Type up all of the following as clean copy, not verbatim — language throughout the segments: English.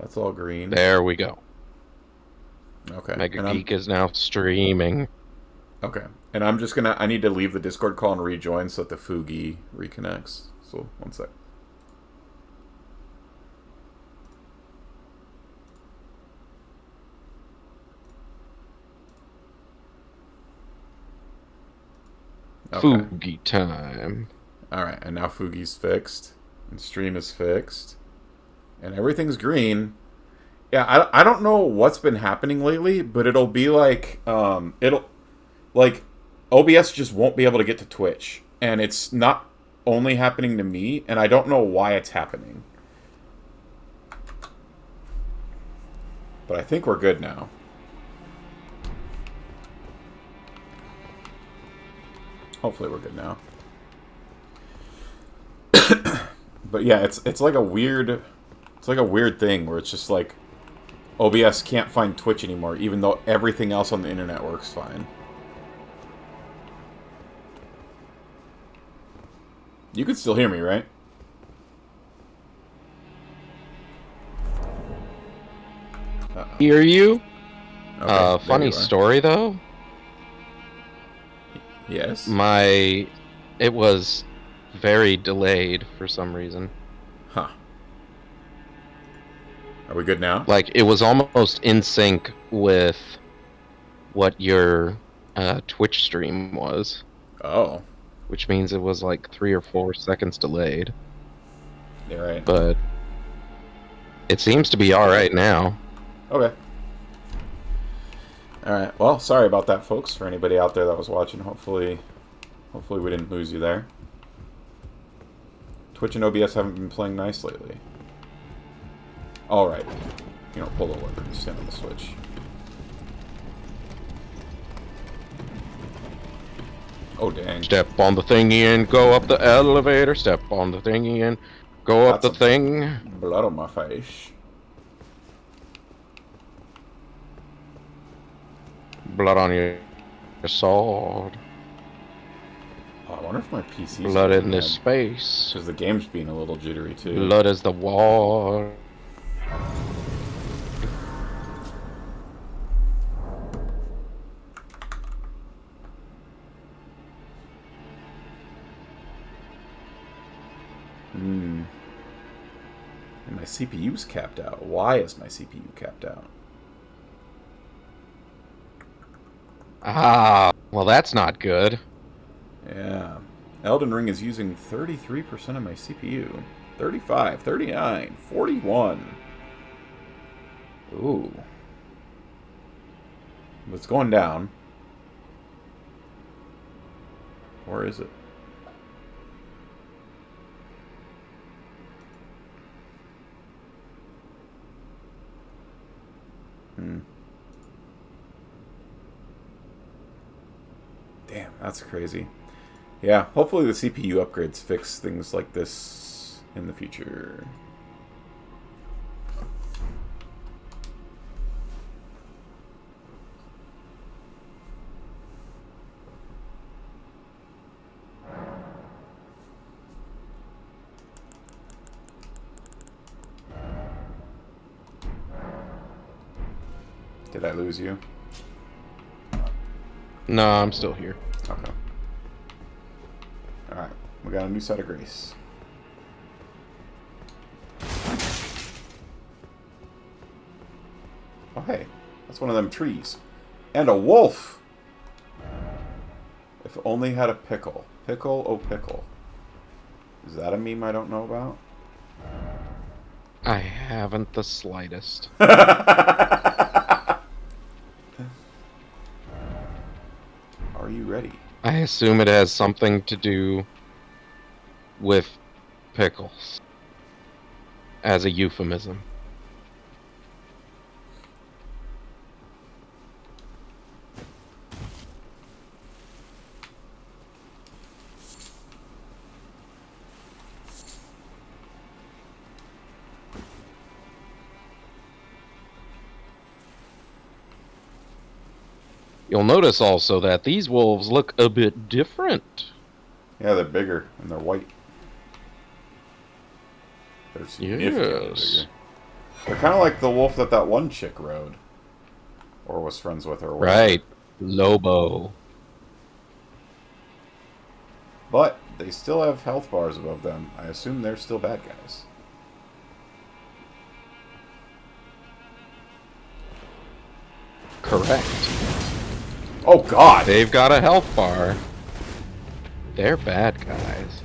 That's all green. There we go. Okay. Mega And I'm Geek is now streaming. okay. And I'm just gonna. I need to leave the Discord call and rejoin so that the Fugi reconnects. So one sec. Okay. Foogie time. All right. And now Fugi's fixed, and stream is fixed, and everything's green. Yeah. I don't know what's been happening lately, but it'll be like it'll like OBS just won't be able to get to Twitch, and it's not only happening to me, and I don't know why it's happening. But I think we're good now. Hopefully we're good now. But yeah, it's like a weird thing where it's just like OBS can't find Twitch anymore, even though everything else on the internet works fine. You can still hear me, right? Uh-oh. Hear you? Okay, there Funny you are. story though. Yes. It was very delayed for some reason. Huh. Are we good now? Like it was almost in sync with what your Twitch stream was, Oh. which means it was like 3 or 4 seconds delayed. You're right. But it seems to be all right now. Okay. Alright, well, sorry about that, folks, for anybody out there that was watching. Hopefully we didn't lose you there. Twitch and OBS haven't been playing nice lately. Alright. You know, pull over and stand on the switch. Oh, dang. Step on the thingy and go up the elevator. Step on the thingy and go up That's the thing. blood on my face. Blood on your sword. Oh, I wonder if my PC's Blood in this space. because the game's being a little jittery, too. Blood is the war. Hmm. And my CPU's capped out. Why is my CPU capped out? Ah, well that's not good. Yeah. Elden Ring is using 33% of my CPU. 35, 39, 41. Ooh. It's going down. Where is it? Damn, that's crazy. Yeah, hopefully the CPU upgrades fix things like this in the future. Did I lose you? No, I'm still here. Okay. Alright, we got a new set of grace. Oh, hey. That's one of them trees. And a wolf! If only had a pickle. Pickle, oh pickle. Is that a meme I don't know about? I haven't the slightest. Are you ready? I assume it has something to do with pickles. As a euphemism. You'll notice also that these wolves look a bit different. Yeah, they're bigger and they're white. They're significantly Yes. bigger. They're kind of like the wolf that one chick rode. Or was friends with her, or whatever. Right. Lobo. But they still have health bars above them. I assume they're still bad guys. Correct. Oh, God! They've got a health bar. They're bad guys.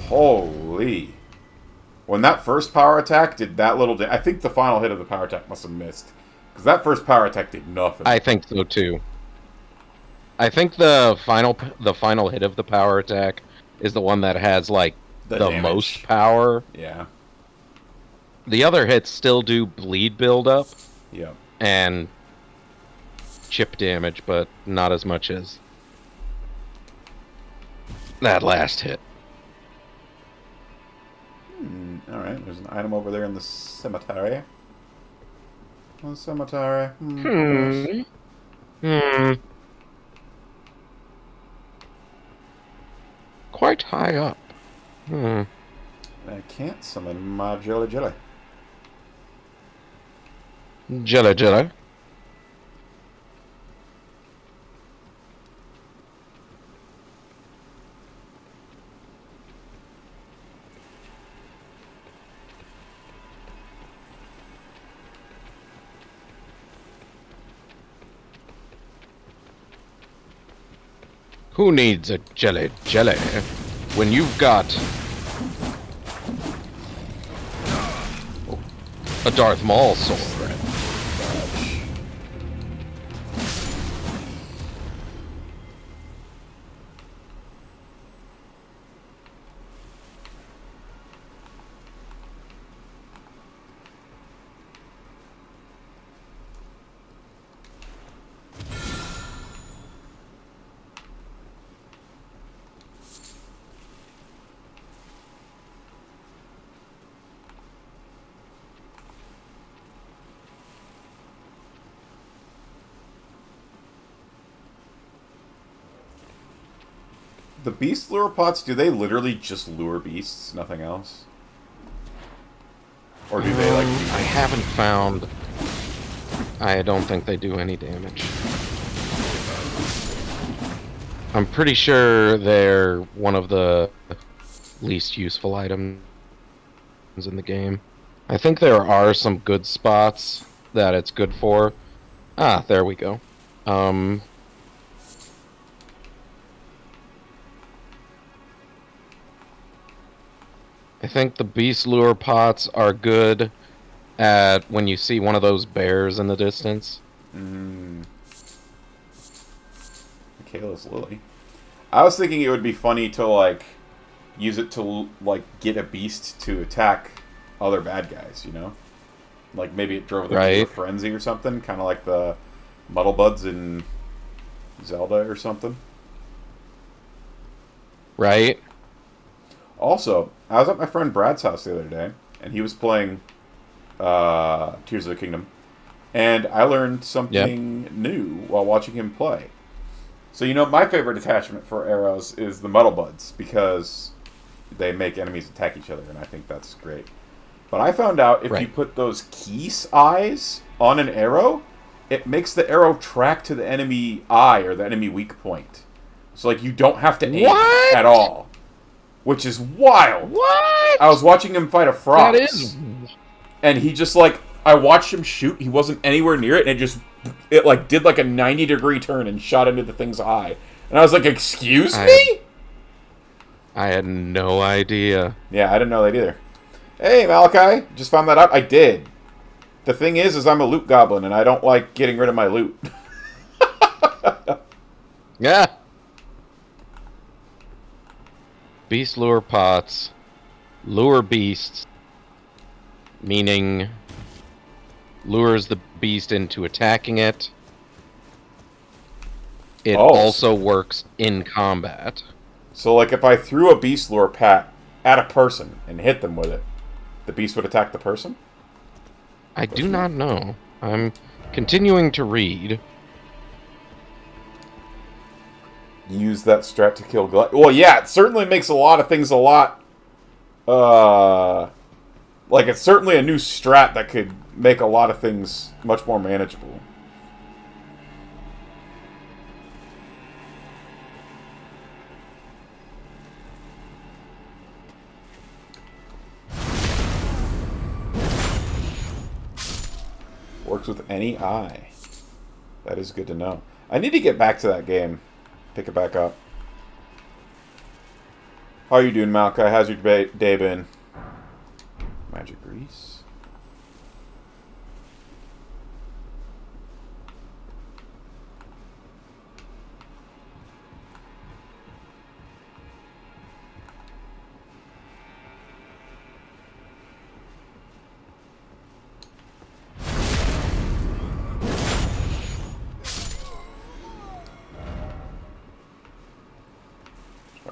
Holy. When that first power attack did that little... I think the final hit of the power attack must have missed. Because that first power attack did nothing. I think so too. I think the final hit of the power attack is the one that has like the most power. Yeah. The other hits still do bleed buildup. Yeah. And chip damage, but not as much as that last hit. Alright, there's an item over there in the cemetery. The cemetery. Quite high up. I can't summon my jelly jelly. Jelly jelly. Who needs a jelly jelly when you've got a Darth Maul sword? The beast lure pots, do they literally just lure beasts, nothing else? Or do they like... I haven't found... I don't think they do any damage. I'm pretty sure they're one of the least useful items in the game. I think there are some good spots that it's good for. Ah, there we go. I think the beast lure pots are good at when you see one of those bears in the distance. Michaela's Lily. I was thinking it would be funny to, like, use it to, like, get a beast to attack other bad guys, you know? Like, maybe it drove them into a frenzy or something, kind of like the Muddlebuds in Zelda or something. Right. Also, I was at my friend Brad's house the other day, and he was playing Tears of the Kingdom, and I learned something new while watching him play. So, you know, my favorite attachment for arrows is the Muddlebuds, because they make enemies attack each other, and I think that's great. But I found out if you put those Keese eyes on an arrow, it makes the arrow track to the enemy eye or the enemy weak point. So, like, you don't have to aim at all. Which is wild. What? I was watching him fight a frog. That is... And he just, like, I watched him shoot. He wasn't anywhere near it, and it like, did, like, a 90-degree turn and shot into the thing's eye. And I was like, excuse me? I had no idea. Yeah, I didn't know that either. Hey, Malachi, just found that out. I did. The thing is I'm a loot goblin, and I don't like getting rid of my loot. Yeah. Beast lure pots. Lure beasts. Meaning lures the beast into attacking it. It also works in combat. So, like, if I threw a beast lure pat at a person and hit them with it, the beast would attack the person? I do not know. I'm continuing to read. use that strat to kill Well, yeah, it certainly makes a lot of things a lot... like, it's certainly a new strat that could make a lot of things much more manageable. Works with any eye. That is good to know. I need to get back to that game. Pick it back up. How are you doing, Malachi? How's your day been? Magic Grease.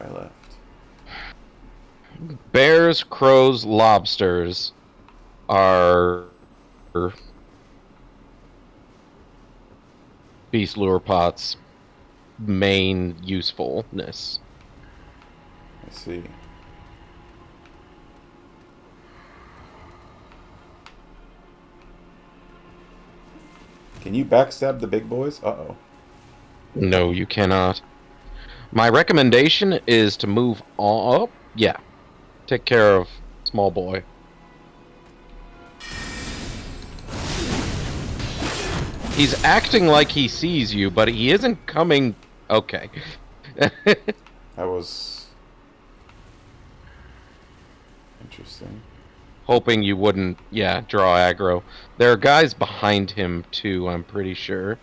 I left. Bears, crows, lobsters are beast lure pots' main usefulness. I see. Can you backstab the big boys? Uh-oh. No, you cannot. My recommendation is to move on. Oh, yeah. Take care of small boy. He's acting like he sees you, but he isn't coming... Okay. That was... interesting. Hoping you wouldn't, yeah, draw aggro. There are guys behind him, too, I'm pretty sure.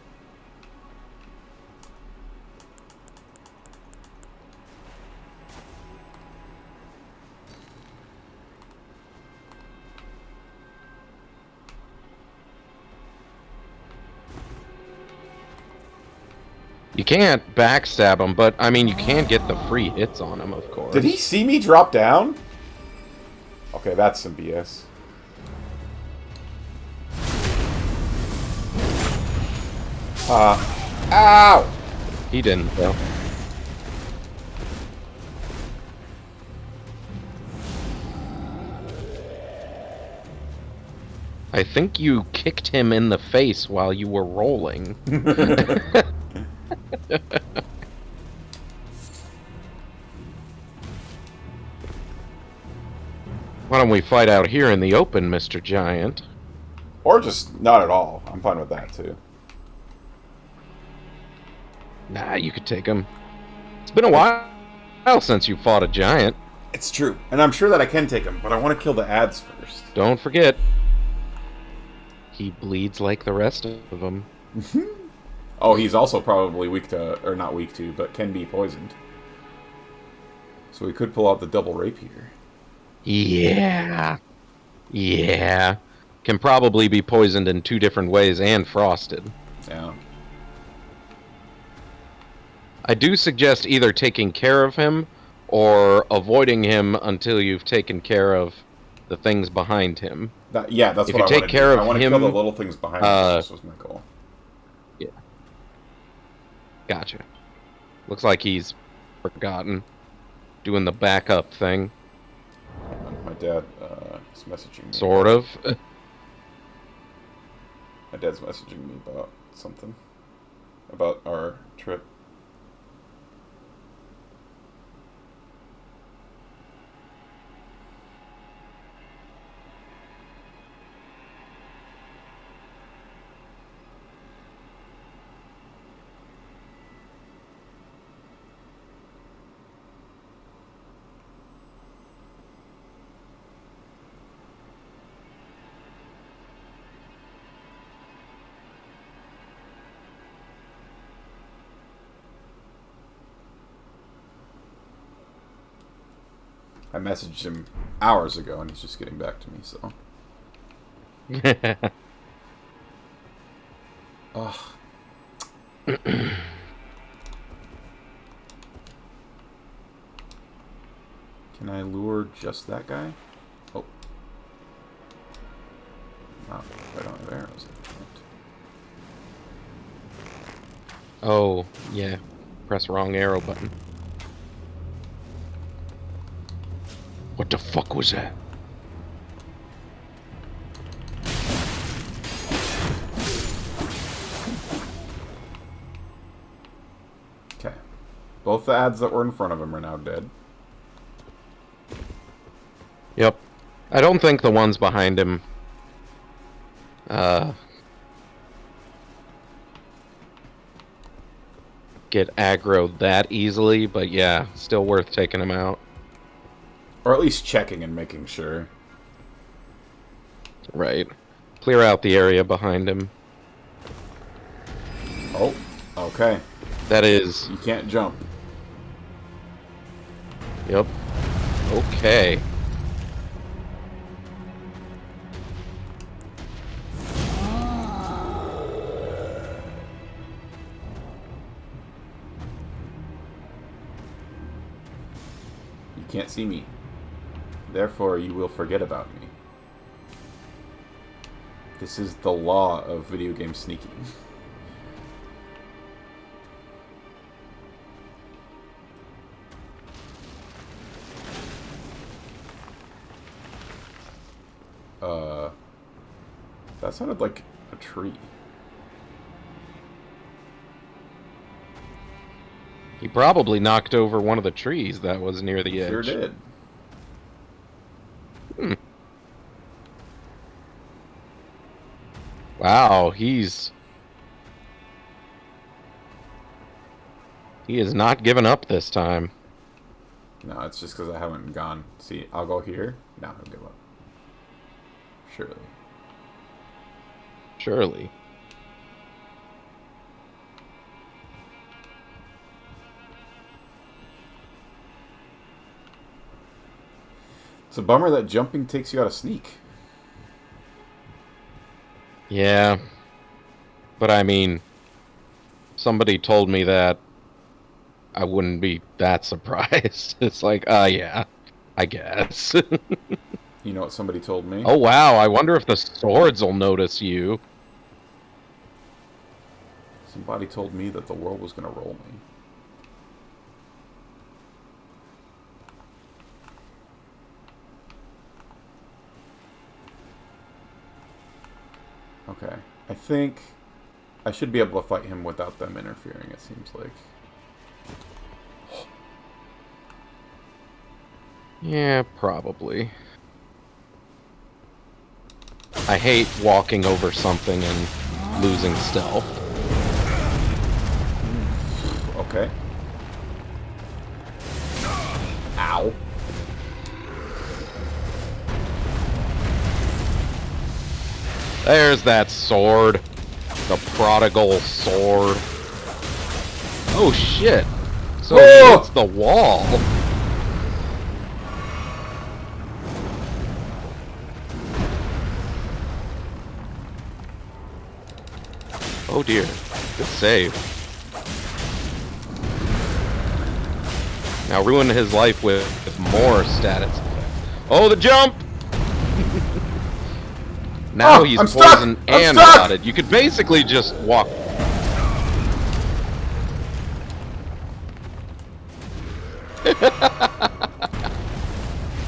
You can't backstab him, but, I mean, you can get the free hits on him, of course. Did he see me drop down? Okay, that's some BS. Ow! He didn't, though. I think you kicked him in the face while you were rolling. Why don't we fight out here in the open, Mr. Giant? Or just not at all. I'm fine with that, too. Nah, you could take him. It's been a while since you fought a giant. It's true. And I'm sure that I can take him, but I want to kill the ads first. Don't forget, he bleeds like the rest of them. Oh, he's also probably weak to... or not weak to, but can be poisoned. So we could pull out the double rapier. Yeah. Yeah. Can probably be poisoned in 2 different ways and frosted. Yeah. I do suggest either taking care of him or avoiding him until you've taken care of the things behind him. Yeah, that's if what you I take care do. of I want to him, kill the little things behind him. This was my goal. Yeah. Gotcha. Looks like he's forgotten. Doing the backup thing. My dad is messaging me. Sort of. My dad's messaging me about something. About our trip. I messaged him hours ago, and he's just getting back to me, so... Ugh. Can I lure just that guy? Oh. Wow, I don't have arrows at the front. Oh, yeah. press wrong arrow button. What the fuck was that? Okay. Both the ads that were in front of him are now dead. Yep. I don't think the ones behind him get aggroed that easily, but yeah, still worth taking them out. Or at least checking and making sure. Right. Clear out the area behind him. Oh, okay. That is... You can't jump. Yep. Okay. You can't see me. Therefore, you will forget about me. This is the law of video game sneaking. That sounded like a tree. He probably knocked over one of the trees that was near the edge. Sure did. Hmm. Wow, he is not giving up this time. No, it's just because I haven't gone. See, I'll go here. No, I'll give up. Surely. Surely. It's a bummer that jumping takes you out of sneak. Yeah. But I mean, somebody told me that I wouldn't be that surprised. It's like, yeah, I guess. You know what somebody told me? Oh, wow, I wonder if the swords will notice you. Somebody told me that the world was going to roll me. Okay. I think I should be able to fight him without them interfering, it seems like. Yeah, probably. I hate walking over something and losing stealth. Okay. Ow. There's that sword. The prodigal sword. Oh shit. So Whoa! it's the wall. Oh dear. Good save. Now ruin his life with more status. Oh, the jump! Now he's I'm poisoned stuck! and I'm stuck! rotted. You could basically just walk.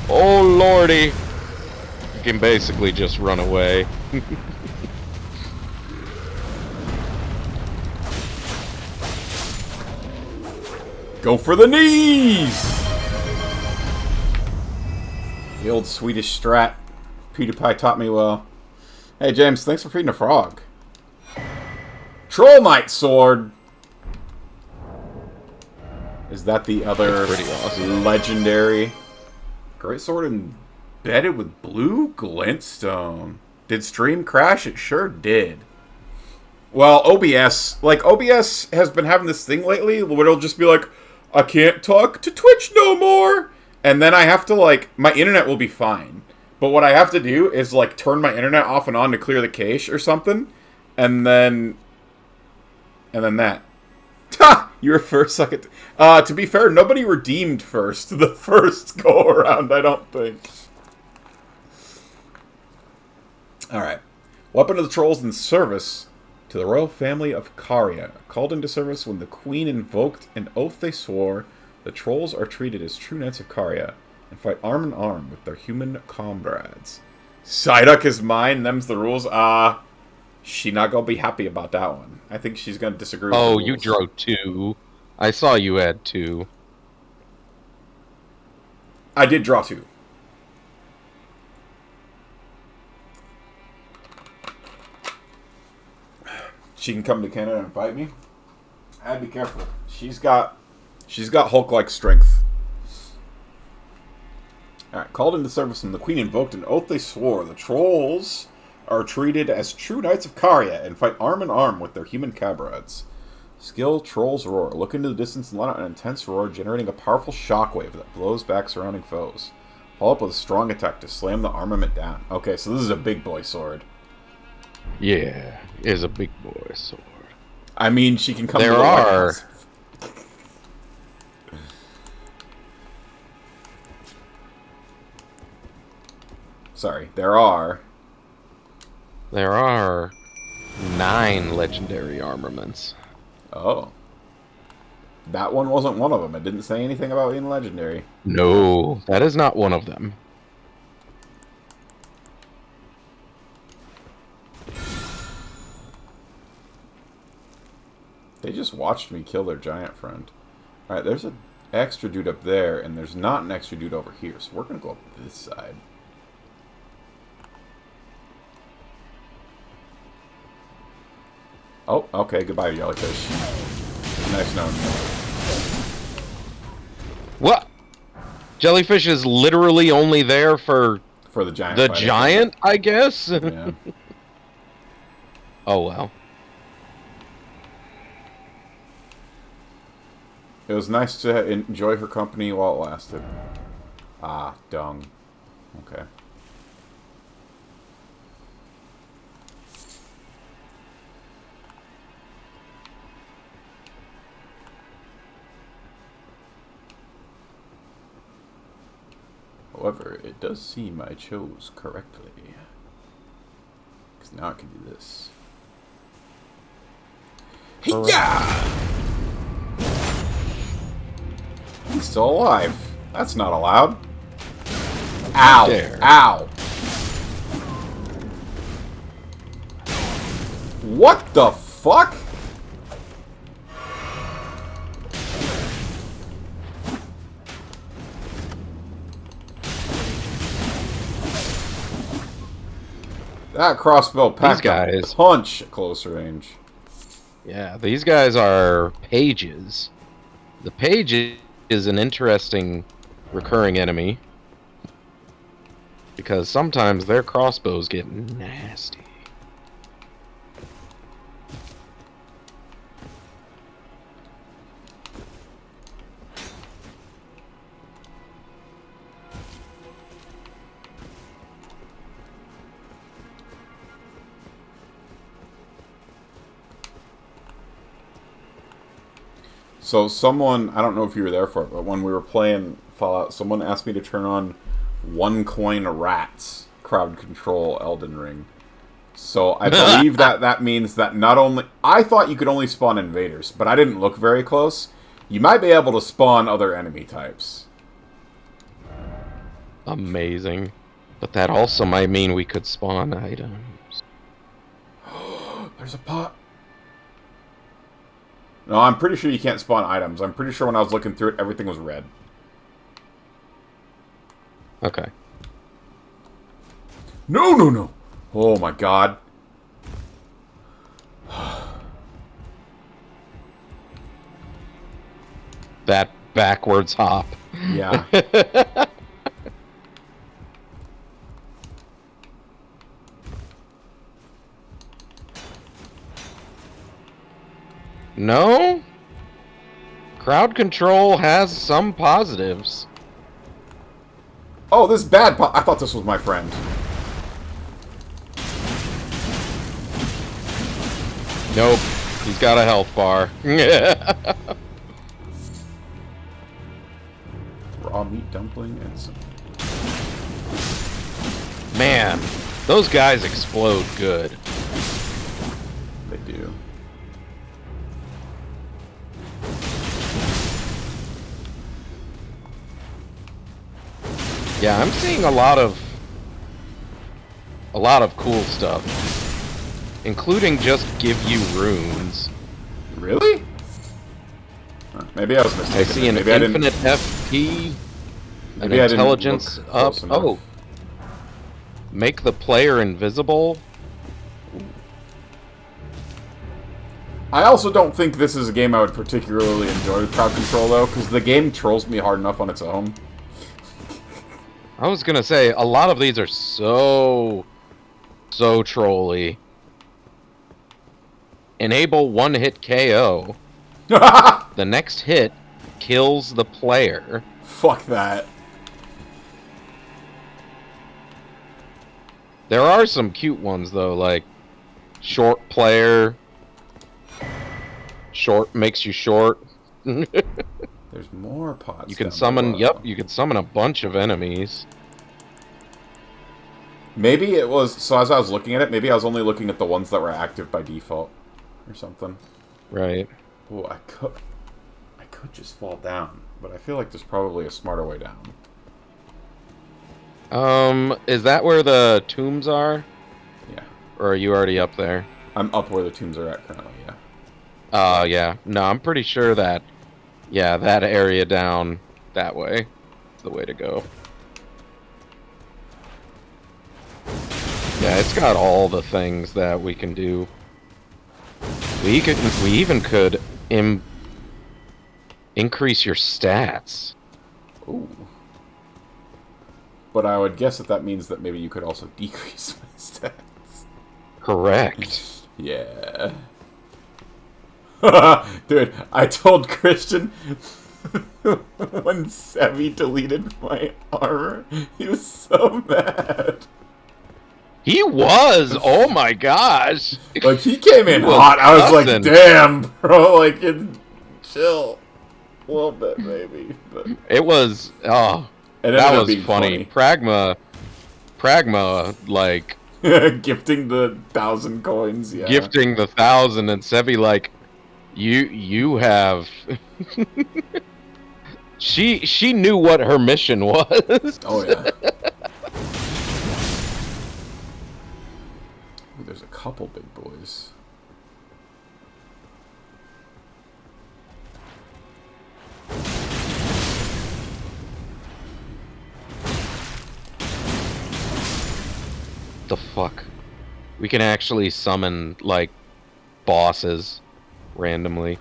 Oh lordy. You can basically just run away. Go for the knees! The old Swedish strat. PewDiePie taught me well. Hey James, thanks for feeding a frog. Troll Knight Sword! Is that the other That's pretty awesome. legendary? Great sword embedded with blue glintstone. Did stream crash? It sure did. Well, OBS, OBS has been having this thing lately where it'll just be like, I can't talk to Twitch no more. And then I have to, my internet will be fine. But what I have to do is, turn my internet off and on to clear the cache or something. And then that. Ha! You were first, suck it. To be fair, nobody redeemed first the first go-around, I don't think. Alright. Weapon of the Trolls in service To the royal family of Caria, called into service when the queen invoked an oath they swore, the trolls are treated as true knights of Caria and fight arm in arm with their human comrades. Psyduck is mine, them's the rules. She not gonna be happy about that one. I think she's gonna disagree with the rules. Oh, you drew 2. I saw you had 2. I did draw 2. She can come to Canada and fight me. I'd be careful. She's got Hulk-like strength. Alright, called into service when the queen invoked an oath they swore. The trolls are treated as true knights of Caria and fight arm in arm with their human comrades. Skill Trolls Roar. Look into the distance and let out an intense roar, generating a powerful shockwave that blows back surrounding foes. Follow up with a strong attack to slam the armament down. Okay, so this is a big boy sword. Yeah, it is a big boy sword. I mean, she can come there to the White are House. Sorry, there are 9 legendary armaments. Oh. That one wasn't one of them. It didn't say anything about being legendary. No, that is not one of them. They just watched me kill their giant friend. Alright, there's an extra dude up there, and there's not an extra dude over here, so we're going to go up this side. Oh, okay, goodbye, jellyfish. Nice knowing you. What? Jellyfish is literally only there for the giant. The giant, I guess? Yeah. Oh, well. It was nice to enjoy her company while it lasted. Ah, dung. Okay. However, it does seem I chose correctly. Because now I can do this. Hey-ya! He's still alive. That's not allowed. Ow! There. Ow! What the fuck? That crossbow packed a punch at close range. Yeah, these guys are pages. The page is an interesting recurring enemy. Because sometimes their crossbows get nasty. So someone, I don't know if you were there for it, but when we were playing Fallout, someone asked me to turn on one coin rats crowd control Elden Ring. So I believe that means that not only... I thought you could only spawn invaders, but I didn't look very close. You might be able to spawn other enemy types. Amazing. But that also might mean we could spawn items. There's a pot. No, I'm pretty sure you can't spawn items. I'm pretty sure when I was looking through it, everything was red. Okay. No, no, no. Oh my god. That backwards hop. Yeah. No? Crowd control has some positives. Oh, this bad pot. I thought this was my friend. Nope. He's got a health bar. Raw meat dumpling and some... Man, those guys explode good. They do. Yeah, I'm seeing a lot of cool stuff, including just give you runes. Really? Huh, maybe I was mistaken. I see an maybe infinite FP, an maybe I didn't look intelligence up. close enough. Oh, make the player invisible. I also don't think this is a game I would particularly enjoy with crowd control, though, because the game trolls me hard enough on its own. I was gonna say, a lot of these are so trolly. Enable one-hit KO. The next hit kills the player. Fuck that. There are some cute ones, though, like short player. Short makes you short. There's more pots. You can down summon, below. yep, you can summon a bunch of enemies. Maybe it was, so as I was looking at it, maybe I was only looking at the ones that were active by default. Or something. Right. Oh, I could just fall down, but I feel like there's probably a smarter way down. Is that where the tombs are? Yeah. Or are you already up there? I'm up where the tombs are at currently, yeah. Yeah. No, I'm pretty sure that, yeah, that area down that way is the way to go. Yeah, it's got all the things that we can do. We even could increase your stats. Ooh. But I would guess that means that maybe you could also decrease my stats. Correct. Yeah. Dude, I told Christian when Sevi deleted my armor, he was so mad. He was! Oh my gosh! Like, he came in He was hot. I was like, nothing. damn, bro. Like, chill. A little bit, maybe. But It was, oh, it ended that up was being funny. Pragma, like, Gifting the 1,000 coins, yeah. gifting the 1,000, and Sevi like, you have... She knew what her mission was. Oh, yeah. Ooh, there's a couple big boys. The fuck? We can actually summon, like, bosses randomly.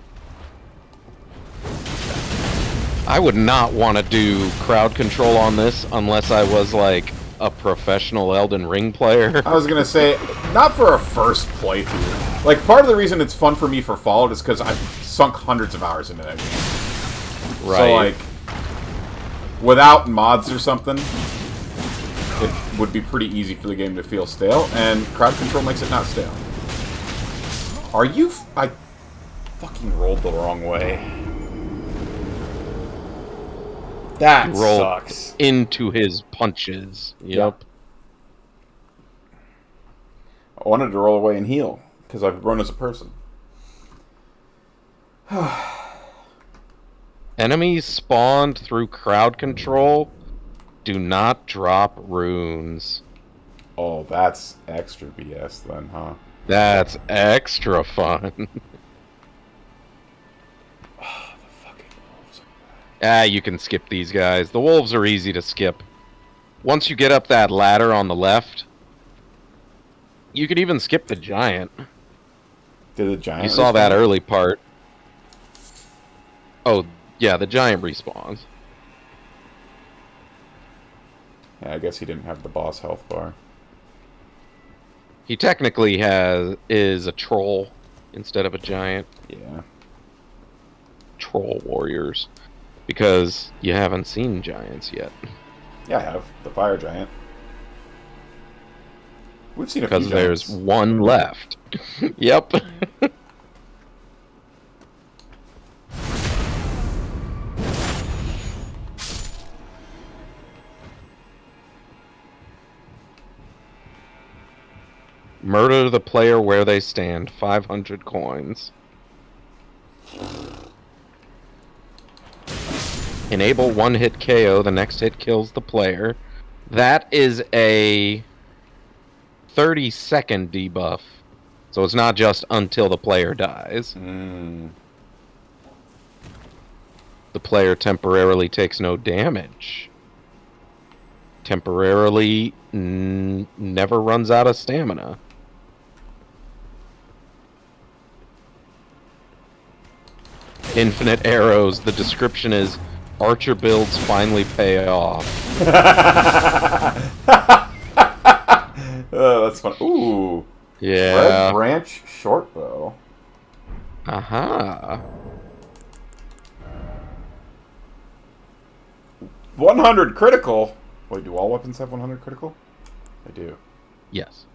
I would not want to do crowd control on this unless I was, like, a professional Elden Ring player. I was gonna say, not for a first playthrough. Like, part of the reason it's fun for me for Fallout is because I've sunk hundreds of hours into that game. Right. So, like, without mods or something, it would be pretty easy for the game to feel stale, and crowd control makes it not stale. Are you... I fucking rolled the wrong way. That Roll sucks. into his punches. Yep. I wanted to roll away and heal, because I've grown as a person. Enemies spawned through crowd control do not drop runes. Oh, that's extra BS then, huh? That's extra fun. Oh, the fucking wolves. You can skip these guys. The wolves are easy to skip. Once you get up that ladder on the left, you could even skip the giant. Did the giant You saw respawn? that early part. Oh, yeah, the giant respawns. Yeah, I guess he didn't have the boss health bar. He technically is a troll instead of a giant. Yeah. Troll warriors. Because you haven't seen giants yet. Yeah, I have. The fire giant. We've seen a few Because there's giants. one left. Yep. Murder the player where they stand. 500 coins. Enable one-hit KO. The next hit kills the player. That is a 30-second debuff. So it's not just until the player dies. Mm. The player temporarily takes no damage. Temporarily never runs out of stamina. Infinite arrows. The description is archer builds finally pay off. Oh, that's fun. Ooh. Yeah. Red branch short bow. Aha. 100 critical. Wait, do all weapons have 100 critical? They do. Yes.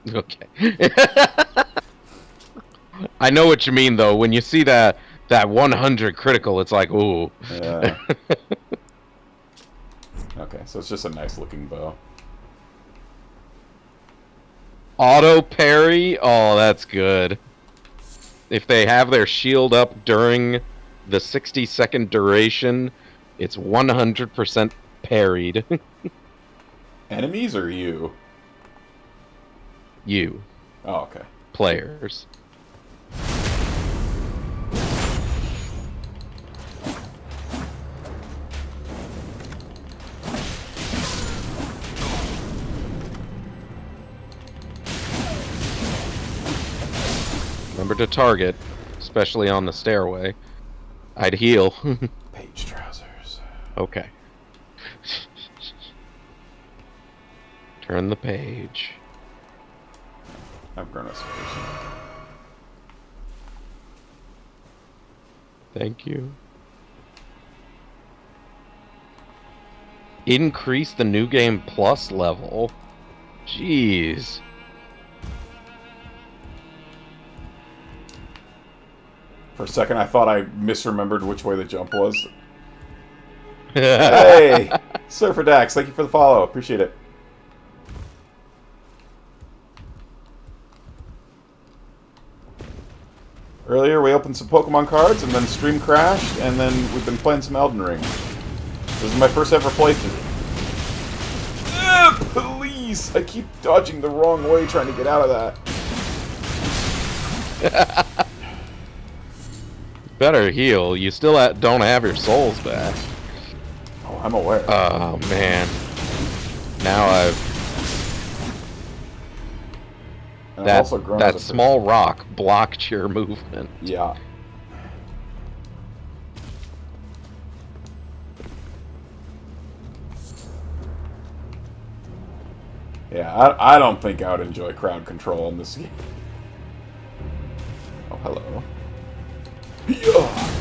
Okay. I know what you mean, though. When you see that 100 critical, it's like, ooh. Yeah. Okay, so it's just a nice looking bow. Auto parry? Oh, that's good. If they have their shield up during the 60-second duration, it's 100% parried. Enemies or you? You. Oh, okay. Players. Remember to target, especially on the stairway. I'd heal. Page trousers. Okay. Turn the page. I've grown as a person. Thank you. Increase the new game plus level. Jeez. For a second, I thought I misremembered which way the jump was. Hey! Surfer Dax, thank you for the follow. Appreciate it. Earlier, we opened some Pokemon cards, and then stream crashed, and then we've been playing some Elden Ring. This is my first ever playthrough. Please! I keep dodging the wrong way trying to get out of that. Better heal. You still don't have your souls back. Oh, I'm aware. Oh, man. Now I've... And I've also grown that as a small person. rock blocked your movement. Yeah. Yeah, I don't think I would enjoy crowd control in this game. Oh, hello. Yeah.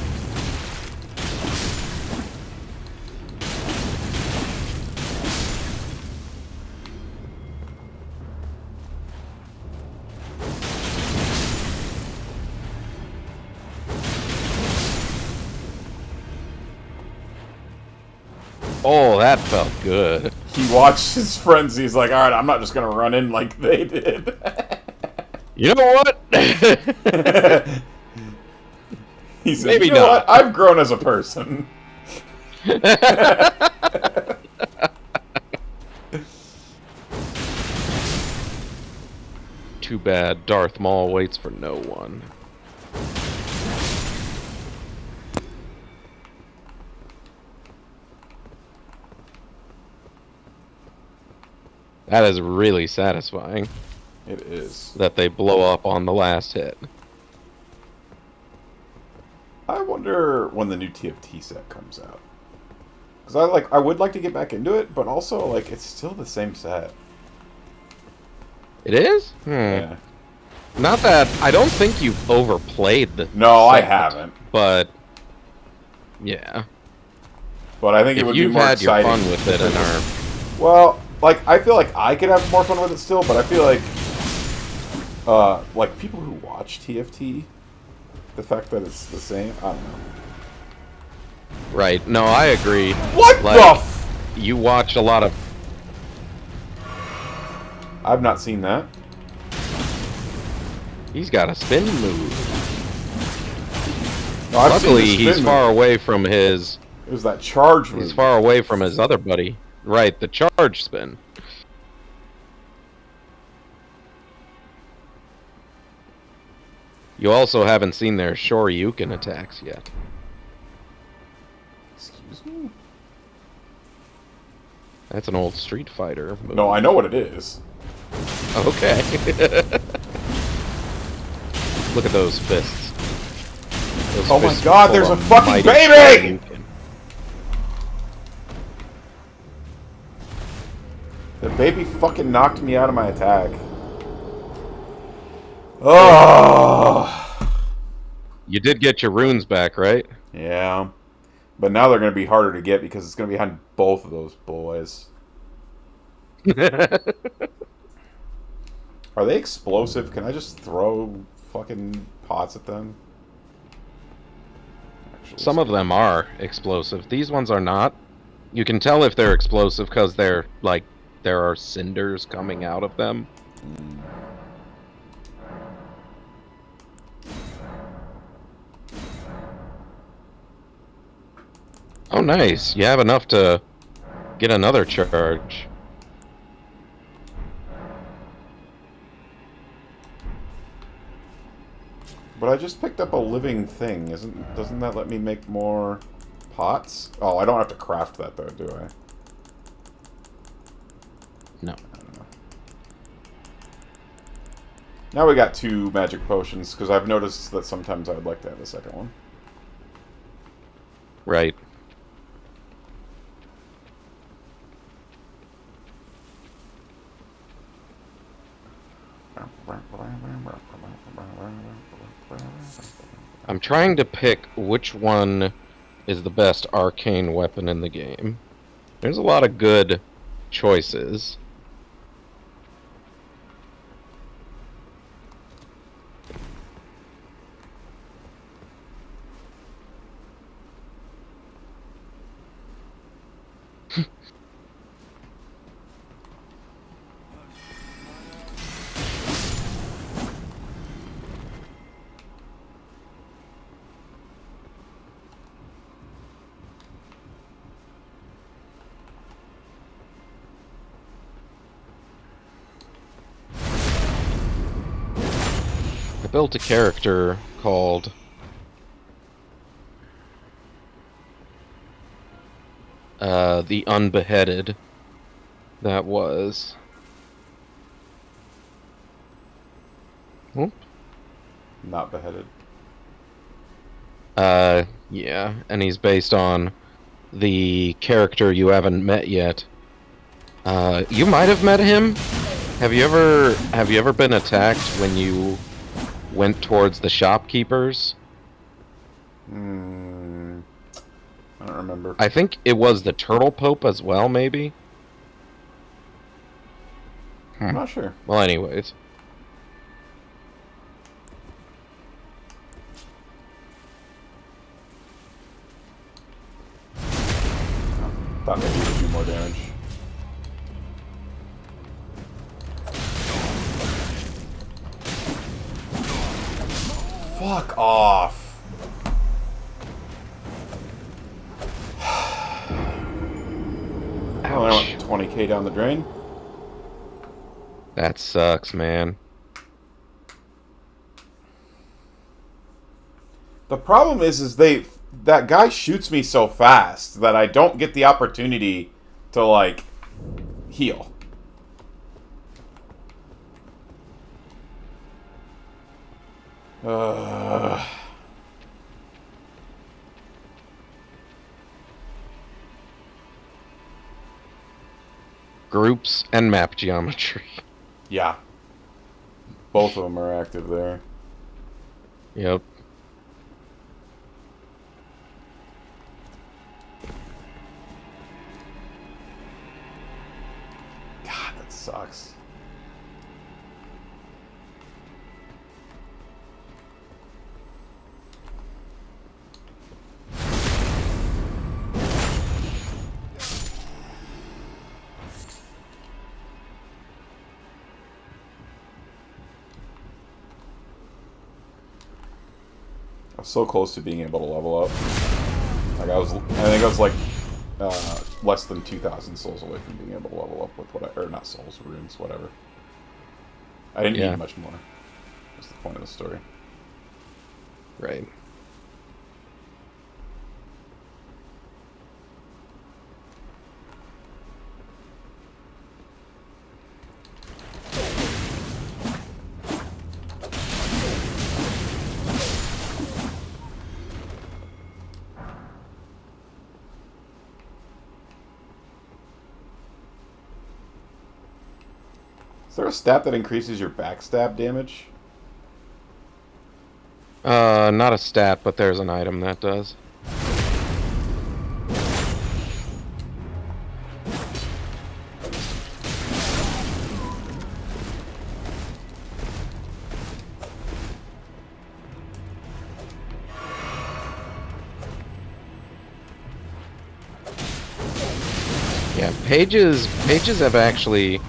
Oh, that felt good. He watched his friends. He's like, all right, I'm not just going to run in like they did. You know what? He said, Maybe you know not. what? I've grown as a person. Too bad Darth Maul waits for no one. That is really satisfying. It is. That they blow up on the last hit. I wonder when the new TFT set comes out. Because I would like to get back into it, but also, like, it's still the same set. It is? Yeah. Not that... I don't think you've overplayed the No, I set, haven't. But... yeah. But I think it would be more If you've had exciting. your fun with it and are... Well, like, I feel like I could have more fun with it still, but I feel like people who watch TFT, the fact that it's the same, I don't know. Right. No, I agree. What like, the you watch a lot of... I've not seen that. He's got a spin move. No, I've seen Luckily, the spin he's move. far away from his... It was that charge move. He's far away from his other buddy. Right, the charge spin. You also haven't seen their Shoryuken attacks yet. Excuse me? That's an old Street Fighter No, I move. know what it is. Okay. Look at those fists. Those Oh my fists god, pull there's a fucking mighty baby! Shoryuken. The baby fucking knocked me out of my attack. Oh! You did get your runes back, right? Yeah. But now they're going to be harder to get because it's going to be behind both of those boys. Are they explosive? Can I just throw fucking pots at them? Actually, Some of them are explosive. These ones are not. You can tell if they're explosive because they're like there are cinders coming out of them. Oh, nice. You have enough to get another charge. But I just picked up a living thing. Doesn't that let me make more pots? Oh, I don't have to craft that though, do I? No. I don't know. Now we got 2 magic potions because I've noticed that sometimes I would like to have a second one. Right. I'm trying to pick which one is the best arcane weapon in the game. There's a lot of good choices. I built a character called the Unbeheaded. That was. Whoop. Not beheaded. Yeah, and he's based on the character you haven't met yet. You might have met him. Have you ever been attacked when you went towards the shopkeepers? Hmm. I don't remember. I think it was the Turtle Pope as well, maybe? I'm not sure. Well, anyways. Thought maybe it would do more damage. Fuck off. I only went 20k down the drain. That sucks, man. The problem is that guy shoots me so fast that I don't get the opportunity to like heal. Groups and map geometry. Yeah. Both of them are active there. Yep. God, that sucks. I was so close to being able to level up. Like I think I was like less than 2,000 souls away from being able to level up with what or not souls, runes, whatever. I didn't Yeah. need much more. That's the point of the story. Right. Is there a stat that increases your backstab damage? Not a stat, but there's an item that does. Yeah, pages have actually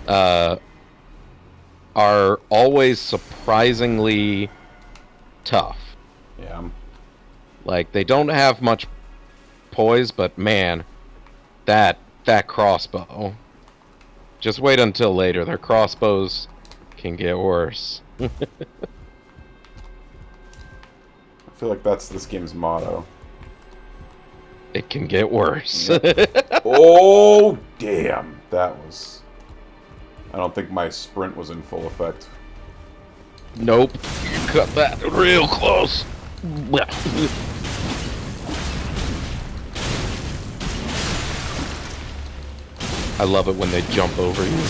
are always surprisingly tough. Yeah. Like they don't have much poise, but man, that crossbow. Just wait until later. Their crossbows can get worse. I feel like that's this game's motto. It can get worse. Oh, damn. That was... I don't think my sprint was in full effect. Nope. You cut that real close. I love it when they jump over you.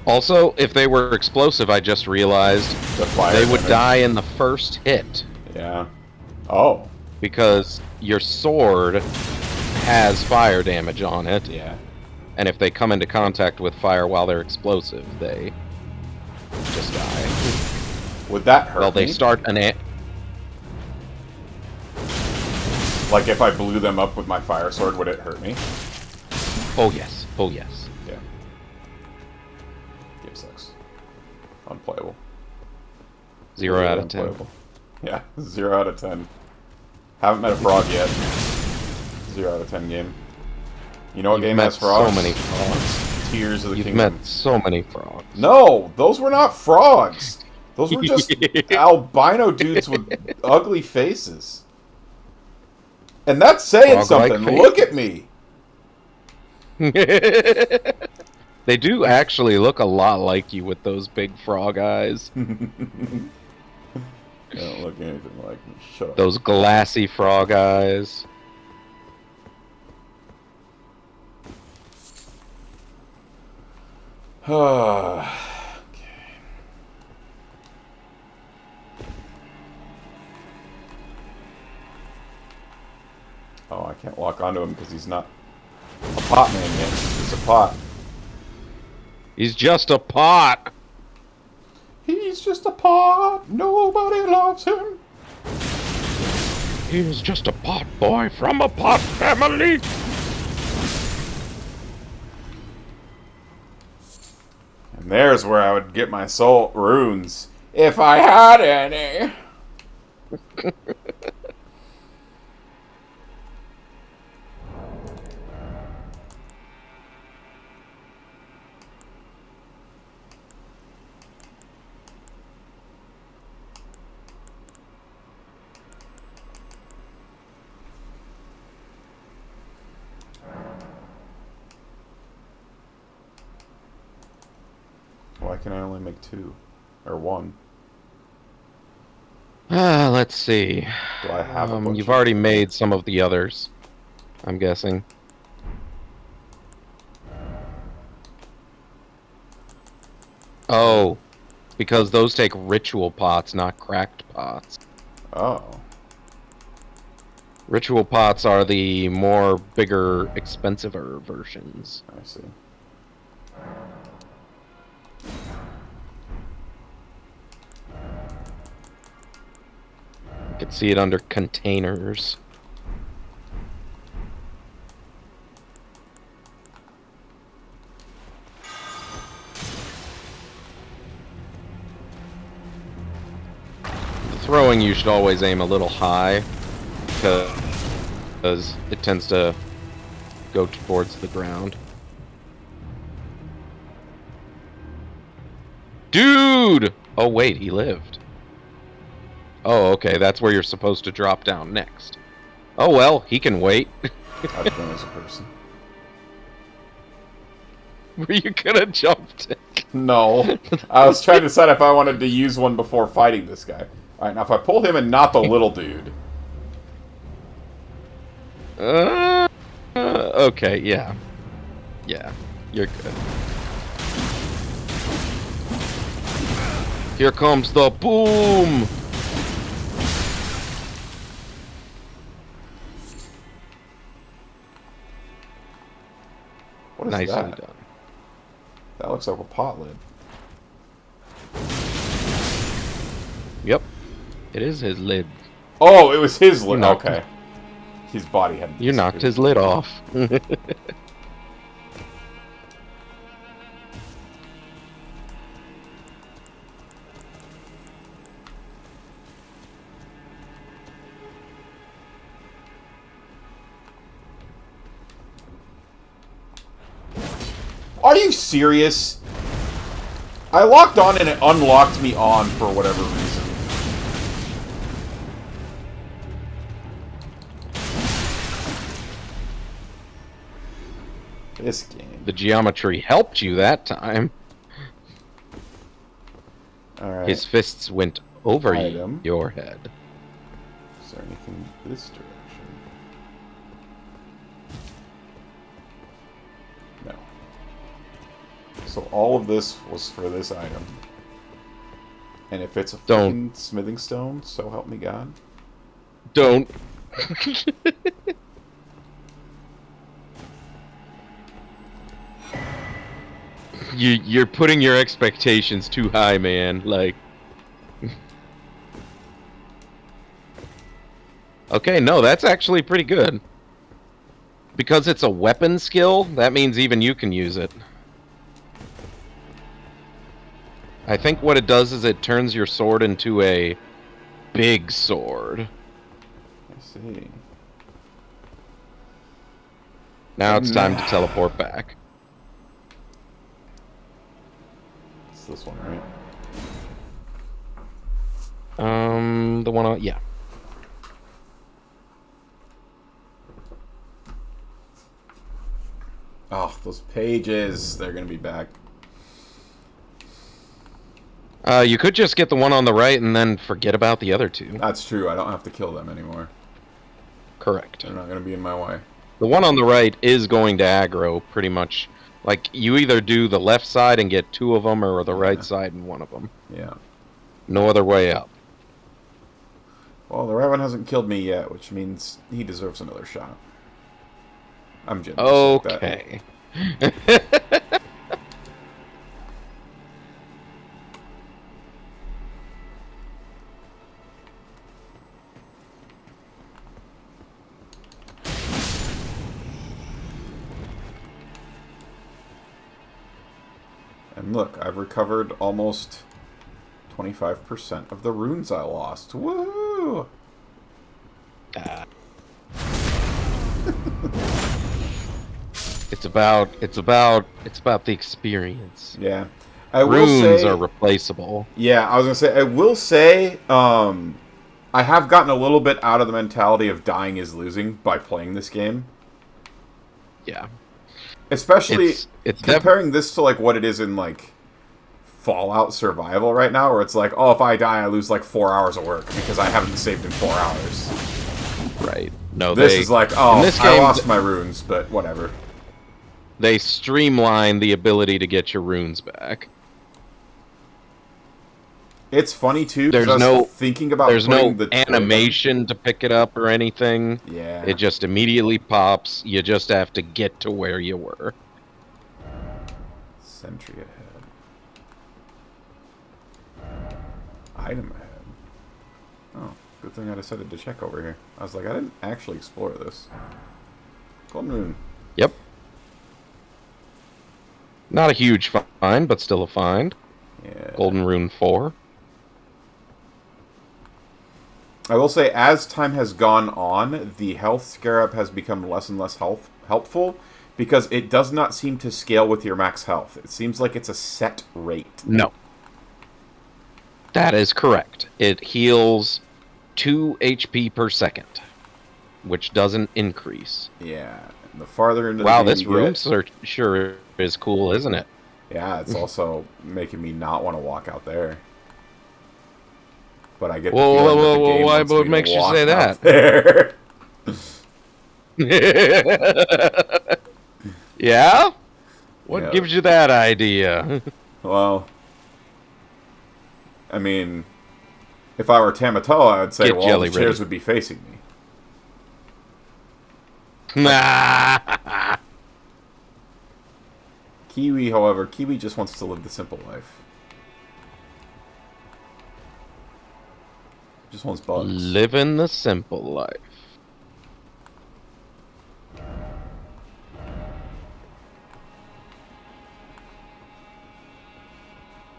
Also, if they were explosive, I just realized The fire they would damage. die in the first hit. Yeah. Oh. Because your sword has fire damage on it. Yeah. And if they come into contact with fire while they're explosive, they just die. Would that hurt Well, they me? start an... Like, if I blew them up with my fire sword, would it hurt me? Oh, yes. Oh, yes. Yeah. Game sucks. Unplayable. 0 out of 10. Unplayable. Yeah, 0 out of 10. Haven't met a frog yet. 0 out of 10 game. You know what game has frogs? So many frogs. Tears of the You've Kingdom. met so many frogs. No, those were not frogs. Those were just albino dudes with ugly faces. And that's saying Frog-like something. face. Look at me. They do actually look a lot like you with those big frog eyes. They don't look anything like me. Shut up. Those glassy frog eyes. Okay. Oh, I can't lock onto him because he's not a pot man yet. He's a pot. He's just a pot. He's just a pot. Nobody loves him. He's just a pot boy from a pot family. And there's where I would get my soul runes. If I had any. Why can I only make 2? Or 1? Let's see. Do I have a bunch You've of- already made some of the others, I'm guessing. Oh, because those take ritual pots, not cracked pots. Oh. Ritual pots are the more bigger, expensiver versions. I see. You can see it under containers. throwing, you should always aim a little high, because it tends to go towards the ground. Dude! Oh, wait, he lived. Oh, okay, that's where you're supposed to drop down next. Oh, well, he can wait. I've grown as a person. Were you gonna jump to... No. I was trying to decide if I wanted to use one before fighting this guy. Alright, now if I pull him and not the little dude. Okay, yeah. Yeah, you're good. Here comes the boom! What is Nicely that? done. That looks like a pot lid. Yep. It is his lid. Oh, it was his lid. Okay. His body had... You knocked his lid off. Are you serious? I locked on and it unlocked me on for whatever reason. This game. The geometry helped you that time. Alright. His fists went over Item. your head. Is there anything this direction? No. So all of this was for this item. And if it's a fucking smithing stone, so help me God. Don't. You're putting your expectations too high, man. Like... Okay, no, that's actually pretty good. Because it's a weapon skill, that means even you can use it. I think what it does is it turns your sword into a big sword. I see. Now it's time to teleport back. It's this one, right? The one on... yeah. Oh, those pages. They're gonna be back. You could just get the one on the right and then forget about the other two. That's true. I don't have to kill them anymore. Correct. They're not gonna be in my way. The one on the right is going to aggro, pretty much. Like, you either do the left side and get two of them, or the right side and one of them. Yeah. No other way up. Well, the right one hasn't killed me yet, which means he deserves another shot. I'm generous like that. Okay. And look, I've recovered almost 25% of the runes I lost. Woo! It's about the experience. Yeah. I will say, runes are replaceable. Yeah, I was gonna say, I will say, I have gotten a little bit out of the mentality of dying is losing by playing this game. Yeah. Especially it's comparing this to like what it is in like Fallout Survival right now, where it's like, oh, if I die, I lose like 4 hours of work because I haven't saved in 4 hours. Right. No, this is like, oh, this I game, lost my runes, but whatever. They streamline the ability to get your runes back. It's funny too. There's thinking about there's no the animation to pick it up or anything. Yeah. It just immediately pops. You just have to get to where you were. Sentry ahead. Item ahead. Oh, good thing I decided to check over here. I was like, I didn't actually explore this. Golden Rune. Yep. Not a huge find, but still a find. Yeah. Golden Rune 4. I will say, as time has gone on, the health scarab has become less and less helpful because it does not seem to scale with your max health. It seems like it's a set rate. No. That is correct. It heals 2 HP per second, which doesn't increase. Yeah. And the farther into the wow, game this you room get, search sure is cool, isn't it? yeah, it's also making me not want to walk out there. But I get the Whoa, feeling whoa, that the whoa, game why- wants what me to makes you walk say out that? there. Yeah? What Yeah. gives you that idea? Well, I mean, if I were Tamatoa, I would say, Get well, all jelly the chairs ready. would be facing me. Nah. Kiwi, however, Kiwi just wants to live the simple life. Just wants bugs. Living the simple life.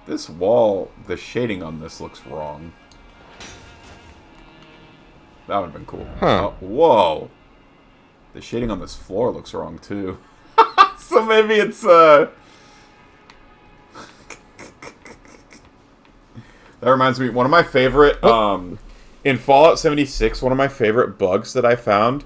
This wall, the shading on this looks wrong. That would have been cool. Huh. Oh, whoa. The shading on this floor looks wrong, too. So maybe it's, That reminds me, one of my favorite, in Fallout 76, one of my favorite bugs that I found,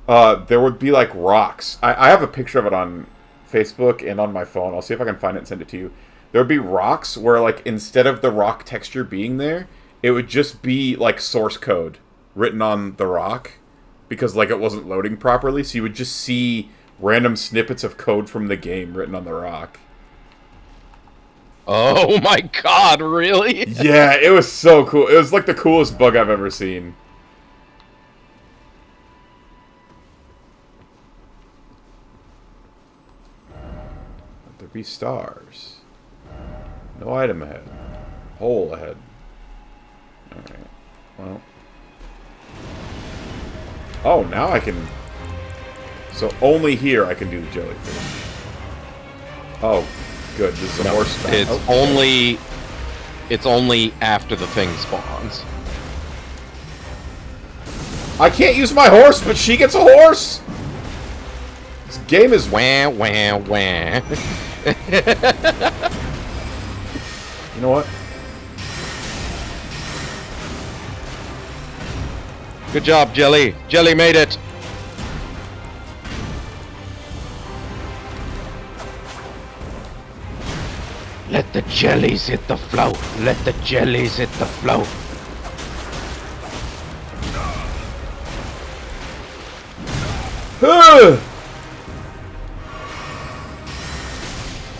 there would be, like, rocks. I have a picture of it on Facebook and on my phone. I'll see if I can find it and send it to you. There would be rocks where, like, instead of the rock texture being there, it would just be, like, source code written on the rock because, like, it wasn't loading properly. So you would just see random snippets of code from the game written on the rock. Oh my god, really? Yeah, it was so cool. It was, like, the coolest bug I've ever seen. Let there be stars. No item ahead. Hole ahead. Alright. Well. Oh, now I can... So only here I can do the jellyfish. Oh, good. This is a horse back. It's only after the thing spawns. I can't use my horse, but she gets a horse! This game is... Wah, wah, wah. You know what? Good job, Jelly. Jelly made it. Let the jellies hit the float. Let the jellies hit the float.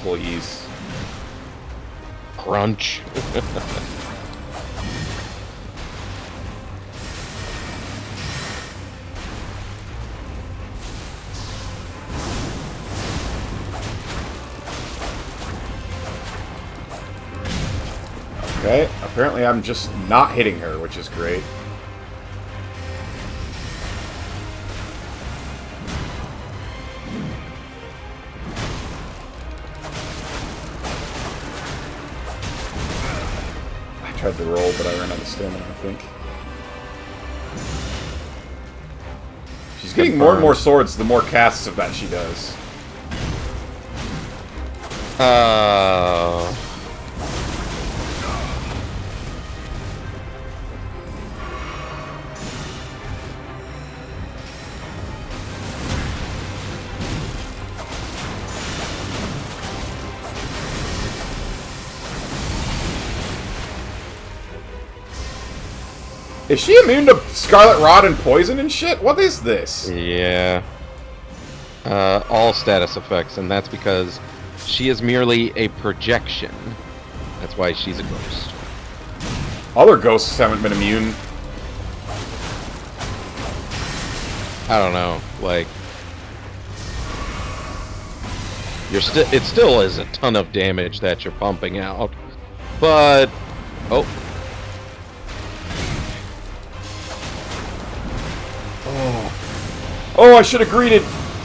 Please. Crunch. Okay, apparently I'm just not hitting her, which is great. I tried to roll, but I ran out of stamina, I think. She's getting more and more swords the more casts of that she does. Is she immune to Scarlet Rot and poison and shit? What is this? Yeah. All status effects, and that's because she is merely a projection. That's why she's a ghost. Other ghosts haven't been immune. I don't know, like... it still is a ton of damage that you're pumping out. But... Oh. Oh, I should have greeted.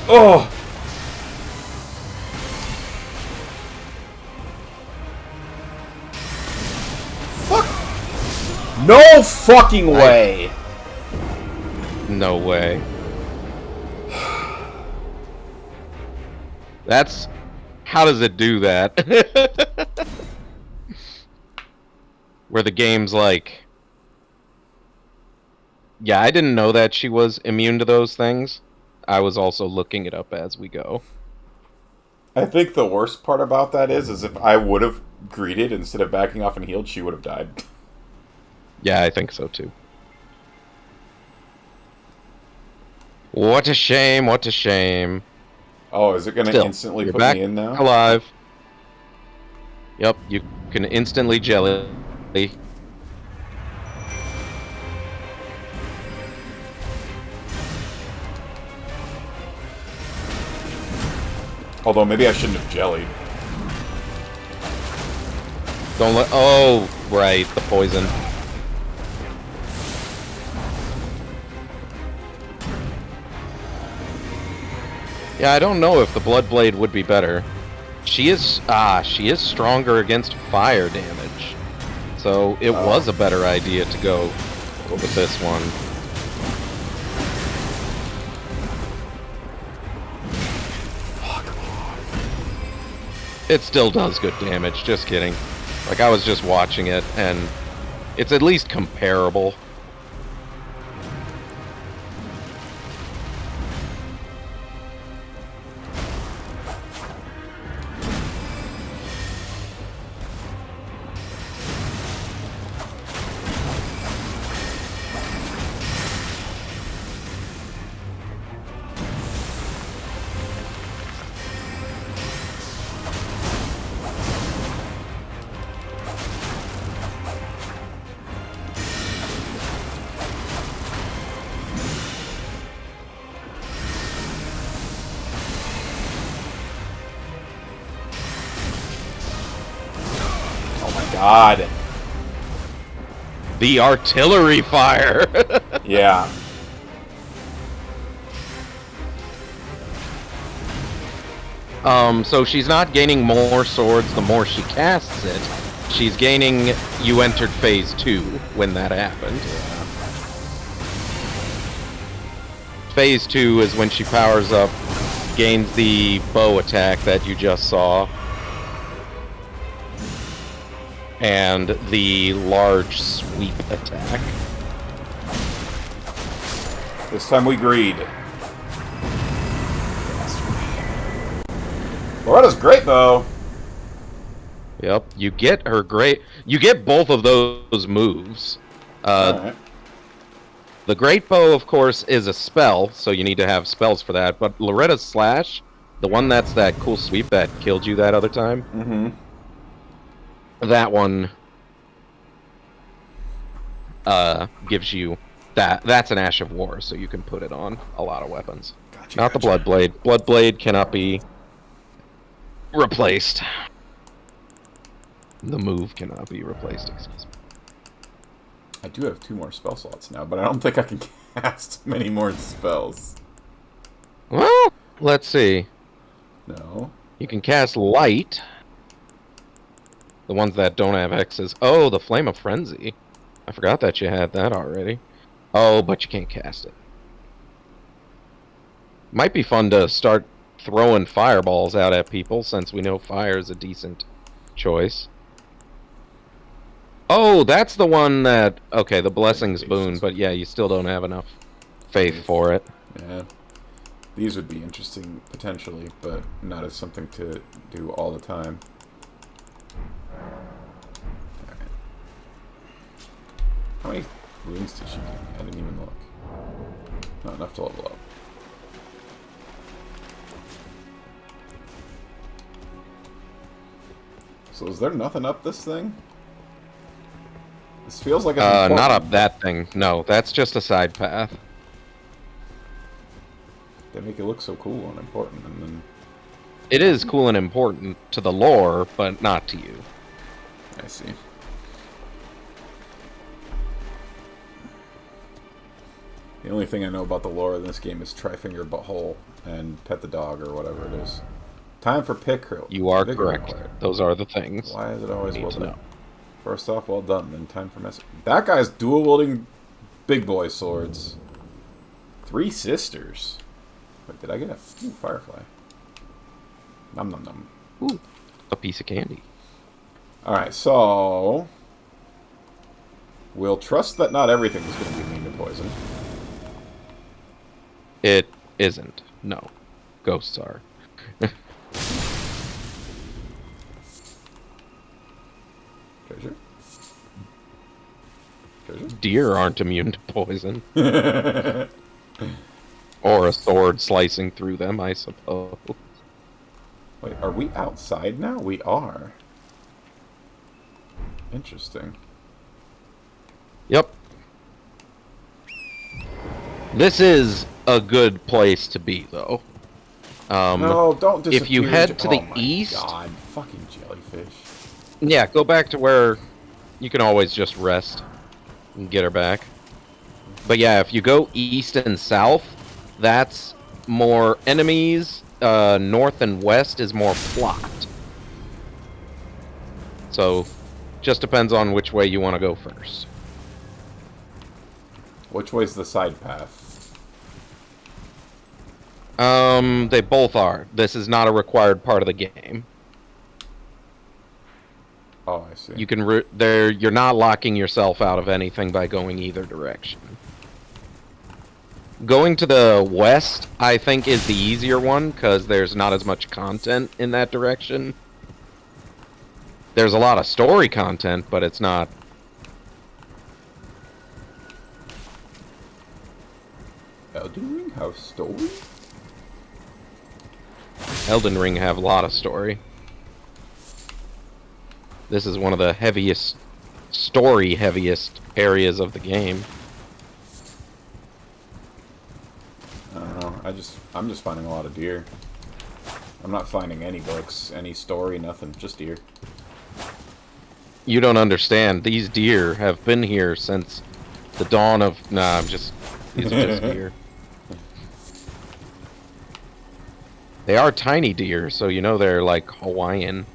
Oh. Fuck. No fucking way! No way. That's... How does it do that? Where the game's like... Yeah, I didn't know that she was immune to those things. I was also looking it up as we go. I think the worst part about that is if I would have greeted instead of backing off and healed, she would have died. Yeah, I think so too. What a shame, what a shame. Oh, is it going to instantly put back me in now? Alive. Yep, you can instantly jelly. Although maybe I shouldn't have jellied. Don't let... Oh, right, the poison. Yeah, I don't know if the Bloodblade would be better. She is stronger against fire damage. So it was a better idea to go with this one. It still does good damage, just kidding. Like, I was just watching it, and it's at least comparable. God. The artillery fire! Yeah. So she's not gaining more swords the more she casts it. She's gaining... You entered phase 2 when that happened. Phase 2 is when she powers up, gains the bow attack that you just saw, and the large sweep attack. This time we greed. Loretta's great bow. Yep, you get her great... You get both of those moves. Alright. The Great Bow, of course, is a spell, so you need to have spells for that, but Loretta's Slash, the one that's that cool sweep that killed you that other time, that one gives you... That's an Ash of War, so you can put it on a lot of weapons. Gotcha, Not the Bloodblade. Bloodblade cannot be replaced. The move cannot be replaced, excuse me. I do have 2 more spell slots now, but I don't think I can cast many more spells. Well, let's see. No. You can cast Light. The ones that don't have X's. Oh, the Flame of Frenzy. I forgot that you had that already. Oh, but you can't cast it. Might be fun to start throwing fireballs out at people, since we know fire is a decent choice. Oh, that's the one that... Okay, the Blessing's Boon, but yeah, you still don't have enough faith for it. Yeah. These would be interesting, potentially, but not as something to do all the time. Alright. How many runes did she give me? I didn't even look. Not enough to level up. So is there nothing up this thing? This feels like it's important. Not up that thing. No, that's just a side path. They make it look so cool and important, and then... It is cool and important to the lore, but not to you. I see. The only thing I know about the lore in this game is try finger butthole and pet the dog or whatever it is. Time for pick. You are correct. Those are the things. Why is it always you need to know. First off, well done. Then time for message. That guy's dual wielding big boy swords. 3 sisters. Wait, did I get a firefly? Nom nom nom. Ooh, a piece of candy. Alright, so we'll trust that not everything is going to be immune to poison. It isn't. No. Ghosts are. Treasure? Treasure? Deer aren't immune to poison. Or a sword slicing through them, I suppose. Wait, are we outside now? We are. Interesting. Yep. This is a good place to be, though. No, don't disappear. If you head to the my east... God, fucking jellyfish. Yeah, go back to where you can always just rest and get her back. But yeah, if you go east and south, that's more enemies. North and west is more plot. So, just depends on which way you want to go first. Which way's the side path? They both are. This is not a required part of the game. Oh, I see. You can you're not locking yourself out of anything by going either direction. Going to the west, I think, is the easier one, because there's not as much content in that direction. There's a lot of story content, but it's not... Elden Ring have story? Elden Ring have a lot of story. This is one of the heaviest, story-heaviest areas of the game. I don't know. I'm just finding a lot of deer. I'm not finding any books, any story, nothing. Just deer. You don't understand. These deer have been here since the dawn of... Nah, these are just deer. They are tiny deer, so you know they're like Hawaiian.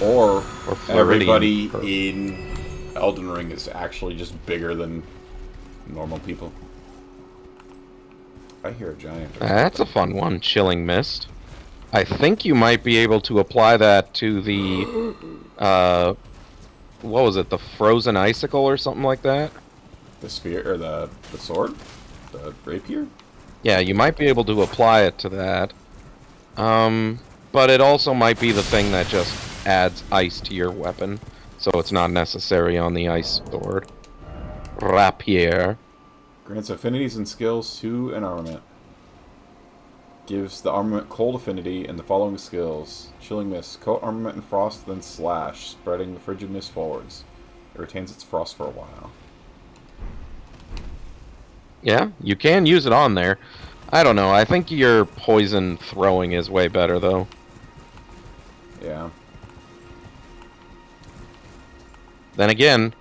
Or everybody Floridian. in Elden Ring is actually just bigger than normal people. I hear a giant. That's a fun one, Chilling Mist. I think you might be able to apply that to the, what was it, the Frozen Icicle or something like that? The spear, or the sword? The rapier? Yeah, you might be able to apply it to that. But it also might be the thing that just adds ice to your weapon, so it's not necessary on the ice sword. Rapier. Grants affinities and skills to an armament. Gives the armament cold affinity and the following skills. Chilling Mist. Coat armament in frost, then slash, spreading the frigid mist forwards. It retains its frost for a while. Yeah, you can use it on there. I don't know, I think your poison throwing is way better, though. Yeah. Then again,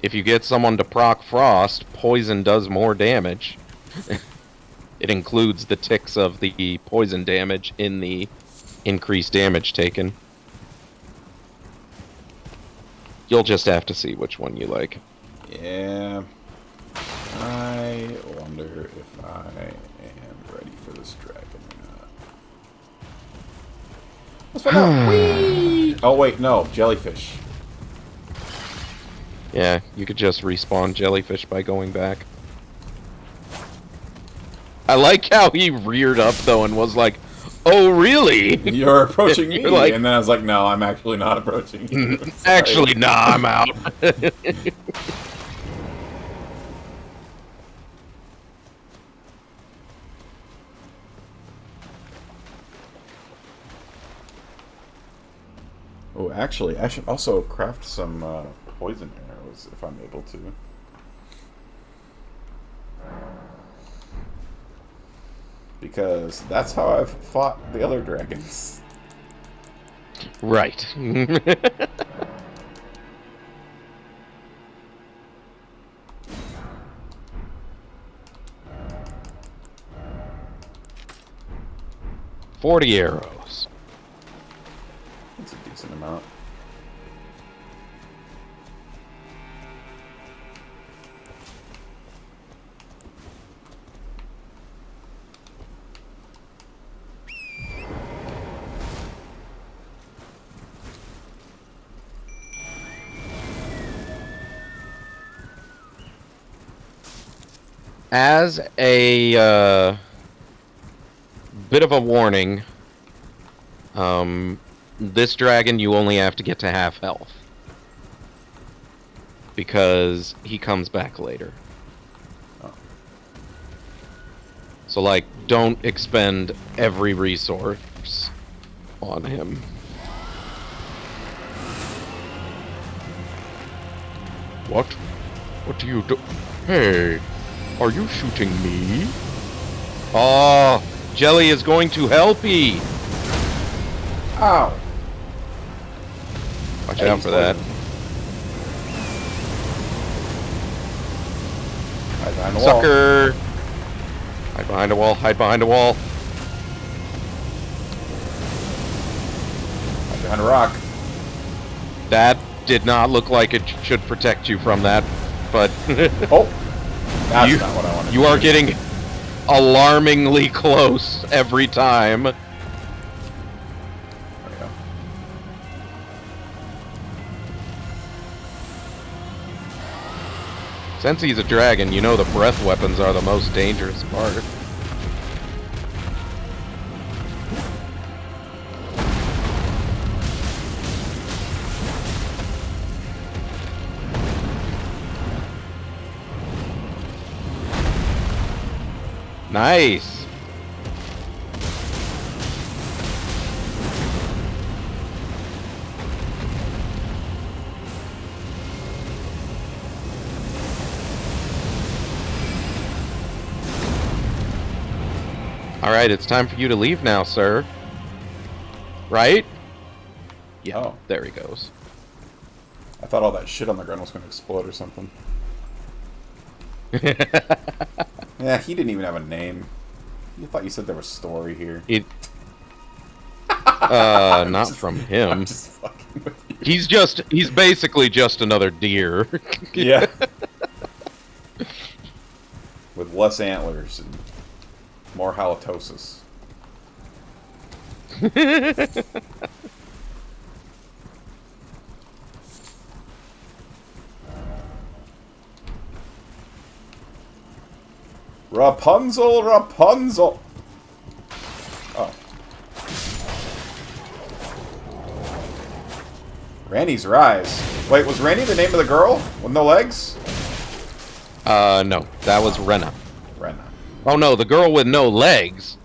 if you get someone to proc frost, poison does more damage. It includes the ticks of the poison damage in the increased damage taken. You'll just have to see which one you like. Yeah. I wonder if I am ready for this dragon or not. Let's find out. Whee! Oh wait, no, jellyfish. Yeah, you could just respawn jellyfish by going back. I like how he reared up, though, and was like, oh, really? You're approaching me. Like, and then I was like, no, I'm actually not approaching you. Actually, nah, I'm out. Oh, actually, I should also craft some poison arrows if I'm able to. Because that's how I've fought the other dragons. Right. $40 arrows. That's a decent As a bit of a warning, this dragon you only have to get to half health. Because he comes back later. Oh. So, like, don't expend every resource on him. What? What do you do? Hey, are you shooting me? Oh, Jelly is going to help you. Ow! Watch out for that. Hide behind the wall. Sucker! Hide behind a wall, hide behind a wall. Hide behind a rock. That did not look like it should protect you from that, but... Oh! That's not what I wanted. You are getting alarmingly close every time. There we go. Since he's a dragon, you know the breath weapons are the most dangerous part. Nice! Alright, it's time for you to leave now, sir. Right? Yeah, Oh. There he goes. I thought all that shit on the ground was going to explode or something. Yeah, he didn't even have a name. I thought you said there was story here. It... not from him. I'm just fucking with you. He's basically just another deer. Yeah. With less antlers and more halitosis. Rapunzel, Rapunzel! Oh. Randy's Rise. Wait, was Randy the name of the girl with no legs? No. That was Rena. Rena. Oh no, the girl with no legs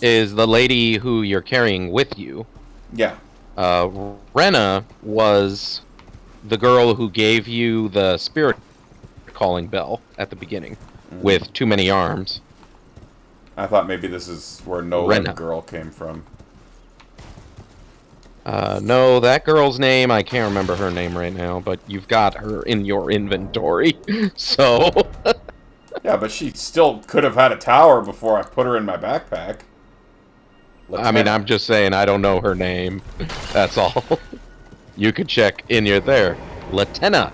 is the lady who you're carrying with you. Yeah. Rena was the girl who gave you the spirit calling bell at the beginning with too many arms. I thought maybe this is where no leg girl came from. No, that girl's name, I can't remember her name right now, but you've got her in your inventory, so... Yeah, but she still could have had a tower before I put her in my backpack. I mean, I'm just saying I don't know her name. That's all. You could check in your there. Latenna.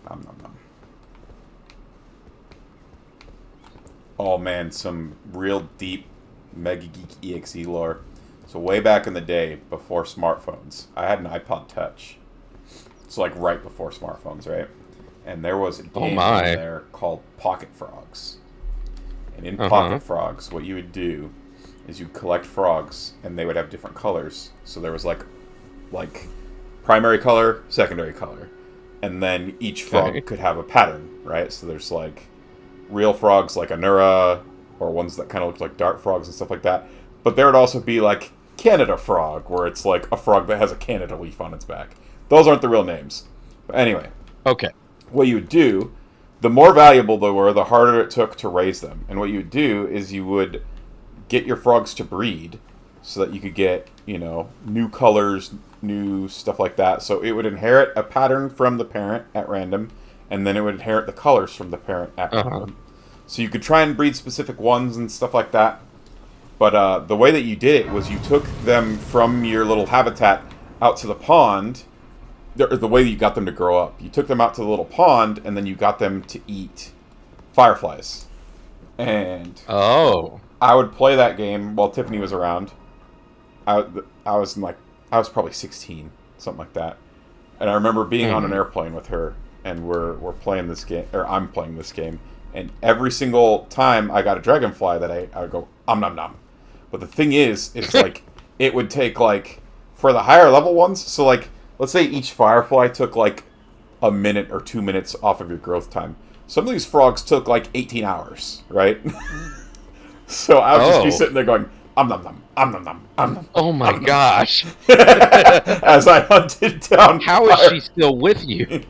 Nom, nom, nom. Oh man, some real deep Mega Geek EXE lore. So way back in the day, before smartphones, I had an iPod Touch. So like right before smartphones, right? And there was a game in there called Pocket Frogs. And in Pocket Frogs, what you would do is you collect frogs, and they would have different colors. So there was like primary color, secondary color. And then each frog could have a pattern, right? So there's like real frogs like Anura, or ones that kind of look like dart frogs and stuff like that. But there would also be like Canada frog, where it's like a frog that has a Canada leaf on its back. Those aren't the real names. But anyway. Okay. What you would do, the more valuable they were, the harder it took to raise them. And what you would do is you would get your frogs to breed so that you could get, you know, new colors, new stuff like that. So it would inherit a pattern from the parent at random, and then it would inherit the colors from the parent at random. So you could try and breed specific ones and stuff like that. But the way that you did it was you took them from your little habitat out to the pond. The way that you got them to grow up. You took them out to the little pond, and then you got them to eat fireflies. And I would play that game while Tiffany was around. I was in like I was probably 16, something like that. And I remember being on an airplane with her, and we're playing this game, or I'm playing this game, and every single time I got a dragonfly that I would go nom nom. But the thing is like it would take like for the higher level ones. So like let's say each firefly took like a minute or 2 minutes off of your growth time. Some of these frogs took like 18 hours, right? So I would just be sitting there going, nom nom, nom nom. Oh my gosh. As I hunted down. How is she still with you?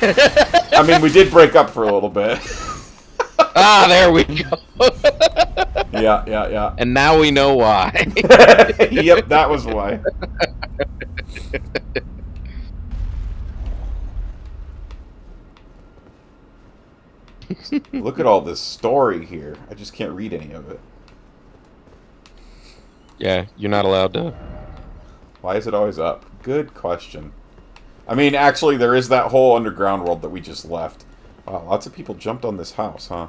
I mean, we did break up for a little bit. Ah, there we go. Yeah. And now we know why. Yep, that was why. Look at all this story here. I just can't read any of it. Yeah, you're not allowed to. Why is it always up? Good question. I mean, actually, there is that whole underground world that we just left. Wow, lots of people jumped on this house, huh?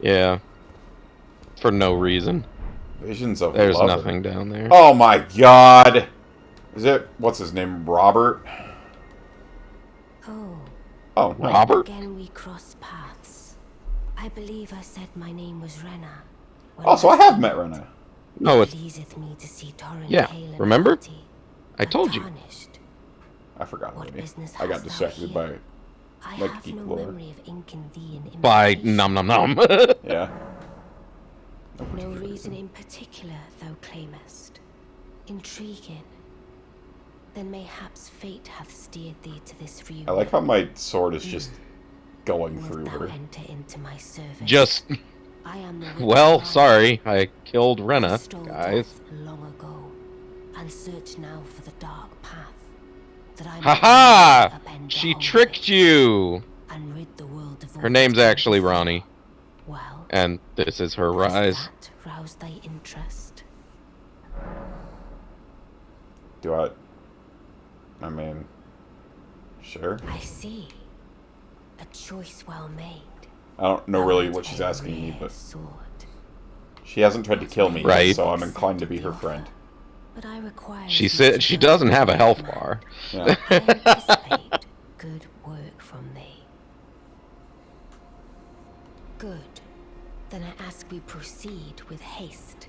Yeah. For no reason. Visions of There's Lover. nothing down there. Oh my god! Is it, what's his name, Robert? Oh, no. Robert? Again we cross paths. I believe I said my name was Rena. Oh, so I have met Rena. No, it's... pleaseth me to see Torrent Yeah, pale and remember? hearty, I told you. untarnished. I forgot What already. business I got hast thou distracted here? by... I Like have geek no lore. memory of inking thee in By imitation. nom nom nom. Yeah. No reason in particular thou claimest. Intriguing. Then mayhaps fate hath steered thee to this view. I like how my sword is just going Wilt through thou her. enter into my service? Just... I am the Well, witch of sorry. I killed I Rena, stole guys. death long ago, and search now for the dark path. That I Haha! may upend the She whole tricked bit, you! and rid the world of all Her name's that came actually before. Ronnie. Well, And this is her has rise. that roused thy interest? Do I mean... Sure. I see. A choice well made. I don't know Thou really art what she's a asking me, rare but... sword. She hasn't tried to kill me, Right. yet, so I'm inclined to be her friend. But I require She you said to she know doesn't have a that health man. bar. Yeah. I anticipate good work from thee. Good. Then I ask we proceed with haste.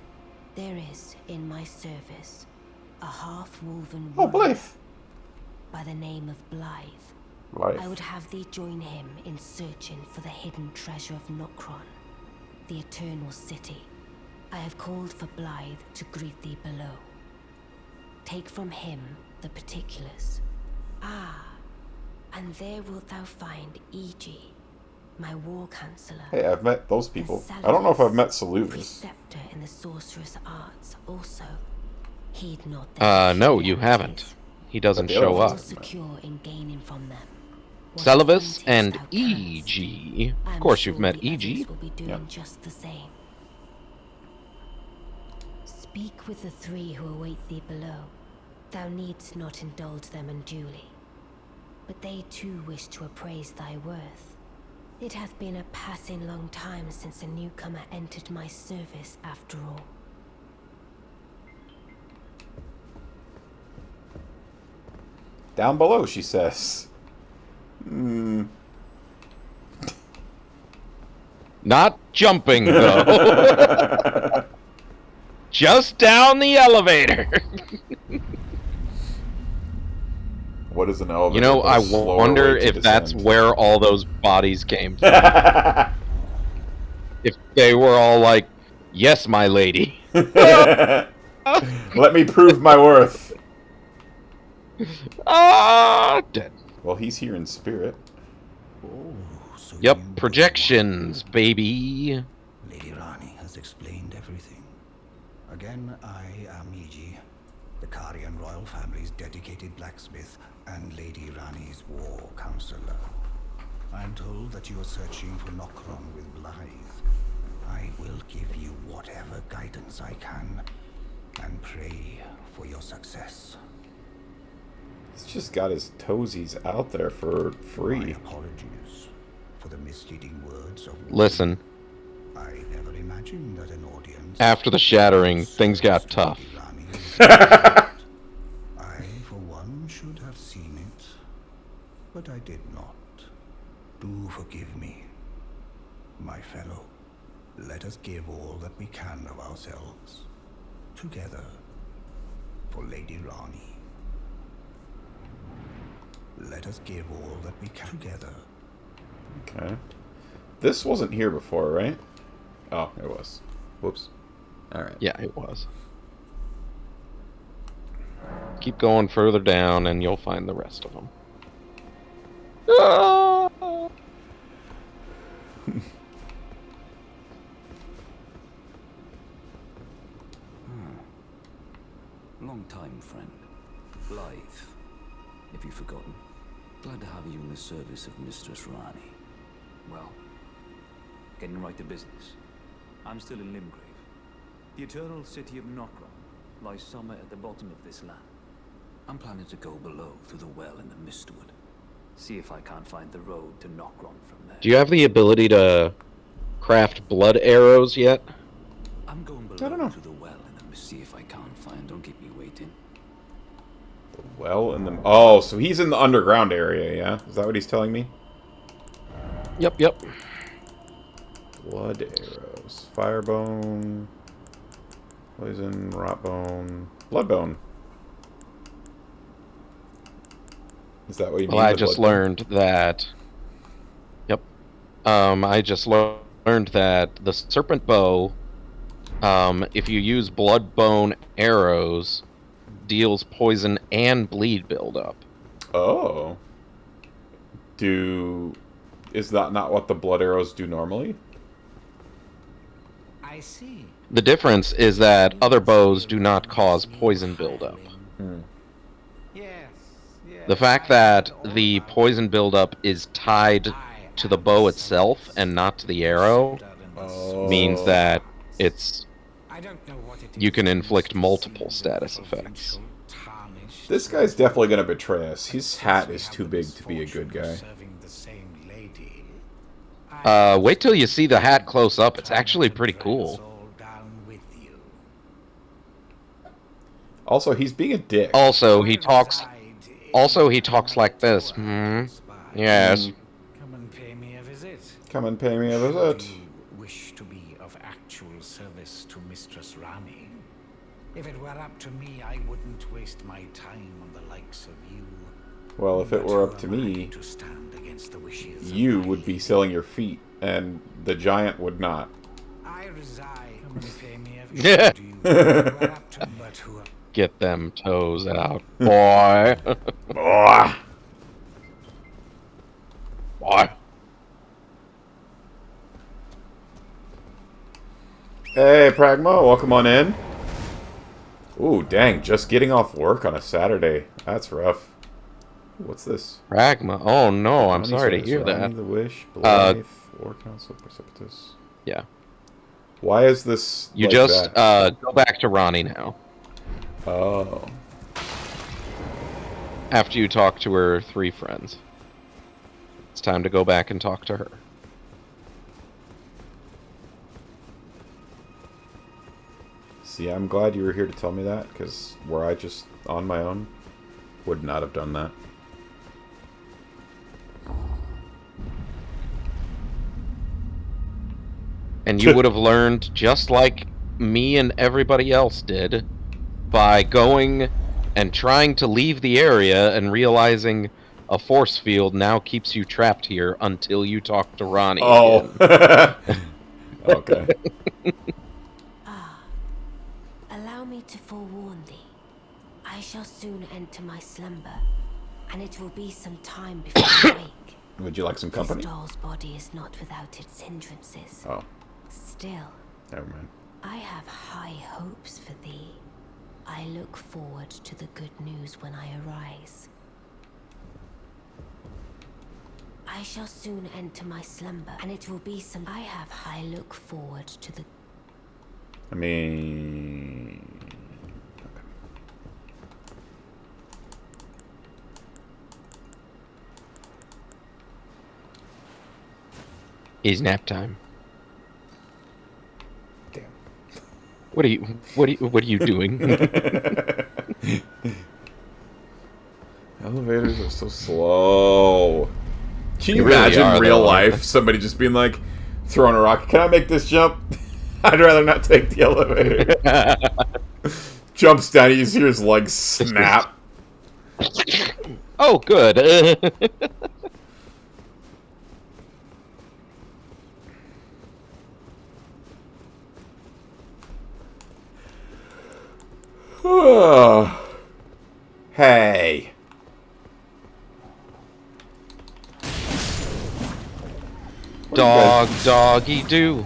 There is, in my service, a half-woven Oh, warrior Blythe! by the name of Blythe. I Blythe. would have thee join him in searching for the hidden treasure of Nokron, the Eternal City. I have called for Blythe to greet thee below. Take from him the particulars. Ah, and there wilt thou find E.G., my war counselor. Hey, I've met those and people. I don't know if I've met Saludis. preceptor in the sorcerous arts also. Heed not their No, you peculiarities. haven't. He doesn't But the show other up. Feel secure in gaining from them. What Celavus advantage and thou canst. E.G. I Of am course you've sure met the E.G. others will be doing Yep. just the same. Speak with the three who await thee below. Thou needst not indulge them unduly. But they too wish to appraise thy worth. It hath been a passing long time since a newcomer entered my service after all. Down below, she says. Hmm. Not jumping, though. Just down the elevator. What is an elevator? You know, but a I slower wonder way to if that's descend? where all those bodies came from. If they were all like, yes, my lady. Let me prove my worth. Ah, dead. Well, he's here in spirit. Oh, so Yep, you know projections, baby. Lady Rani has explained everything. Again, I am E.G., the Karian royal family's dedicated blacksmith and Lady Rani's war counselor. I am told that you are searching for Nokron with Blythe. I will give you whatever guidance I can, and pray for your success. He's just got his toesies out there for My free. apologies for the misleading words of... Listen, I never imagined that an audience After the shattering, things got tough. Lady Rani is different. I, for one, should have seen it, but I did not. Do forgive me, my fellow. Let us give all that we can of ourselves, together, for Lady Rani. Let us give all that we can together. Okay. This wasn't here before, right? Oh, it was. Whoops. Alright. Yeah, it was. Keep going further down and you'll find the rest of them. Ah! Long time, friend. Blythe. Have you forgotten? Glad to have you in the service of Mistress Rani. Well, getting right to business. I'm still in Limgrave. The eternal city of Nokron lies somewhere at the bottom of this land. I'm planning to go below through the well in the Mistwood. See if I can't find the road to Nokron from there. Do you have the ability to craft blood arrows yet? I'm going I don't know. below through the well in the mist. See if I can't find. Don't keep me waiting. The well in the... Oh, so he's in the underground area, yeah? Is that what he's telling me? Yep. Blood arrows. Firebone. Poison. Rotbone. Bloodbone. Is that what you mean? Well, I by just bloodbone? learned that... Yep. I just learned that the serpent bow, if you use bloodbone arrows, deals poison and bleed buildup. Oh. Is that not what the blood arrows do normally? I see. The difference is that other bows do not cause poison buildup. Yes. The fact that the poison buildup is tied to the bow itself and not to the arrow means that you can inflict multiple status effects. This guy's definitely going to betray us. His hat is too big to be a good guy. Wait till you see the hat close up. It's actually pretty cool. Also, he's being a dick. Also, he talks like this. Yes. Come and pay me a visit. Come and pay me a visit. Do you wish to be of actual service to Mistress Rani? If it were up to me, I wouldn't waste my time on the likes of you. Well, if it But were who up to am I me, to stand against the wishes of you my would be leader? selling your feet, and the giant would not. I resign. Come and pay me a Yeah. visit. Do you if it were up to me? But who? Get them toes out, boy. Boah. Boy. Hey, Pragma, welcome on in. Ooh, dang, just getting off work on a Saturday. That's rough. What's this? Pragma. Oh no, I'm Rani sorry to Service, hear Rani, that. The Wish, Blythe, War Council, Precipitous. Yeah. Why is this You like just that? go back to Ronnie now. Oh. After you talk to her 3 friends. It's time to go back and talk to her. See, I'm glad you were here to tell me that, because were I just on my own, would not have done that. And you would have learned, just like me and everybody else did, by going and trying to leave the area and realizing a force field now keeps you trapped here until you talk to Ronnie Oh. again. Okay. Allow me to forewarn thee. I shall soon enter my slumber, and it will be some time before I wake. Would you like some This company? doll's body is not without its hindrances. Oh, Still, never mind. I have high hopes for thee. I look forward to the good news when I arise. I shall soon enter my slumber, and it will be some... I have high look forward to the... I mean... Okay. It's nap time. What are you doing? Elevators are so slow. Can They you really imagine are, real though, aren't life somebody just being like, throwing a rock? Can I make this jump? I'd rather not take the elevator. they? Jumps down, you just hear his legs This is- snap. Oh, good. Hey. Doggy do.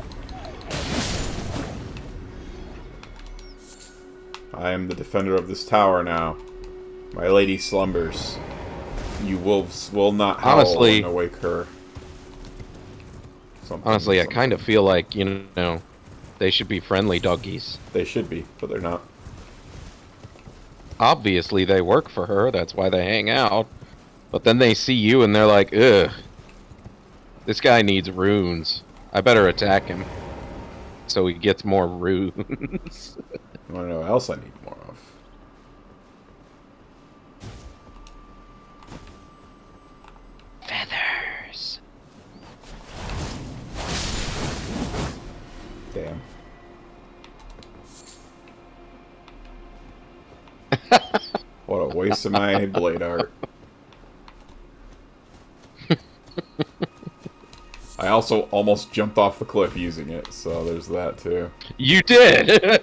I am the defender of this tower now. My lady slumbers. You wolves will not howl Honestly- and awake her. Honestly, I Something. kind of feel like, you know, they should be friendly doggies. They should be, but they're not. Obviously, they work for her, that's why they hang out. But then they see you and they're like, ugh, this guy needs runes. I better attack him. So he gets more runes. You want to know what else I need more of? Feathers. Damn. What a waste of my blade art. I also almost jumped off the cliff using it, so there's that too. You did!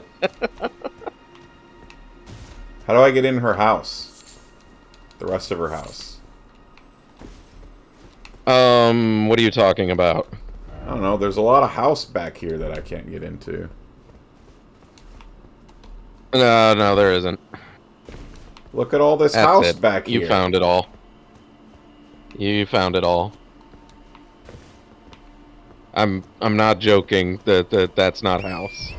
How do I get in her house? The rest of her house. What are you talking about? I don't know, there's a lot of house back here that I can't get into. No, there isn't. Look at all this That's house it. back here. You found it all. You found it all. I'm not joking. That's not house.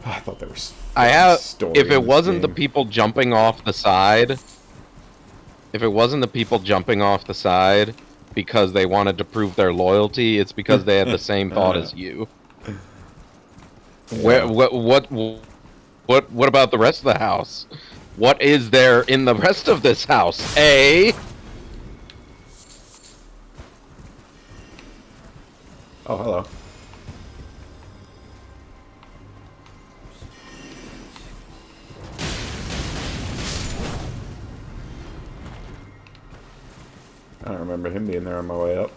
I thought there was. I have. Story If in it this wasn't the game. people jumping off the side, if it wasn't the people jumping off the side because they wanted to prove their loyalty, it's because they had the same thought as you. Yeah. What about the rest of the house? What is there in the rest of this house? Eh? Oh, hello. I don't remember him being there on my way up.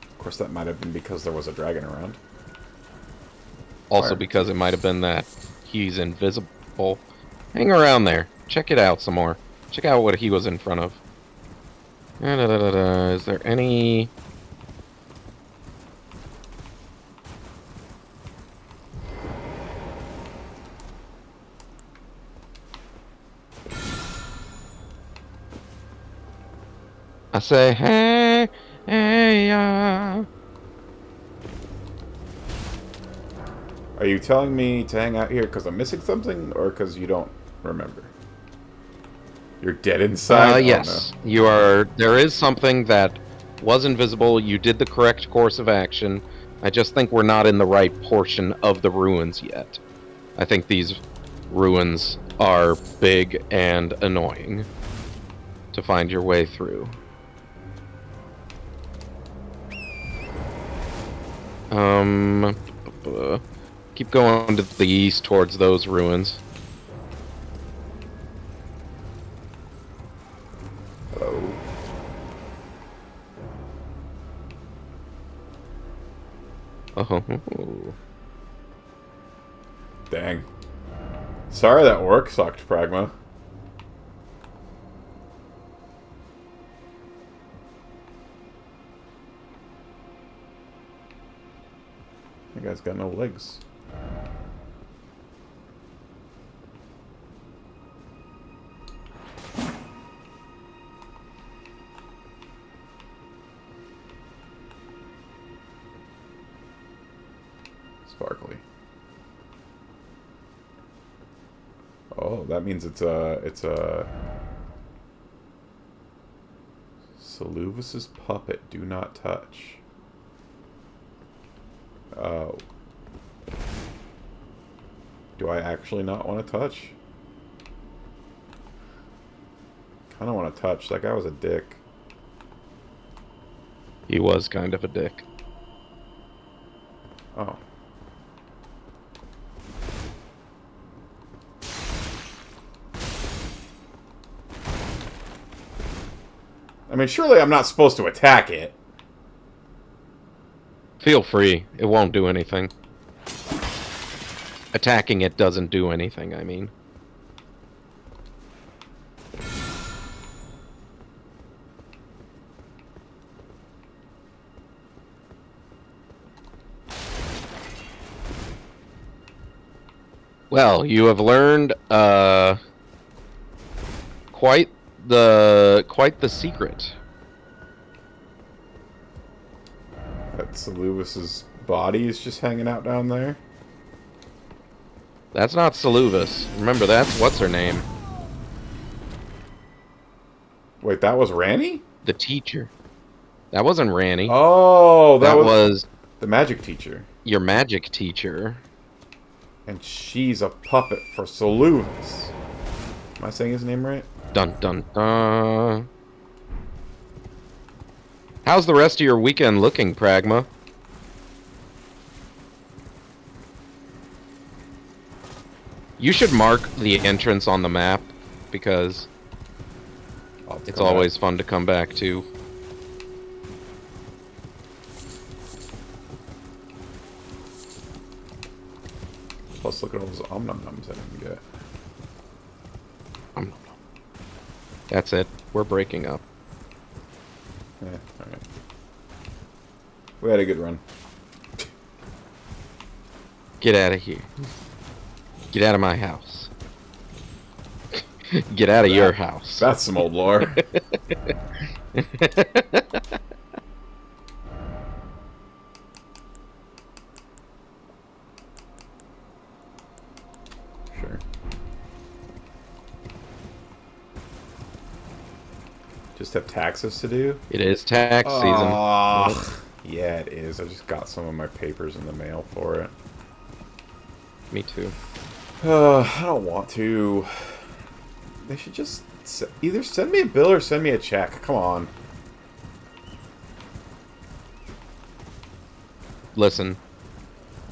Of course, that might have been because there was a dragon around. Also Fire. because it might have been that he's invisible. Hang around there. Check it out some more. Check out what he was in front of. Is there any... I say, hey, hey, Are you telling me to hang out here because I'm missing something, or because you don't remember? You're dead inside? Oh, yes. no. You are... There is something that was invisible. You did the correct course of action. I just think we're not in the right portion of the ruins yet. I think these ruins are big and annoying to find your way through. Keep going to the east towards those ruins. Hello. Oh. Dang. Sorry that work sucked, Pragma. That guy's got no legs. Sparkly. Oh, that means it's a Saluvis's puppet. Do not touch. Oh. do I actually not want to touch? Kind of want to touch. That guy was a dick. He was kind of a dick. Oh. I mean, surely I'm not supposed to attack it. Feel free. It won't do anything. Attacking it doesn't do anything, I mean. Well, you have learned quite the secret. That Saluvis's body is just hanging out down there. That's not Saluvis. Remember, that's what's her name? Wait, that was Ranny? The teacher. That wasn't Ranny. Oh, that was the magic teacher. Your magic teacher. And she's a puppet for Saluvis. Am I saying his name right? Dun dun dun. How's the rest of your weekend looking, Pragma? You should mark the entrance on the map, because it's always fun to come back to. Plus, look at all those om-nom-noms I didn't get. That's it. We're breaking up. Yeah, alright. We had a good run. Get out of here. Get out of my house. Get out of your house. That's some old lore. Sure. Just have taxes to do? It is tax season. Yeah, it is. I just got some of my papers in the mail for it. Me too. I don't want to. They should just either send me a bill or send me a check. Come on. Listen,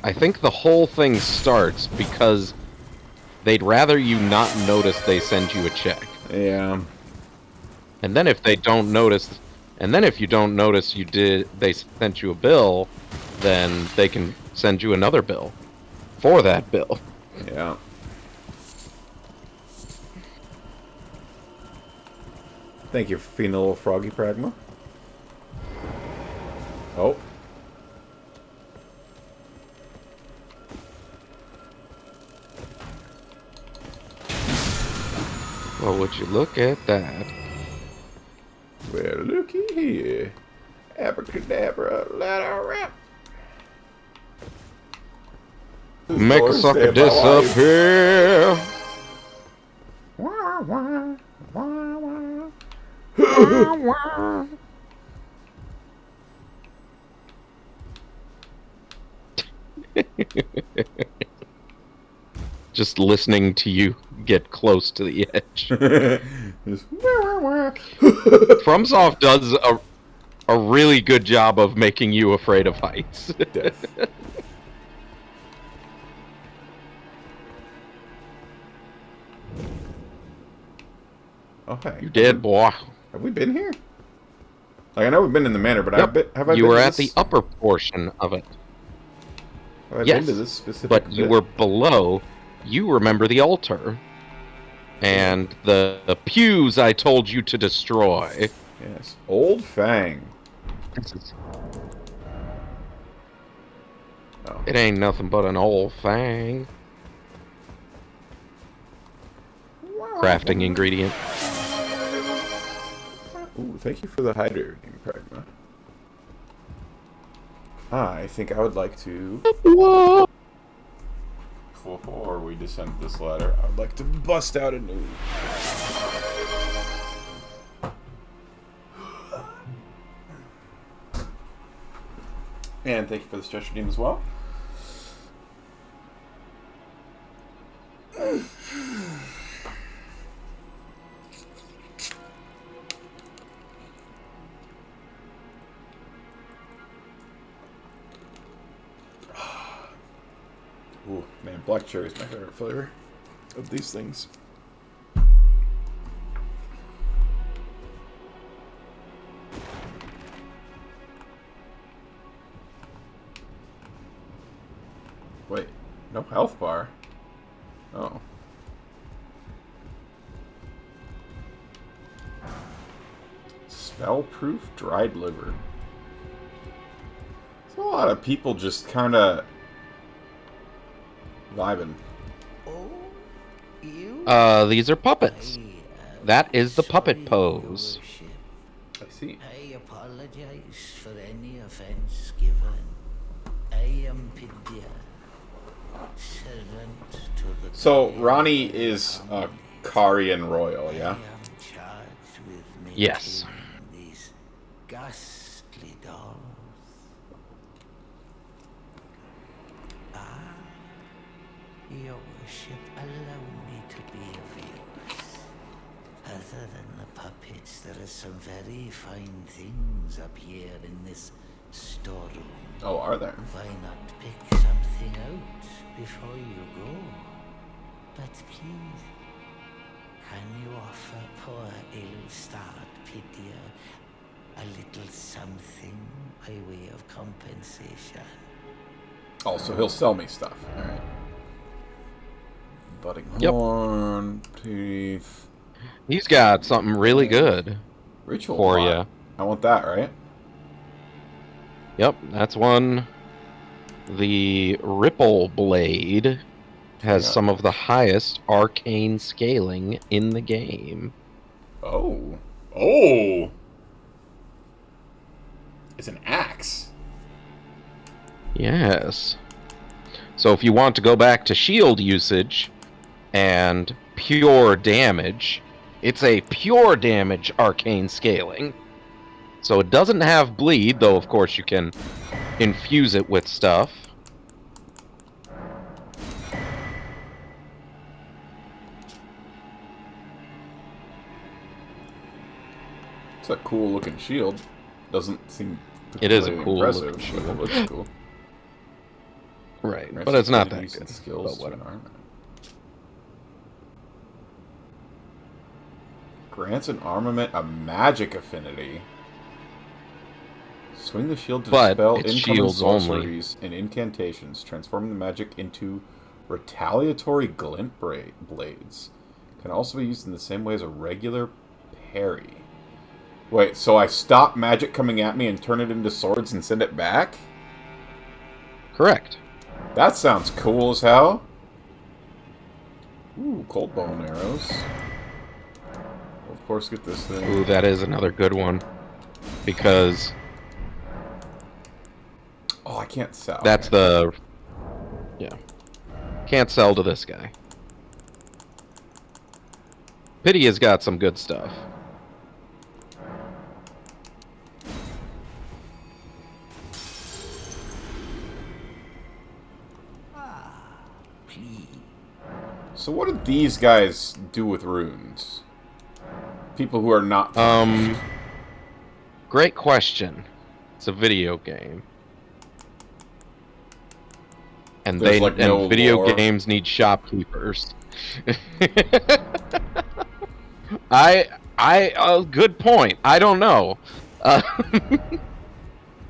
I think the whole thing starts because they'd rather you not notice they send you a check. Yeah. And then if they don't notice, and then if you don't notice they sent you a bill, then they can send you another bill for that bill. Yeah. Thank you for feeding the little froggy, Pragma. Oh. Well, would you look at that? Well, looky here. Abracadabra, let her rip. Make a sucker disappear. Wah, wah, wah, wah. Just listening to you get close to the edge. Just wah, wah, wah. FromSoft does a really good job of making you afraid of heights. Death. Oh, hey. You did, boy. Have we been here? Like, I know we've been in the manor, but Yep. have I You been were to at this? the upper portion of it. Have I Yes, been to this specific but you bit? were below. You remember the altar. And the pews I told you to destroy. Yes. Old Fang. Oh. It ain't nothing but an old fang. Crafting ingredient. Ooh, thank you for the hydrating, Pragma. I think I would like to... Before we descend this ladder, I would like to bust out a new... And thank you for the stretch redeem as well. Black cherry is my favorite flavor of these things. Wait, no health bar. Oh. Spell-proof dried liver. There's a lot of people just kind of vibing. These are puppets. That is the puppet pose. I see. I apologize for any offense given. I am Pidia, servant to the... So, Ronnie is a Karian royal, yeah? I am charged with making Yes. these ghastly dolls. Your worship, allow me to be of use. Other than the puppets, there are some very fine things up here in this storeroom. Oh, are there? Why not pick something out before you go? But please, can you offer poor ill-starred Pythia a little something by way of compensation? Oh, so he'll sell me stuff. Alright. Budding Yep. horn, teeth. He's got something really good Ritual for pot. you. I want that, right? Yep, that's one. The Ripple Blade has Yeah. some of the highest arcane scaling in the game. Oh. Oh! It's an axe. Yes. So if you want to go back to shield usage and pure damage, it's a pure damage arcane scaling. So it doesn't have bleed, though of course you can infuse it with stuff. It's a cool looking shield. Doesn't seem It is a particularly cool impressive, looking but shield. it looks cool. Right, Nice but it's not that abilities and good. skills But to whatever. an armor. Grants an armament a magic affinity. Swing the shield to But dispel it's incoming shields only. sorceries and incantations, transforming the magic into retaliatory glint blades. Can also be used in the same way as a regular parry. Wait, so I stop magic coming at me and turn it into swords and send it back? Correct. That sounds cool as hell. Ooh, cold bone arrows. We'll of course get this thing. Ooh, that is another good one. Because Oh, I can't sell. that's Okay. the... Yeah. Can't sell to this guy. Pity has got some good stuff. Please. So what do these guys do with runes? People who are not... Great question. It's a video game. And There's, like, no video lore. games need shopkeepers. Good point. I don't know.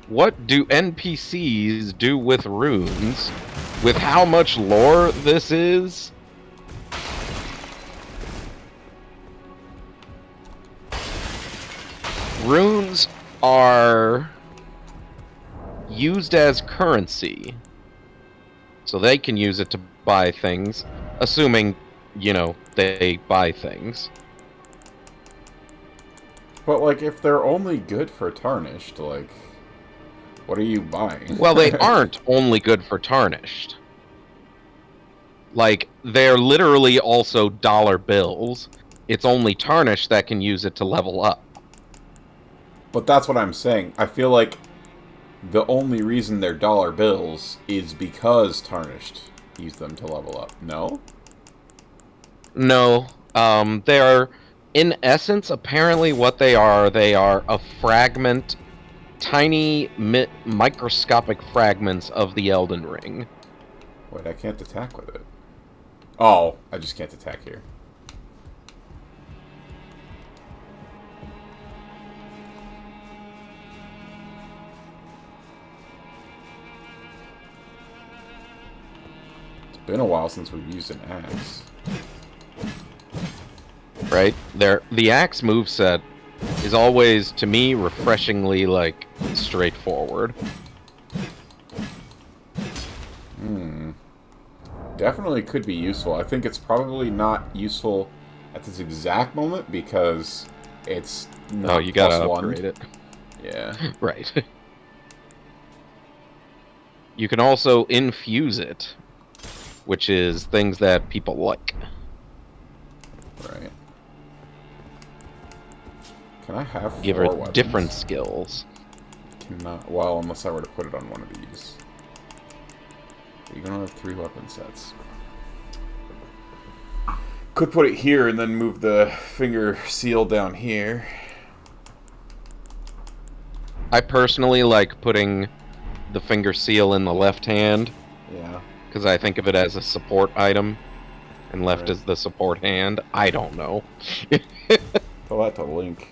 What do NPCs do with runes? With how much lore this is? Runes are used as currency. So they can use it to buy things, assuming, you know, they buy things. But, like, if they're only good for tarnished, like, what are you buying? Well, they aren't only good for tarnished. Like, they're literally also dollar bills. It's only tarnished that can use it to level up. But that's what I'm saying. I feel like the only reason they're dollar bills is because tarnished use them to level up. No? No, they are, in essence, apparently what they are a fragment, tiny microscopic fragments of the Elden Ring. Wait, I can't attack with it. Oh, I just can't attack here. It's been a while since we've used an axe. Right? The axe moveset is always, to me, refreshingly, like, straightforward. Definitely could be useful. I think it's probably not useful at this exact moment because it's not Oh, you gotta +1. upgrade it. Yeah. Right. You can also infuse it, which is things that people like. Right. Can I have 4 Give her weapons? different skills. Cannot. Well, unless I were to put it on one of these. You're gonna have 3 weapon sets. Could put it here and then move the finger seal down here. I personally like putting the finger seal in the left hand, Yeah. because I think of it as a support item, and left Right. is the support hand. I don't know. Tell that to Link.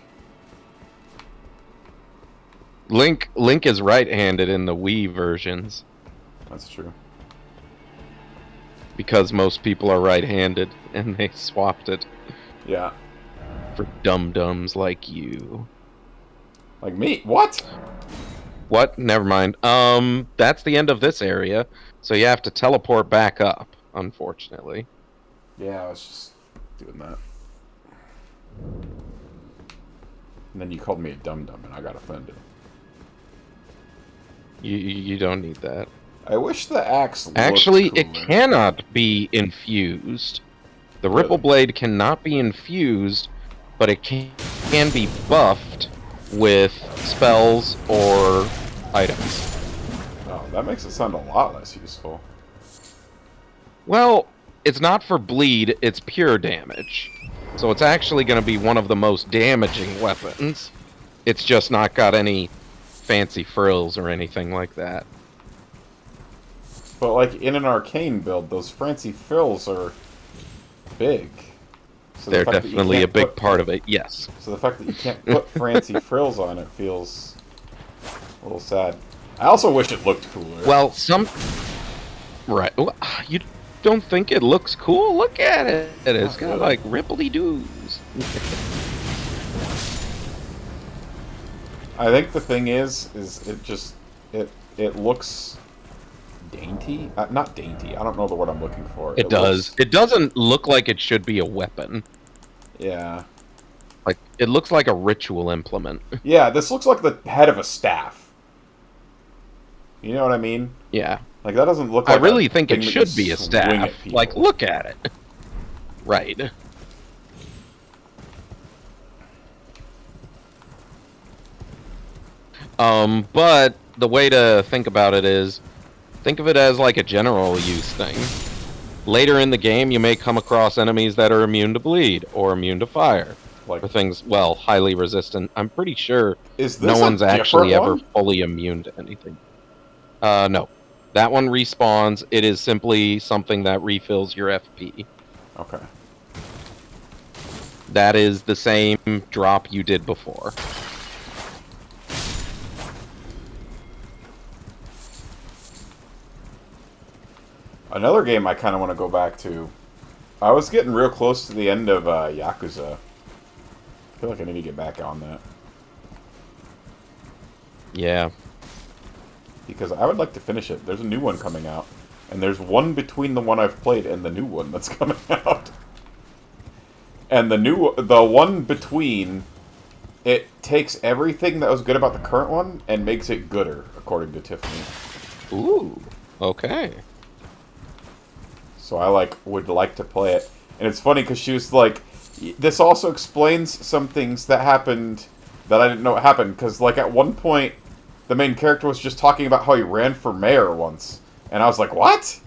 Link is right-handed in the Wii versions, That's true. because most people are right-handed, and they swapped it Yeah. for dum-dums like you. Like me? What? What? Never mind. That's the end of this area, so you have to teleport back up, unfortunately. Yeah, I was just doing that. And then you called me a dum-dum and I got offended. You don't need that. I wish the axe looked Actually, it cooler. cannot be infused. The Really? Ripple Blade cannot be infused, but it can be buffed with spells or items. Oh, that makes it sound a lot less useful. Well, it's not for bleed, it's pure damage. So it's actually going to be one of the most damaging weapons. It's just not got any fancy frills or anything like that. But like in an arcane build, those fancy frills are big. So They're the fact that you definitely a can't big put- part of it, yes. So the fact that you can't put fancy frills on it feels a little sad. I also wish it looked cooler. Well, Right. Well, you don't think it looks cool? Look at it. It's got, really. like, ripply-doos. I think the thing is it just it looks dainty. Not dainty. I don't know the word I'm looking for. It does. looks- It doesn't look like it should be a weapon. Yeah. Like, it looks like a ritual implement. Yeah. This looks like the head of a staff. You know what I mean? Yeah. Like that doesn't look. I Like really a think thing it that should you be a swing staff. at people. Like, look at it. Right. But the way to think about it is, think of it as like a general use thing. Later in the game, you may come across enemies that are immune to bleed, or immune to fire, Like, or things, well, highly resistant. I'm pretty sure is this no a one's actually different ever one? fully immune to anything. No. That one respawns. It is simply something that refills your FP. Okay. That is the same drop you did before. Another game I kind of want to go back to. I was getting real close to the end of Yakuza. I feel like I need to get back on that. Yeah. Because I would like to finish it. There's a new one coming out. And there's one between the one I've played and the new one that's coming out. And the one between, it takes everything that was good about the current one and makes it gooder, according to Tiffany. Ooh. Okay. So I would like to play it. And it's funny because she was like, this also explains some things that happened that I didn't know happened. Because at one point, the main character was just talking about how he ran for mayor once. And I was like, what?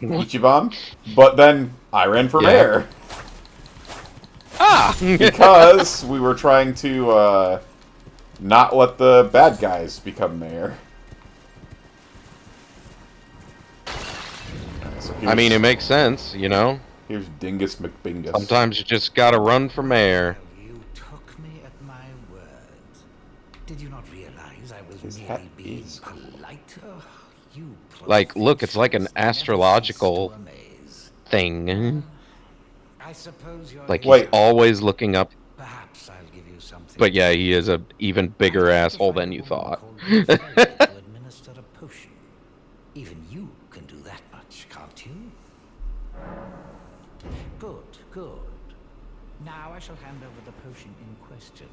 Ichiban? But then I ran for mayor. Ah! Because we were trying to not let the bad guys become mayor. Alright, so I mean, it makes sense, you know? Here's Dingus McBingus. Sometimes you just gotta run from air. Well, you took me at my word. Did you not realize I was His hat merely being is cool. polite? Oh, you Like, look, it's like an professionals never astrological cease to amaze. thing. I suppose you're Like, Wait. he's always looking up. Perhaps I'll give you something. But yeah, he is a even bigger I'd like to asshole find than a you woman thought. called Nefertiti to administer a potion. Even you can do that much, can't you? Good, good. Now I shall hand over the potion in question.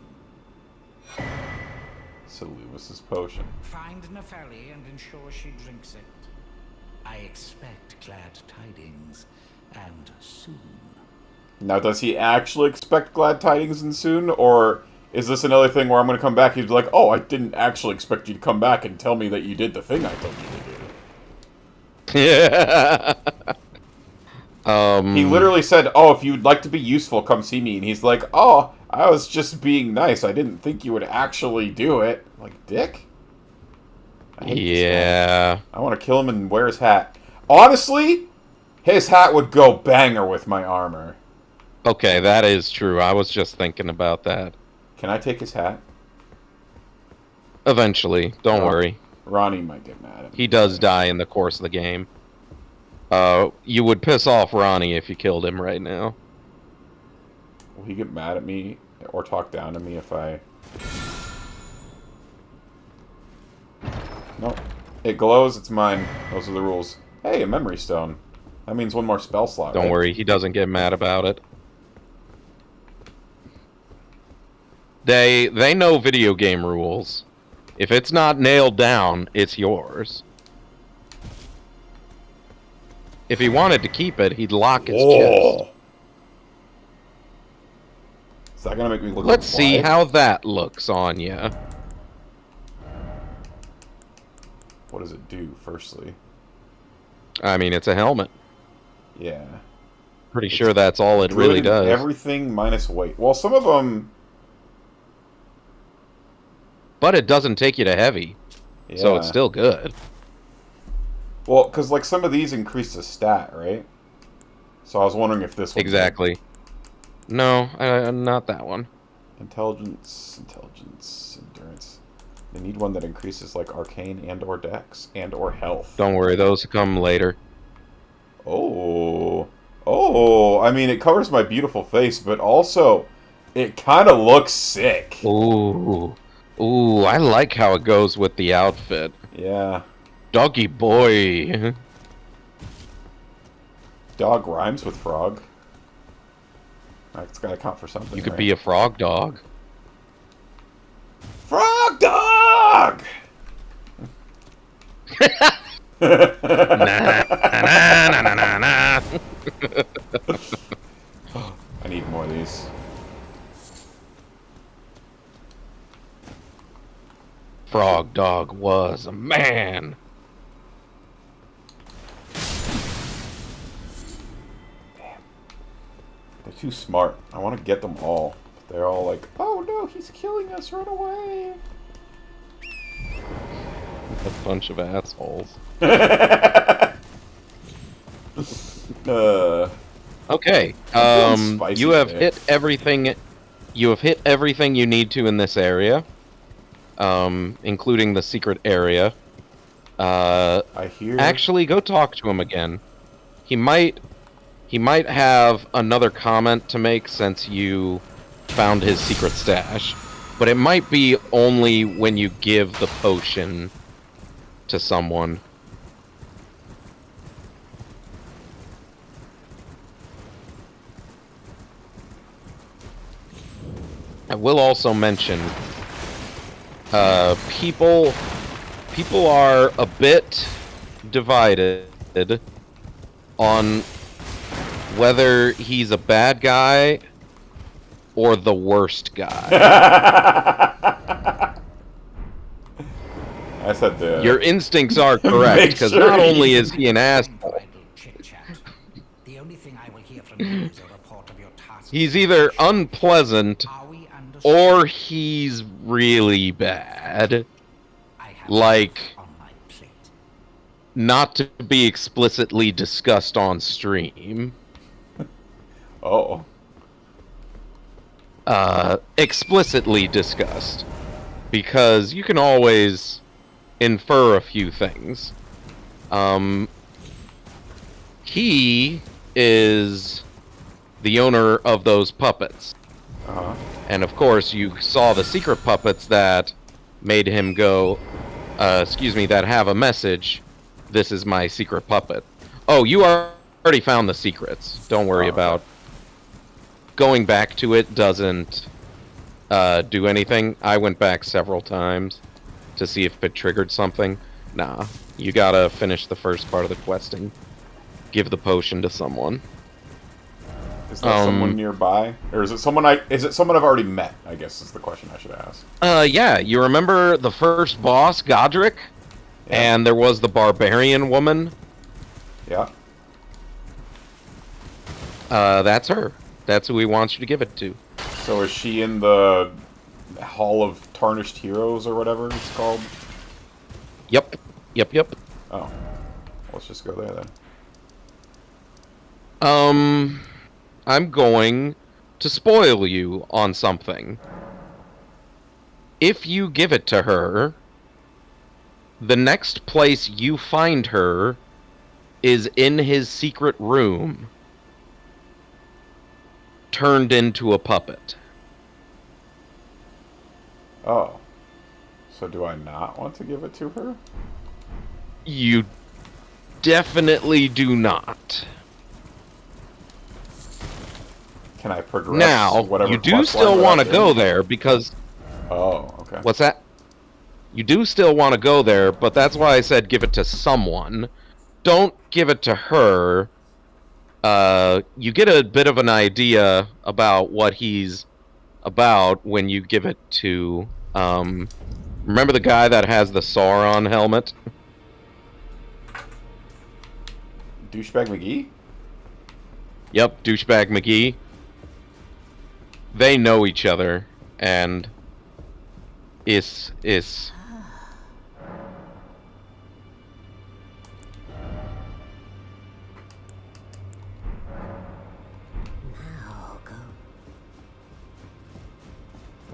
So Lewis's potion. Find Nefertiti and ensure she drinks it. I expect glad tidings, and soon. Now, does he actually expect glad tidings and soon, or is this another thing where I'm going to come back and he's like, oh, I didn't actually expect you to come back and tell me that you did the thing I told you to do? Yeah. He literally said, oh, if you'd like to be useful, come see me. And he's like, oh, I was just being nice. I didn't think you would actually do it. I'm like, dick? I hate this guy. I want to kill him and wear his hat. Honestly, his hat would go banger with my armor. Okay, that is true. I was just thinking about that. Can I take his hat? Eventually, don't worry. Ronnie might get mad at me. He does die in the course of the game. You would piss off Ronnie if you killed him right now. Will he get mad at me or talk down to me if I... Nope. It glows, it's mine. Those are the rules. Hey, a memory stone. That means one more spell slot, Don't right? worry, he doesn't get mad about it. They know video game rules. If it's not nailed down, it's yours. If he wanted to keep it, he'd lock its chest. Is that gonna make me look Let's like see Blythe? how that looks on ya. What does it do, firstly? I mean, it's a helmet. Yeah. Pretty sure that's all it really Good in does. Everything minus weight. Well, some of them... But it doesn't take you to heavy. Yeah. So it's still good. Well, because like some of these increase the stat, right? So I was wondering if this one... Exactly. No, not that one. Intelligence, endurance. They need one that increases like arcane and or dex and or health. Don't worry, those come later. Oh. Oh, I mean, it covers my beautiful face, but also it kind of looks sick. Ooh. Ooh, I like how it goes with the outfit. Yeah. Doggy boy. Dog rhymes with frog. It's gotta count for something. You could right? be a frog dog. Frog dog! Na. I need more of these. Frog dog was a man. They're too smart. I want to get them all. But they're all like, oh no, he's killing us, run away. A bunch of assholes. Okay. spicy You have today. hit everything. You have hit everything you need to in this area, including the secret area. I hear... Actually, go talk to him again. He might have another comment to make since you found his secret stash, but it might be only when you give the potion to someone. I will also mention, people are a bit divided on whether he's a bad guy or the worst guy. I said the... Your instincts are correct, because sure not he- only is he an asshole, Idle chit-chat. The only thing I will hear from you is a report of your task. he's either unpleasant Are we understood? or he's really bad. I have Like, on my plate. not to be explicitly discussed on stream. Oh. Explicitly discussed. Because you can always infer a few things. He is the owner of those puppets. Uh-huh. And of course, you saw the secret puppets that made him go, that have a message. This is my secret puppet. Oh, you already found the secrets. Don't worry about going back to it. Doesn't do anything. I went back several times to see if it triggered something. Nah, you gotta finish the first part of the questing. Give the potion to someone. Is that someone nearby, or is it someone I've already met? I guess is the question I should ask. Yeah. You remember the first boss, Godric, and there was the barbarian woman. Yeah. That's her. That's who he wants you to give it to. So is she in the Hall of Tarnished Heroes or whatever it's called? Yep. Oh, let's just go there then. I'm going to spoil you on something. If you give it to her, the next place you find her is in his secret room, turned into a puppet. Oh. So do I not want to give it to her? You definitely do not. Can I progress? Now, whatever you do quest still line want to without go doing? there because... Oh, okay. What's that? You do still want to go there, but that's why I said give it to someone. Don't give it to her. You get a bit of an idea about what he's about when you give it to... remember the guy that has the Sauron helmet? Douchebag McGee? Yep, Douchebag McGee. They know each other, and is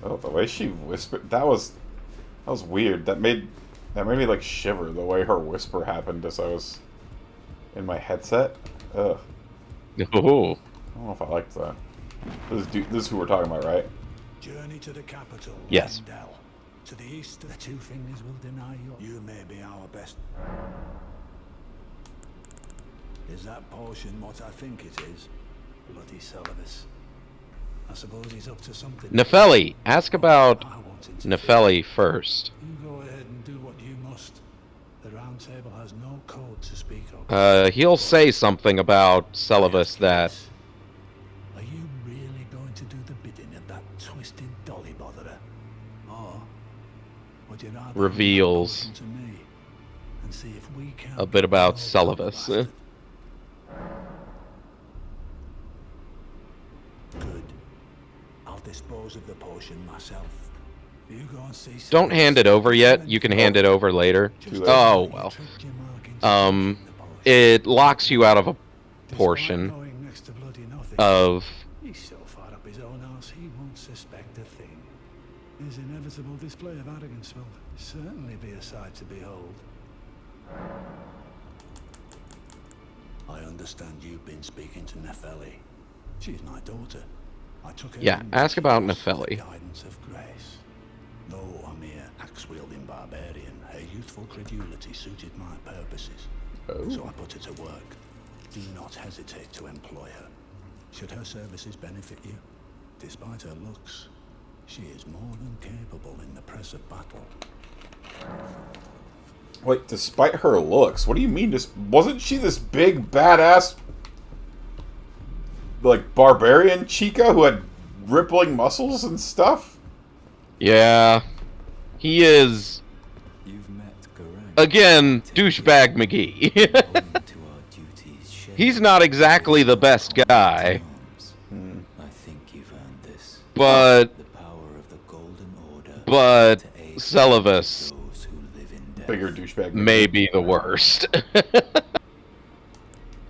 Oh, the way she whispered, that was weird. That made me like shiver the way her whisper happened as I was in my headset. Ugh. oh. I don't know if I liked that. This is who we're talking about, right? Journey to the capital. Yes. Lendell. To the east, the two fingers will deny you. You may be our best. Is that potion what I think it is? Bloody Celadus. I suppose he's up to something. Nepheli, ask about I wanted to Nepheli first. You go ahead and do what you must. The Round Table has no code to speak of. He'll say something about Celadus that Are you really going to do the bidding of that twisted dolly botherer? Or would you rather reveals come to me and see if we can a bit about Celadus. Good. I'll dispose of the potion myself. You go and see. Don't hand it over yet. You can hand it over later. Oh, well. It locks you out of a portion of... He's so far up his own arse, he won't suspect a thing. His inevitable display of arrogance will certainly be a sight to behold. I understand you've been speaking to Nepheli. She's my daughter. I took her Yeah, in ask about with the Nepheli. guidance of grace. Though a mere axe-wielding barbarian, her youthful credulity suited my purposes. So I put her to work. Do not hesitate to employ her. Should her services benefit you, despite her looks, she is more than capable in the press of battle. Wait, despite her looks, what do you mean? Wasn't she this big badass, like barbarian chica who had rippling muscles and stuff? Yeah. He is... You've met Garang. Again, Douchebag McGee. He's not exactly the best guy, I think you've earned this. but... The power of the Golden Order But... to aid Celadus those who live in death. bigger douchebag. may be the worst. Are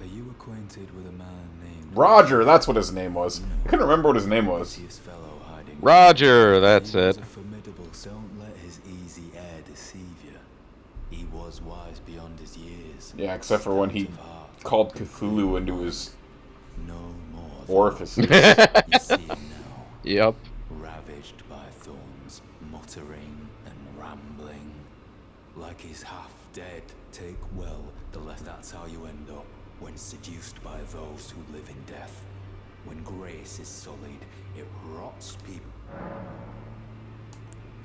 you acquainted with a man named Roger, that's what his name was. I couldn't remember what his name was. His fellow hiding? Roger, that's He was it. a formidable. Don't let his easy air deceive you. He was wise beyond his years. Yeah, except for when he Stout of heart. called Cthulhu into his No more. orifices. You see him now, Yep. ravaged by thorns, muttering and rambling, like he's half dead. Take well the left. That's how you end up when seduced by those who live in death. When grace is sullied, it rots people.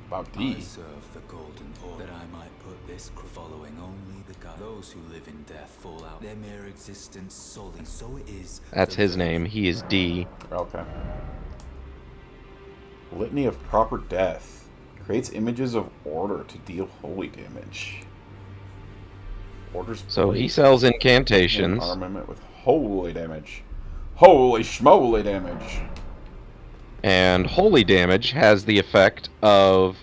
About I D. serve the golden order that I might put this following only the god. Those who live in death fall out. Their mere existence sullied. So it is. That's the his very name. He is D. Okay. Litany of Proper Death. Creates images of order to deal holy damage. Orders. So he sells an incantations. armament with holy damage. Holy schmoly damage. And holy damage has the effect of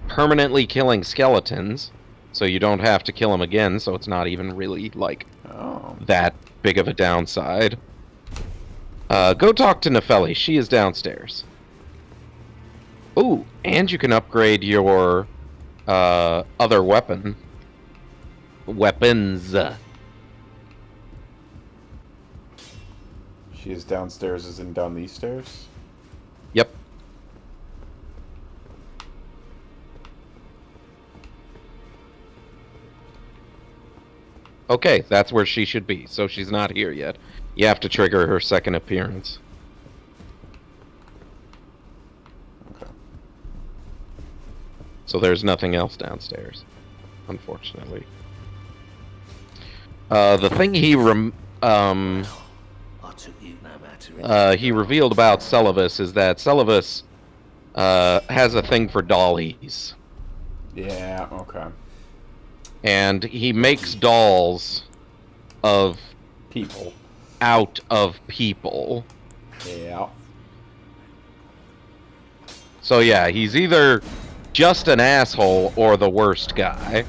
permanently killing skeletons, so you don't have to kill them again, so it's not even really, like, Oh. that big of a downside. Go talk to Nefeli. She is downstairs. Ooh, and you can upgrade your other weapons. She is downstairs as in down these stairs? Yep. Okay, that's where she should be, so she's not here yet. You have to trigger her second appearance. Okay. So there's nothing else downstairs, unfortunately. The thing he he revealed about Celovus is that Celovus has a thing for dollies, Yeah, okay. and he makes dolls of People. out of people. Yeah. So yeah, he's either just an asshole or the worst guy.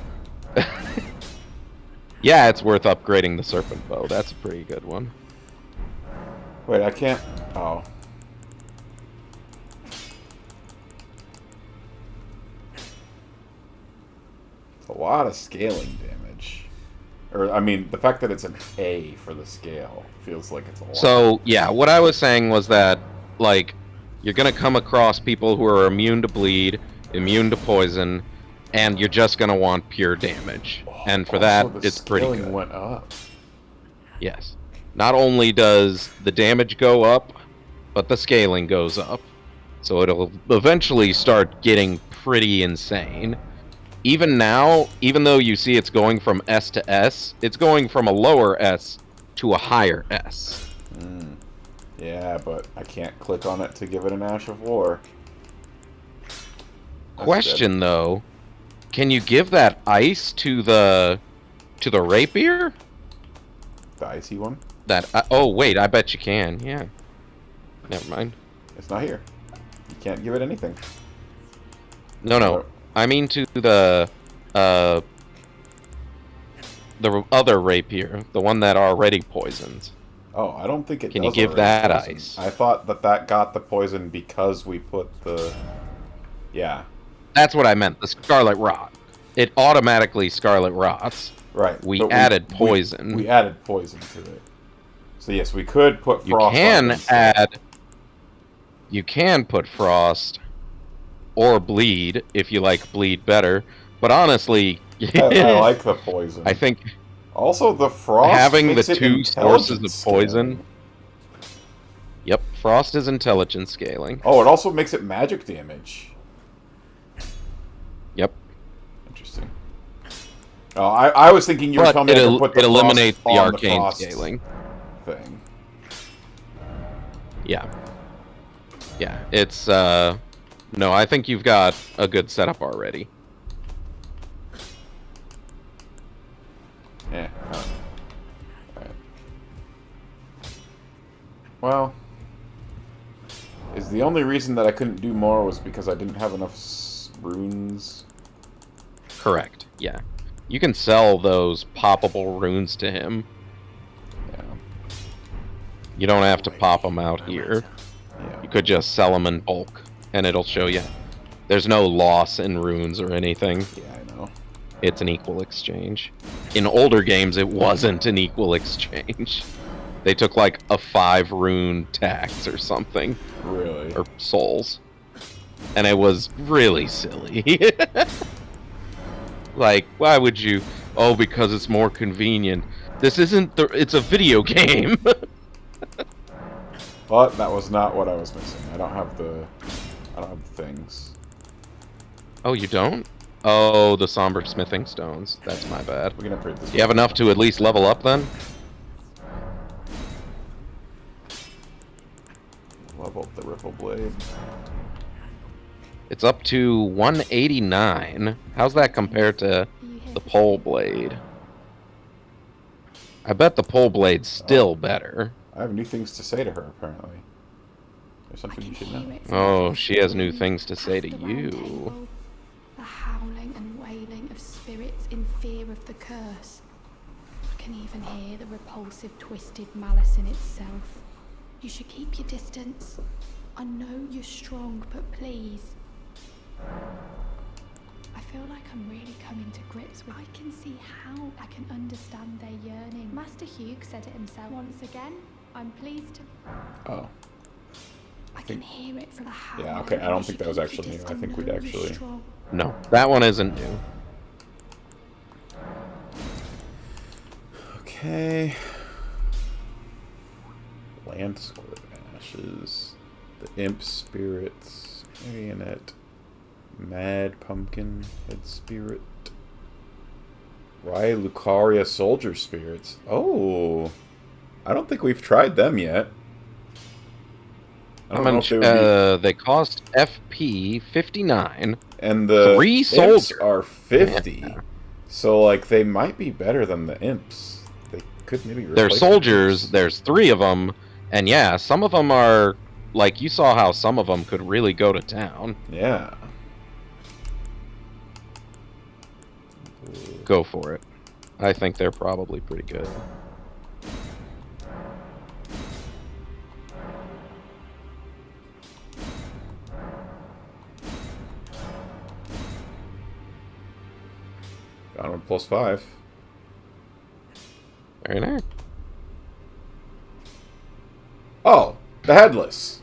Yeah, it's worth upgrading the serpent bow. That's a pretty good one. Wait, I can't... Oh. It's a lot of scaling damage. Or, I mean, the fact that it's an A for the scale feels like it's a lot. So, yeah, what I was saying was that, like, you're gonna come across people who are immune to bleed, immune to poison, and you're just gonna want pure damage. And for that, Also, the it's pretty scaling good. went up. Yes. Not only does the damage go up, but the scaling goes up. So it'll eventually start getting pretty insane. Even now, even though you see it's going from S to S, it's going from a lower S to a higher S. Yeah, but I can't click on it to give it an Ash of War. Question though, can you give that ice to the rapier? The icy one? That oh wait, I bet you can. Yeah. Never mind. It's not here. You can't give it anything. No. I mean to the other rapier, the one that already poisons. Oh, I don't think it Can you does give already that poison. ice? I thought that got the poison because we put the... Yeah. That's what I meant. The Scarlet Rot. It automatically Scarlet Rots. Right. We but added poison. We added poison to it. So yes, we could put You frost on can it instead. add. You can put frost or bleed if you like bleed better. But honestly, I like the poison. I think Also, the frost having the makes it two sources of intelligence poison. scaling. Yep, frost is intelligence scaling. Oh, it also makes it magic damage. Yep. Interesting. Oh, I was thinking you were But telling me I could put the it eliminates frost the on arcane frost scaling. thing. Yeah. Yeah, it's no, I think you've got a good setup already. Yeah. Alright. Well, is the only reason that I couldn't do more was because I didn't have enough runes? Correct. Yeah. You can sell those poppable runes to him. Yeah. You don't have to pop them out here. Yeah. You could just sell them in bulk, and it'll show you. There's no loss in runes or anything. Yeah, I know. It's an equal exchange. In older games, it wasn't an equal exchange. They took like a 5 rune tax or something. Really? Or souls. And it was really silly. Like, why would you? Oh, because it's more convenient. This isn't it's a video game. But that was not what I was missing. I don't have the things. Oh, you don't? Oh, the somber smithing stones. That's my bad. We can upgrade this. Do you have enough to at least level up then? Level up the ripple blade. It's up to 189. How's that compared to the pole blade? I bet the pole blade's still better. I have new things to say to her, apparently. There's something you should know. Oh, she has new things to say to you. The howling and wailing of spirits in fear of the curse. I can even hear the repulsive, twisted malice in itself. You should keep your distance. I know you're strong, but please. I feel like I'm really coming to grips with. I can see how I can understand their yearning. Master Hugh said it himself once again. I'm pleased to. Oh. I can hear it from the howl. Yeah, okay, I don't think that was actually new. I think we'd actually... No, that one isn't new. Okay. Land Squirt Ashes. The Imp Spirits. Marionette. Mad Pumpkin Head Spirit. Rye Lucaria Soldier Spirits. Oh. I don't think we've tried them yet. I don't know if they would be... They cost FP 59. And the 3 imps soldiers are 50. Yeah. So, like, they might be better than the imps. They could maybe replace They're soldiers, the imps. there's 3 of them, and yeah, some of them are... Like, you saw how some of them could really go to town. Yeah. Go for it. I think they're probably pretty good. Got one +5. Very nice. Oh, the Headless.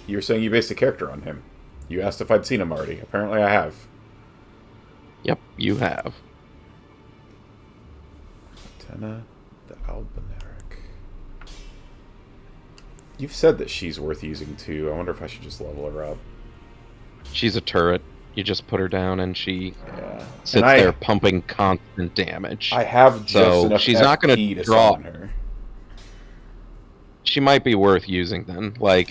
You were saying you based a character on him. You asked if I'd seen him already. Apparently I have. Yep, you have. Tenna the Albineric. You've said that she's worth using too. I wonder if I should just level her up. She's a turret. You just put her down and she sits And there pumping constant damage. I have just enough she's FP not going to draw summon her. She might be worth using then. Like,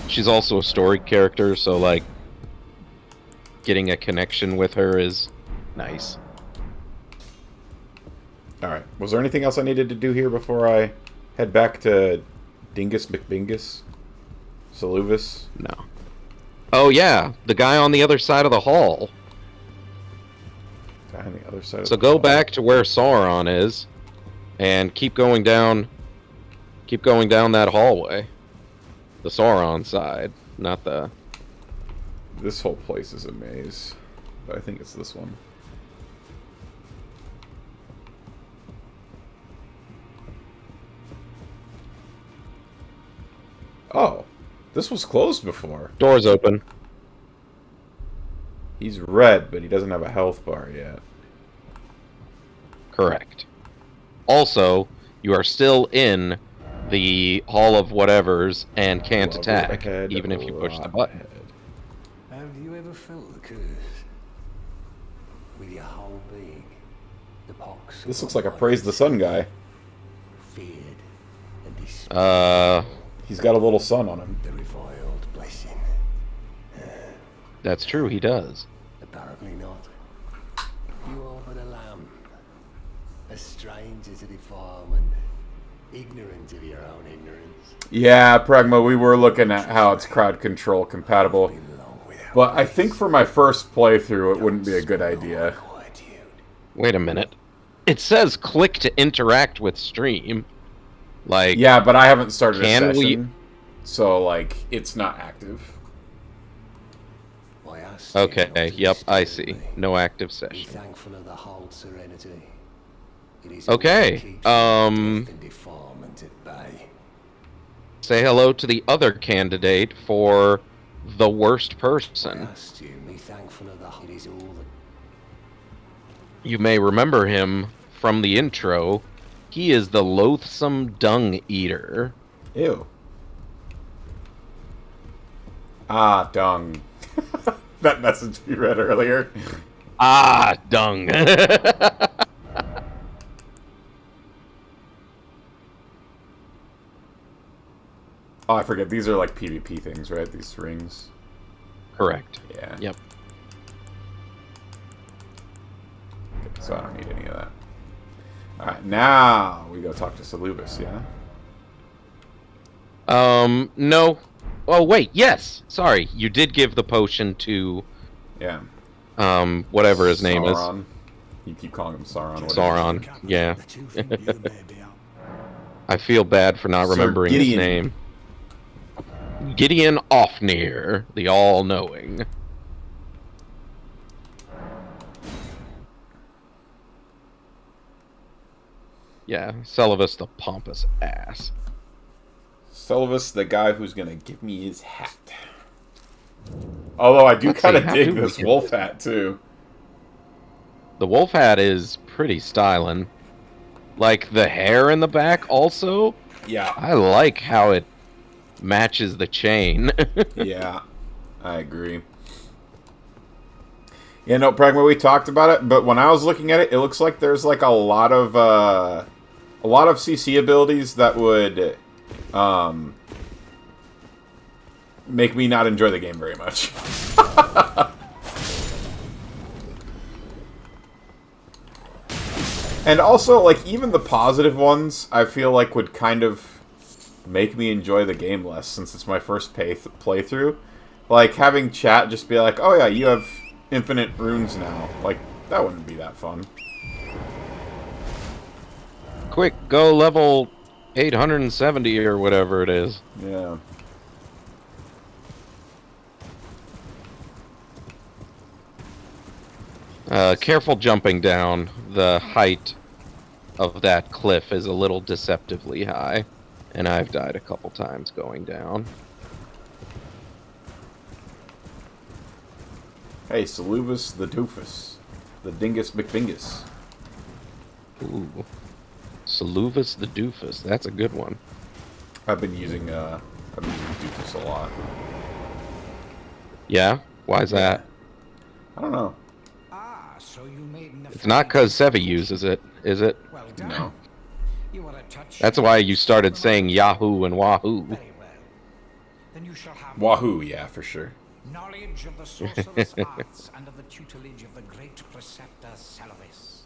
she's also a story character, so like getting a connection with her is nice. Alright. Was there anything else I needed to do here before I head back to Dingus McBingus? Saluvis? No. Oh yeah, the guy on the other side of the hall. Guy on the other side of So the go hall. back to where Sauron is and keep going down that hallway. The Sauron side, not the... This whole place is a maze. But I think it's this one. Oh, this was closed before. Door's open. He's red, but he doesn't have a health bar yet. Correct. Also, you are still in the Hall of Whatevers and can't attack, even if you push the button. Have you ever felt the curse? With your whole being? The pox. This looks like a Praise the Sun guy. Feared and despair. He's got a little sun on him. The reviled blessing. That's true, he does. Apparently not. You are but a lamb. A stranger to defilement. Ignorant of your own ignorance. Yeah, Pragma, we were looking at how it's crowd control compatible. But I think for my first playthrough, it wouldn't be a good idea. Wait a minute. It says click to interact with stream. Like, Yeah, but I haven't started a can we- session, so like it's not active. okay, yep, I see. No active session. Thankful of the whole serenity. It is Okay, say hello to the other candidate for the worst person. You may remember him from the intro. He is the loathsome dung eater. Ew. Ah, dung. That message you read earlier. Ah, dung. Oh, I forget. These are like PvP things, right? These rings. Correct. Yeah. Yep. So I don't need any of that. Alright, now we go talk to Salubis, yeah? No. Oh, wait, yes! Sorry, you did give the potion to... Yeah. Whatever his name is. Sauron. You keep calling him Sauron. Sauron, yeah. I feel bad for not remembering his name. Gideon Ofnir, the all-knowing. Yeah, Celovus the pompous ass. Celovus, the guy who's gonna give me his hat. Although I do kind of dig this wolf hat, too. The wolf hat is pretty styling. Like, the hair in the back, also? Yeah. I like how it matches the chain. Yeah, I agree. Yeah, no, Pragma, we talked about it, but when I was looking at it, it looks like there's like a lot of CC abilities that would make me not enjoy the game very much. And also, like, even the positive ones, I feel like would kind of make me enjoy the game less, since it's my first playthrough. Like, having chat just be like, oh yeah, you have infinite runes now. Like, that wouldn't be that fun. Quick, go level 870 or whatever it is. Yeah. Careful jumping down. The height of that cliff is a little deceptively high, and I've died a couple times going down. Hey, Salubis the Doofus. The Dingus McDingus. Ooh. Saluvus the Doofus. That's a good one. I've been using Doofus a lot. Yeah? Why's that? I don't know. So you made It's not because Sevi uses it, is it? Well done. No. You were a touch. That's why you started saying Yahoo and Wahoo. Very well. Then you shall have Wahoo, yeah, for sure. knowledge of the sorcerer's arts under the tutelage of the great preceptor Celovus.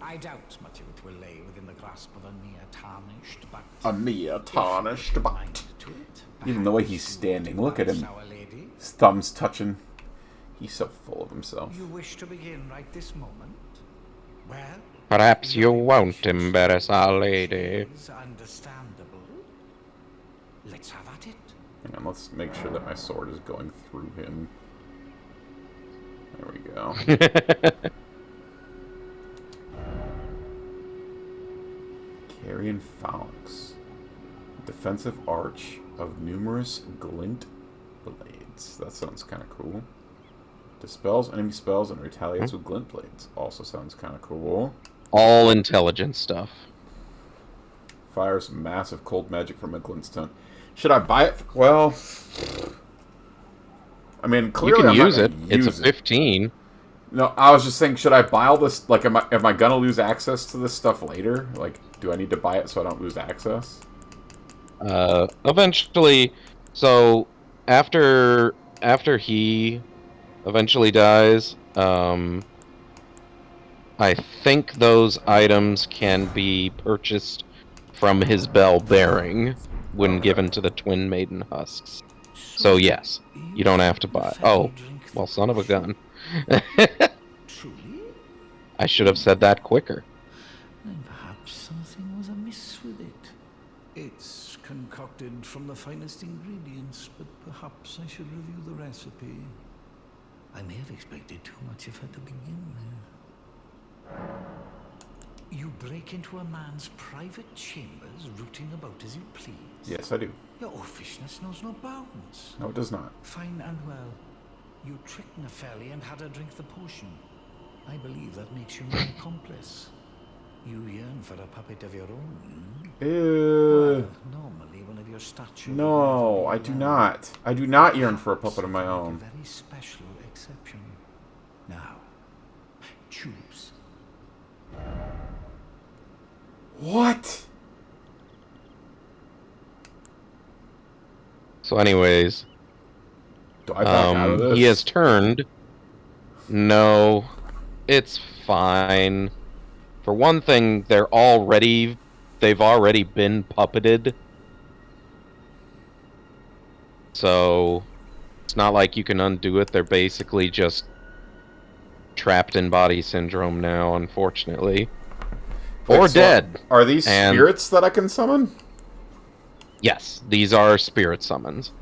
I doubt much of it will lay within the grasp of a mere tarnished, but A mere tarnished, but mind to it, even the way perhaps he's you standing, would look at him. advise Our Lady. His thumb's touching. He's so full of himself. You wish to begin right this moment? Well, Perhaps you won't embarrass Our Lady. it's understandable. Let's have at it. Hang on, let's make sure that my sword is going through him. There we go. Carrion Phalanx. Defensive arch of numerous glint blades. That sounds kind of cool. Dispels enemy spells and retaliates with glint blades. Also sounds kind of cool. All intelligent stuff. Fires massive cold magic from a glintstone. Should I buy it? Well, I mean, You clearly can I'm not use it. gonna It's a use it. 15. No, I was just saying, should I buy all this? Like, am I gonna lose access to this stuff later? Like, do I need to buy it so I don't lose access? Eventually, so after he eventually dies, I think those items can be purchased from his bell bearing when given to the Twin Maiden Husks. So yes, you don't have to buy. Oh, well, son of a gun. Truly? I should have said that quicker. Then perhaps something was amiss with it. It's concocted from the finest ingredients, but perhaps I should review the recipe. I may have expected too much of her to begin with. You break into a man's private chambers, rooting about as you please. Yes, I do. Your offishness knows no bounds. No, it does not. Fine and well. You tricked Nepheli and had her drink the potion. I believe that makes you my accomplice. You yearn for a puppet of your own. Ew. Well, normally one of your stature. No, I do not. I do not yearn for a puppet of my own. A very special exception. Now, choose. What? So anyways, Do I back out of this? he has turned. No, it's fine. For one thing, they've already been puppeted. So it's not like you can undo it. They're basically just trapped in body syndrome now, unfortunately. Wait, Or so dead. Are these And- spirits that I can summon? Yes, these are spirit summons.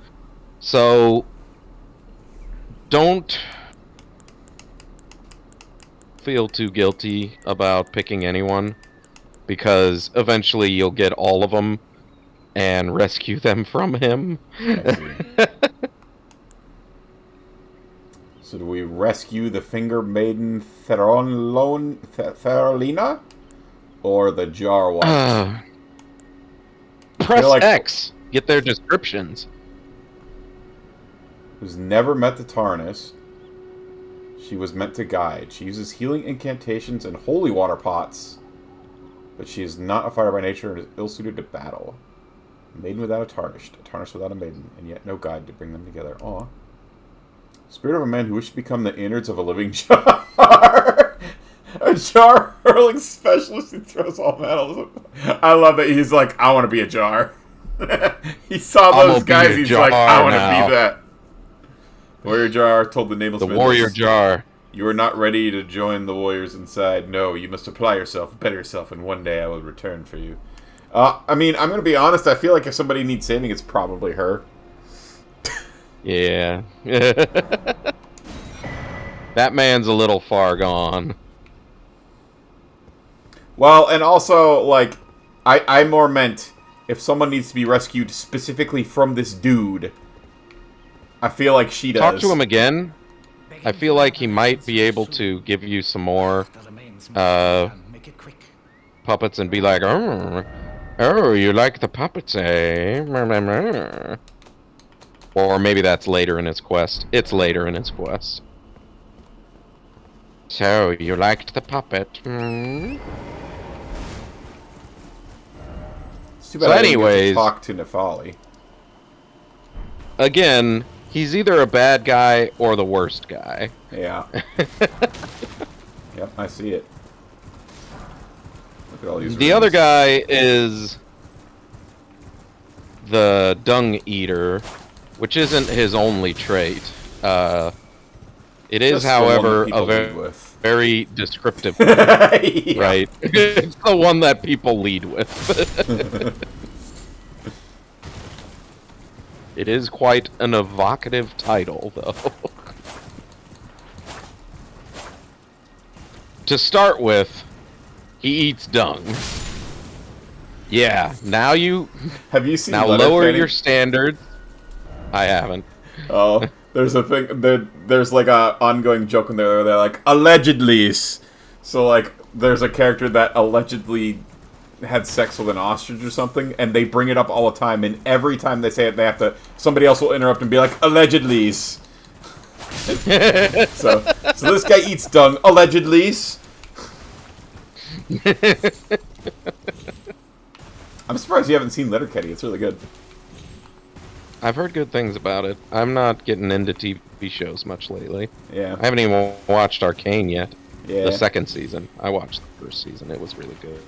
So don't feel too guilty about picking anyone, because eventually you'll get all of them and rescue them from him. So do we rescue the Finger Maiden Therolina? Or the Jar one? Press like- X. Get their descriptions. Who's never met the Tarnus. She was meant to guide. She uses healing incantations and holy water pots. But she is not a fighter by nature and is ill-suited to battle. A maiden without a tarnished. A tarnished without a maiden. And yet no guide to bring them together. Aw. Spirit of a man who wished to become the innards of a living jar. A jar hurling specialist who throws all metals. I love that he's like, I want to be a jar. He saw those guys, he's like, I want to be that. Warrior Jar told the nameless The men Warrior this. Jar. You are not ready to join the warriors inside. No, you must apply yourself, better yourself, and one day I will return for you. I mean, I'm going to be honest. I feel like if somebody needs saving, it's probably her. Yeah. That man's a little far gone. Well, and also, like, I more meant if someone needs to be rescued specifically from this dude, I feel like she does. Talk to him again. I feel like he might be able to give you some more Make it quick. puppets and be like, oh, you like the puppets, eh? Or maybe that's later in his quest. It's later in his quest. So, you liked the puppet, hmm? It's too bad So I didn't get to anyways- talk to Nephali. Again, he's either a bad guy or the worst guy. Yeah. Yep, I see it. Look at all these The other rooms. guy is the Dung Eater, which isn't his only trait. It is, That's the one however, that people a lead with. very descriptive one, Yeah. right? It's the one that people lead with. It is quite an evocative title, though. To start with, he eats dung. Yeah, now you... Have you seen Now Letter lower Kenny? your standards. I haven't. Oh, there's a thing. There's like a ongoing joke in there where they're like allegedly. So like, there's a character that allegedly had sex with an ostrich or something, and they bring it up all the time. And every time they say it, they have to. Somebody else will interrupt and be like allegedly. So this guy eats dung allegedly. I'm surprised you haven't seen Letterkenny. It's really good. I've heard good things about it. I'm not getting into TV shows much lately. Yeah. I haven't even watched Arcane yet. Yeah. The second season. I watched the first season. It was really good.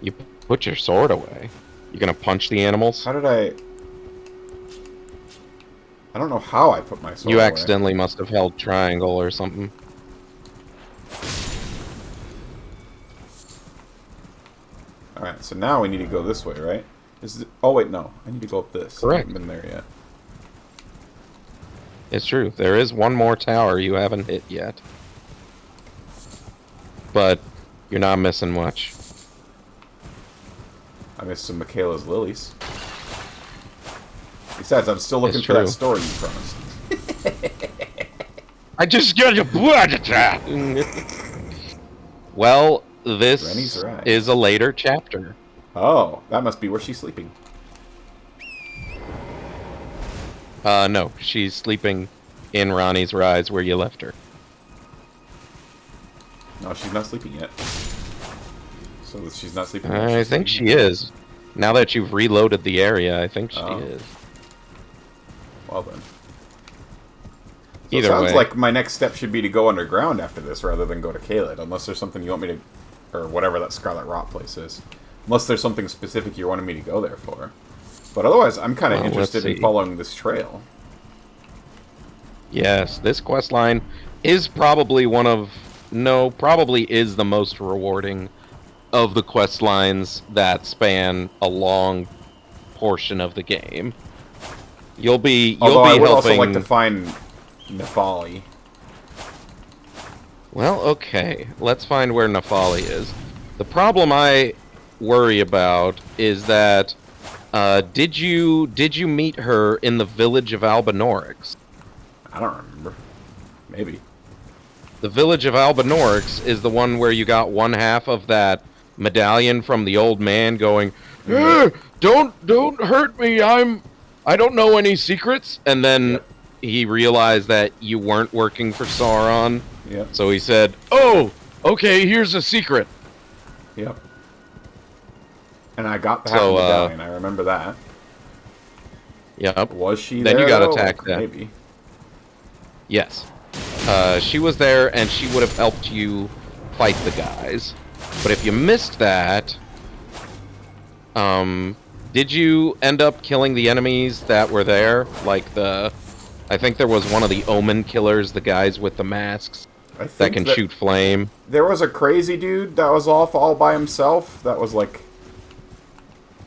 You put your sword away. You gonna punch the animals? How did I... I don't know how I put my sword You away. accidentally must have held triangle or something. Alright, so now we need to go this way, right? Oh, wait, no. I need to go up this. Correct. I haven't been there yet. It's true. There is one more tower you haven't hit yet. But you're not missing much. I missed some Michaela's lilies. Besides, I'm still looking It's for that true. story you promised. I just got your blood attack! Well, this Rennie's right. is a later chapter. Oh, that must be where she's sleeping. No, she's sleeping in Ronnie's Rise where you left her. No, she's not sleeping yet. So she's not sleeping yet. I She's think sleeping. she is. Now that you've reloaded the area, I think she is. Well then. So Either it sounds way. like my next step should be to go underground after this rather than go to Caelid, unless there's something you want me to... Or whatever that Scarlet Rot place is. Unless there's something specific you wanted me to go there for. But otherwise, I'm kind of Well, let's interested in see. following this trail. Yes, this quest line is probably one of... No, probably is the most rewarding of the quest lines that span a long portion of the game. You'll be Although I would helping... also like to find Nephali. Well, okay. Let's find where Nephali is. The problem I worry about is that did you meet her in the village of Albinorix? I don't remember. Maybe. The village of Albinorix is the one where you got one half of that medallion from the old man going, don't hurt me, I don't know any secrets. And then he realized that you weren't working for Sauron. Yep. So he said, oh, okay, here's a secret. Yep. And I got the half So, medallion. I remember that. Yep. Was she Then there? you gotta though? attack that. Maybe. Yes. She was there, and she would have helped you fight the guys. But if you missed that, did you end up killing the enemies that were there? Like I think there was one of the Omen killers, the guys with the masks I that think can shoot flame. There was a crazy dude that was off all by himself. That was like...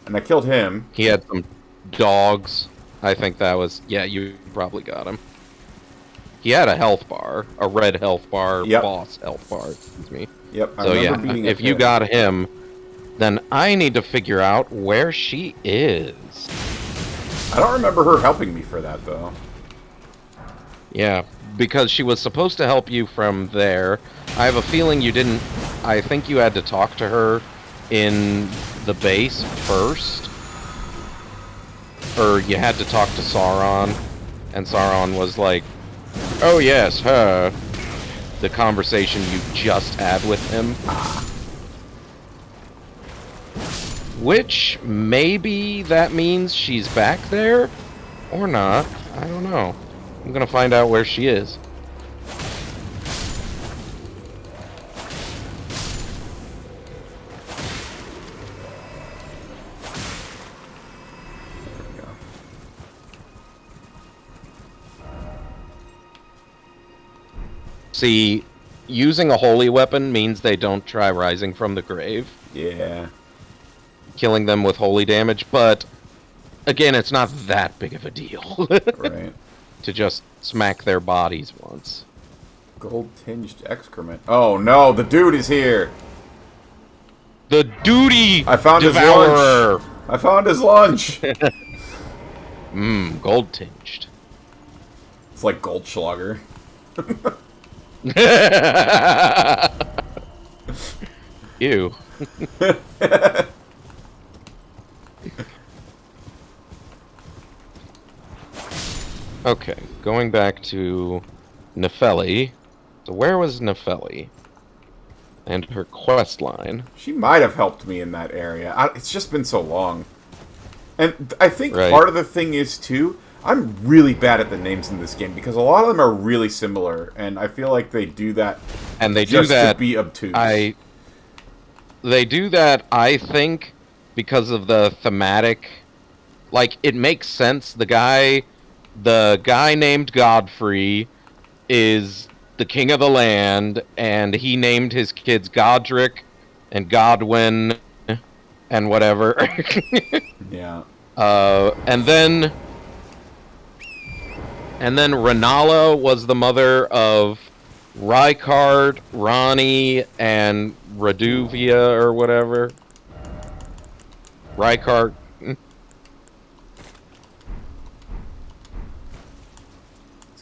And I killed him. He had some dogs. I think that was... Yeah, you probably got him. He had a health bar. A red health bar. Yep. Boss health bar, excuse me. Yep, I So remember yeah, beating if a you kid. got him, then I need to figure out where she is. I don't remember her helping me for that, though. Yeah, because she was supposed to help you from there. I have a feeling you didn't... I think you had to talk to her in the base first. Or you had to talk to Sauron. And Sauron was like, oh yes, her. The conversation you just had with him. Which, maybe that means she's back there? Or not. I don't know. I'm gonna find out where she is. There we go. See, using a holy weapon means they don't try rising from the grave, Yeah. killing them with holy damage, but again, it's not that big of a deal Right. to just smack their bodies once. Gold-tinged excrement. Oh, no! The dude is here! The duty I found devourer. his lunch! I found his lunch! Gold tinged. It's like Goldschlager. Ew. Okay, going back to Nepheli. So where was Nepheli? And her quest line. She might have helped me in that area. It's just been so long. And I think Right. part of the thing is, too, I'm really bad at the names in this game because a lot of them are really similar, and I feel like they do that And they just do that. to be obtuse. They do that, I think, because of the thematic. Like, it makes sense. The guy the guy named Godfrey is the king of the land, and he named his kids Godric and Godwin and whatever. Yeah. And then Renala was the mother of Rykard, Ronnie, and Raduvia or whatever. Rykard. Let's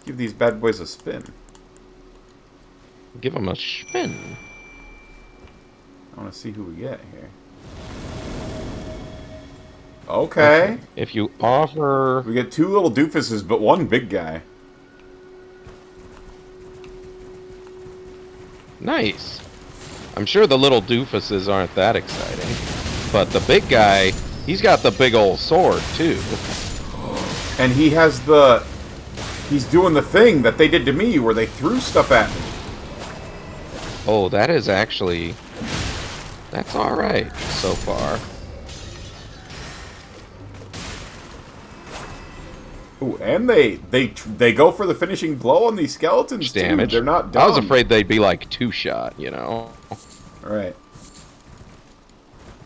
give these bad boys a spin. Give them a spin. I want to see who we get here. Okay. If you offer... We get 2 little doofuses, but 1 big guy. Nice. I'm sure the little doofuses aren't that exciting. But the big guy, he's got the big old sword, too. And he has the... He's doing the thing that they did to me, where they threw stuff at me. Oh, that is actually... That's alright so far. Ooh, and they go for the finishing blow on these skeletons, Damage. too. They're not dumb. I was afraid they'd be like 2-shot, you know? Right.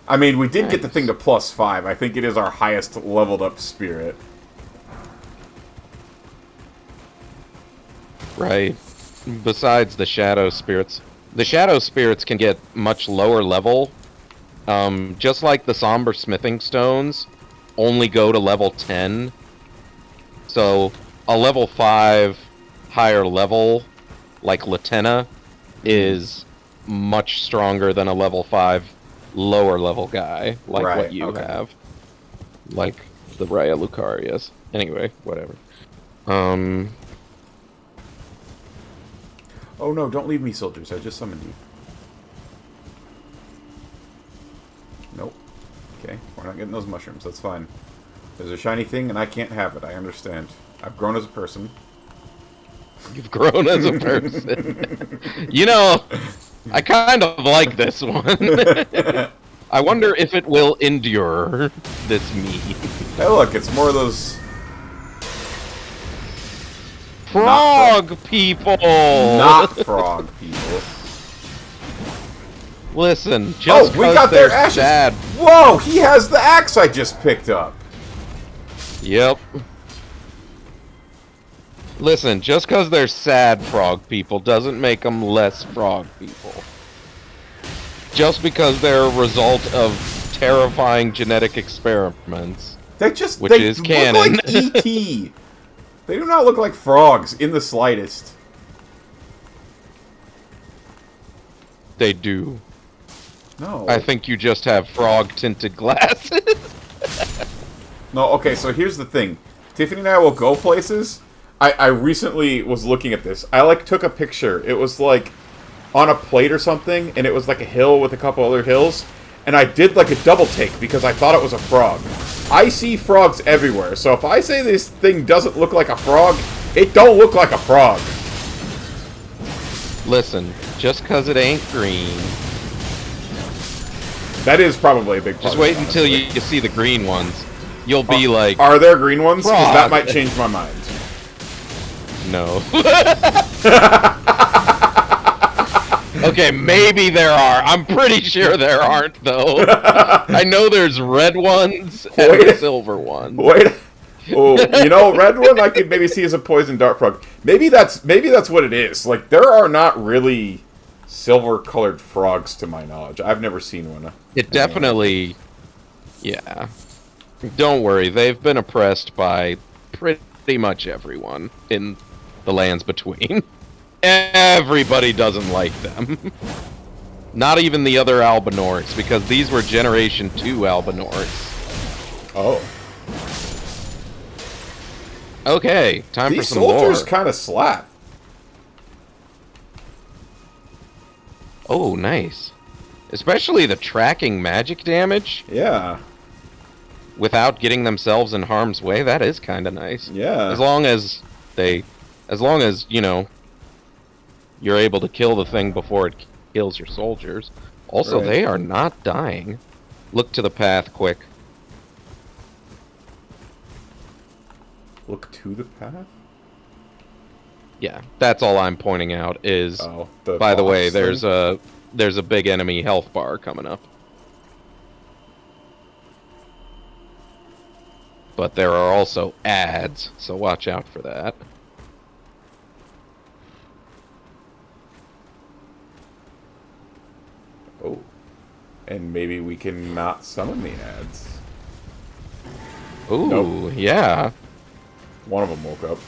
I mean, we did get the thing to +5. I think it is our highest leveled up spirit. Right. Besides the shadow spirits. The shadow spirits can get much lower level. Just like the somber smithing stones only go to level 10. So a level 5 higher level, like Latenna, is much stronger than a level 5 lower level guy, like what you have. Like the Raya Lucarius. Anyway, whatever. Oh no, don't leave me, soldiers. I just summoned you. Nope. Okay, we're not getting those mushrooms. That's fine. There's a shiny thing, and I can't have it. I understand. I've grown as a person. You've grown as a person. You know, I kind of like this one. I wonder if it will endure this me. Hey, look, it's more of those... Frog people! Not frog people. Listen, just we got their ashes! Sad. Whoa, he has the axe I just picked up! Yep. Listen, just because they're sad frog people doesn't make them less frog people. Just because they're a result of terrifying genetic experiments. They just which is canon. Look like E.T. They do not look like frogs in the slightest. They do. No. I think you just have frog-tinted glasses. No, okay, so here's the thing. Tiffany and I will go places. I recently was looking at this. I, took a picture. It was, on a plate or something, and it was, a hill with a couple other hills. And I did, a double take because I thought it was a frog. I see frogs everywhere, so if I say this thing doesn't look like a frog, it don't look like a frog. Listen, just because it ain't green... That is probably a big part. Just wait until you see the green ones. You'll be like... Are there green ones? Because that Frog. might change my mind. No. Okay, maybe there are. I'm pretty sure there aren't, though. I know there's red ones and silver ones. Wait. Oh, red one I could maybe see as a poison dart frog. Maybe that's what it is. There are not really silver-colored frogs to my knowledge. I've never seen one. It definitely... Yeah. Don't worry, they've been oppressed by pretty much everyone in the lands between. Everybody doesn't like them. Not even the other Albinorks, because these were Generation 2 Albinorks. Oh. Okay, time for some lore. These soldiers kind of slap. Oh, nice. Especially the tracking magic damage. Yeah. Without getting themselves in harm's way, that is kind of nice. Yeah. As long as, you're able to kill the thing before it kills your soldiers. Also, Right. They are not dying. Look to the path quick. Look to the path? Yeah, that's all I'm pointing out is, Oh, by the way, boss thing? there's a big enemy health bar coming up. But there are also ads, so watch out for that. Oh. And maybe we can not summon the ads. Ooh, Nope. yeah. One of them woke up.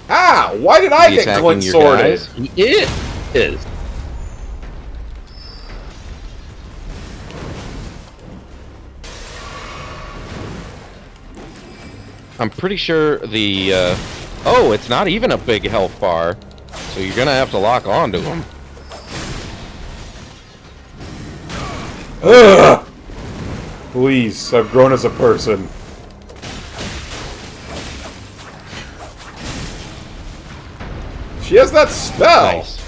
Ah! Why did I get glint sworded? It is. I'm pretty sure the, oh, it's not even a big health bar, so you're gonna have to lock onto him. Ugh! Please, I've grown as a person. She has that spell! Nice.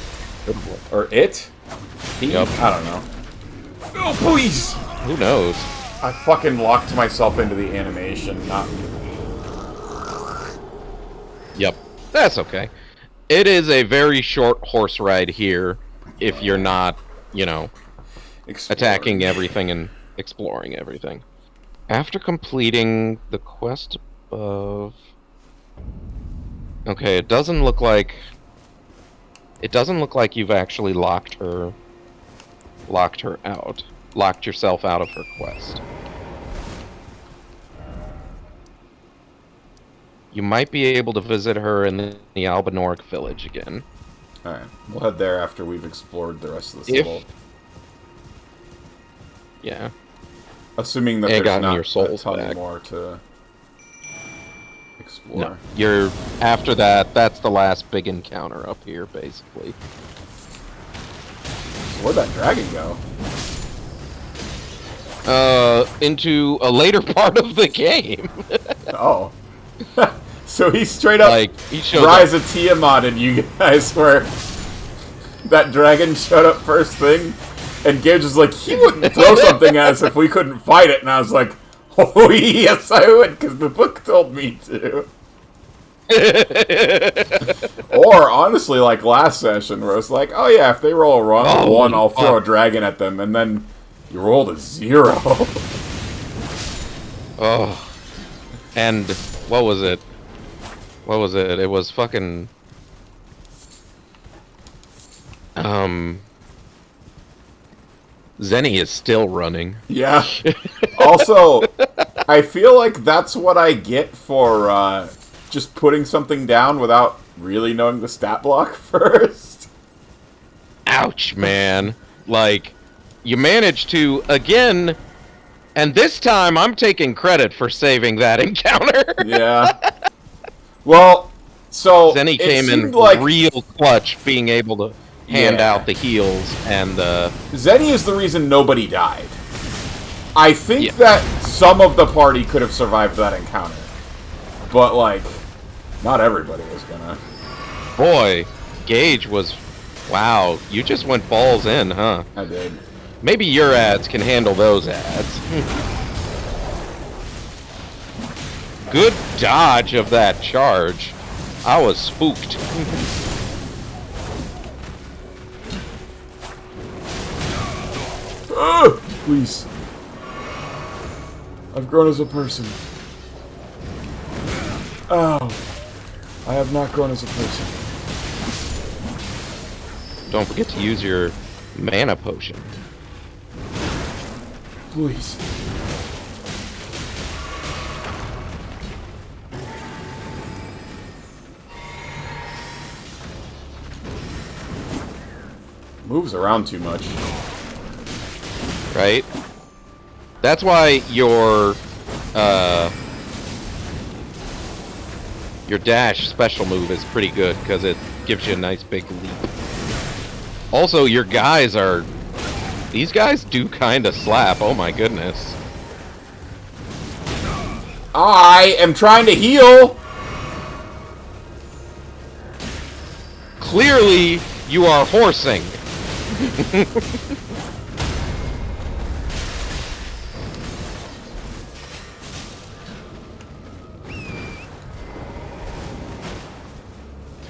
Or it? He? Yep. I don't know. Oh, please! Who knows? I fucking locked myself into the animation, not... Yep, that's okay. It is a very short horse ride here if you're not, you know, attacking everything and exploring everything. After completing the quest above... Okay, it doesn't look like you've actually locked yourself out of her quest. You might be able to visit her in the Albanorg village again. Alright, we'll head there after we've explored the rest of the level. Yeah. Assuming that And there's gotten not your souls a ton back. more to explore. No, you're after that. That's the last big encounter up here, basically. Where'd that dragon go? Into a later part of the game. Oh. So he straight up Like, he showed Rise of Tiamat and you guys where that dragon showed up first thing and Gage was like, he wouldn't throw something at us if we couldn't fight it, and I was like, oh yes I would, because the book told me to. Or honestly, like last session where it's like, oh yeah, if they roll a one, I'll throw a dragon at them, and then you rolled a 0. Oh. And what was it? What was it? It was fucking... Zenny is still running. Yeah. Also, I feel like that's what I get for just putting something down without really knowing the stat block first. Ouch, man. Like, you managed to, again... And this time, I'm taking credit for saving that encounter. Yeah. Well, so Zenny came in like real clutch, being able to hand Yeah. out the heals and Zenny is the reason nobody died. I think Yeah. that some of the party could have survived that encounter, but like, not everybody was gonna. boy, Gage was... Wow, you just went balls in, huh? I did. Maybe your ads can handle those ads. Good dodge of that charge. I was spooked. Please. I've grown as a person. Oh. I have not grown as a person. Don't forget to use your mana potion. Please. Moves around too much. Right? That's why your dash special move is pretty good, because it gives you a nice big leap. Also, your guys are... These guys do kind of slap, oh my goodness. I am trying to heal! Clearly, you are horsing.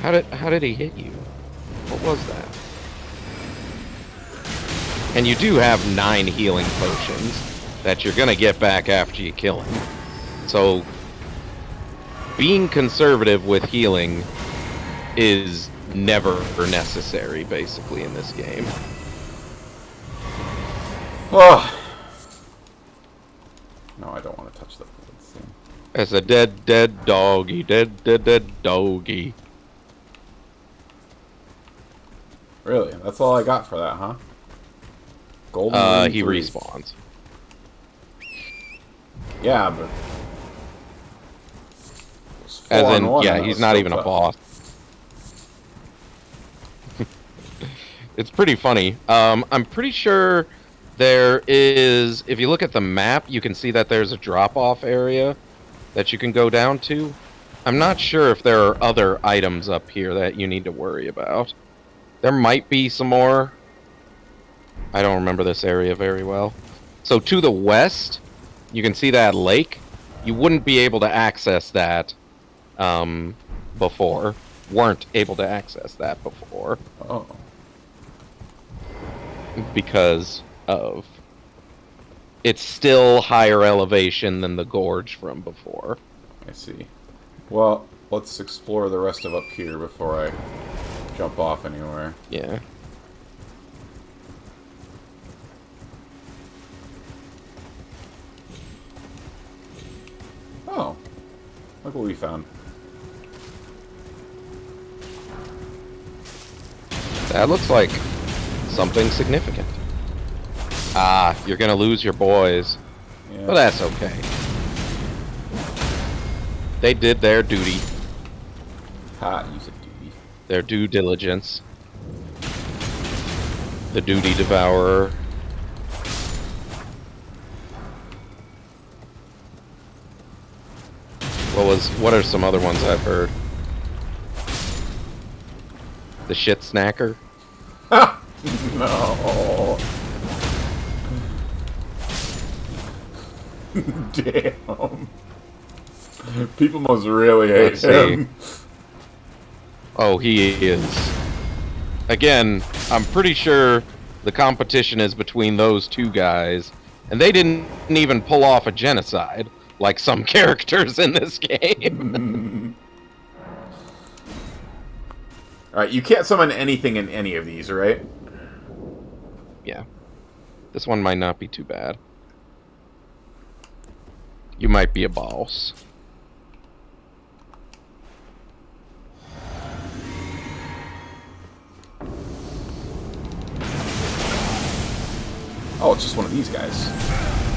How did he hit you? What was that? And you do have 9 healing potions that you're gonna get back after you kill him. So being conservative with healing is never necessary, basically, in this game. Oh. No, I don't want to touch the thing. It's a dead doggy. Dead doggy. Really? That's all I got for that, huh? Golden He 3. respawns. Yeah, but... As in, yeah, he's not even a boss. It's pretty funny. I'm pretty sure there is... If you look at the map, you can see that there's a drop-off area that you can go down to. I'm not sure if there are other items up here that you need to worry about. There might be some more. I don't remember this area very well. So to the west, you can see that lake. You wouldn't be able to access that before. Weren't able to access that before. Oh. Because of... It's still higher elevation than the gorge from before. I see. Well, let's explore the rest of up here before I jump off anywhere. Yeah. Oh. Look what we found. That looks like something significant. Ah, you're gonna lose your boys. Yeah. But that's okay. They did their duty. Ha, you said duty. Their due diligence. The duty devourer. What are some other ones I've heard? The shit snacker? No. Damn. People must really hate him. Oh, he is. Again, I'm pretty sure the competition is between those two guys, and they didn't even pull off a genocide like some characters in this game. Alright, you can't summon anything in any of these, right? Yeah. This one might not be too bad. You might be a boss. Oh, it's just one of these guys.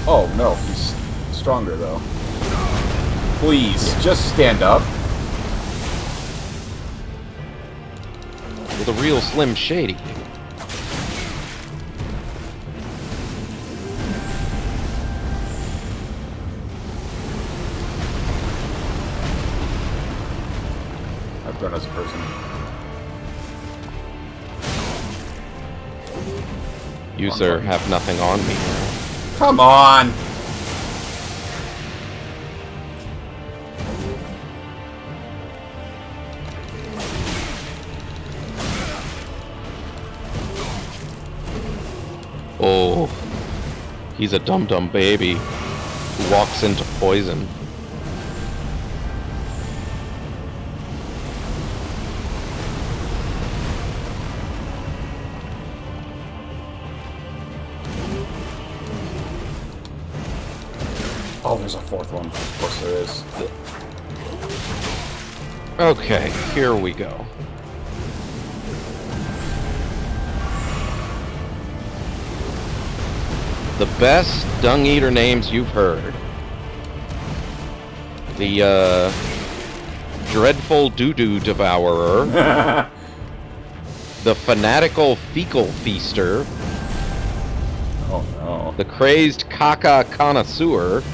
Oh, no, he's stronger, though. Please, just stand up. With a real Slim Shady. I've grown as a person. You, sir, have nothing on me now. Come on! Oh, he's a dum-dum baby who walks into poison. Oh, there's a fourth one. Of course there is. Okay, here we go. The best dung eater names you've heard. The dreadful doo-doo devourer. The fanatical fecal feaster. Oh no. The crazed caca connoisseur.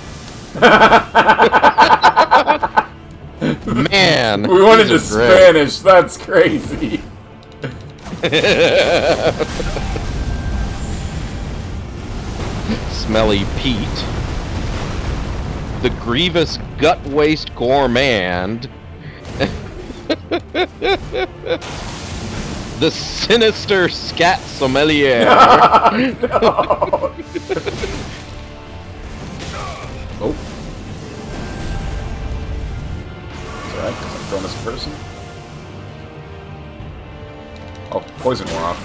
Man, We went into these are great. Spanish, that's crazy. Smelly Pete. The grievous gut waste gourmand. The sinister scat sommelier. No. Oh. It's alright, because I'm throwing this person. Oh, poison wore off.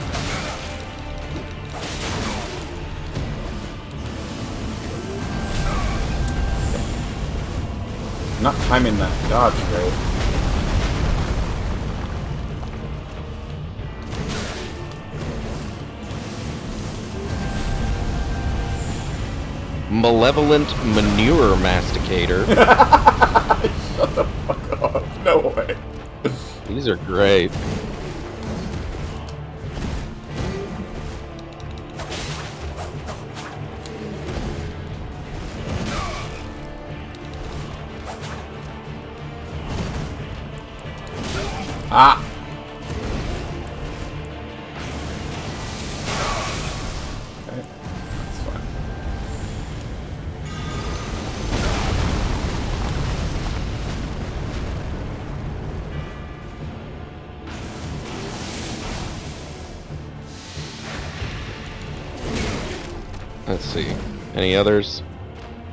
I'm not timing that dodge great. Malevolent manure masticator. Shut the fuck up. No way. These are great. Ah! Okay, that's fine. Let's see. Any others?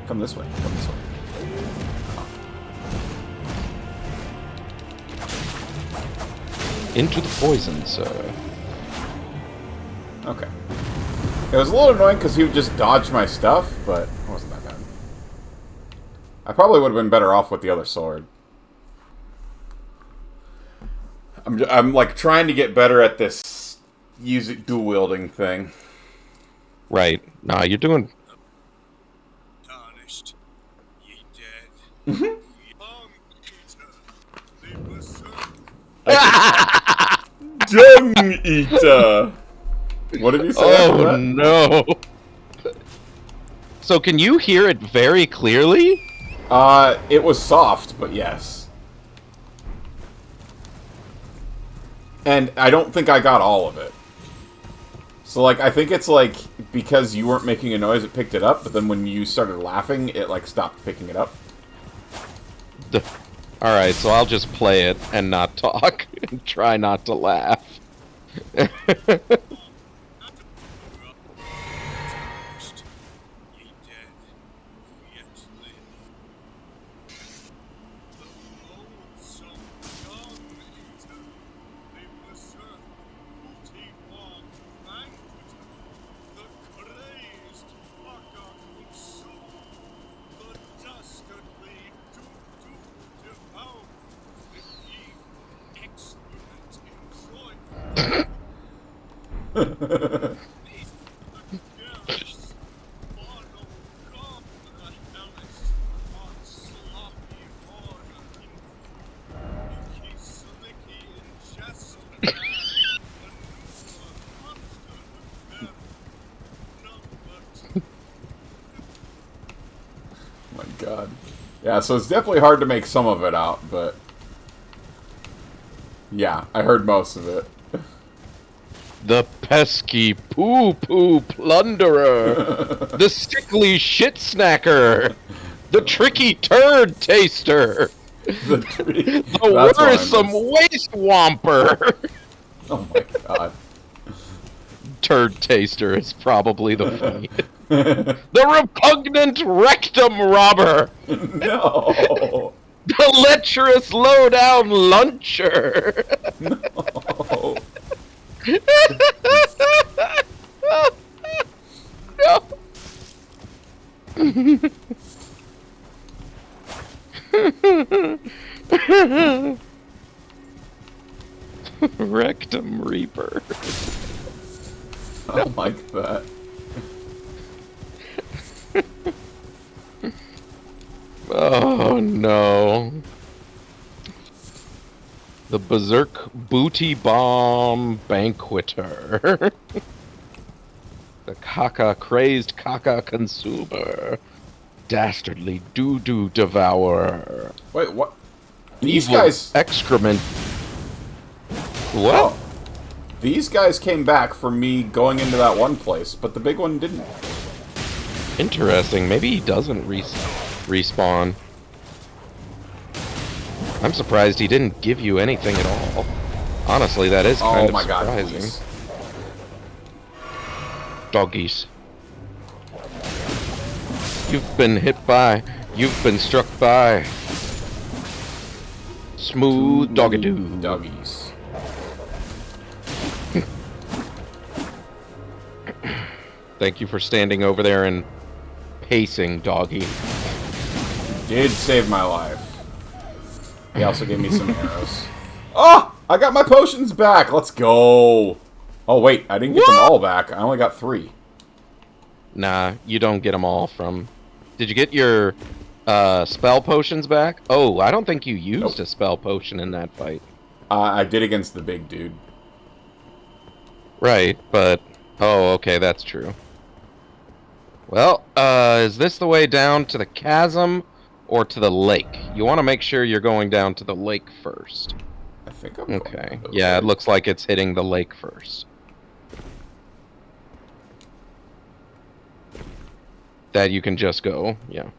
Come this way. Come this way. Into the poison, sir. Okay. It was a little annoying because he would just dodge my stuff, but it wasn't that bad. I probably would have been better off with the other sword. I'm like trying to get better at this dual wielding thing. Right. Nah, you're doing... Tarnished, ye dead. Young eater, Dung eater. What did you say? Oh no. So can you hear it very clearly? It was soft, but yes. And I don't think I got all of it. So, like, I think it's, like, because you weren't making a noise, it picked it up, but then when you started laughing, it, like, stopped picking it up. Alright, so I'll just play it and not talk, and try not to laugh. tarnished, ye dead, who yet live. The loathsome young eater, the berserk, multi-warm banqueter, the crazed fucker consume, the dastardly do devour, the evil excrement enjoy. These girls, follow come the hellish, hot sloppy horror icky slicky ingester man, maneuver monster with them, number 2. Oh my god. Yeah, so it's definitely hard to make some of it out, but... yeah, I heard most of it. The pesky poo-poo plunderer! The sickly shit snacker! The tricky turd taster! The worrisome waste womper! Oh my god. Turd taster is probably the funniest. The repugnant rectum robber! No! The lecherous lowdown luncher! No! No! Rectum Reaper. I don't like that. Oh no. The Berserk Booty Bomb Banqueter. The Crazy Caca Consumer. Dastardly Doo-Doo Devourer. Wait, what? These Evil guys... excrement. What? Oh. These guys came back for me going into that one place, but the big one didn't. Interesting. Maybe he doesn't respawn. I'm surprised he didn't give you anything at all. Honestly, that is kind Oh of my god, surprising. please. Doggies. You've been hit by. You've been struck by. Smooth doggy-doo. Doggies. Thank you for standing over there and pacing, doggy. Did save my life. He also gave me some arrows. Oh! I got my potions back! Let's go! Oh, wait. I didn't get them all back. I only got 3. Nah, you don't get them all from... Did you get your spell potions back? Oh, I don't think you used a spell potion in that fight. I did against the big dude. Right, but... Oh, okay, that's true. Well, is this the way down to the chasm or to the lake? You want to make sure you're going down to the lake first. I think I'm Okay, yeah, it looks like it's hitting the lake first. That you can just go, yeah.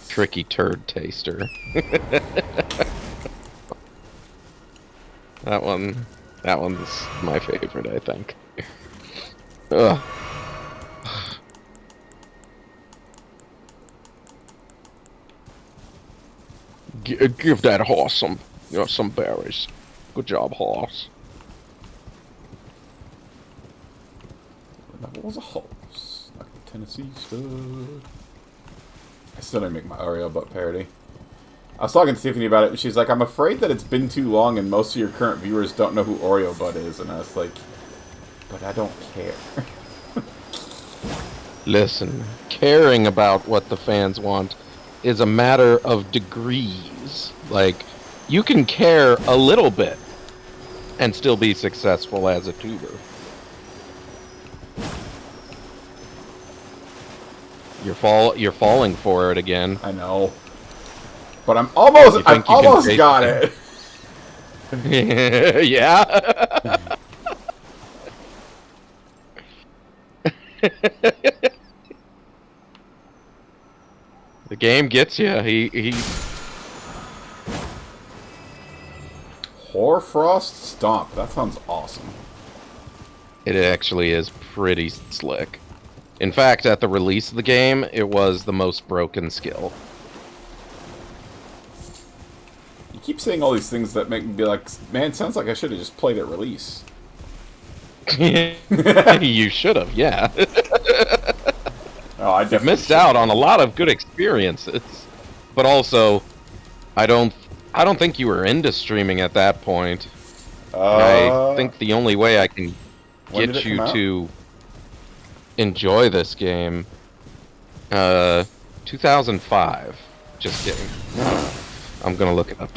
Tricky turd taster. That one's my favorite, I think. Ugh. Give that horse some berries. Good job, horse. That was a horse. Like the Tennessee stud. I still didn't make my Oreo butt parody. I was talking to Tiffany about it, and she's like, I'm afraid that it's been too long and most of your current viewers don't know who Oreo Butt is. And I was like, but I don't care. Listen, caring about what the fans want is a matter of degrees. Like, you can care a little bit and still be successful as a tuber. You're falling for it again. I know. But I almost got it. Yeah. The game gets you. He Hoarfrost Stomp. That sounds awesome. It actually is pretty slick. In fact, at the release of the game, it was the most broken skill. You keep saying all these things that make me be like, man, sounds like I should have just played at release. You should have, yeah. Oh, I definitely missed out on a lot of good experiences. But also, I don't think you were into streaming at that point. I think the only way I can get you to enjoy this game, 2005. Just kidding. I'm gonna look it up.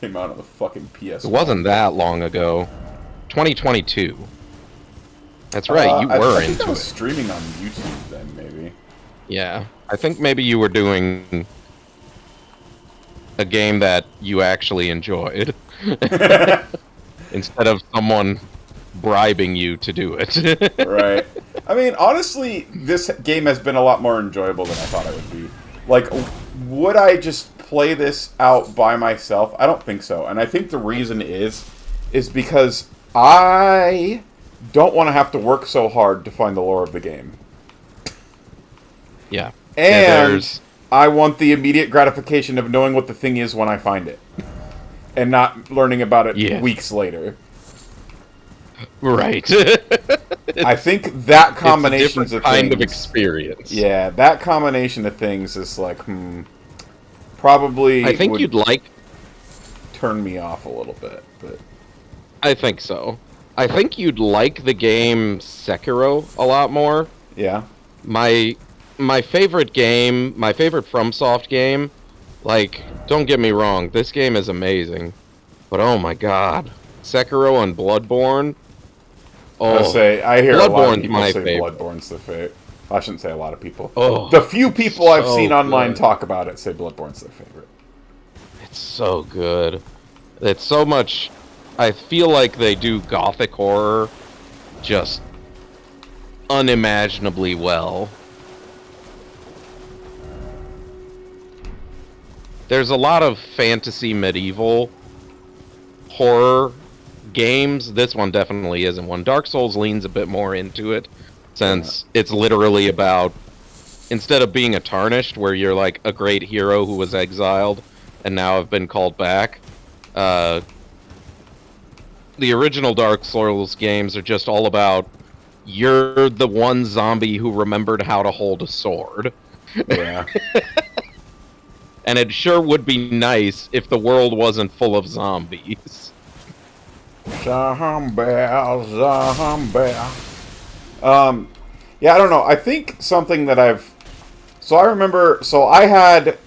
Came out on the fucking PS1. It wasn't that long ago. 2022. That's right, you were I think into I was it. streaming on YouTube then, maybe. Yeah, I think maybe you were doing a game that you actually enjoyed. Instead of someone bribing you to do it. Right. I mean, honestly, this game has been a lot more enjoyable than I thought it would be. Like, would I just play this out by myself? I don't think so. And I think the reason is because I don't want to have to work so hard to find the lore of the game. Yeah. And I want the immediate gratification of knowing what the thing is when I find it. And not learning about it weeks later. Right. I think that combination of kind of experience. Yeah, that combination of things is like, probably. I think you'd like turn me off a little bit, but I think so. I think you'd like the game Sekiro a lot more. Yeah. My favorite game, my favorite FromSoft game. Like, don't get me wrong, this game is amazing, but oh my god, Sekiro and Bloodborne. I hear a lot of people say favorite. Bloodborne's the I shouldn't say a lot of people. Oh, The few people I've so seen online good. talk about it say Bloodborne's their favorite. It's so good. It's so much. I feel like they do gothic horror just unimaginably well. There's a lot of fantasy medieval horror games. This one definitely isn't one. Dark Souls leans a bit more into it, since it's literally about, instead of being a Tarnished, where you're like a great hero who was exiled and now have been called back, the original Dark Souls games are just all about, you're the one zombie who remembered how to hold a sword. Yeah. And it sure would be nice if the world wasn't full of zombies. Zombie. Yeah, I don't know. I think something that I remember, I had,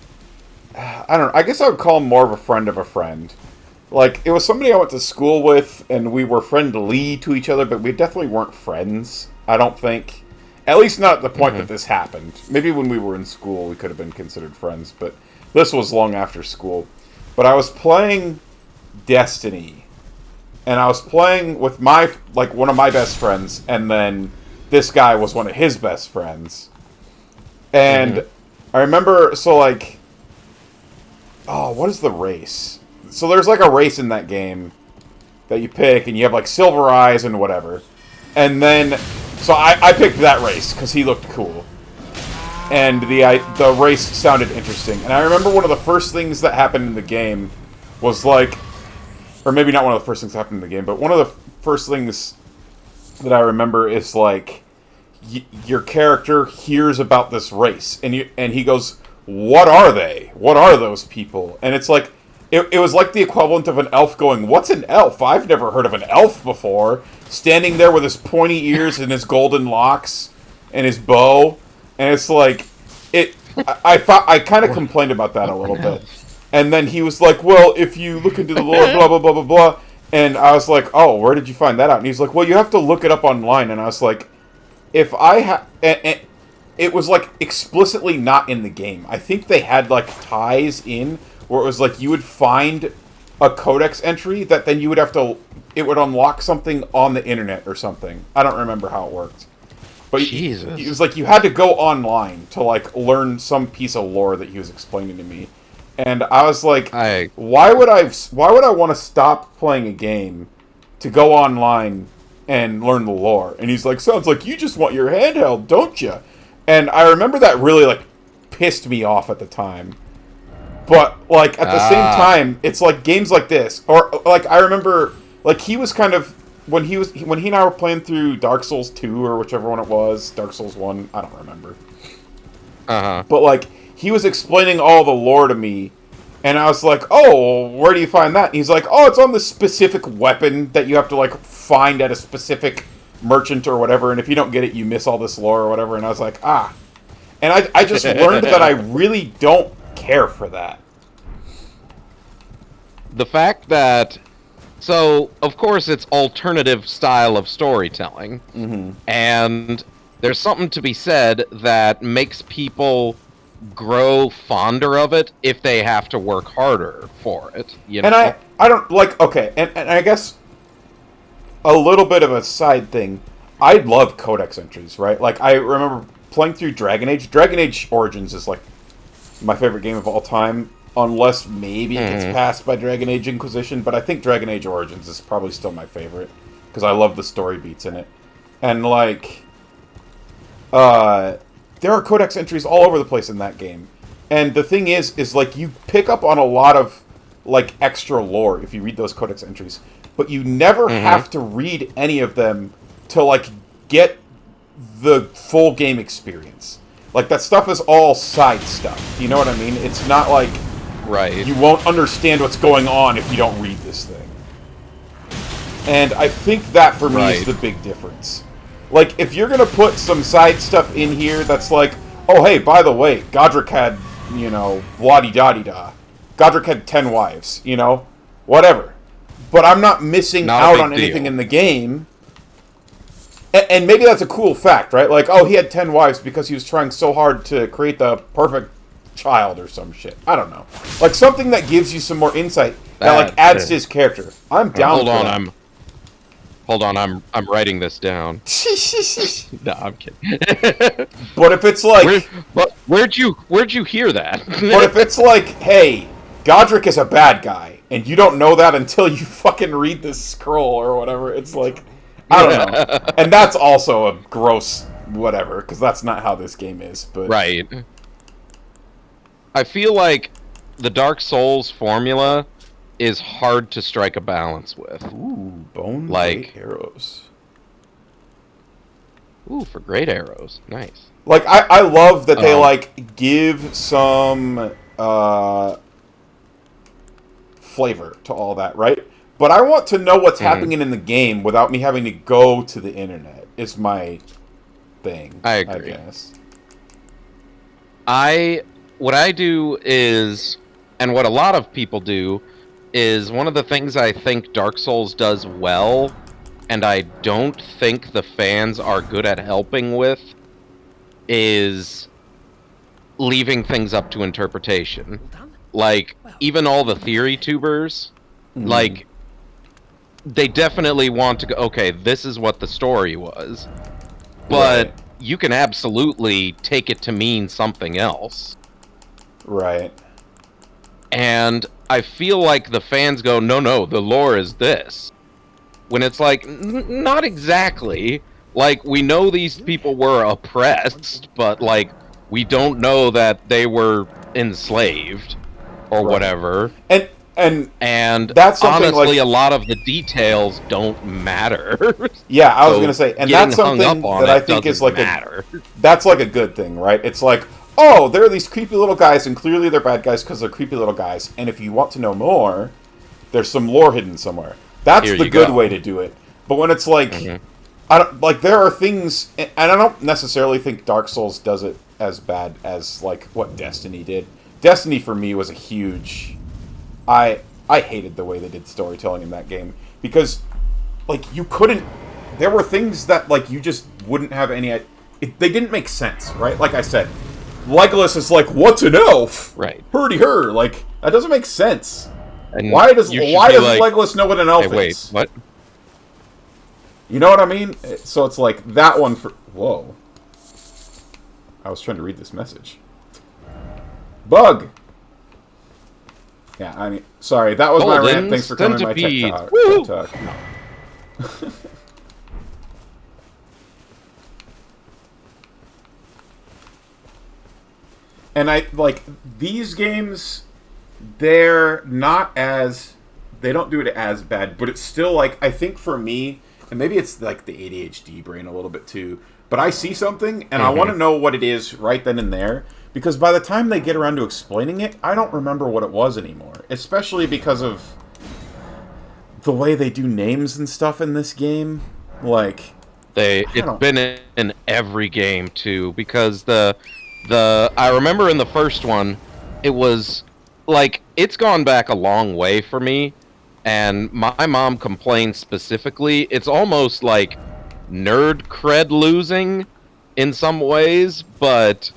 I don't know, I guess I would call him more of a friend. Like, it was somebody I went to school with, and we were friendly to each other, but we definitely weren't friends, I don't think. At least not at the point that this happened. Maybe when we were in school, we could have been considered friends, but this was long after school. But I was playing Destiny, and I was playing with one of my best friends, and then this guy was one of his best friends. And I remember, what is the race? So there's like a race in that game that you pick, and you have like silver eyes and whatever. And then, so I picked that race because he looked cool, and the race sounded interesting. And I remember one of the first things that happened in the game was like, or maybe not one of the first things that happened in the game, but one of the first things that I remember is like, your character hears about this race, and he goes, "What are they? What are those people?" And it's like, it was like the equivalent of an elf going, "What's an elf? I've never heard of an elf before." Standing there with his pointy ears and his golden locks and his bow, and it's like, I kind of complained about that a little bit, and then he was like, "Well, if you look into the lore, blah blah blah blah blah," and I was like, "Oh, where did you find that out?" And he's like, "Well, you have to look it up online," and I was like, if I and it was like explicitly not in the game. I think they had like ties in where it was like you would find a codex entry that then you would have to, it would unlock something on the internet or something. I don't remember how it worked. But Jesus. It was like you had to go online to like learn some piece of lore that he was explaining to me. And I was like, why would I want to stop playing a game to go online and learn the lore? And he's like, "Sounds like you just want your handheld, don't you?" And I remember that really like pissed me off at the time. But like at the same time, it's like games like this, or like I remember like he was kind of when he and I were playing through Dark Souls 2 or whichever one it was, Dark Souls 1, I don't remember. But like he was explaining all the lore to me, and I was like, "Oh, where do you find that?" And he's like, "Oh, it's on this specific weapon that you have to like find at a specific merchant or whatever, and if you don't get it, you miss all this lore or whatever." And I was like, "Ah." And I just learned that I really don't care for that. The fact that, so of course it's alternative style of storytelling, and there's something to be said that makes people grow fonder of it if they have to work harder for it, you know? And I don't like, okay, and I guess a little bit of a side thing, I love codex entries, right? Like I remember playing through Dragon Age. Dragon Age Origins is like my favorite game of all time, unless maybe it gets passed by Dragon Age Inquisition, but I think Dragon Age Origins is probably still my favorite, because I love the story beats in it. And, like, there are codex entries all over the place in that game. And the thing is, like, you pick up on a lot of, like, extra lore if you read those codex entries, but you never have to read any of them to, like, get the full game experience. Like, that stuff is all side stuff. You know what I mean? It's not like... Right. You won't understand what's going on if you don't read this thing. And I think that, for me, is the big difference. Like, if you're gonna put some side stuff in here that's like, "Oh, hey, by the way, Godric had, you know, blah-de-da-de-da. Godric had 10 wives," you know? Whatever. But I'm not missing out on anything in the game. And maybe that's a cool fact, right? Like, oh, he had 10 wives because he was trying so hard to create the perfect child or some shit. I don't know. Like, something that gives you some more insight that, like, adds to his character. I'm down for that. Hold on, I'm writing this down. No, I'm kidding. But if it's like... Where'd you hear that? But if it's like, hey, Godric is a bad guy, and you don't know that until you fucking read this scroll or whatever, it's like... I don't know. And that's also a gross whatever, because that's not how this game is. But right. I feel like the Dark Souls formula is hard to strike a balance with. Ooh, bone like arrows. Ooh, for great arrows. Nice. Like, I love that they, like, give some flavor to all that, right? But I want to know what's happening in the game without me having to go to the internet, is my thing. I agree. I guess. What I do is, and what a lot of people do, is one of the things I think Dark Souls does well, and I don't think the fans are good at helping with, is leaving things up to interpretation. Like, even all the theory tubers, like, they definitely want to go, okay, this is what the story was, but you can absolutely take it to mean something else. Right. And I feel like the fans go, no, the lore is this. When it's like, not exactly. Like, we know these people were oppressed, but, like, we don't know that they were enslaved or whatever. And that's something, honestly, like, a lot of the details don't matter. Yeah, I was going to say, and that's something that I think is like that's like a good thing, right? It's like, oh, there are these creepy little guys, and clearly they're bad guys because they're creepy little guys. And if you want to know more, there's some lore hidden somewhere. That's the good way to do it. But when it's like, I don't, like, there are things, and I don't necessarily think Dark Souls does it as bad as, like, what Destiny did. Destiny for me was a huge. I hated the way they did storytelling in that game because, like, you couldn't. There were things that, like, you just wouldn't have any. They didn't make sense, right? Like I said, Legolas is like, "What's an elf?" Right. Hurdy her. Like, that doesn't make sense. And why doesn't Legolas know what an elf is? What? You know what I mean? So it's like that one for. Whoa. I was trying to read this message. Bug. Yeah, I mean, sorry, that was my rant. Thanks for coming to my TED Talk. And I, like, these games, they're not as, they don't do it as bad, but it's still, like, I think for me, and maybe it's, like, the ADHD brain a little bit too, but I see something, and I want to know what it is right then and there, because by the time they get around to explaining it, I don't remember what it was anymore. Especially because of the way they do names and stuff in this game. Like, it's been in every game too, because I remember in the first one, it was like, it's gone back a long way for me, and my mom complained specifically. It's almost like nerd cred losing in some ways, but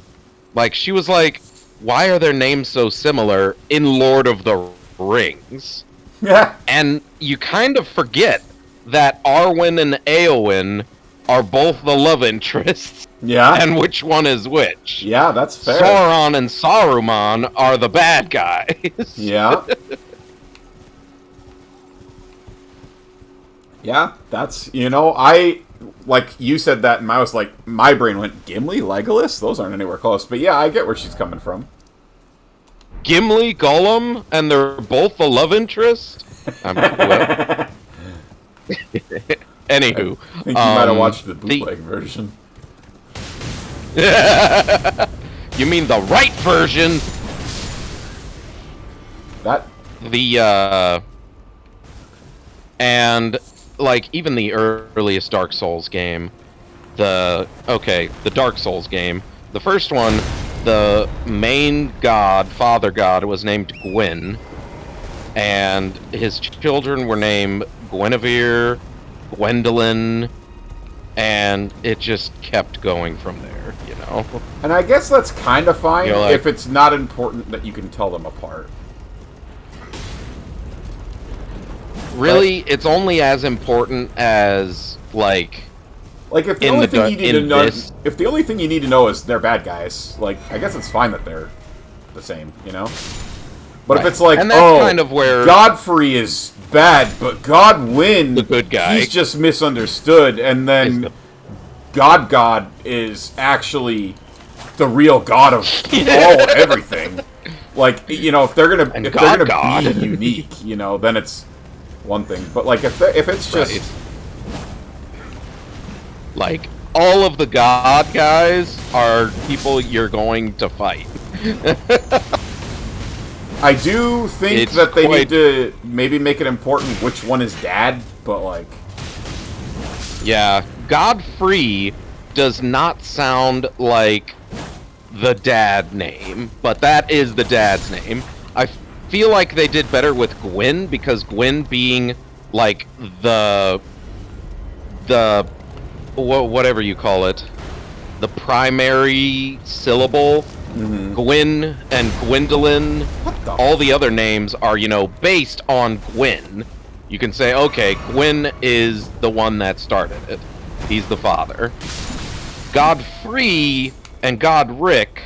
like, she was like, why are their names so similar in Lord of the Rings? Yeah. And you kind of forget that Arwen and Eowyn are both the love interests. Yeah. And which one is which. Yeah, that's fair. Sauron and Saruman are the bad guys. Yeah. Yeah, that's, you know, like, you said that, and I was like, my brain went, Gimli, Legolas? Those aren't anywhere close. But yeah, I get where she's coming from. Gimli, Gollum, and they're both the love interest? Anywho. I think you might have watched the bootleg version. You mean the right version? And, like, even the earliest Dark Souls game, the Dark Souls game, the first one, the main god, father god, was named Gwyn, and his children were named Guinevere, Gwendolyn, and it just kept going from there, you know? And I guess that's kind of fine You're like- if it's not important that you can tell them apart. Really, it's only as important as, like... Like, if the In only the thing gu- you need in to know, this- if the only thing you need to know is they're bad guys, like, I guess it's fine that they're the same, you know? But Right. if it's like, And that's oh, kind of where- Godfrey is bad, but Godwyn, The good guy. he's just misunderstood, and then God is actually the real god of everything. Like, you know, if they're gonna And if they're God. gonna be unique, you know, then it's one thing. But like, if it's just Right. Like, all of the god guys are people you're going to fight. I do think It's that they quite- need to maybe make it important which one is dad, but like, Yeah, Godfrey does not sound like the dad name, but that is the dad's name. I feel like they did better with Gwyn, because Gwyn being, like, the whatever you call it, the primary syllable. Gwyn and Gwendolyn, all the other names are, you know, based on Gwyn. You can say, okay, Gwyn is the one that started it. He's the father. Godfrey and Godric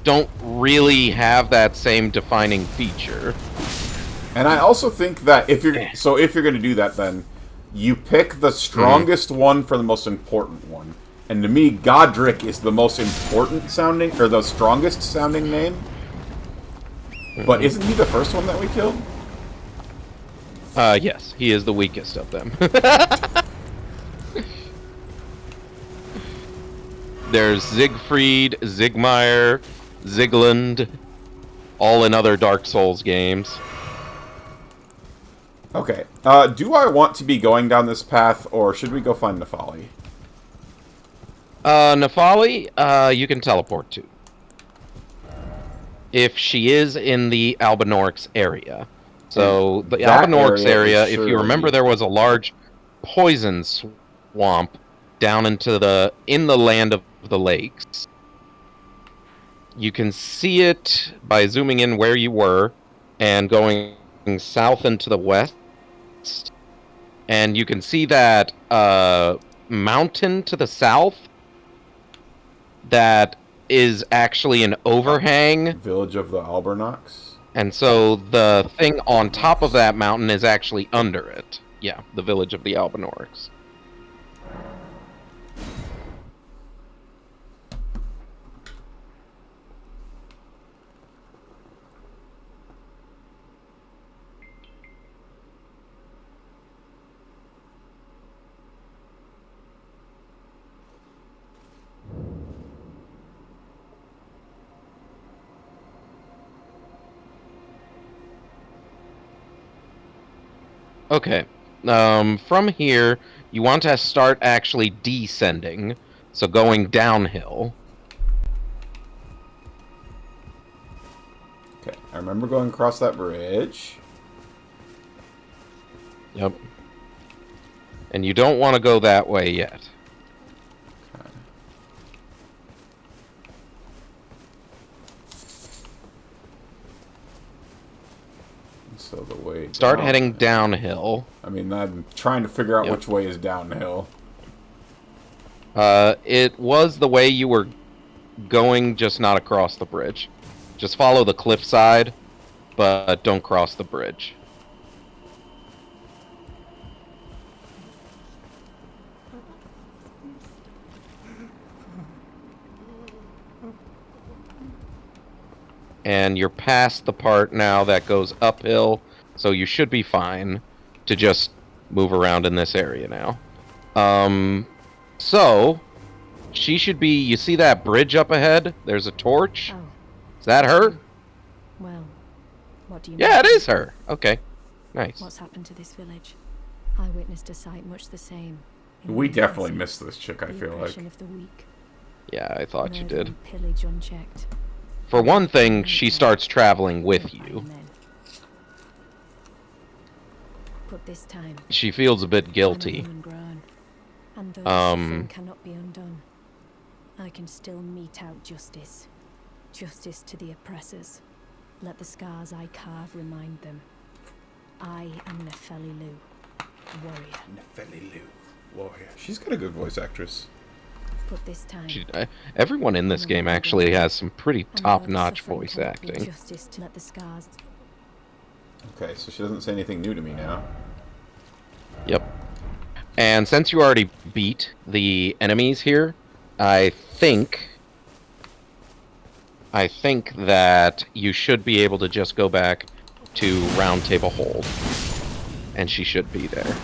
don't really have that same defining feature. and I also think that if you're gonna do that, then you pick the strongest one for the most important one. And to me, Godric is the most important sounding, or the strongest sounding name. But isn't he the first one that we killed? Yes, he is the weakest of them. There's Siegfried, Sigmar, Siegland, all in other Dark Souls games. Okay. Do I want to be going down this path, or should we go find Nefali? Nefali, you can teleport to. If she is in the Albinorix area. So, the That Albinorix area area, is if you surely- remember, there was a large poison swamp down into in the land of the lakes. You can see it by zooming in where you were and going south into the west. And you can see that mountain to the south that is actually an overhang. Village of the Albernox? And so the thing on top of that mountain is actually under it. Yeah, the village of the Albinorix. Okay. From here, you want to start actually descending, so going downhill. Okay, I remember going across that bridge. Yep. And you don't want to go that way yet. Okay. So the way Start down- heading downhill. I mean, I'm trying to figure out Yep. which way is downhill. It was the way you were going, just not across the bridge. Just follow the cliffside, but don't cross the bridge. And you're past the part now that goes uphill, so you should be fine to just move around in this area now. So, she should be... You see that bridge up ahead? There's a torch. Oh, Is that her? well, what do you Yeah, it make? is her. Okay. Nice. What's happened to this village? I witnessed a sight much the same. in We my definitely fancy. missed this chick, I The feel like. oppression of the weak, Yeah, I thought you murder did. and pillage unchecked. For one thing, she starts traveling with you. But this time, She feels a bit I'm a guilty. woman grown. And though the suffering cannot be undone, I can still mete out justice. Justice to the oppressors. Let the scars I carve remind them. I am Nefeli Lu, warrior. Nefeli Lu, warrior. She's got a good voice actress. But this time, everyone in this game actually has some pretty top-notch voice acting. Justice to let the scars. Okay, so she doesn't say anything new to me now. Yep. And since you already beat the enemies here, I think that you should be able to just go back to Round Table Hold. And she should be there.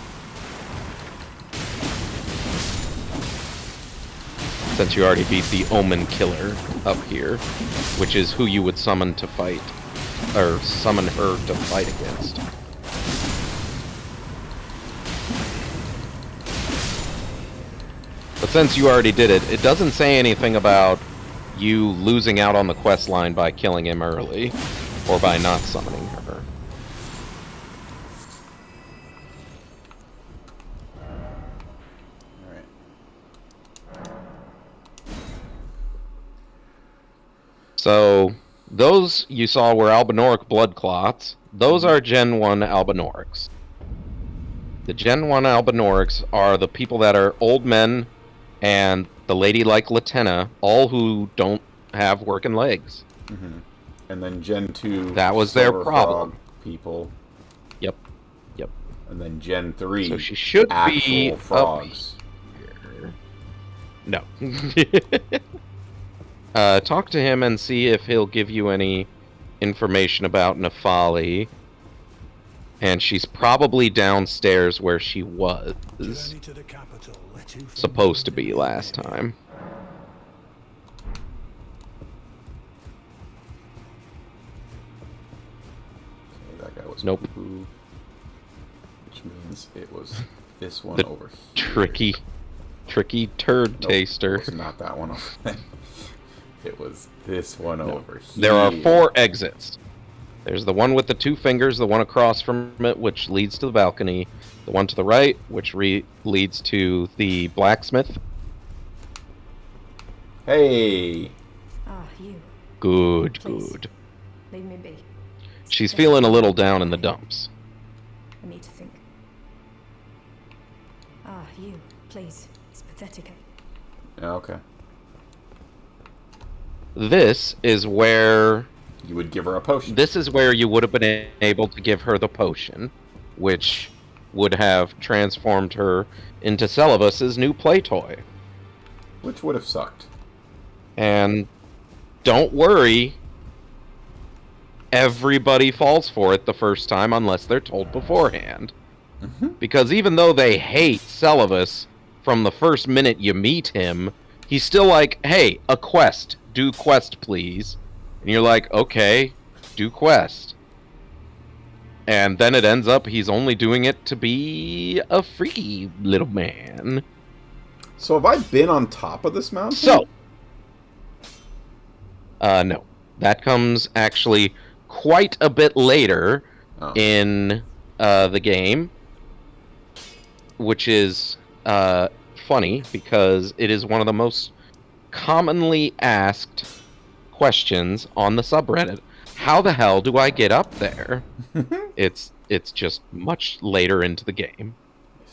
Since you already beat the Omen Killer up here, which is who you would summon to fight, or summon her to fight against. But since you already did it, it doesn't say anything about you losing out on the quest line by killing him early, or by not summoning her. So, those you saw were Albinoric blood clots. Those are Gen 1 Albinorics. The Gen 1 Albinorics are the people that are old men and the lady like Latenna, all who don't have working legs. Mm-hmm. And then Gen 2... That was their problem. People. Yep. And then Gen 3... So she should be frogs. No. Talk to him and see if he'll give you any information about Nefali. And she's probably downstairs where she was supposed to be last time. Okay, that guy was nope. Poo-poo, which means it was this one the over here. Tricky turd taster. It was not that one over there. It was this one over here. There are 4 exits. There's the one with the 2 fingers, the one across from it, which leads to the balcony. The one to the right, which leads to the blacksmith. Hey! Ah, you. Good. Leave me be. She's feeling a little down in the dumps. I need to think. Ah, you. Please. It's pathetic. Yeah, okay. This is where... You would give her a potion. This is where you would have been able to give her the potion, which would have transformed her into Celavus's new play toy. Which would have sucked. And don't worry, everybody falls for it the first time unless they're told beforehand. Mm-hmm. Because even though they hate Celavus from the first minute you meet him, he's still like, hey, a quest. Do quest, please. And you're like, okay, do quest. And then it ends up he's only doing it to be a freaky little man. So have I been on top of this mountain? So, no. That comes actually quite a bit later in the game, which is funny because it is one of the most commonly asked questions on the subreddit. How the hell do I get up there? It's just much later into the game.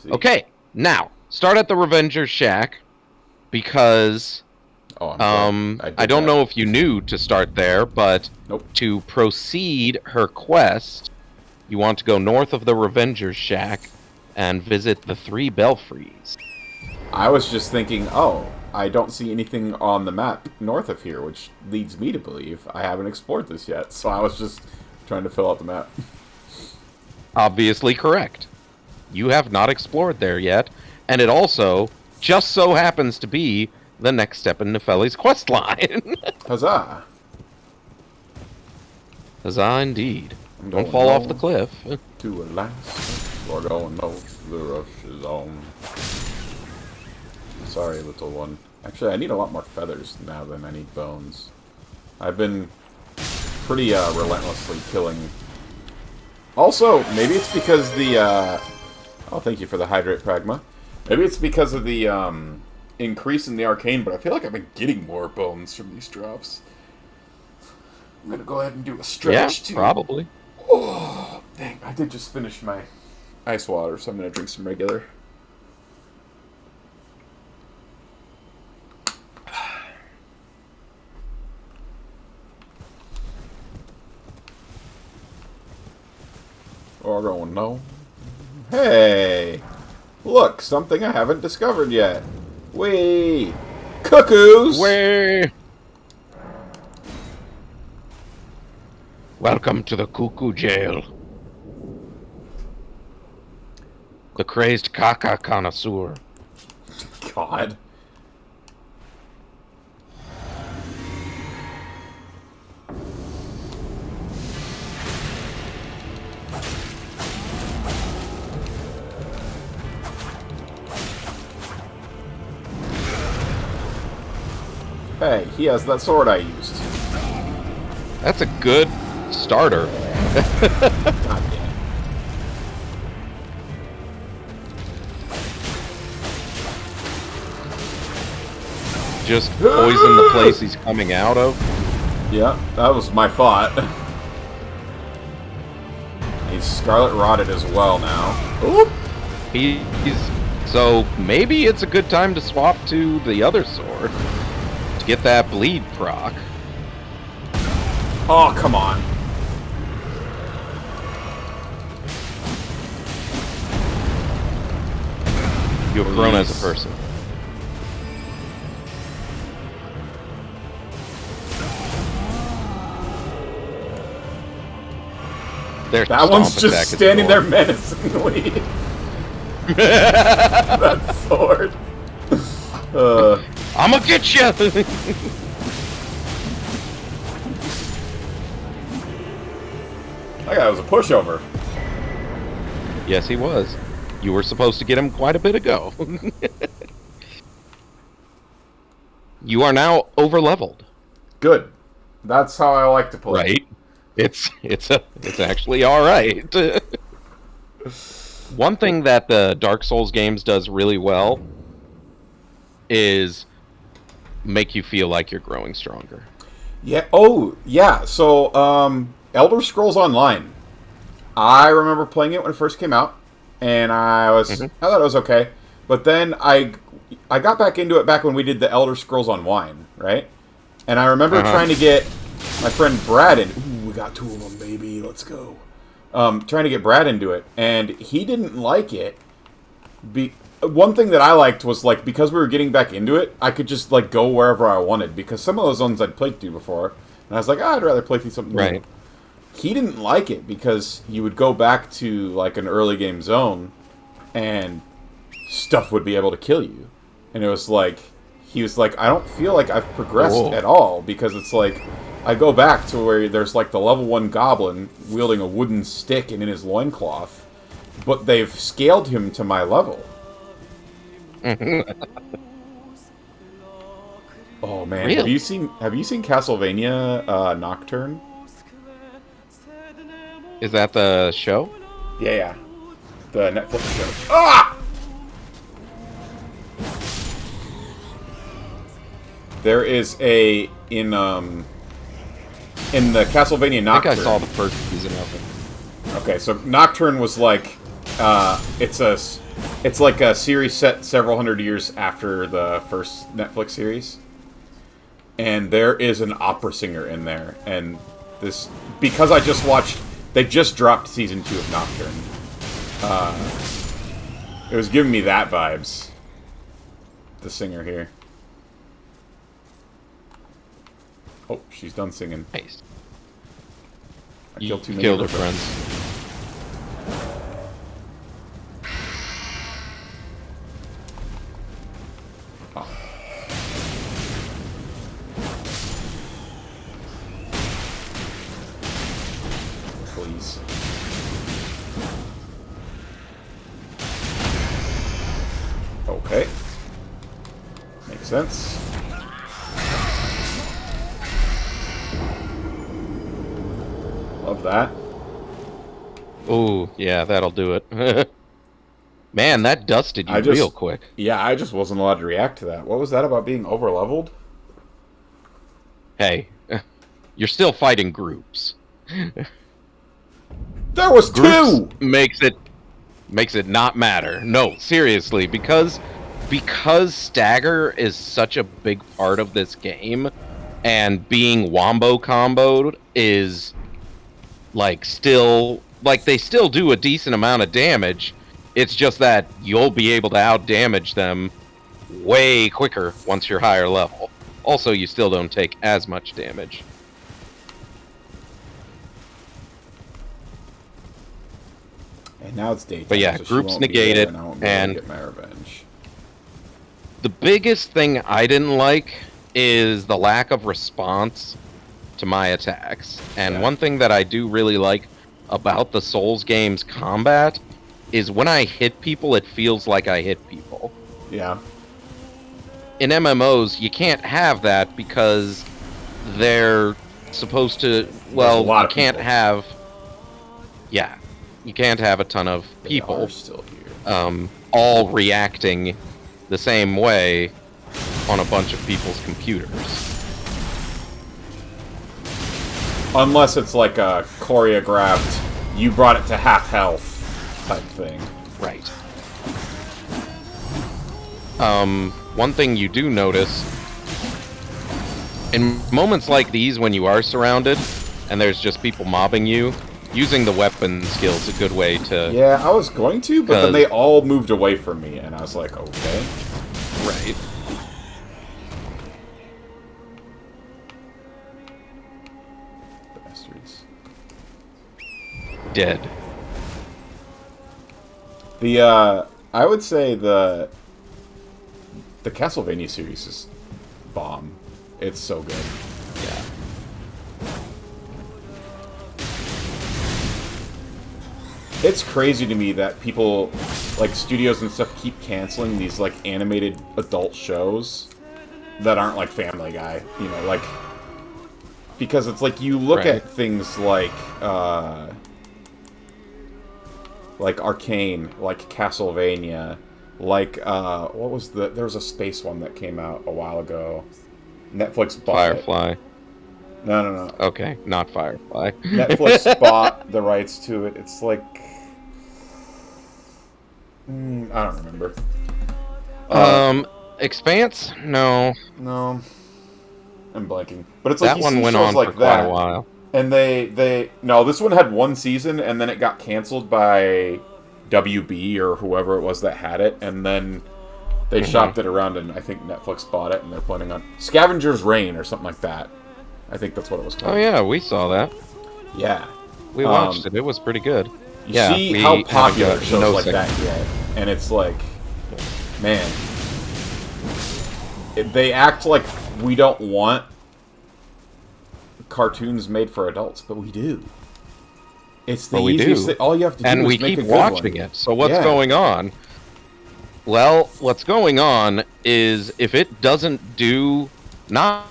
Okay, now start at the Revenger's Shack because I don't know if you knew to start there, but to proceed her quest, you want to go north of the Revenger's Shack and visit the 3 belfries. I was just thinking, I don't see anything on the map north of here, which leads me to believe I haven't explored this yet. So I was just trying to fill out the map. Obviously correct. You have not explored there yet, and it also just so happens to be the next step in Nefeli's quest line. Huzzah! Huzzah indeed. Don't fall off the cliff. To Alaska, we're going north, the rush is on. Sorry, little one. Actually, I need a lot more feathers now than I need bones. I've been pretty relentlessly killing. Also, maybe it's because the... oh, thank you for the hydrate, Pragma. Maybe it's because of the increase in the arcane, but I feel like I've been getting more bones from these drops. I'm gonna go ahead and do a stretch too. Probably. Oh, dang! I did just finish my ice water, so I'm gonna drink some regular. Oh, going no. Hey! Look, something I haven't discovered yet. Whee! Cuckoos! Way. Welcome to the cuckoo jail. The crazed caca connoisseur. God. Hey, he has that sword I used. That's a good starter. God damn. Just poison the place he's coming out of. Yeah, that was my thought. He's scarlet rotted as well now. Oop! He's so maybe it's a good time to swap to the other sword to get that bleed proc. Oh, come on. You have grown as a person. Their That one's stomp attack just is standing there adorable. menacingly. That sword. I'ma get you. That guy was a pushover. Yes, he was. You were supposed to get him quite a bit ago. You are now over leveled. Good. That's how I like to play. Right? It's actually all right. One thing that the Dark Souls games does really well is make you feel like you're growing stronger. Yeah. Oh, yeah. So, Elder Scrolls Online. I remember playing it when it first came out, and I thought it was okay. But then I got back into it back when we did the Elder Scrolls on Wine, right? And I remember trying to get my friend Brad in. Ooh, we got 2 of them, baby. Let's go. Trying to get Brad into it, and he didn't like it. One thing that I liked was, like, because we were getting back into it, I could just, like, go wherever I wanted, because some of those ones I'd played through before, and I was like, I'd rather play through something new. He didn't like it, because you would go back to, like, an early game zone, and stuff would be able to kill you. And it was like, he was like, I don't feel like I've progressed at all, because it's like, I go back to where there's, like, the level 1 goblin wielding a wooden stick and in his loincloth, but they've scaled him to my level. Oh man, Really? have you seen Castlevania Nocturne? Is that the show? Yeah. The Netflix show. Ah! There is a in the Castlevania Nocturne. I think I saw the first season of it. Okay, so Nocturne was like it's like a series set several hundred years after the first Netflix series. And there is an opera singer in there, and this because I just watched. They just dropped season 2 of Nocturne. It was giving me that vibes. The singer here. Oh, she's done singing. Nice. I killed too many killed of her friends. Oh. Please. Okay. Makes sense. Love that. Oh, yeah, that'll do it. Man, that dusted you real quick. Yeah, I just wasn't allowed to react to that. What was that about being over-leveled? Hey, you're still fighting groups. There was two! Makes it not matter. No, seriously, because stagger is such a big part of this game, and being wombo comboed is like they still do a decent amount of damage. It's just that you'll be able to out damage them way quicker once you're higher level. Also, you still don't take as much damage. And now it's daytime. But yeah, so groups negated, and I won't be able to get my revenge. The biggest thing I didn't like is the lack of response to my attacks. And one thing that I do really like about the Souls games combat is when I hit people, it feels like I hit people. Yeah. In MMOs, you can't have that because they're supposed to, well, you can't have, yeah, you can't have a ton of people They are still here. all reacting the same way on a bunch of people's computers. Unless it's like a choreographed, you brought it to half health type thing. Right. One thing you do notice, in moments like these when you are surrounded, and there's just people mobbing you, using the weapon skill is a good way to... Yeah, I was going to, but then they all moved away from me, and I was like, okay. Right. Bastards. Dead. I would say the Castlevania series is bomb. It's so good. Yeah. It's crazy to me that people, like studios and stuff, keep canceling these like animated adult shows that aren't like Family Guy, you know, like, because it's like you look at things like Arcane, like Castlevania, like what was there was a space one that came out a while ago. Netflix bought Firefly. it. No. Okay, not Firefly. Netflix bought the rights to it. It's like I don't remember. Expanse? No. No. I'm blanking. But it's like that one went on like for quite a while. And no, this one had one season and then it got canceled by WB or whoever it was that had it, and then they shopped it around and I think Netflix bought it and they're planning on Scavenger's Reign or something like that. I think that's what it was called. Oh yeah, we saw that. Yeah. We watched it. It was pretty good. You see how popular shows like that get, and it's like, man, they act like we don't want cartoons made for adults, but we do. It's the easiest thing. All you have to do is make a good one. And we keep watching it. So what's going on? Well, what's going on is if it doesn't do not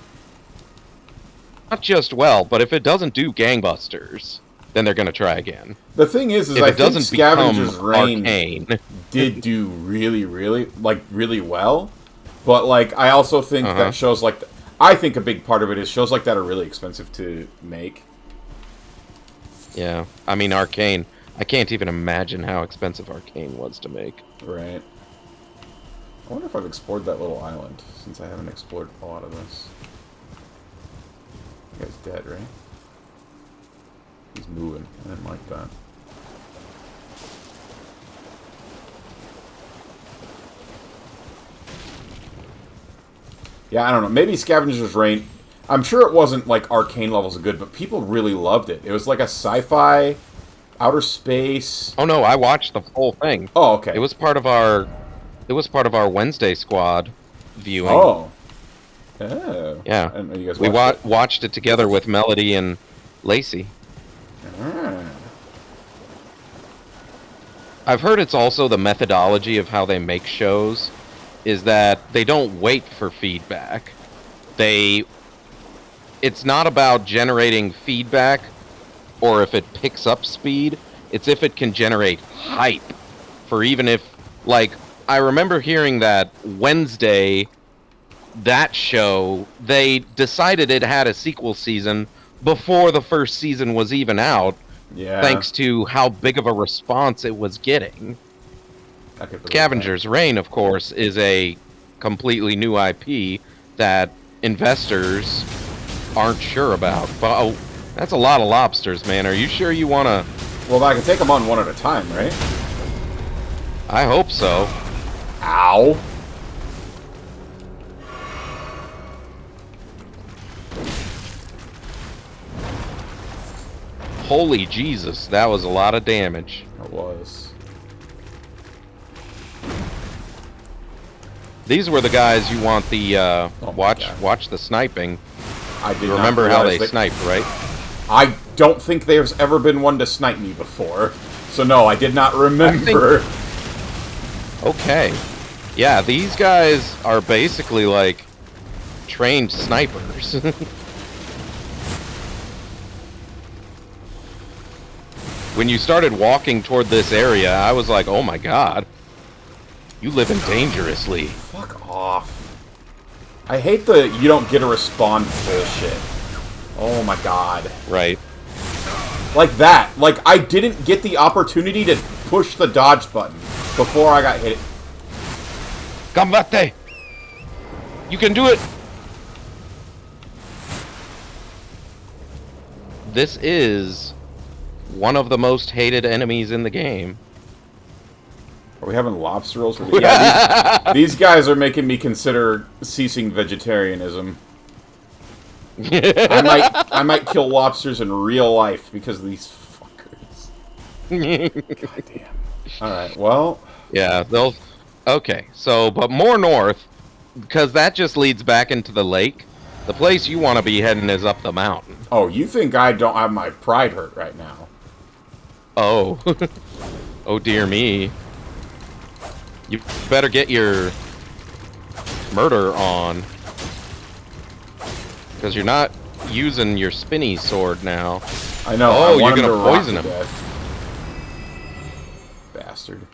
just well, but if it doesn't do gangbusters, then they're going to try again. The thing is I think Scavenger's Reign did do really, really, really well. But, like, I also think that shows like... I think a big part of it is shows like that are really expensive to make. Yeah. I mean, Arcane. I can't even imagine how expensive Arcane was to make. Right. I wonder if I've explored that little island, since I haven't explored a lot of this. The guy's dead, right? He's moving. I didn't like that. Yeah, I don't know. Maybe Scavenger's Reign. I'm sure it wasn't like Arcane levels of good, but people really loved it. It was like a sci-fi, outer space. Oh no, I watched the whole thing. Oh, okay. It was part of our Wednesday squad viewing. Oh. Yeah. I didn't know you guys we watched it together with Melody and Lacey. I've heard it's also the methodology of how they make shows is that they don't wait for feedback. It's not about generating feedback or if it picks up speed. It's if it can generate hype for even if Like, I remember hearing that Wednesday, that show, they decided it had a sequel season before the first season was even out, Yeah. thanks to how big of a response it was getting. I could believe Scavenger's Reign, of course, is a completely new IP that investors aren't sure about. But, oh, that's a lot of lobsters, man. Are you sure you want to... that. Well, I can take them on one at a time, right? I hope so. Ow. Holy Jesus, that was a lot of damage. It was. These were the guys you want the, Oh my God. watch the sniping. I did You not remember how realize they sniped, right? I don't think there's ever been one to snipe me before. So no, I did not remember. Okay. Yeah, these guys are basically like trained snipers. When you started walking toward this area, I was like, oh my god. You living dangerously. Fuck off. I hate the you don't get a respawn bullshit. Oh my god. Right. Like that. Like, I didn't get the opportunity to push the dodge button before I got hit. Combate! You can do it! This is one of the most hated enemies in the game. Are we having lobster rolls? Yeah, these guys are making me consider ceasing vegetarianism. I might kill lobsters in real life because of these fuckers. God damn. Alright, well... Yeah, they'll... Okay, so, but more north, because that just leads back into the lake. The place you want to be heading is up the mountain. Oh, you think I don't have my pride hurt right now? Oh. Oh, dear me. You better get your murder on. Because you're not using your spinny sword now. I know. Oh, I want you're him gonna to rot poison to him. death. Bastard.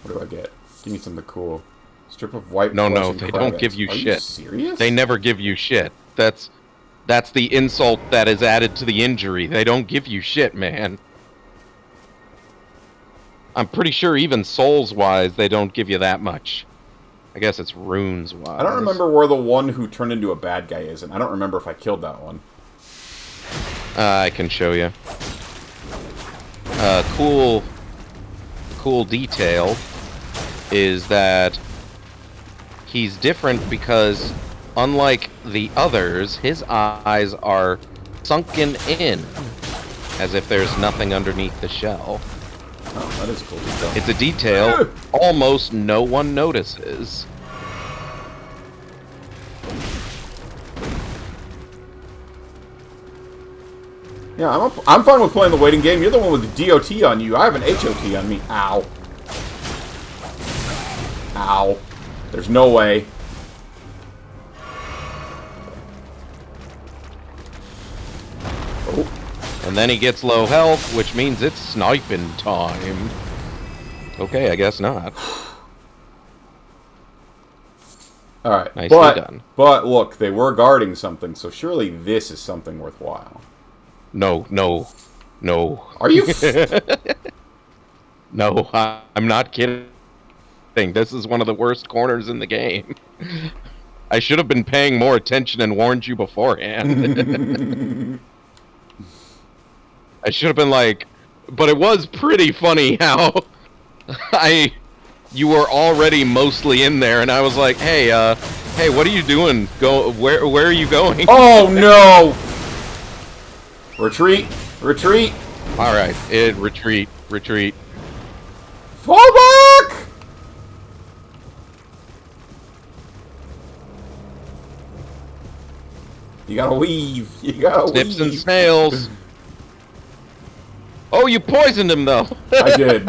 What do I get? Give me something cool. Strip of white No, flesh no, and they crab don't eggs. give you Are shit. You serious? They never give you shit. That's the insult that is added to the injury. They don't give you shit, man. I'm pretty sure even souls-wise, they don't give you that much. I guess it's runes-wise. I don't remember where the one who turned into a bad guy is, and I don't remember if I killed that one. I can show you. Cool detail is that he's different because, unlike the others, his eyes are sunken in, as if there's nothing underneath the shell. Oh, that is a cool detail. It's a detail almost no one notices. Yeah, I'm fine with playing the waiting game. You're the one with the DOT on you. I have an HOT on me. Ow. Ow. There's no way. Oh. And then he gets low health, which means it's sniping time. Okay, I guess not. Alright, Nicely done. But look, they were guarding something, so surely this is something worthwhile. No. Are you? No, I'm not kidding. This is one of the worst corners in the game. I should have been paying more attention and warned you beforehand. I should have been like, but it was pretty funny how you were already mostly in there, and I was like, hey, what are you doing? Where are you going? Oh no! Retreat! Retreat! All right, retreat. Fall back! You gotta weave. You gotta weave. Snips and snails. Oh, you poisoned him though. I did.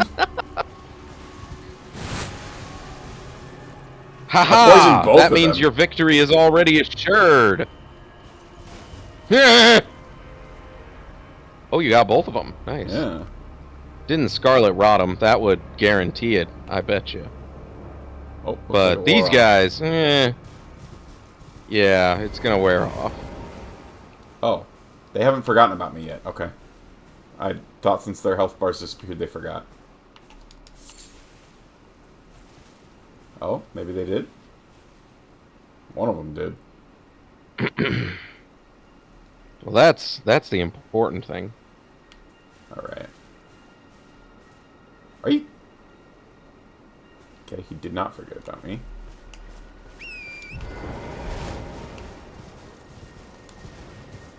Haha! both That of means them. your victory is already assured. Oh, you got both of them. Nice. Yeah. Didn't Scarlet rot him? That would guarantee it, I bet you. Oh, looks like But it these wore off. guys, yeah, it's gonna wear off. Oh, they haven't forgotten about me yet. Okay. I thought since their health bars disappeared, they forgot. Oh, maybe they did. One of them did. Well, that's the important thing. All right. Are you? Okay, he did not forget about me.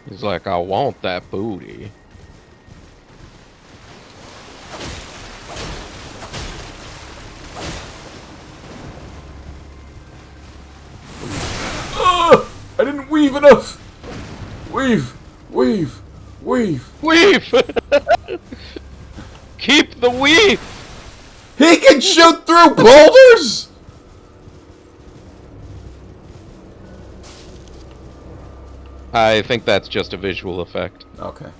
He's like, I want that booty. Ugh! I didn't weave enough! Weave! Weave! Weave! Weave! Keep the weave! He can shoot through boulders?! I think that's just a visual effect. Okay.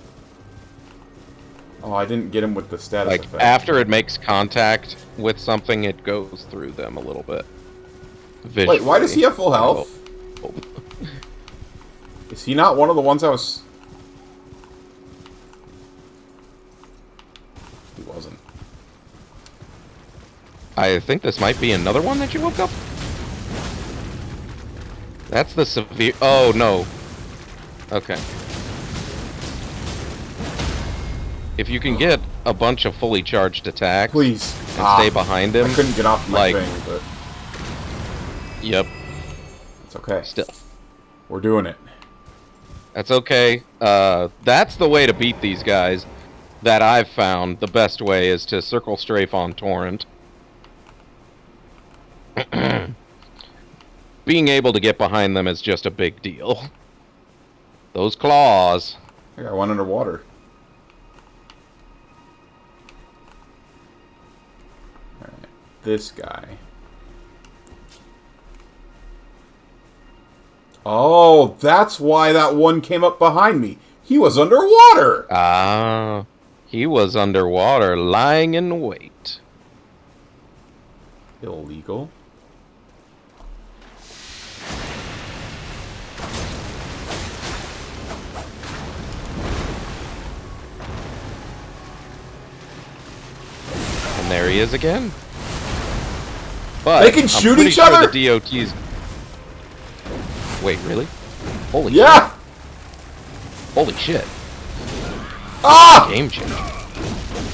Oh, I didn't get him with the status Like, effect. after it makes contact with something, it goes through them a little bit. Visually. Wait, why does he have full health? Oh. Is he not one of the ones I was... He wasn't. I think this might be another one that you woke up. That's the severe... Oh, no. Okay. If you can get a bunch of fully charged attacks... Please. And stay behind him... I couldn't get off my like, thing, but... Yep. It's okay. Still. We're doing it. That's okay. That's the way to beat these guys that I've found. The best way is to circle strafe on torrent. Being able to get behind them is just a big deal. Those claws. I got one underwater. Alright. This guy. Oh, that's why that one came up behind me. He was underwater! Ah, he was underwater, lying in wait. Illegal. And there he is again. But They can shoot I'm pretty each sure other? The DOT's... Wait, really? Holy Yeah! shit. Holy shit. Ah! Game changer.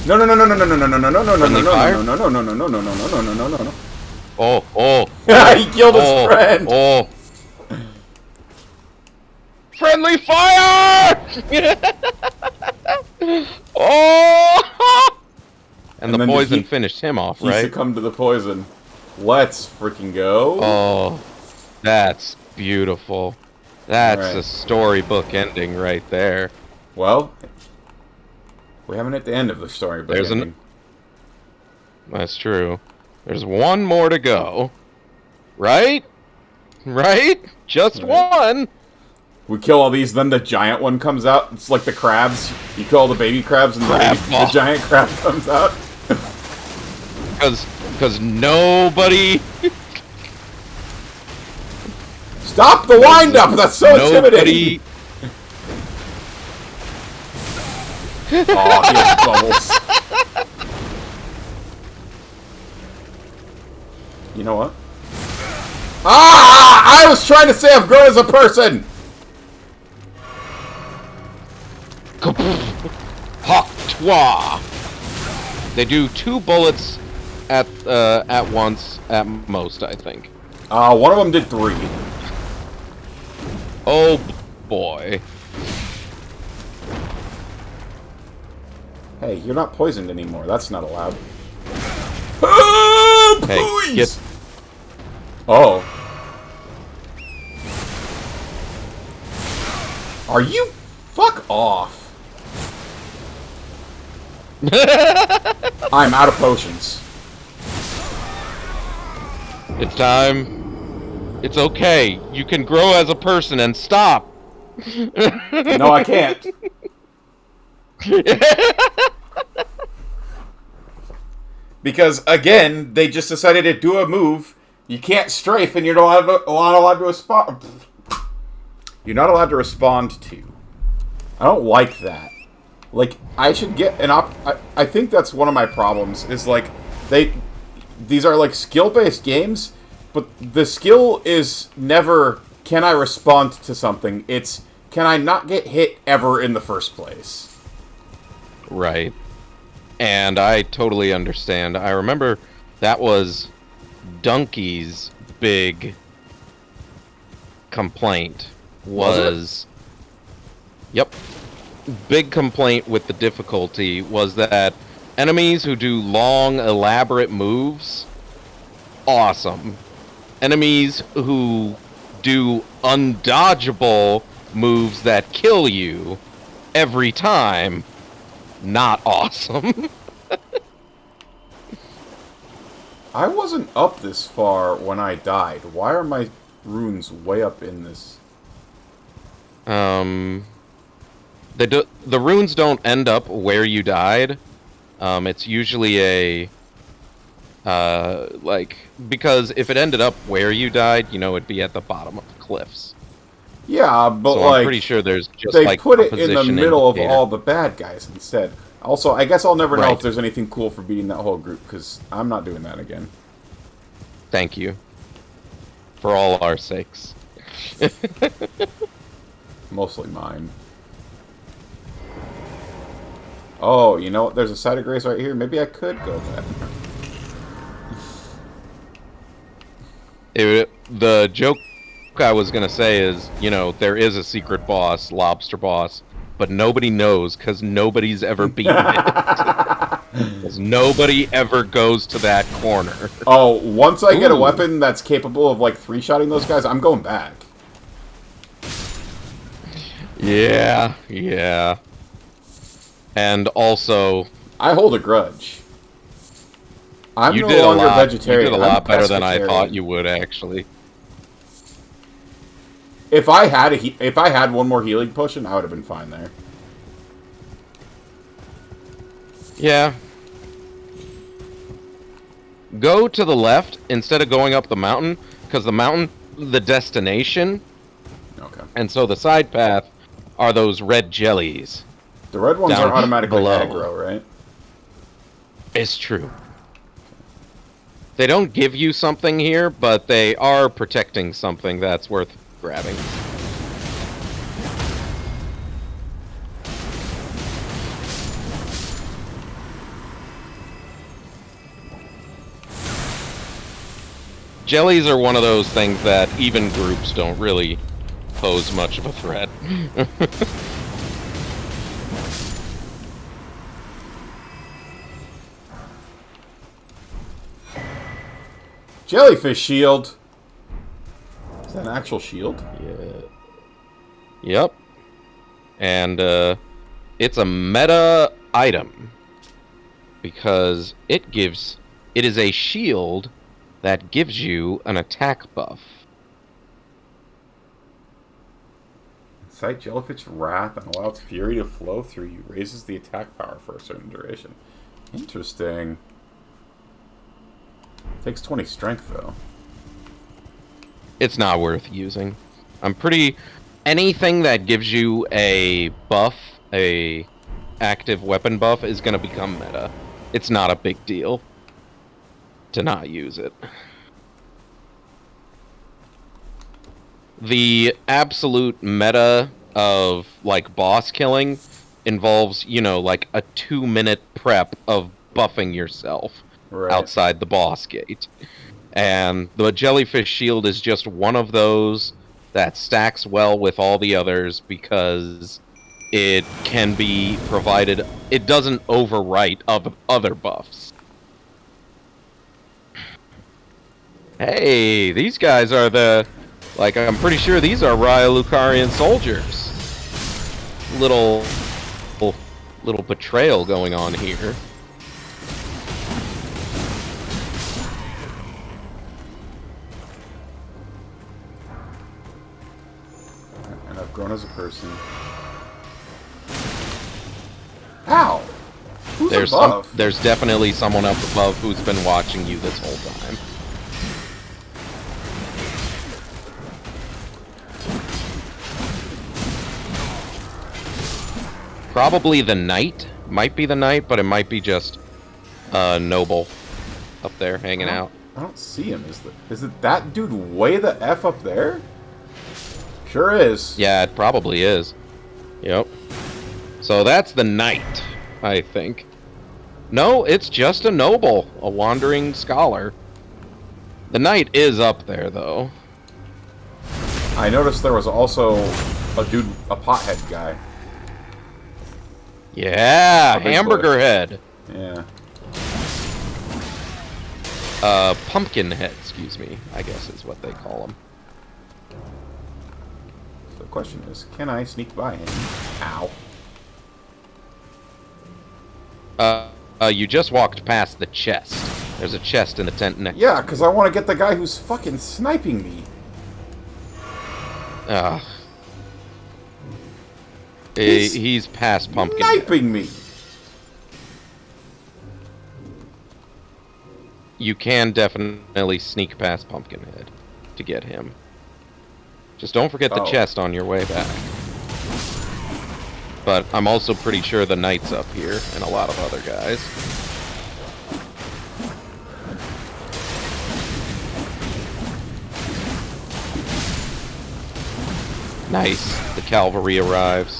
No no no no no no no no no no no no no no Friendly no fire? no no no no no no no no no no no no no. Oh, oh. He killed his friend. Oh. Friendly fire! Oh! And the then poison he finished him off, He right? succumbed to the poison. Let's freaking go. Oh, that's beautiful. That's Alright. a storybook ending right there. Well, we haven't hit the end of the story, but There's That's true. There's one more to go. Right? Right? Just one! we kill all these, then the giant one comes out. It's like the crabs. You kill all the baby crabs, and the giant crab comes out. Because nobody... Stop the wind-up! That's so intimidating! Oh, he has bubbles. You know what? Ah! I was trying to say I've grown as a person! Hawk Twa! They do 2 bullets at once, at most, I think. One of them did 3. Oh, boy. Hey, you're not poisoned anymore. That's not allowed. Hey, Please! Oh. Are you... Fuck off. I'm out of potions. It's time. It's okay. You can grow as a person and stop. No, I can't. Because, again, they just decided to do a move. You can't strafe, and you're not allowed to respond. You're not allowed to respond to. I don't like that. Like, I should get an I think that's one of my problems, is, like, these are, like, skill-based games, but the skill is never, can I respond to something? It's, can I not get hit ever in the first place? Right. And I totally understand. I remember that was Donkey's big complaint. Was yep. Big complaint with the difficulty was that enemies who do long, elaborate moves, awesome. Enemies who do undodgeable moves that kill you every time, not awesome. I wasn't up this far when I died. Why are my runes way up in this? The runes don't end up where you died. It's usually a like, because if it ended up where you died, you know, it'd be at the bottom of the cliffs. Yeah, but so like, I'm pretty sure there's just they like put it in the middle indicator. of all the bad guys instead. Also, I guess I'll never know Right. if there's anything cool for beating that whole group, because I'm not doing that again. Thank you. For all our sakes. Mostly mine. Oh, you know what? There's a site of grace right here. Maybe I could go there. The joke I was gonna say is, you know, there is a secret boss, lobster boss, but nobody knows because nobody's ever beaten it. 'Cause nobody ever goes to that corner. Oh, once I get a Ooh. weapon that's capable of, like, three-shotting those guys, I'm going back. Yeah, yeah. And also, I hold a grudge. I'm you no did longer a lot. vegetarian. You did a I'm lot better than I pescatarian. thought you would, actually. If I had one more healing potion, I would have been fine there. Yeah. Go to the left instead of going up the mountain, because the mountain, the destination, Okay. and so the side path are those red jellies. The red ones Down are automatically below. aggro, right? It's true. They don't give you something here, but they are protecting something that's worth grabbing. Jellies are one of those things that even groups don't really pose much of a threat. Jellyfish shield. Is that an actual shield? Yeah. Yep. And it's a meta item because it is a shield that gives you an attack buff. Incite jellyfish wrath and allow its fury to flow through you. Raises the attack power for a certain duration. Interesting. Takes 20 strength though. It's not worth using. Anything that gives you a buff, a active weapon buff, is gonna become meta. It's not a big deal to not use it. The absolute meta of, like, boss killing involves, you know, like a 2-minute prep of buffing yourself outside the boss gate. And the jellyfish shield is just one of those that stacks well with all the others because it can be provided. It doesn't overwrite other buffs. Hey, these guys are I'm pretty sure these are Raya Lucarian soldiers. Little betrayal going on here. And I've grown as a person. Ow! Who Who's above? There's definitely someone up above who's been watching you this whole time. Probably the knight. Might be the knight, but it might be just noble up there hanging out. I don't see him. Is it that dude way the F up there? Sure is. Yeah, it probably is. Yep. So that's the knight, I think. No, it's just a noble, a wandering scholar. The knight is up there, though. I noticed there was also a dude, a pothead guy. Yeah, A big hamburger boy. head. Yeah. Pumpkin head, excuse me, I guess is what they call them. So the question is, can I sneak by him? Ow. You just walked past the chest. There's a chest in the tent next. Yeah, because I want to get the guy who's fucking sniping me. Ugh. He's past pumpkin. Sniping me. You can definitely sneak past Pumpkinhead to get him. Just don't forget the chest on your way back. But I'm also pretty sure the knight's up here and a lot of other guys. Nice. The cavalry arrives.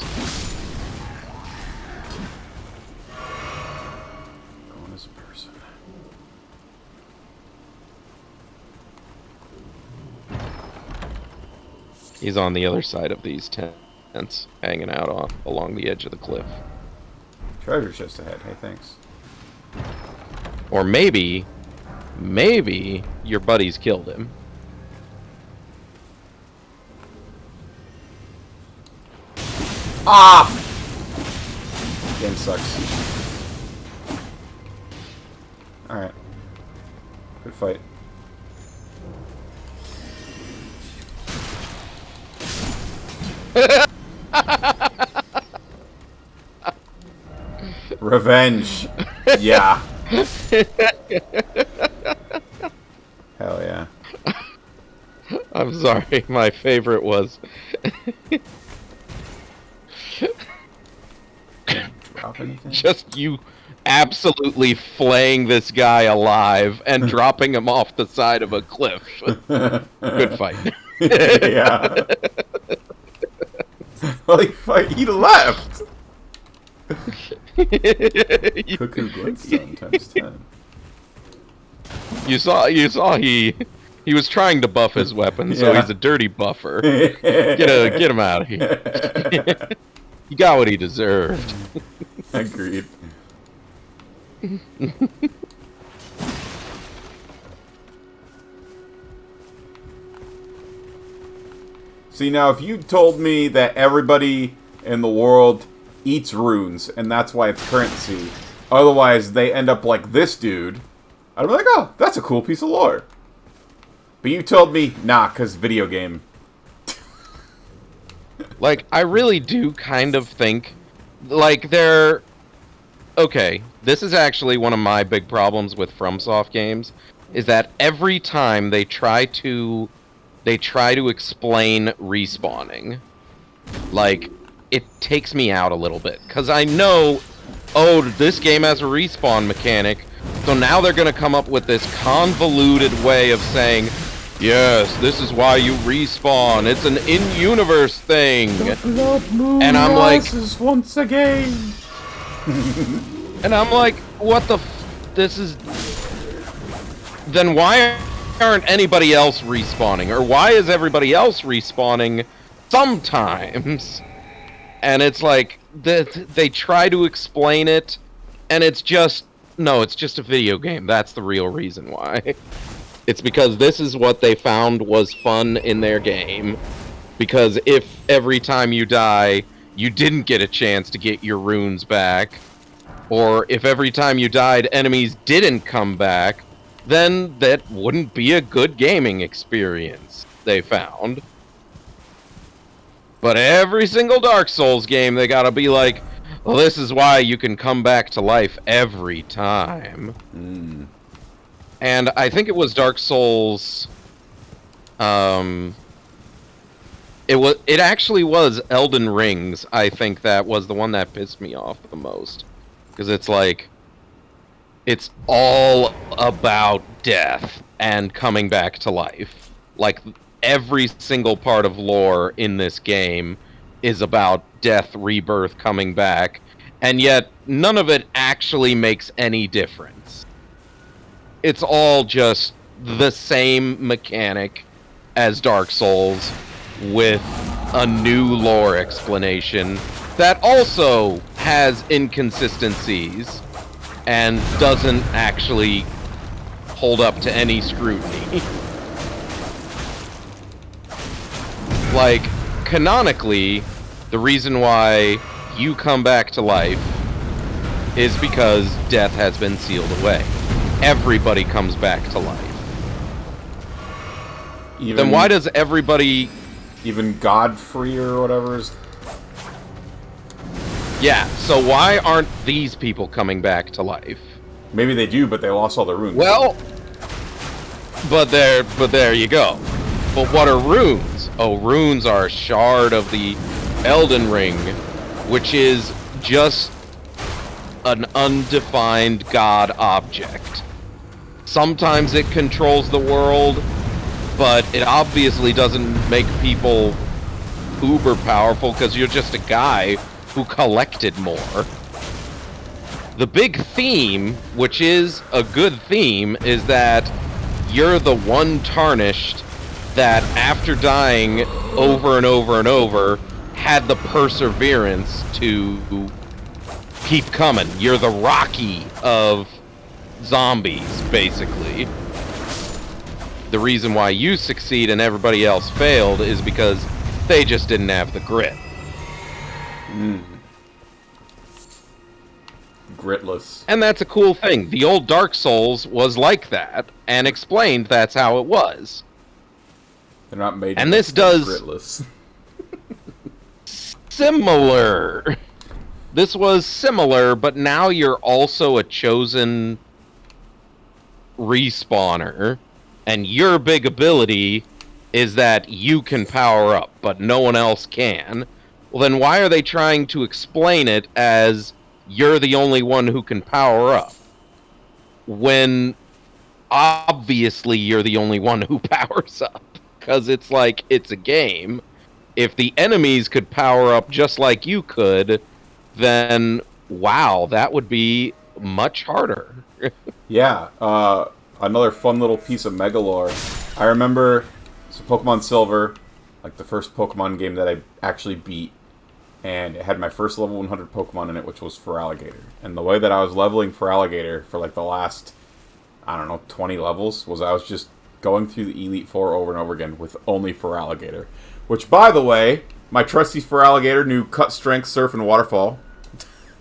Going as a person. He's on the other side of these tents, hanging out along the edge of the cliff. Treasure chest ahead. Hey, thanks. Or maybe your buddies killed him. Ah! Game sucks. Alright. Good fight. Revenge. Yeah. Hell yeah. I'm sorry, my favorite was... Drop anything? just you absolutely flaying this guy alive and dropping him off the side of a cliff. Good fight. Yeah. Like, fight, he left! Cuckoo Glintstone times 10. You saw he was trying to buff his weapon, so Yeah. he's a dirty buffer. Get him out of here. He got what he deserved. Agreed. See, now, if you told me that everybody in the world eats runes, and that's why it's currency, otherwise they end up like this dude, I'd be like, oh, that's a cool piece of lore. But you told me, nah, because video game. Like, I really do kind of think, like, they're... Okay, this is actually one of my big problems with FromSoft games, is that every time they try to explain respawning, like, it takes me out a little bit. Because I know, oh, this game has a respawn mechanic, so now they're going to come up with this convoluted way of saying, yes, this is why you respawn. It's an in-universe thing. And I'm like, once again. and I'm like, what the this is... Then why aren't anybody else respawning? Or why is everybody else respawning sometimes? And it's like, they try to explain it, and it's just... No, it's just a video game. That's the real reason why. It's because this is what they found was fun in their game. Because if every time you die, you didn't get a chance to get your runes back, or if every time you died, enemies didn't come back, then that wouldn't be a good gaming experience, they found. But every single Dark Souls game, they gotta be like, well, this is why you can come back to life every time. And I think it was Dark Souls. It actually was Elden Rings. I think that was the one that pissed me off the most, because it's like, it's all about death and coming back to life. Like, every single part of lore in this game is about death, rebirth, coming back, and yet none of it actually makes any difference. It's all just the same mechanic as Dark Souls with a new lore explanation that also has inconsistencies and doesn't actually hold up to any scrutiny. Like, canonically, the reason why you come back to life is because death has been sealed away. Everybody comes back to life. Then why does everybody... Even Godfrey or whatever is... Yeah, so why aren't these people coming back to life? Maybe they do, but they lost all their runes. Well, but there you go. But what are runes? Oh, runes are a shard of the Elden Ring, which is just an undefined god object. Sometimes it controls the world, but it obviously doesn't make people uber powerful because you're just a guy who collected more. The big theme, which is a good theme, is that you're the one tarnished that, after dying over and over and over, had the perseverance to keep coming. You're the Rocky of zombies, basically. The reason why you succeed and everybody else failed is because they just didn't have the grit. Gritless. And that's a cool thing. The old Dark Souls was like that, and explained that's how it was. They're not made and this does gritless. Similar. This was similar, but now you're also a chosen respawner, and your big ability is that you can power up, but no one else can. Well, then why are they trying to explain it as you're the only one who can power up, when obviously you're the only one who powers up? Because it's like, it's a game. If the enemies could power up just like you could, then wow, that would be much harder. Yeah, another fun little piece of Megalore. I remember, so Pokemon Silver, like the first Pokemon game that I actually beat, and it had my first level 100 Pokemon in it, which was Feraligatr. And the way that I was leveling Feraligatr for like the last, I don't know, 20 levels, was I was just going through the Elite Four over and over again with only Feraligatr. Which, by the way, my trusty Feraligatr knew Cut, Strength, Surf, and Waterfall.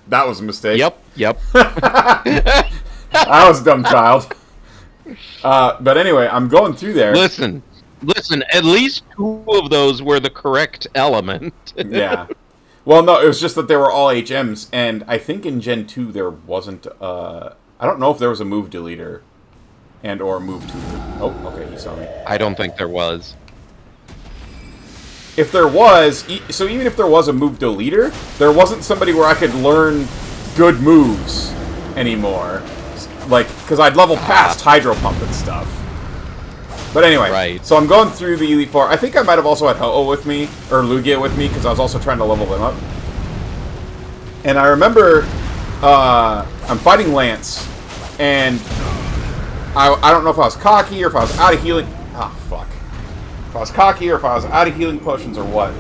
That was a mistake. Yep. I was a dumb child. But anyway, I'm going through there. Listen, at least 2 of those were the correct element. Yeah. Well, no, it was just that they were all HMs, and I think in Gen 2 there wasn't, I don't know if there was a move deleter and or move tutor. Oh, okay, you saw me. I don't think there was. If there was, so even if there was a move deleter, there wasn't somebody where I could learn good moves anymore. Like, because I'd level past Hydro Pump and stuff. But anyway, right. So I'm going through the Elite Four. I think I might have also had Ho-Oh with me, or Lugia with me, because I was also trying to level them up. And I remember I'm fighting Lance, and I don't know if I was cocky or if I was out of healing. Ah, fuck. If I was cocky or if I was out of healing potions or what.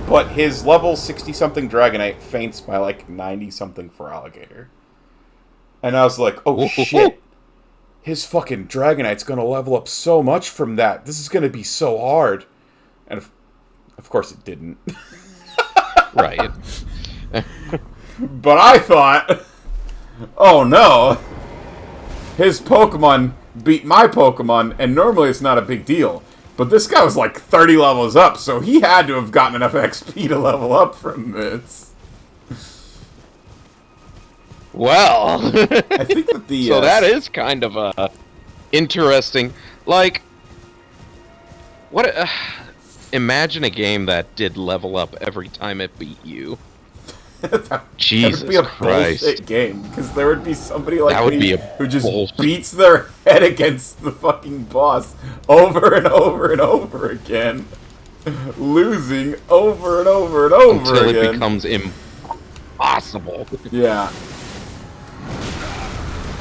But his level 60-something Dragonite faints by like 90-something Feraligatr. And I was like, oh shit. His fucking Dragonite's gonna level up so much from that. This is gonna be so hard. And of course it didn't. Right. But I thought, oh no. His Pokemon beat my Pokemon, and normally it's not a big deal. But this guy was like 30 levels up, so he had to have gotten enough XP to level up from this. Well, I think that the so that is kind of interesting. Like, what? Imagine a game that did level up every time it beat you. Jesus that would be a Christ. bullshit game, because there would be somebody like That would me be a who just bullshit. beats their head against the fucking boss over and over and over again, losing over and over and over Until again. it becomes impossible. Yeah.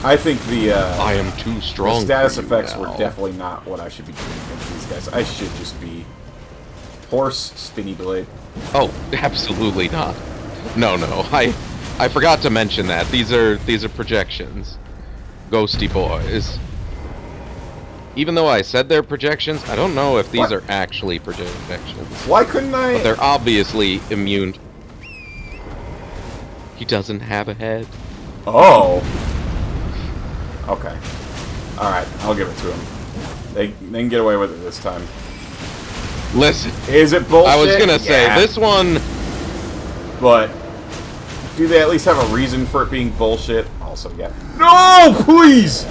I think the I am too strong. the status for you effects now. were definitely not what I should be doing against these guys. I should just be horse spinny blade. Oh, absolutely not. No, I forgot to mention that. These are projections. Ghosty boys. Even though I said they're projections, I don't know if these What? are actually projections. Why couldn't I? But they're obviously immune. He doesn't have a head. Oh. Okay. Alright, I'll give it to him. They can get away with it this time. Listen, Is it bullshit? I was gonna say, Yeah. this one... But do they at least have a reason for it being bullshit? Also, yeah. No, please!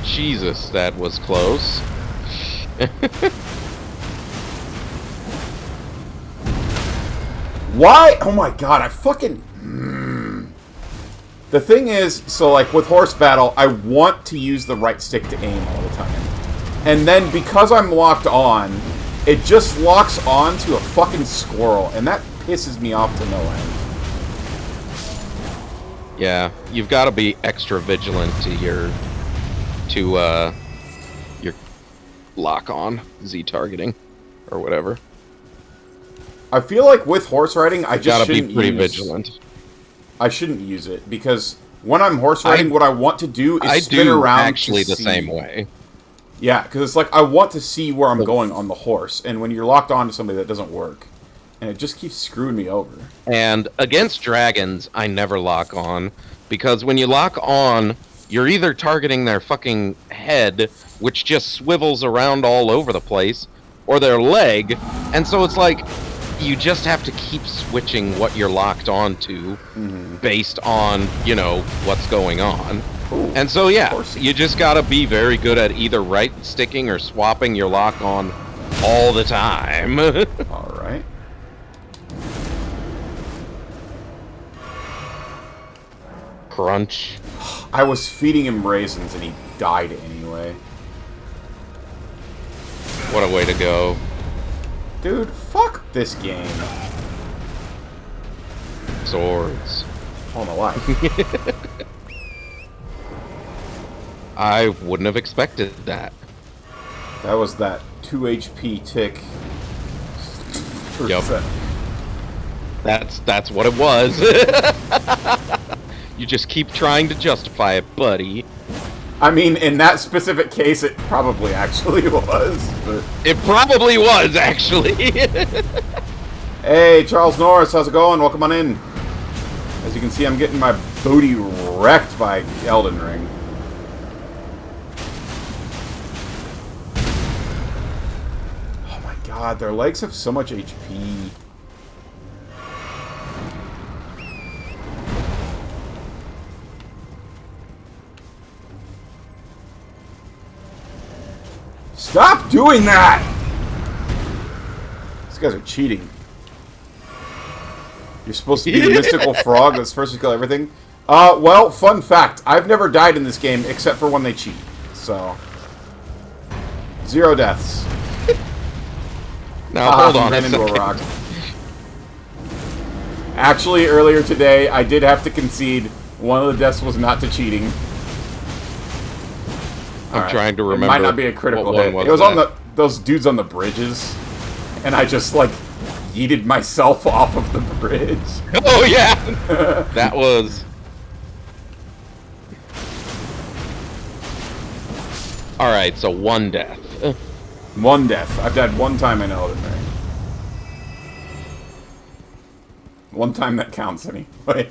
Jesus, that was close. Why? Oh my god, I fucking... The thing is, so like with horse battle, I want to use the right stick to aim all the time. And then because I'm locked on, it just locks on to a fucking squirrel, and that pisses me off to no end. Yeah, you've got to be extra vigilant to your lock on Z targeting or whatever. I feel like with horse riding, I You just gotta shouldn't be pretty use... vigilant. I shouldn't use it, because when I'm horse riding, what I want to do is I spin do around actually to the see. same way. Yeah, because it's like I want to see where I'm going on the horse, and when you're locked on to somebody, that doesn't work, and it just keeps screwing me over. And against dragons, I never lock on, because when you lock on, you're either targeting their fucking head, which just swivels around all over the place, or their leg, and so it's like you just have to keep switching what you're locked on to based on, you know, what's going on. Ooh, And so, yeah, horsey. you just gotta be very good at either right sticking or swapping your lock on all the time. All right. Crunch. I was feeding him raisins, and he died anyway. What a way to go. Dude, fuck this game. Swords. All my life. I wouldn't have expected that. That was that 2 HP tick. Yup. That's what it was. You just keep trying to justify it, buddy. I mean, in that specific case, it probably actually was, but... It probably was, actually. Hey, Charles Norris, how's it going? Welcome on in. As you can see, I'm getting my booty wrecked by Elden Ring. Oh my god, their legs have so much HP. Stop doing that! These guys are cheating. You're supposed to be the mystical frog that's first to kill everything. Well, fun fact. I've never died in this game except for when they cheat. So... 0 deaths. Now, hold on a ran into a second. rock. Actually, earlier today, I did have to concede one of the deaths was not to cheating. I'm trying to remember. It might not be a critical what hit. one It was on that? those dudes on the bridges, and I just like yeeted myself off of the bridge. Oh, yeah! That was... Alright, so 1 death. 1 death. I've died 1 time in Elden Ring. 1 time that counts anyway.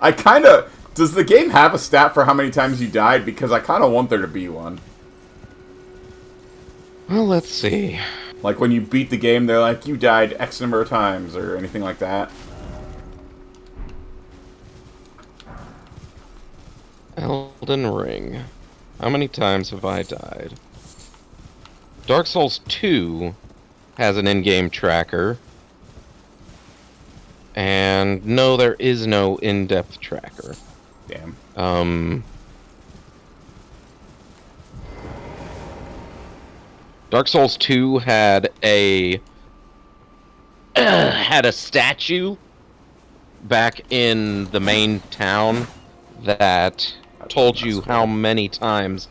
I kind of... Does the game have a stat for how many times you died? Because I kind of want there to be one. Well, let's see. Like when you beat the game, they're like, you died X number of times, or anything like that. Elden Ring. How many times have I died? Dark Souls 2 has an in-game tracker. And no, there is no in-depth tracker. Damn. Dark Souls 2 had a had a statue back in the main town that told you how many times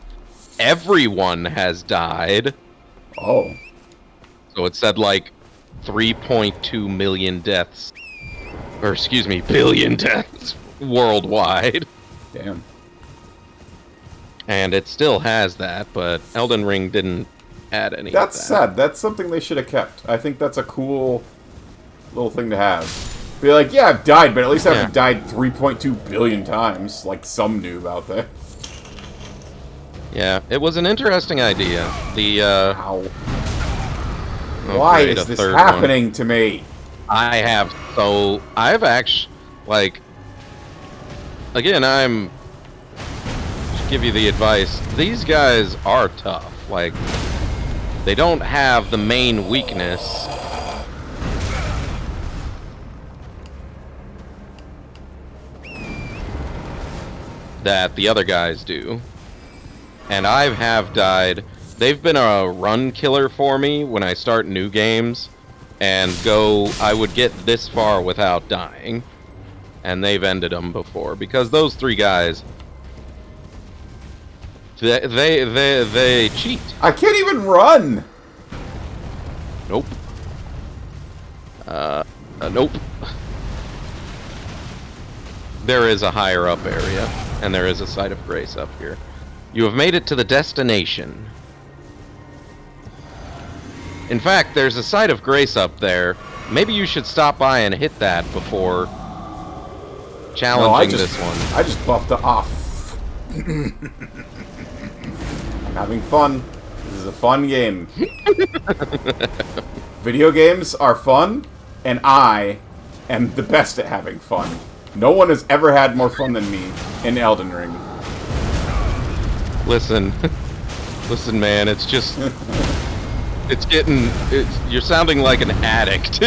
everyone has died. Oh. So it said like 3.2 million deaths. Or excuse me, billion deaths worldwide. Damn. And it still has that, but Elden Ring didn't add any That's of that. sad. That's something they should have kept. I think that's a cool little thing to have. Be like, yeah, I've died, but at least I haven't died 3.2 billion times, like some noob out there. Yeah, it was an interesting idea. The, Ow. Why great, is this third happening to me? I've actually, like, again, just give you the advice, these guys are tough. Like, they don't have the main weakness. That the other guys do. And I have died. They've been a run killer for me when I start new games. And I would get this far without dying. And they've ended them before. Because those three guys, they cheat. I can't even run! Nope. Nope. There is a higher up area, and there is a site of grace up here. You have made it to the destination. In fact, there's a site of grace up there. Maybe you should stop by and hit that before challenging this one. I just buffed it off. I'm having fun. This is a fun game. Video games are fun, and I am the best at having fun. No one has ever had more fun than me in Elden Ring. Listen, man, it's just... you're sounding like an addict.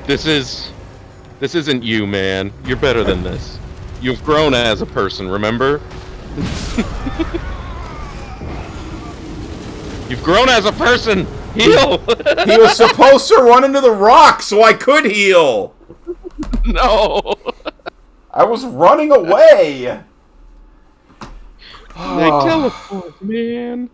This isn't you, man. You're better than this. You've grown as a person, remember? You've grown as a person! Heal! He was supposed to run into the rock so I could heal! No! I was running away! They teleport, man.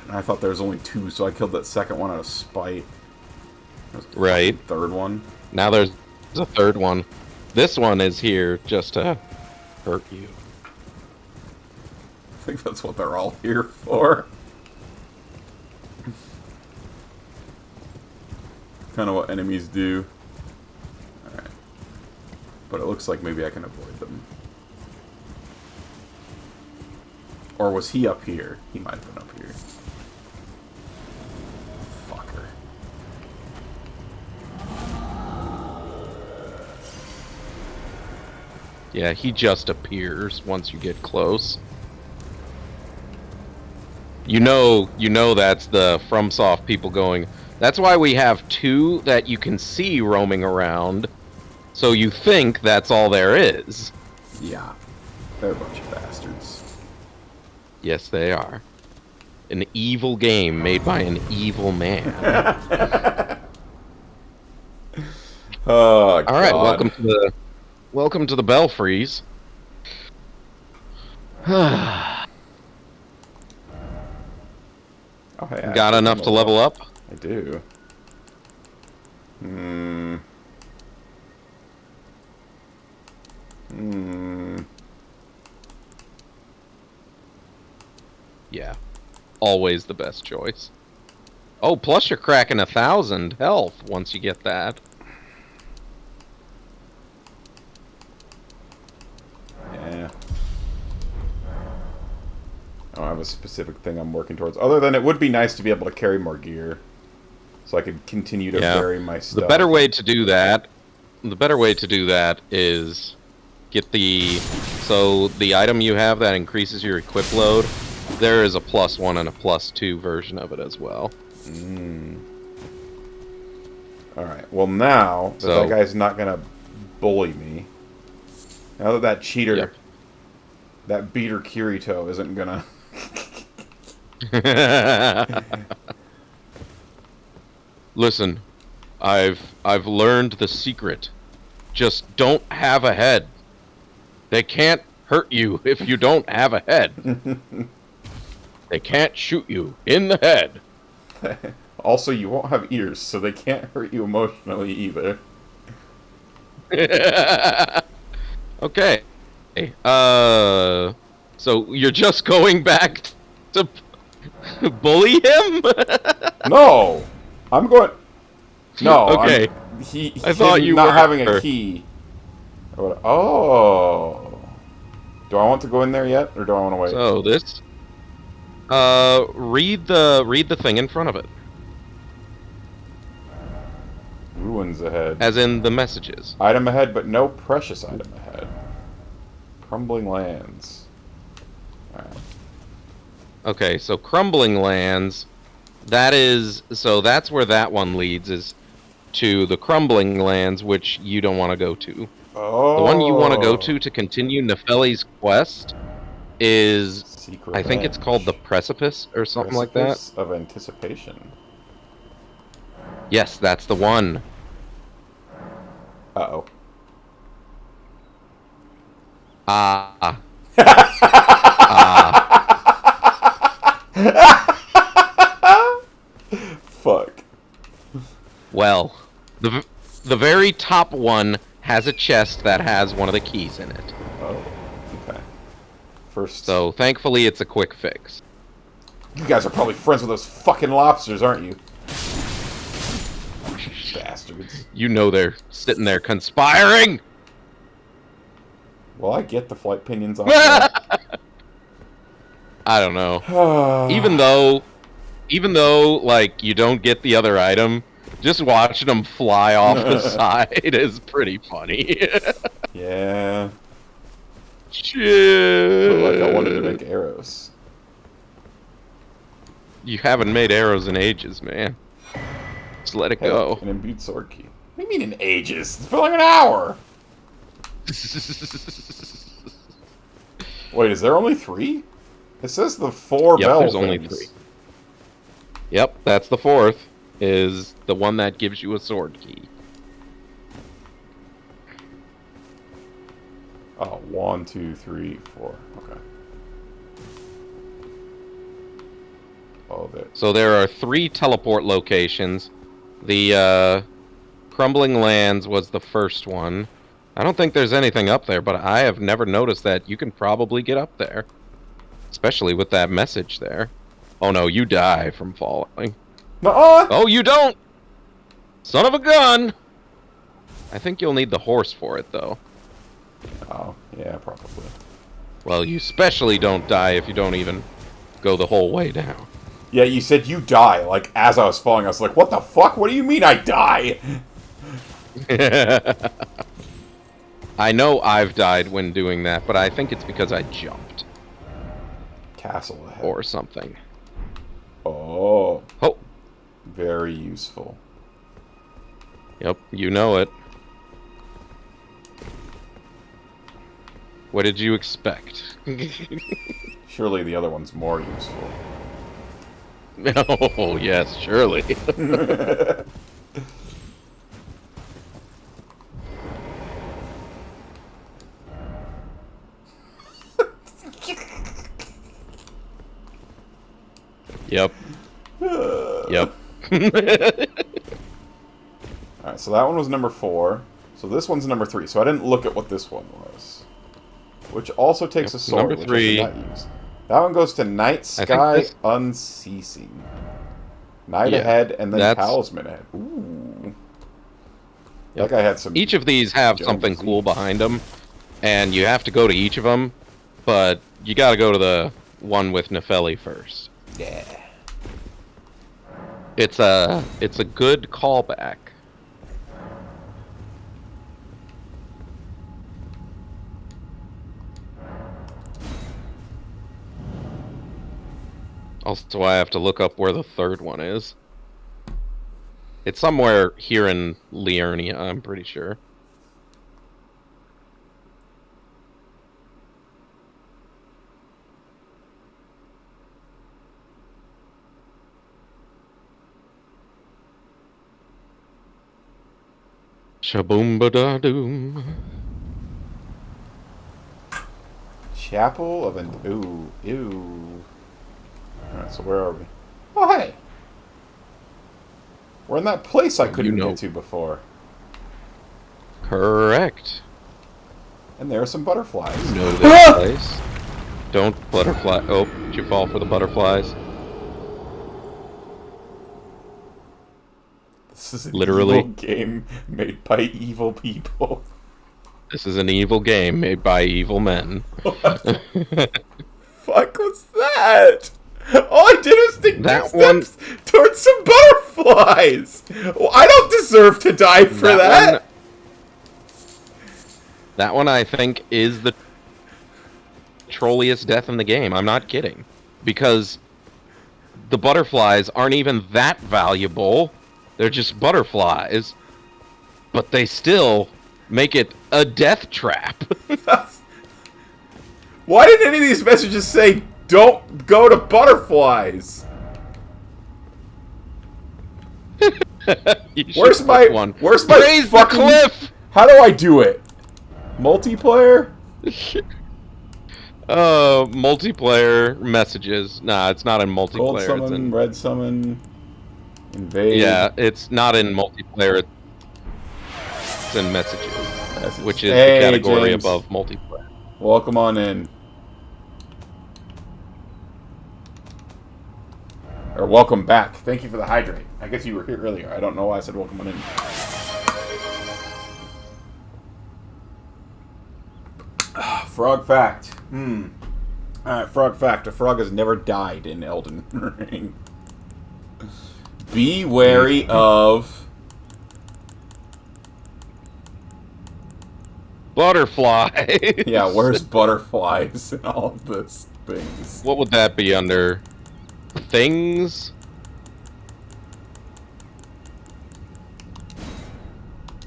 I thought there was only two, so I killed that second one out of spite. Right. Third one. Now there's a third one. This one is here just to hurt you. I think that's what they're all here for. Kind of what enemies do. Alright. But it looks like maybe I can avoid them. Or was he up here? He might have been up here. Fucker. Yeah, he just appears once you get close. You know that's the FromSoft people going, that's why we have two that you can see roaming around, so you think that's all there is. Yeah. They're a bunch of bastards. Yes, they are. An evil game made by an evil man. Oh, God. All right, welcome to the Belfries. Oh, hey, Got enough to level up? I do. Yeah. Always the best choice. Oh, plus you're cracking 1,000 health once you get that. Yeah. I don't have a specific thing I'm working towards. Other than it would be nice to be able to carry more gear. So I could continue to vary my stuff. The better way to do that... The better way to do that is... Get the... So, the item you have that increases your equip load, there is a +1 and a +2 version of it as well. Alright, well now that guy's not gonna bully me. Now that that cheater, that beater Kirito isn't gonna... Listen, I've learned the secret. Just don't have a head. They can't hurt you if you don't have a head. They can't shoot you in the head. Also, you won't have ears, so they can't hurt you emotionally either. Okay. So you're just going back to bully him? No! I'm going... No, okay. I thought you not having a key. Oh. Do I want to go in there yet, or do I want to wait? So this... read the thing in front of it. Ruins ahead. As in the messages. Item ahead, but no precious item ahead. Crumbling lands. Alright. Okay, so crumbling lands, that is... So that's where that one leads, is to the crumbling lands, which you don't want to go to. Oh. The one you want to go to continue Nefeli's quest is... Secret I think it's called the Precipice or something like that. Precipice of Anticipation. Yes, that's the one. Uh-oh. Fuck. Well, the very top one has a chest that has one of the keys in it. Oh, okay. First. So, thankfully, it's a quick fix. You guys are probably friends with those fucking lobsters, aren't you? Bastards. You know they're sitting there conspiring! Well, I get the flight pinions off that. I don't know. even though, like, you don't get the other item, just watching them fly off the side is pretty funny. Yeah. Shit. But, like, I wanted to make arrows. You haven't made arrows in ages, man. Just let it go. An imbued sword key. What do you mean in ages? It's been like an hour! Wait, is there only 3? It says the 4 bell there's things. only 3. Yep, that's the 4th, is the one that gives you a sword key. Oh, 1, 2, 3, 4. Okay. Oh, there. So there are 3 teleport locations. The Crumbling Lands was the first one. I don't think there's anything up there, but I have never noticed that you can probably get up there. Especially with that message there. Oh no, you die from falling. Nuh-uh! Oh, you don't! Son of a gun! I think you'll need the horse for it, though. Oh, yeah, probably. Well, you especially don't die if you don't even go the whole way down. Yeah, you said you die, like, as I was falling. I was like, what the fuck? What do you mean I die? I know I've died when doing that, but I think it's because I jumped. Castle ahead. Or something. Oh. Oh. Very useful. Yep, you know it. What did you expect? Surely the other one's more useful. Oh, yes, surely. Yep. Yep. Alright, so that one was number 4. So this one's number 3. So I didn't look at what this one was. Which also takes a sword, Number 3. which I did not use. That one goes to Night I think Sky this- Unceasing. Night Yeah, ahead and then that's- Talisman ahead. Ooh. Yep. That guy had some... Each of these have Jones something disease. cool behind them, and you have to go to each of them, but you gotta go to the one with Nefeli first. Yeah. It's a good callback. Also, I have to look up where the third one is. It's somewhere here in Liurnia, I'm pretty sure. Shaboom-ba-da-doom. Chapel of an... Ooh. Alright, so where are we? Oh, hey! We're in that place I couldn't get to before. Correct. And there are some butterflies. You know this place. Don't butterfly. Oh, did you fall for the butterflies? This is an Literally. evil game made by evil people. This is an evil game made by evil men. Fuck was that? All I did was take That two one- steps towards some butterflies. Well, I don't deserve to die for that. That one, I think, is the trolliest death in the game. I'm not kidding. Because the butterflies aren't even that valuable. They're just butterflies. But they still make it a death trap. Why did any of these messages say, don't go to butterflies? Where's my Raise the fucking cliff? How do I do it? Multiplayer? Multiplayer messages. Nah, it's not in Gold multiplayer. It's summon, in... red summon, invade. Yeah, it's not in multiplayer. It's in messages, which is Hey, the category James. above multiplayer. Welcome on in. Or welcome back. Thank you for the hydrate. I guess you were here earlier. I don't know why I said welcome on in. Frog fact. Alright, frog fact. A frog has never died in Elden Ring. Be wary of... Butterfly. Yeah, where's butterflies in all of this things? What would that be under? Things?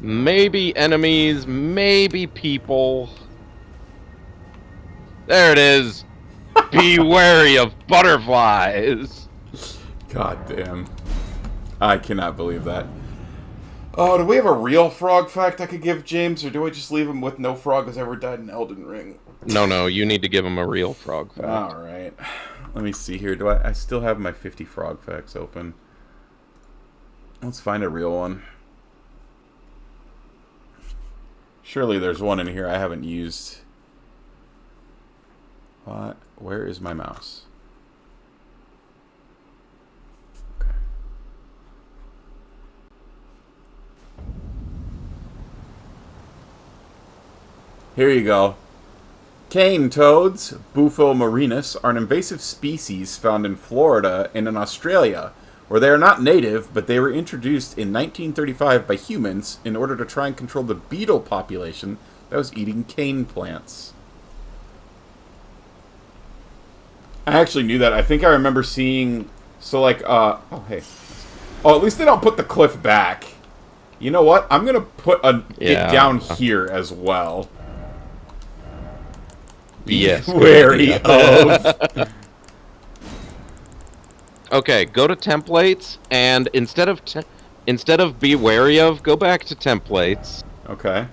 Maybe enemies, maybe people. There it is. Be wary of butterflies. God damn. I cannot believe that. Oh, do we have a real frog fact I could give James, or do I just leave him with no frog has ever died in Elden Ring? No, you need to give him a real frog fact. Alright. Let me see here. Do I still have my 50 frog facts open? Let's find a real one. Surely there's one in here I haven't used. What? Where is my mouse? Okay. Here you go. Cane toads, Bufo marinus, are an invasive species found in Florida and in Australia, where they are not native, but they were introduced in 1935 by humans in order to try and control the beetle population that was eating cane plants. I actually knew that. I think I remember seeing... So, like, oh, hey. Oh, at least they don't put the cliff back. You know what? I'm gonna put it down here as well. Be wary of... Okay, go to templates, and instead of be wary of, go back to templates. Okay.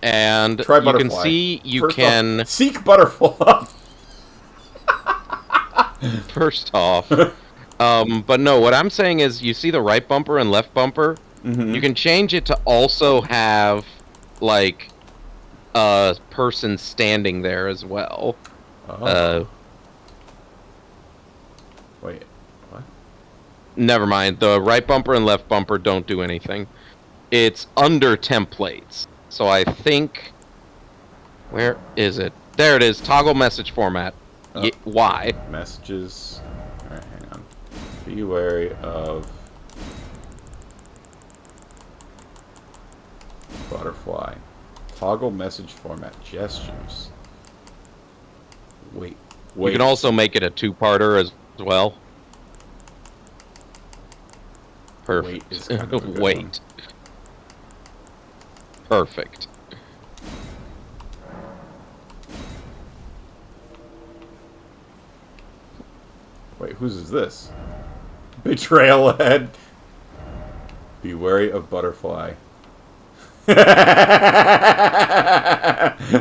And Try you butterfly. can see you First can... off, seek butterfly. First off. But no, what I'm saying is, you see the right bumper and left bumper? Mm-hmm. You can change it to also have, like, a person standing there as well. Oh. Wait, what? Never mind. The right bumper and left bumper don't do anything. It's under templates. So I think... Where is it? There it is. Toggle message format. Oh. Why? Messages. Alright, hang on. Be wary of butterfly. Toggle message format. Gestures. Wait. You can also make it a two-parter as well. Perfect. Wait. Is kind of a good Wait. one. Perfect. Wait, whose is this? Betrayal ahead. Be wary of butterfly.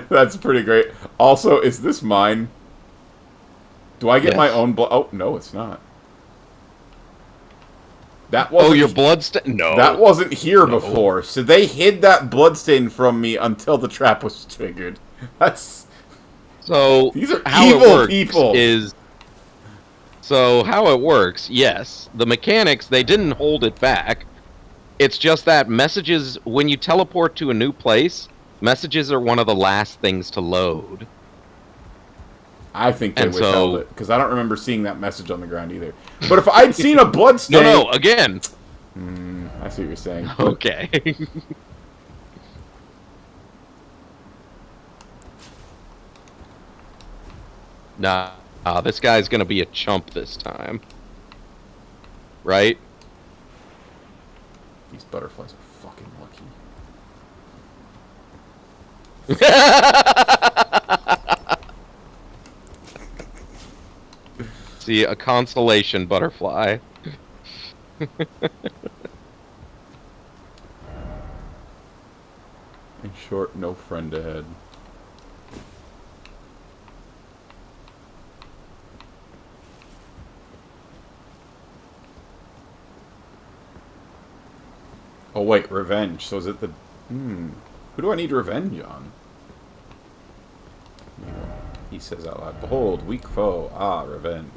That's pretty great. Also, is this mine? Do I get my Yes. own blood? Oh, no, it's not. That wasn't. Oh, your bloodstain? No. That wasn't here No. before. So they hid that bloodstain from me until the trap was triggered. That's. So These are how evil it works people. Is so how it works? Yes, the mechanics, they didn't hold it back. It's just that messages, when you teleport to a new place, messages are one of the last things to load. I think they And withheld so- it because I don't remember seeing that message on the ground either. But if I'd seen a bloodstain, No, again. I see what you're saying. Okay. Nah, this guy's gonna be a chump this time. Right? These butterflies are fucking lucky. See, a constellation butterfly. In short, no friend ahead. Oh wait, revenge. So is it the... Who do I need revenge on? He says out loud, behold, weak foe. Ah, revenge.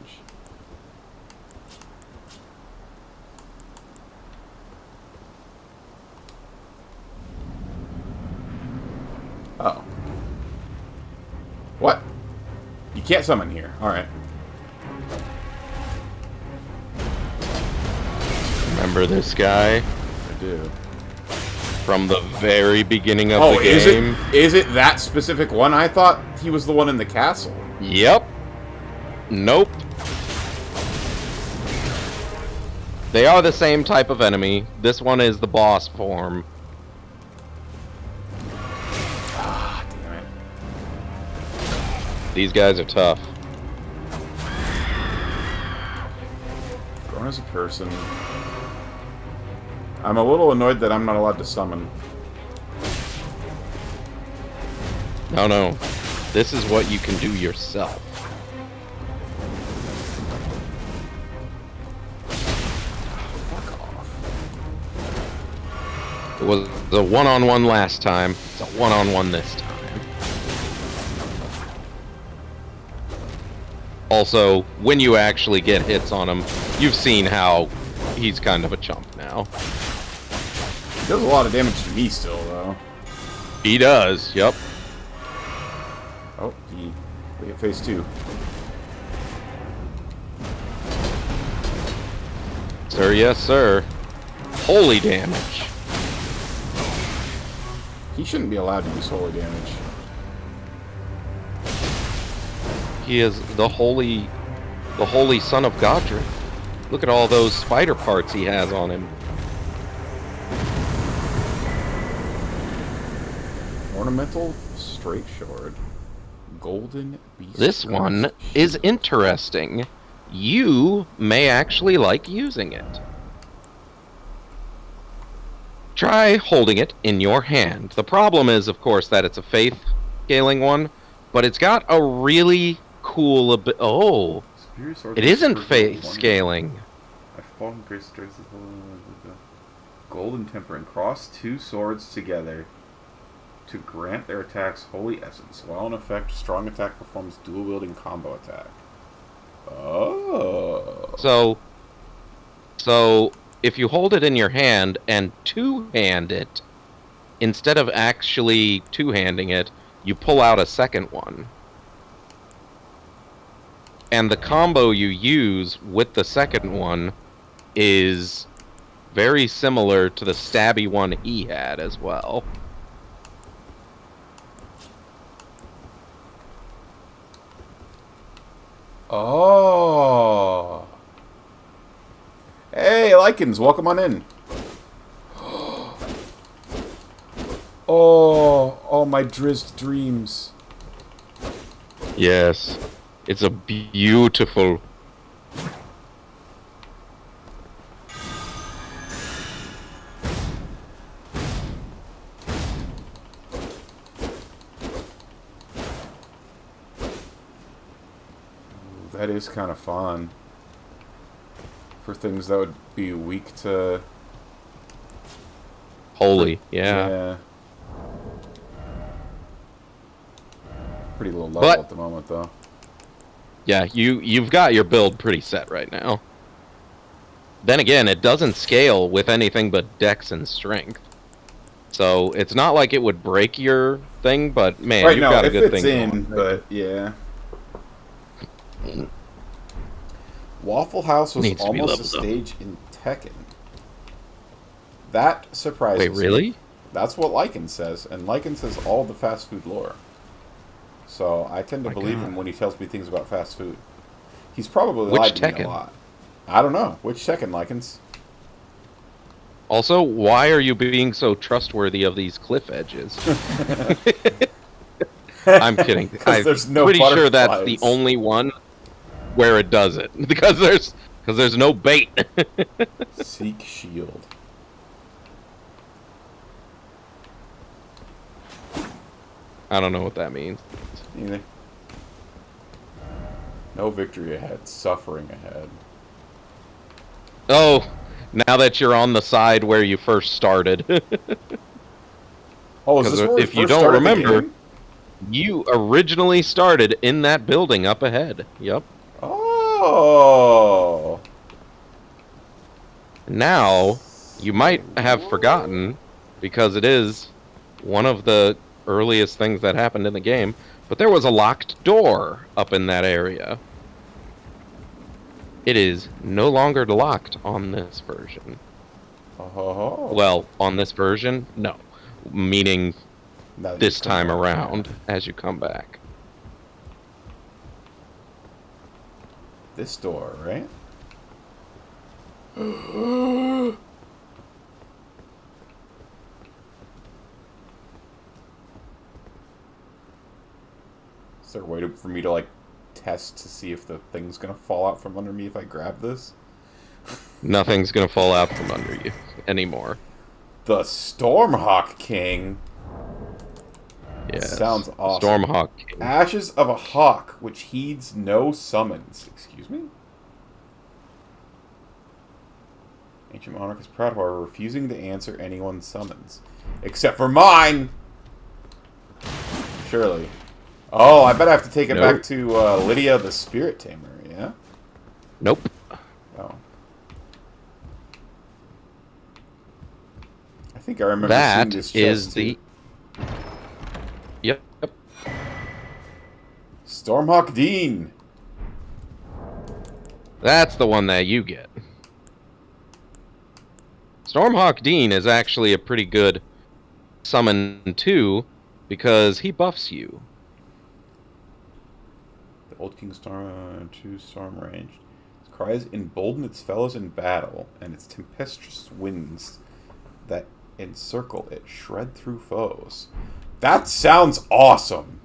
Oh. What? You can't summon here. Alright. Remember this guy? I do. From the very beginning of Oh, the game. is it that specific one? I thought he was the one in the castle. Yep. Nope. They are the same type of enemy. This one is the boss form. Ah, damn it. These guys are tough. Grown as a person. I'm a little annoyed that I'm not allowed to summon. No, no. This is what you can do yourself. Fuck off. It was a one-on-one last time. It's a one-on-one this time. Also, when you actually get hits on him, you've seen how he's kind of a chump now. He does a lot of damage to me still, though. He does, yep. Oh, we get phase 2. Sir, yes, sir. Holy damage. He shouldn't be allowed to use holy damage. He is the holy son of Godric. Look at all those spider parts he has on him. Ornamental straight sword. Golden beast. This one is interesting. You may actually like using it. Try holding it in your hand. The problem is, of course, that it's a faith scaling one, but it's got a really cool oh, it isn't faith scaling. I've fallen grace strikes golden temper and cross two swords together. to grant their attacks Holy Essence. While in effect, strong attack performs dual-wielding combo attack. Oh. So if you hold it in your hand and two-hand it, instead of actually two-handing it, you pull out a second one. And the combo you use with the second one is very similar to the stabby one he had as well. Oh. Hey, Lycans, welcome on in. Oh, my drizzed dreams. Yes. It's a beautiful... That is kind of fun. For things that would be weak to... Holy, yeah. Yeah. Pretty low level But- at the moment, though. Yeah, you've got your build pretty set right now. Then again, it doesn't scale with anything but dex and strength. So it's not like it would break your thing, but man, Right you've now, got a it good fits thing in, going. but yeah. Waffle House was Needs to be almost a leveled up. stage in Tekken. That surprises Wait, really? me. That's what Lycan says, and Lycan says all the fast food lore. So I tend to believe him when he tells me things about fast food. He's probably Which lied to me a Tekken? lot. I don't know. Which Tekken, Lycans? Also, why are you being so trustworthy of these cliff edges? I'm kidding. 'Cause I'm there's no pretty sure that's the butterflies. only one where it does it. Because there's no bait. Seek shield. I don't know what that means. Either. No victory ahead. Suffering ahead. Oh, now that you're on the side where you first started. Oh, is this where we if you first don't started the remember, game? you originally started in that building up ahead. Yep. Oh. Now, you might have forgotten, because it is one of the earliest things that happened in the game, but there was a locked door up in that area. It is no longer locked on this version. Oh. Well, on this version, no. Meaning Now that this you've come time back. around, as you come back. This door, right? Is there a way for me to, like, test to see if the thing's gonna fall out from under me if I grab this? Nothing's gonna fall out from under you anymore. The Stormhawk King. Yes. Sounds awesome. Stormhawk King. Ashes of a hawk, which heeds no summons. Excuse me? Ancient Monarch is proud, however, refusing to answer anyone's summons. Except for mine! Surely. Oh, I bet I have to take it Nope. back to Lydia the Spirit Tamer, yeah? Nope. Oh. I think I remember seeing That this chest, is too. the... Yep. Stormhawk Dean! That's the one that you get. Stormhawk Dean is actually a pretty good summon too, because he buffs you. The Old King Storm, 2 storm ranged. Its cries embolden its fellows in battle, and its tempestuous winds that encircle it shred through foes. That sounds awesome!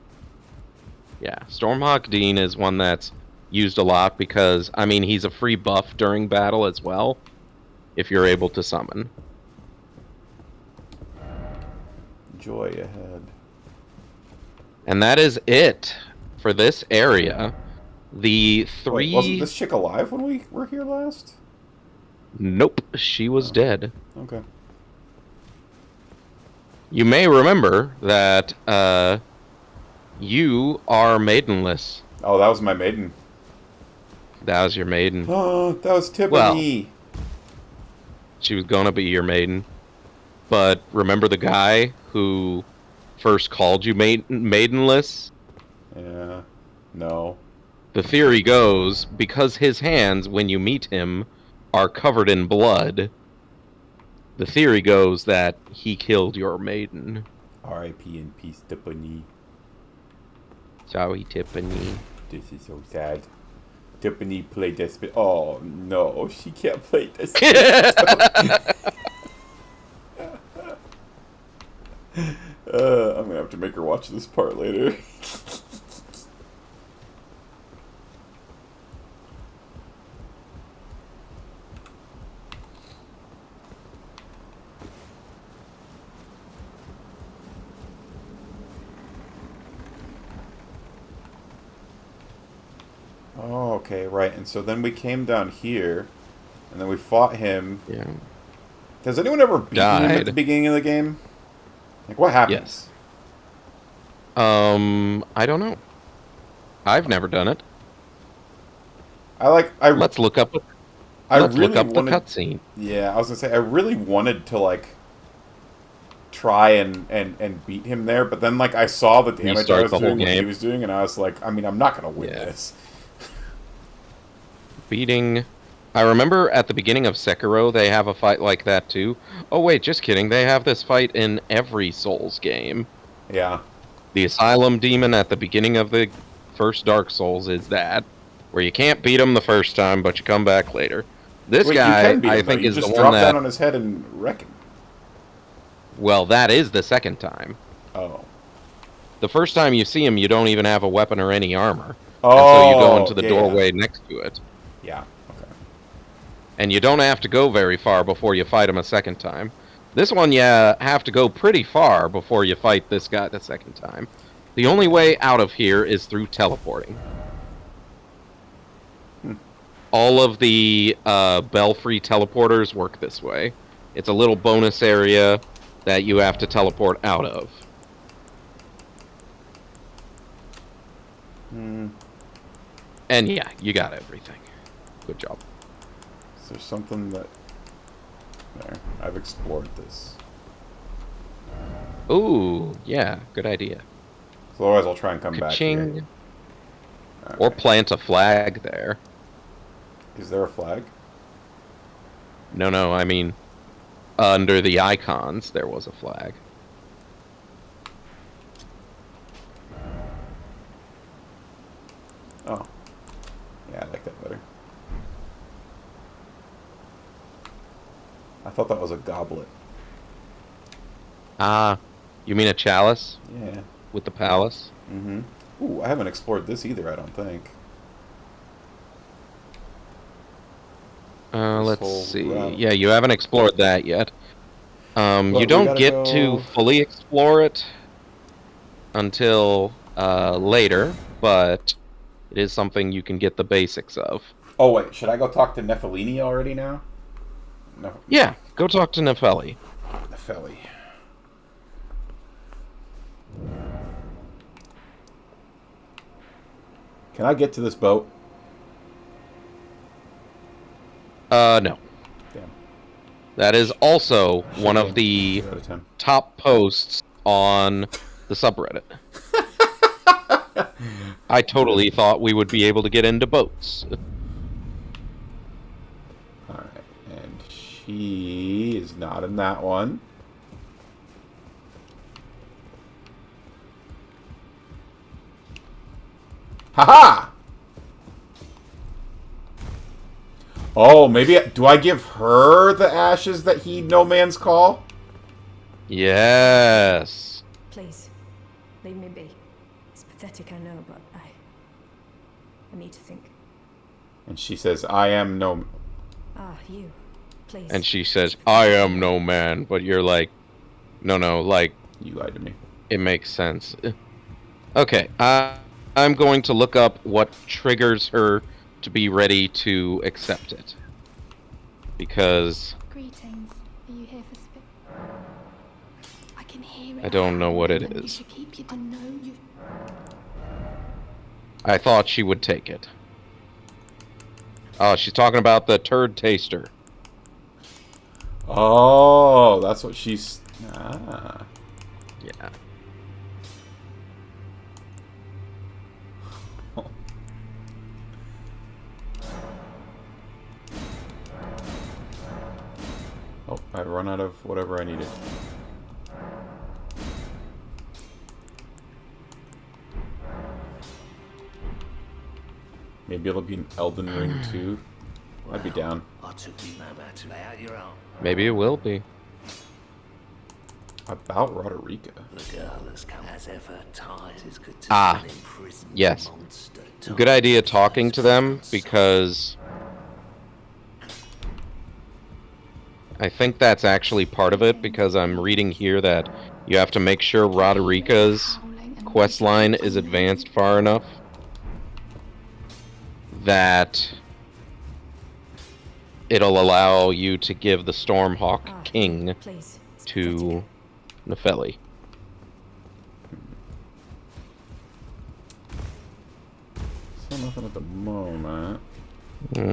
Yeah, Stormhawk Dean is one that's used a lot because, I mean, he's a free buff during battle as well, if you're able to summon. Joy ahead. And that is it for this area. The three... Wait, wasn't this chick alive when we were here last? Nope, she was dead. Okay. You may remember that you are maidenless. Oh, that was my maiden. That was your maiden. Oh, that was Well, Tiffany. she was gonna be your maiden. But remember the guy who first called you maidenless? Yeah. No. The theory goes, because his hands, when you meet him, are covered in blood, the theory goes that he killed your maiden. R.I.P. in peace, Tiffany. Sorry, Tiffany. This is so sad. Tiffany played Despot. Oh no, she can't play Despot. I'm gonna have to make her watch this part later. Oh, okay, right. And so then we came down here, and then we fought him. Yeah. Has anyone ever beaten him at the Died. beginning of the game? Like, what happens? Yes. I don't know. I've never done it. Let's look up. Let's look up the cutscene. Yeah, I was gonna say I really wanted to like try and beat him there, but then like I saw the damage Restart I was the whole doing, what he game. was doing, and I was like, I mean, I'm not gonna win this. Beating. I remember at the beginning of Sekiro, they have a fight like that too. Oh wait, just kidding. They have this fight in every Souls game. Yeah. The Asylum Demon at the beginning of the first Dark Souls is that, where you can't beat him the first time, but you come back later. This Wait, guy, you can beat him, I think, though. You is just the drop one that... down on his head and wreck him. Well, that is the second time. Oh. The first time you see him, you don't even have a weapon or any armor. Oh, and so you go into the yeah, doorway next to it. Yeah, okay. And you don't have to go very far before you fight him a second time. This one, you have to go pretty far before you fight this guy the second time. The only way out of here is through teleporting. All of the Belfry teleporters work this way. It's a little bonus area that you have to teleport out of. And yeah, you got everything. Good job. Is there something that... There, I've explored this. Ooh, yeah, good idea. So otherwise I'll try and come back Ka-ching. here. Or plant a flag there. Is there a flag? No, I mean, under the icons, there was a flag. Oh. Yeah, I like that better. I thought that was a goblet. Ah, you mean a chalice? Yeah. With the palace? Mm-hmm. Ooh, I haven't explored this either, I don't think. Let's whole see. route. Yeah, you haven't explored that yet. But You we don't gotta get go... to fully explore it until later, but it is something you can get the basics of. Oh, wait, should I go talk to Nephalini already now? No. Yeah, go talk to Nefeli. Nefeli. Can I get to this boat? No. Damn. That is also one of the Out of 10. top posts on the subreddit. I totally thought we would be able to get into boats. Alright, and she is not in that one. Haha! Oh, maybe... Do I give her the ashes that heed no man's call? Yes. Please, leave me be. It's pathetic, I know, but I need to think. And she says, I am no... Ah, you. Please. And she says, I am no man, but you're like, no, like... You lied to me. It makes sense. Okay, I'm going to look up what triggers her to be ready to accept it. Because... Greetings. Are you here for I can can hear it. I don't know what it howling, and You is. should keep your. No, you. I thought she would take it. Oh, she's talking about the turd taster. Oh, that's what she's... Ah. Yeah. Oh, I'd run out of whatever I needed. Maybe it'll be an Elden Ring 2. I'd be down. I took you no matter to lay out your own. Maybe it will be. About Roderica. The girl has come as ever ties is good to Ah, an imprisoned yes. monster. Good idea talking to them, because I think that's actually part of it, because I'm reading here that you have to make sure Roderica's quest line is advanced far enough that it'll allow you to give the Stormhawk King Please. It's to Nepheli. So nothing at the moment. Try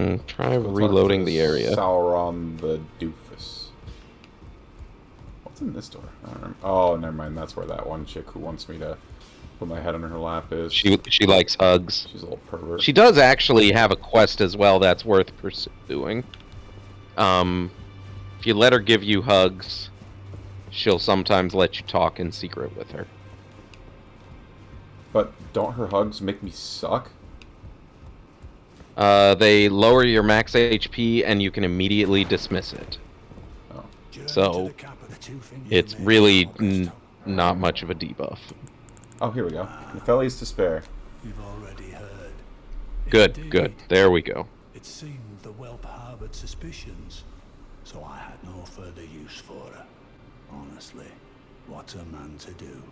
Let's talk reloading to the area. Sauron the Doofus. What's in this door? I don't remember. Oh, never mind. That's where that one chick who wants me to put my head on her lap is. She likes hugs. She's a little pervert. She does actually have a quest as well that's worth pursuing. If you let her give you hugs, she'll sometimes let you talk in secret with her. But don't her hugs make me suck? They lower your max HP and you can immediately dismiss it. Oh. So, it's really not much of a debuff. Oh, here we go. Nepheli's Despair. You've already heard. Good, Indeed. good. There we go. It seemed the whelp harbored suspicions, so I had no further use for her. Honestly, what's a man to do?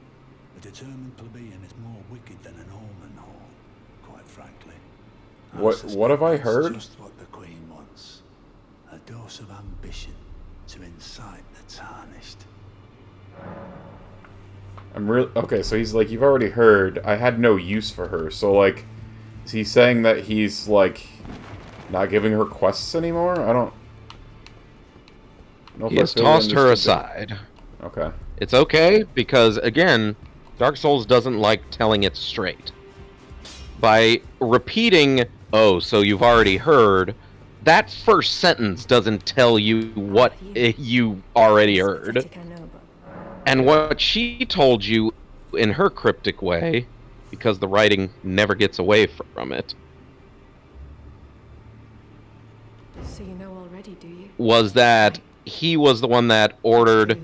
A determined plebeian is more wicked than an omen horn, quite frankly. I What have I suspect heard? it's just what the Queen wants. A dose of ambition to incite the tarnished. I'm really okay. So he's like, you've already heard. I had no use for her. So like, is he saying that he's like not giving her quests anymore? I don't know. He has tossed her aside. Okay. It's okay, because again, Dark Souls doesn't like telling it straight. By repeating, oh, so you've already heard, that first sentence doesn't tell you what you already heard. Pathetic, I know, but And what she told you in her cryptic way, because the writing never gets away from it, so you know already, do you? was that he was the one that ordered,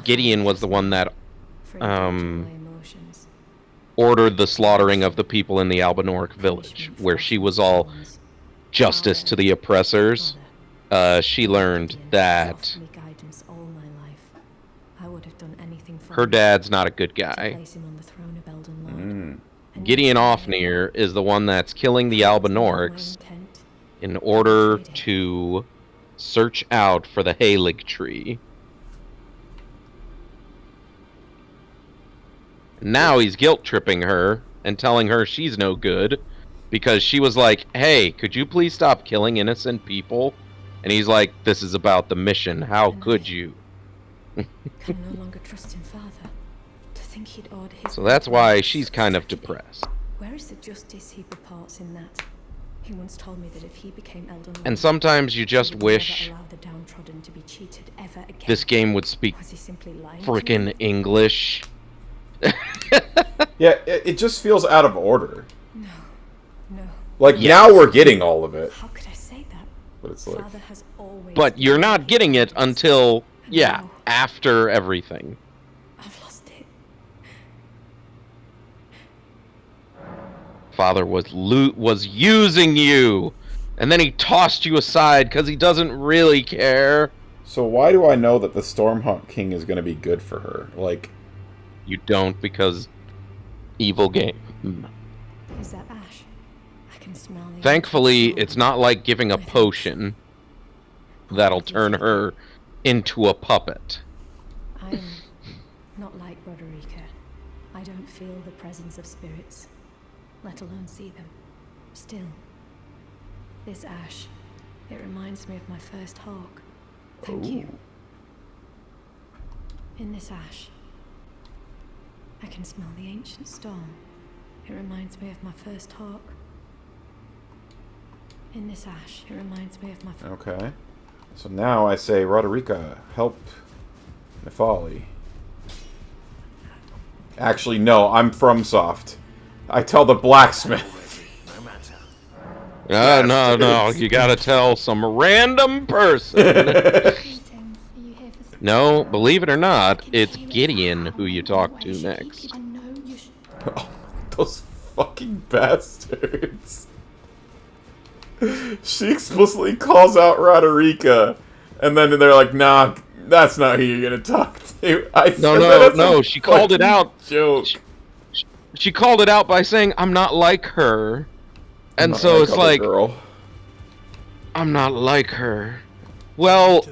Gideon was the one that For indulging my emotions. ordered the slaughtering of the people in the Albanoric village, where she was all justice to the oppressors. She learned that Me guidance all my life. I would have done anything for her him dad's not a good to guy. place him on the throne of Elden Lord. And Gideon yet, Ofnir is the one that's killing the that was not my Albanorics intent. in order to search out for the Halig tree. Now he's guilt-tripping her and telling her she's no good because she was like, hey, could you please stop killing innocent people? And he's like, this is about the mission. How could you? Can no longer trust in father. To think he'd order his So that's blood why running she's so kind of tragedy. depressed. Where is the justice he purports in that? He once told me that if he became Elden Lord, And sometimes you he just would wish never allow the downtrodden to be cheated ever again. this game would speak Was he simply lying to frickin' me? English. Yeah, it just feels out of order. No. Like now we're getting all of it, How could I say that? but it's like Father has always But you're not getting it until, yeah, No. after everything. I've lost it. Father was using you, and then he tossed you aside because he doesn't really care. So why do I know that the Stormhawk King is going to be good for her? Like, You don't because evil game. Is that ash? I can smell the Thankfully, alcohol. it's not like giving a potion that'll turn her into a puppet. I'm Not like Roderica. I don't feel the presence of spirits, let alone see them. Still, this ash, it reminds me of my first hawk. Thank you. In this ash, I can smell the ancient storm. It reminds me of my first hawk. In this ash, it reminds me of my... Okay. So now I say, Roderica, help Nefali. Actually, no, I'm FromSoft. I tell the blacksmith. No, you gotta tell some random person. No, believe it or not, it's Gideon who you talk to next. Oh, those fucking bastards. She explicitly calls out Roderica, and then they're like, nah, that's not who you're gonna talk to. No, she called it out. Joke. She called it out by saying, I'm not like her. And Not so it's like, girl. I'm not like her. Well,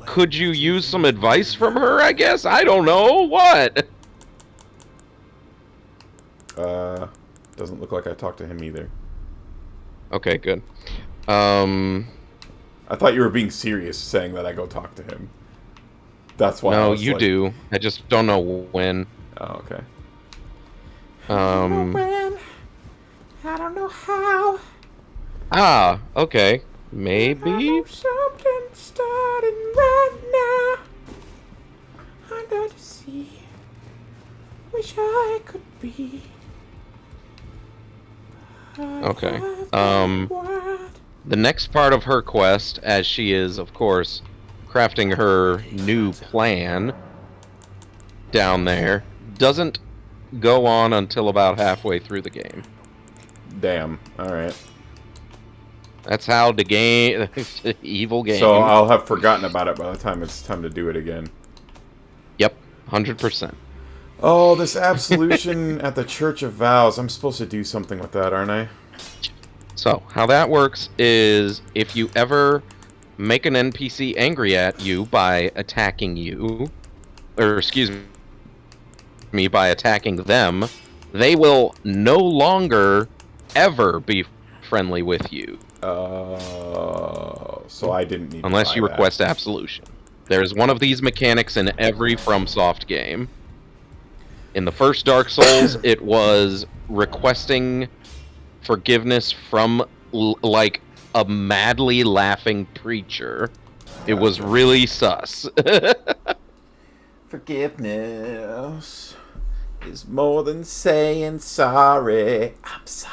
could you use some advice from her, I guess? I don't know. What? Doesn't look like I talked to him either. Okay, good. I thought you were being serious saying that I go talk to him. That's why. No, you do. I just don't know when. Oh, okay. I don't know when. I don't know how. Ah, okay. Maybe? Something starting right now. Under the sea. Wish I could be. Okay. The next part of her quest, as she is, of course, crafting her new plan down there, doesn't go on until about halfway through the game. Damn. Alright. That's how the game... evil game. So I'll have forgotten about it by the time it's time to do it again. Yep. 100%. Oh, this absolution at the Church of Vows. I'm supposed to do something with that, aren't I? So, how that works is if you ever make an NPC angry at you by attacking you, or excuse me, by attacking them, they will no longer ever be friendly with you. So I didn't need unless to you buy request that. absolution. There's one of these mechanics in every FromSoft game. In the first Dark Souls, it was requesting forgiveness from like a madly laughing preacher. It was really sus. Forgiveness is more than saying sorry. I'm sorry.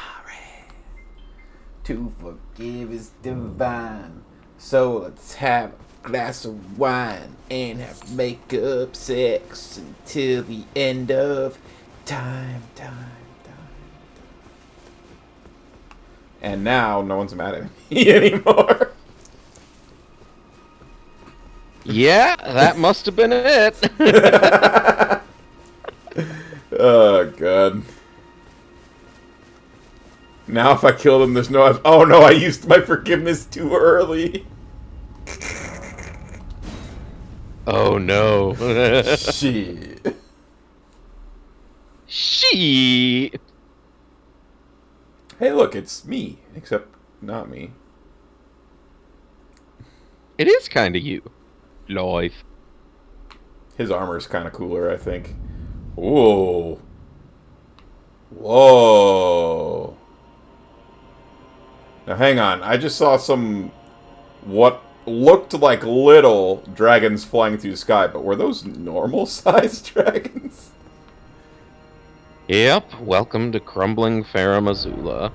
To forgive is divine. So let's have a glass of wine and have makeup sex until the end of time. And now no one's mad at me anymore. Yeah, that must have been it. Oh, God. Now if I kill them, there's no... Oh, no, I used my forgiveness too early. Oh, no. Shit. She. Hey, look, it's me. Except not me. It is kind of you. Life. His armor's kind of cooler, I think. Whoa. Whoa. Now, hang on. I just saw some... what looked like little dragons flying through the sky, but were those normal-sized dragons? Yep, welcome to crumbling Farum Azula.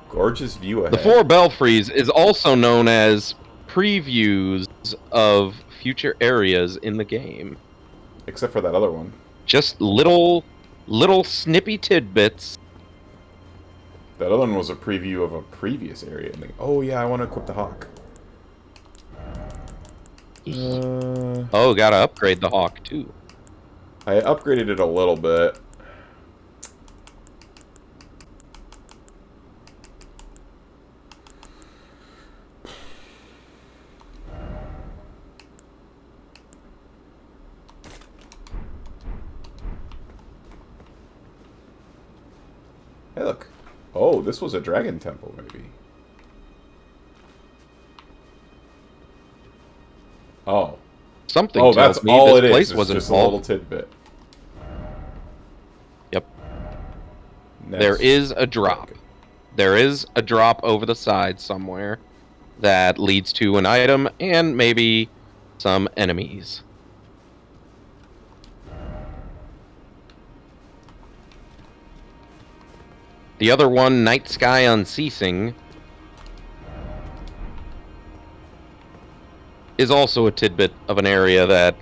Gorgeous view ahead. The Four Belfries is also known as previews of future areas in the game. Except for that other one. Just little snippy tidbits. That other one was a preview of a previous area. Oh yeah, I want to equip the hawk. Oh, gotta upgrade the hawk too. I upgraded it a little bit. Hey, look. Oh, this was a dragon temple, maybe. Oh. Something Oh, tells that's me all this it is. place It's was just a little involved. tidbit. Yep. Next. There is a drop. Okay. There is a drop over the side somewhere that leads to an item and maybe some enemies. The other one, Night Sky Unceasing, is also a tidbit of an area that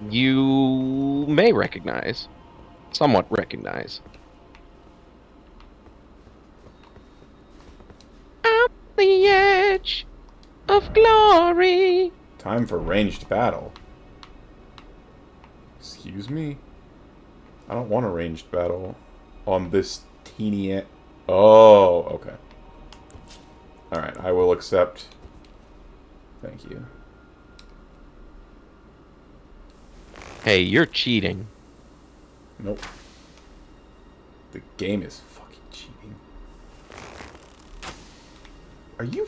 you may recognize. Somewhat recognize. On the edge of glory. Time for ranged battle. Excuse me? I don't want a ranged battle on this teeny... Oh, okay. Alright, I will accept. Thank you. Hey, you're cheating. Nope. The game is fucking cheating. Are you...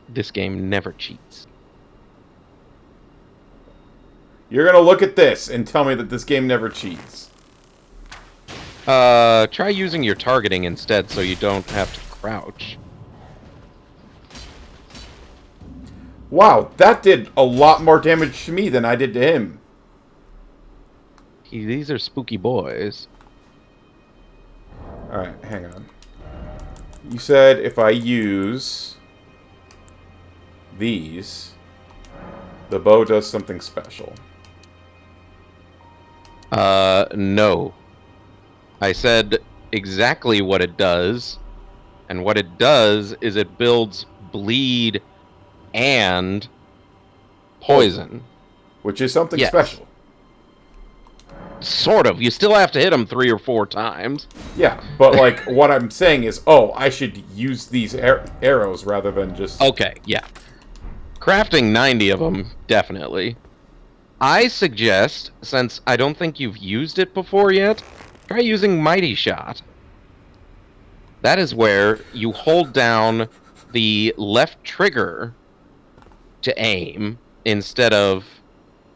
This game never cheats. You're gonna look at this and tell me that this game never cheats. Try using your targeting instead so you don't have to crouch. Wow, that did a lot more damage to me than I did to him. These are spooky boys. Alright, hang on. You said if I use these, the bow does something special. No. I said exactly what it does, and what it does is it builds bleed and poison. Which is something Yes. special. Sort of. You still have to hit them 3 or 4 times. Yeah, but like, what I'm saying is, oh, I should use these arrows rather than just... Okay, yeah. Crafting 90 of them, definitely. I suggest, since I don't think you've used it before yet, try using Mighty Shot. That is where you hold down the left trigger to aim instead of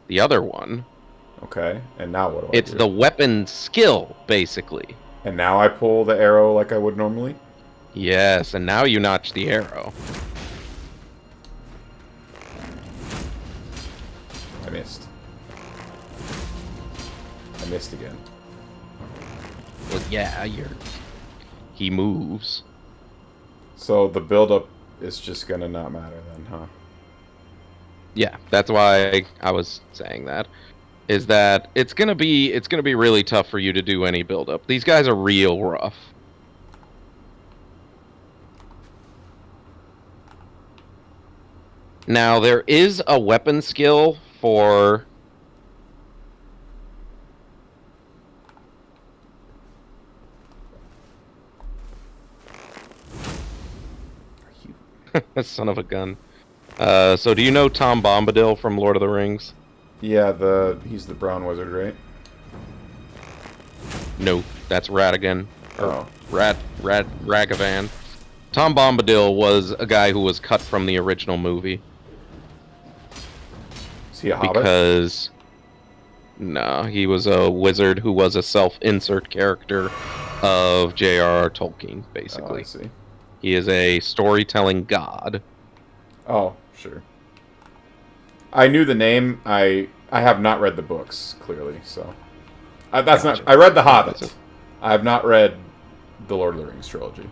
the other one. Okay, and now what do I It's do? the weapon skill, basically. And now I pull the arrow like I would normally? Yes, and now you notch the arrow. I missed. I missed again. Well, yeah, he moves. So the build-up is just gonna not matter then, huh? Yeah, that's why I was saying that. Is that it's gonna be really tough for you to do any build-up. These guys are real rough. Now there is a weapon skill for son of a gun. So do you know Tom Bombadil from Lord of the Rings? Yeah, he's the brown wizard, right? No, that's Ratigan. Oh. Ragavan. Tom Bombadil was a guy who was cut from the original movie. Is he a hobbit? Because... No, he was a wizard who was a self-insert character of J.R.R. Tolkien, basically. Oh, I see. He is a storytelling god. Oh, sure. I knew the name. I have not read the books, clearly, so... that's Gotcha. not... I read The Hobbit. That's I have not read the Lord of the Rings trilogy.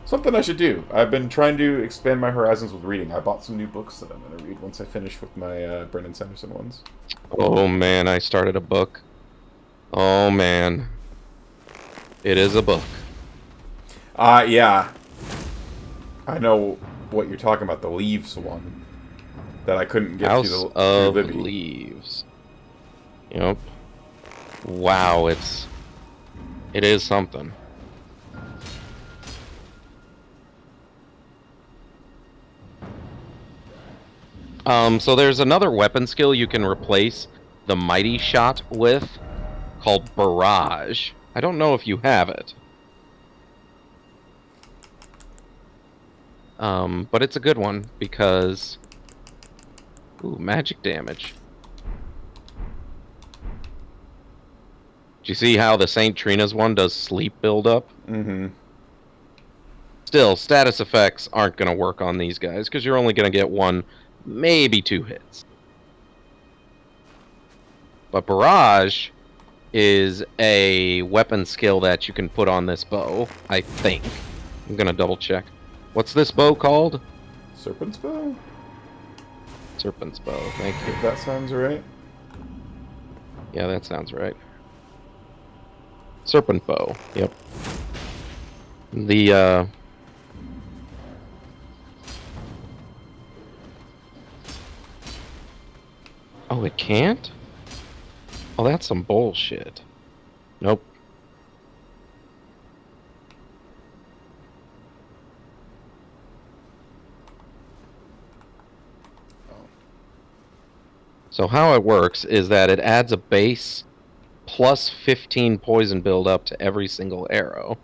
Something I should do. I've been trying to expand my horizons with reading. I bought some new books that I'm going to read once I finish with my Brandon Sanderson ones. Oh man, I started a book. Oh man. It is a book. Yeah. I know what you're talking about, the Leaves one. That I couldn't get House through of Libby. Leaves. Yep. Wow, it is something. So there's another weapon skill you can replace the Mighty Shot with, called Barrage. I don't know if you have it. But it's a good one because... Ooh, magic damage. Do you see how the St. Trina's one does sleep buildup? Mm-hmm. Still, status effects aren't going to work on these guys because you're only going to get 1, maybe 2 hits. But Barrage is a weapon skill that you can put on this bow, I think. I'm going to double check. What's this bow called? Serpent's Bow? Serpent's Bow, thank you. If that sounds right. Yeah, that sounds right. Serpent Bow, yep. The, Oh, it can't? Oh, that's some bullshit. Nope. So how it works is that it adds a base plus 15 poison buildup to every single arrow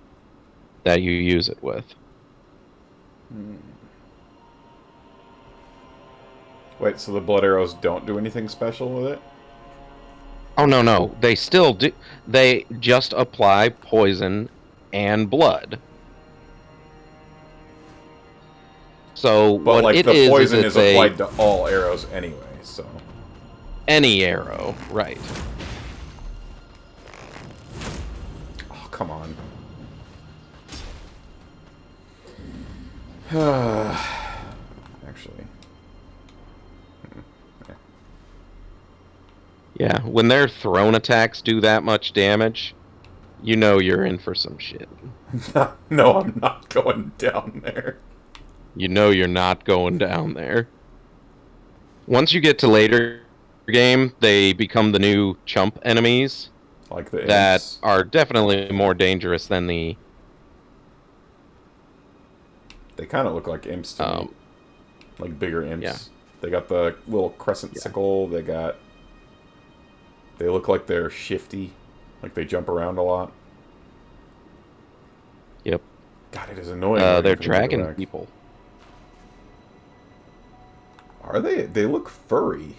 that you use it with. Wait, so the blood arrows don't do anything special with it? Oh, no. They still do. They just apply poison and blood. So But what like it the poison is is applied to all arrows anyway, so any arrow, right? oh come on. Actually. Yeah, when their thrown attacks do that much damage, you know you're in for some shit. No, I'm not going down there. You know you're not going down there. Once you get to later game, they become the new chump enemies. Like the that imps. are definitely more dangerous than the... They kind of look like imps to me. Like bigger imps. Yeah. They got the little crescent sickle. They look like they're shifty. Like they jump around a lot. Yep. God, it is annoying. They're dragon people. Are they? They look furry.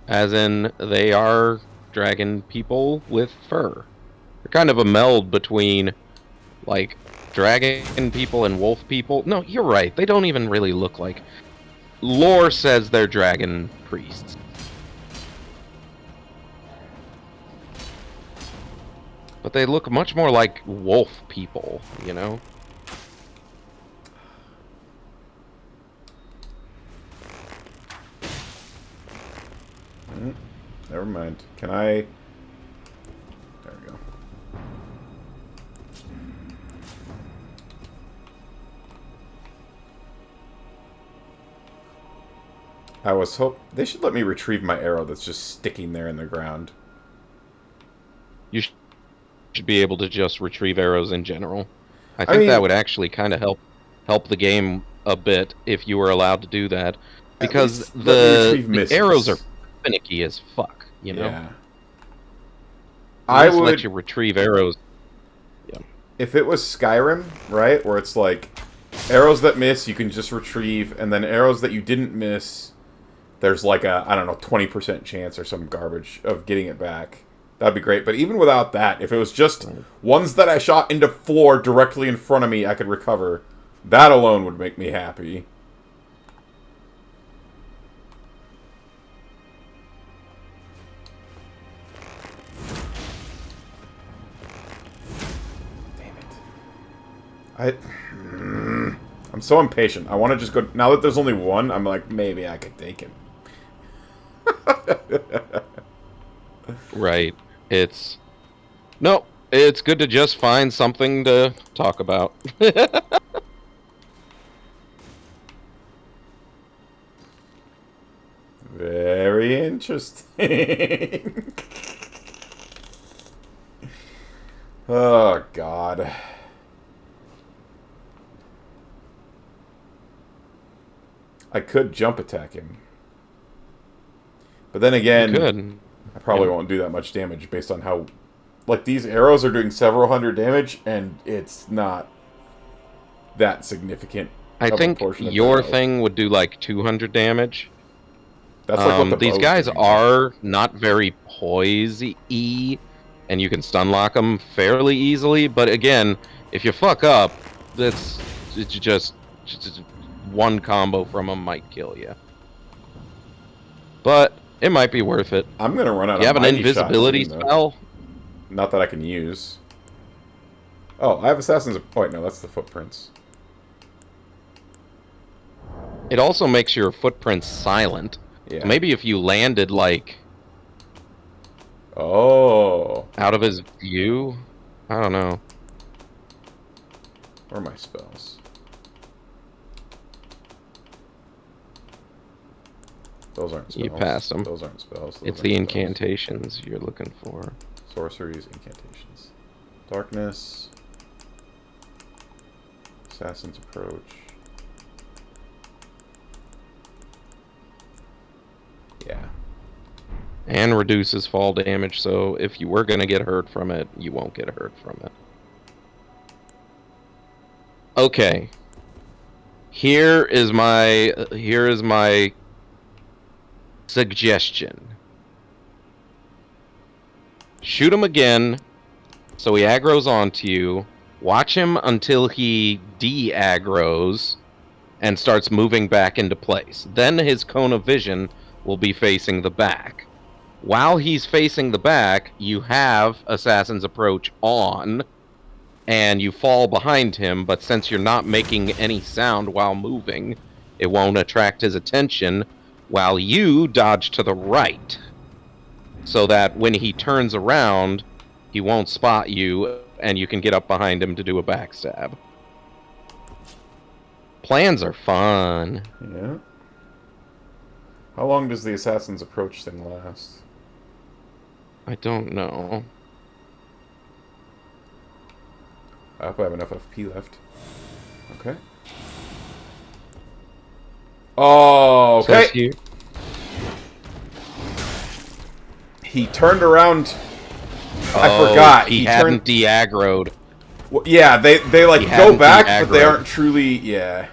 As in, they are dragon people with fur. They're kind of a meld between, like, dragon people and wolf people. No, you're right. They don't even really look like... Lore says they're dragon priests. But they look much more like wolf people, you know? Never mind. Can I... There we go. I was they should let me retrieve my arrow that's just sticking there in the ground. You should be able to just retrieve arrows in general. I think mean, that would actually kind of help the game a bit if you were allowed to do that. Because the arrows are finicky as fuck, you know? Yeah. I would let you retrieve arrows. Yeah. If it was Skyrim, right, where it's like arrows that miss you can just retrieve, and then arrows that you didn't miss, there's like a, I don't know, 20% chance or some garbage of getting it back. That'd be great. But even without that, if it was just ones that I shot into floor directly in front of me I could recover, that alone would make me happy. I'm so impatient. I want to just go... Now that there's only one, I'm like, maybe I could take him. Right. It's... No, it's good to just find something to talk about. Very interesting. Oh, God. I could jump attack him. But then again, I probably won't do that much damage based on how like these arrows are doing several hundred damage, and it's not that significant. I think your thing would do like 200 damage. That's like what the these bow's guys doing. are not very poisey, and you can stun lock them fairly easily. But again, if you fuck up, it's just one combo from them might kill you. But it might be worth it. I'm gonna run out. You of have an mighty invisibility shot soon, spell. Not that I can use. Oh, I have assassins. Wait, no, that's the footprints. It also makes your footprints silent. Yeah. So maybe if you landed like out of his view, I don't know. Where are my spells? Those aren't spells. You passed them. Those aren't spells. It's the incantations you're looking for. Sorceries, incantations. Darkness. Assassin's Approach. Yeah. And reduces fall damage, so if you were going to get hurt from it, you won't get hurt from it. Okay. Here is my suggestion. Shoot him again, so he aggroes onto you. Watch him until he de-aggroes and starts moving back into place. Then his cone of vision will be facing the back. While he's facing the back, you have Assassin's Approach on, and you fall behind him, but since you're not making any sound while moving, it won't attract his attention, while you dodge to the right, so that when he turns around, he won't spot you, and you can get up behind him to do a backstab. Plans are fun. Yeah. How long does the Assassin's Approach thing last? I don't know. I hope I have enough FP left. Okay. Oh, okay. He turned around. I forgot. He hadn't de-aggroed. Well, yeah, they like go back, but they aren't truly. Yeah.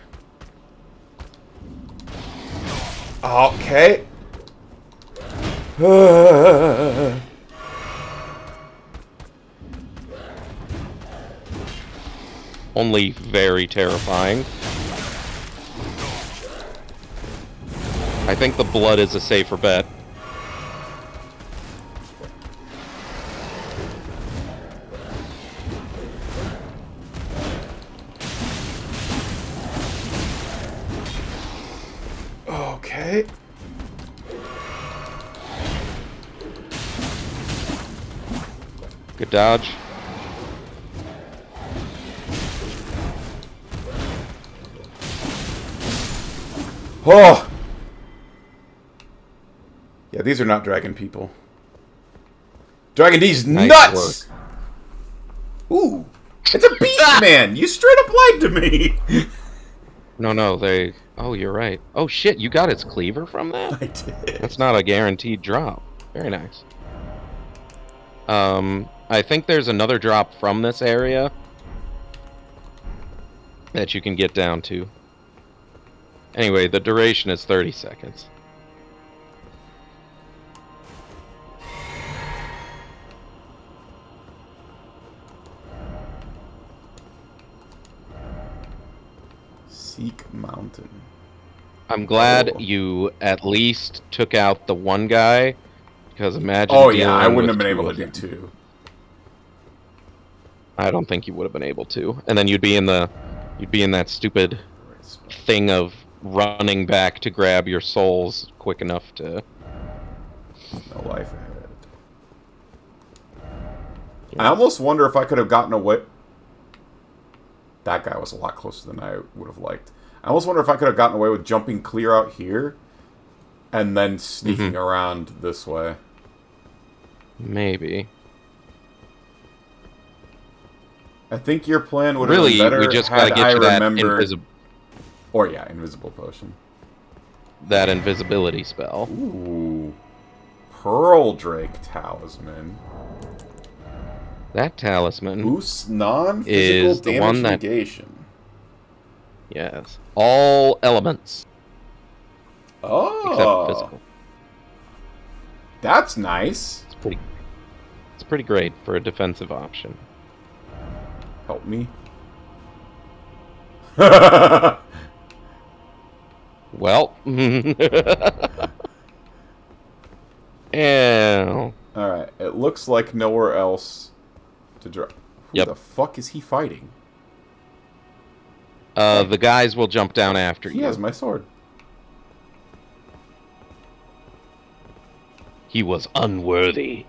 Okay. Only very terrifying. I think the blood is a safer bet. Okay. Good dodge. Oh! Yeah, these are not dragon people. Dragon D's nuts! Ooh. It's a beast man! You straight up lied to me! No, they... Oh, you're right. Oh, shit, you got its cleaver from that? I did. That's not a guaranteed drop. Very nice. I think there's another drop from this area that you can get down to. Anyway, the duration is 30 seconds. Seek Mountain. I'm glad you at least took out the one guy, because imagine. Oh yeah, I wouldn't have been able to do two. I don't think you would have been able to, and then you'd be in that stupid thing of running back to grab your souls quick enough to. No life ahead. Yeah. I almost wonder if I could have gotten away. That guy was a lot closer than I would have liked. I almost wonder if I could have gotten away with jumping clear out here and then sneaking around this way. Maybe. I think your plan would have been better we just gotta get you that invisible potion. That invisibility spell. Ooh. Pearl Drake Talisman. That talisman Boosts non-physical is the damage one that... negation. Yes. All elements. Except Oh. physical. That's nice. It's pretty great for a defensive option. Help me. Well. Ew. Alright, it looks like nowhere else to drop. Who the fuck is he fighting? The guys will jump down after you. He has my sword. He was unworthy.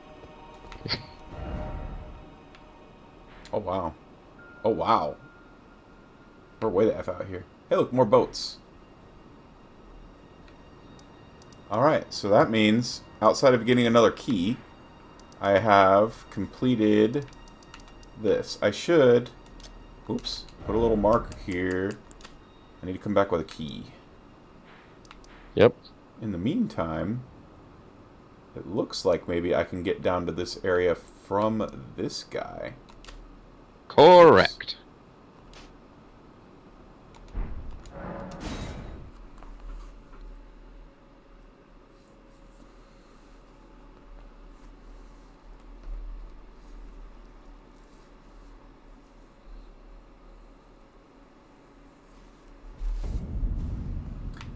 Oh, wow. Oh, wow. We're way the F out here. Hey, look, more boats. Alright, so that means, outside of getting another key, I have completed this. I should... Oops. Put a little marker here. I need to come back with a key. Yep. In the meantime, it looks like maybe I can get down to this area from this guy. Correct.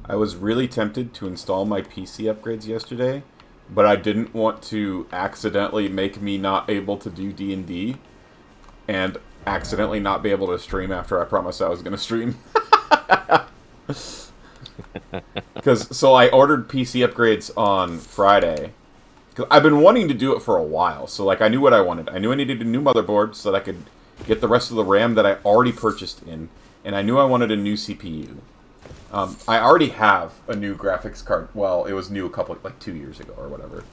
I was really tempted to install my PC upgrades yesterday, but I didn't want to accidentally make me not able to do D&D and accidentally not be able to stream after I promised I was going to stream. So I ordered PC upgrades on Friday. 'Cause I've been wanting to do it for a while, so like I knew what I wanted. I knew I needed a new motherboard so that I could get the rest of the RAM that I already purchased in, and I knew I wanted a new CPU. I already have a new graphics card. Well, it was new like 2 years ago or whatever.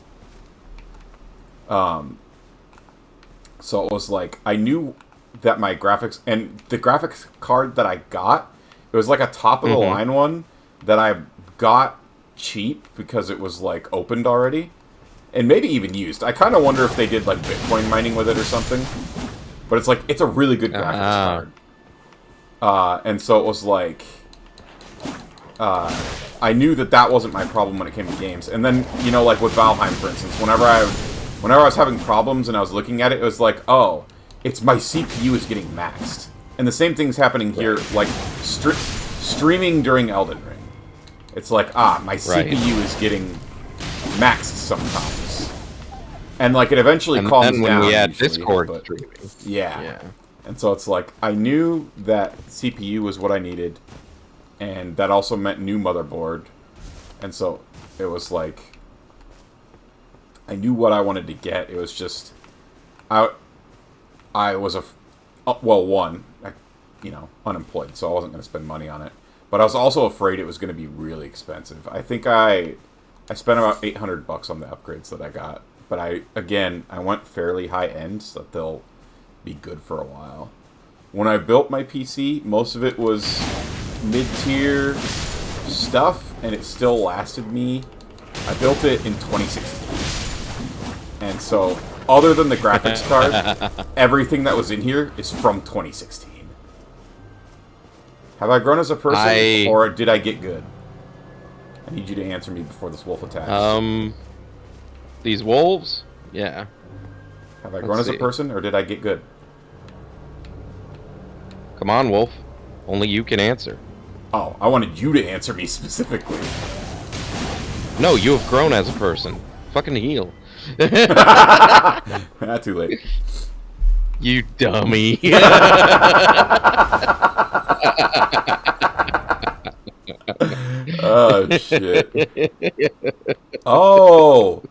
So it was like, I knew that my graphics, and the graphics card that I got, it was like a top-of-the-line one that I got cheap because it was like opened already. And maybe even used. I kind of wonder if they did like Bitcoin mining with it or something. But it's like, it's a really good graphics card. And so it was like... I knew that that wasn't my problem when it came to games. And then, you know, like with Valheim, for instance, whenever I was having problems and I was looking at it, it was like, oh, it's my CPU is getting maxed. And the same thing's happening here, like streaming during Elden Ring. It's like, my CPU is getting maxed sometimes. And like it eventually calms down. And then when we add Discord streaming. Yeah. And so it's like, I knew that CPU was what I needed. And that also meant new motherboard. And so it was like, I knew what I wanted to get. It was just, I was unemployed, so I wasn't going to spend money on it. But I was also afraid it was going to be really expensive. I think I spent about $800 on the upgrades that I got. But I went fairly high end, so that they'll be good for a while. When I built my PC, most of it was mid-tier stuff, and it still lasted me. I built it in 2016. And so, other than the graphics card, everything that was in here is from 2016. Have I grown as a person, or did I get good? I need you to answer me before this wolf attacks. These wolves? Yeah. Have I grown as a person, or did I get good? Come on, wolf. Only you can answer. Oh, I wanted you to answer me specifically. No, you have grown as a person. Fucking heal. Too late. You dummy. Oh, shit. Oh,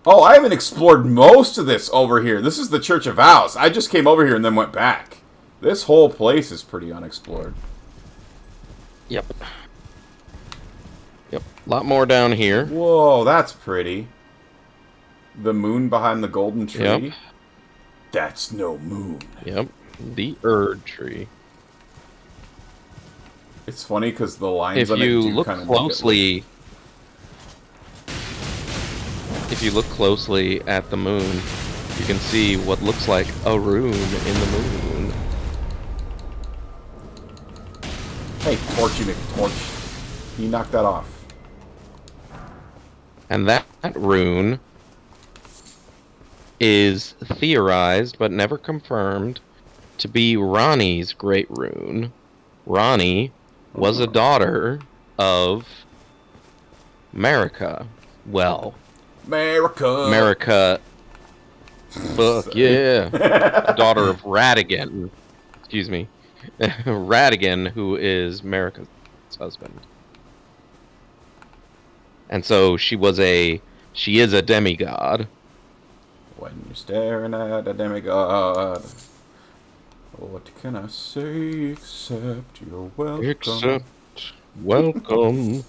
I haven't explored most of this over here. This is the Church of Vows. I just came over here and then went back. This whole place is pretty unexplored. Yep. A lot more down here. Whoa, that's pretty. The moon behind the golden tree. Yep. That's no moon. Yep. The Erd tree. It's funny because the lines on it do look kind of closely. If you look closely at the moon, you can see what looks like a rune in the moon. Hey, Torch, you McTorch. Can you knock that off? And that rune is theorized, but never confirmed, to be Rani's great rune. Rani was a daughter of Marika. Well, Marika. Fuck yeah. Daughter of Radigan. Excuse me. Radigan, who is Marika's husband. And so she is a demigod. When you're staring at a demigod, what can I say except you're welcome? Except welcome.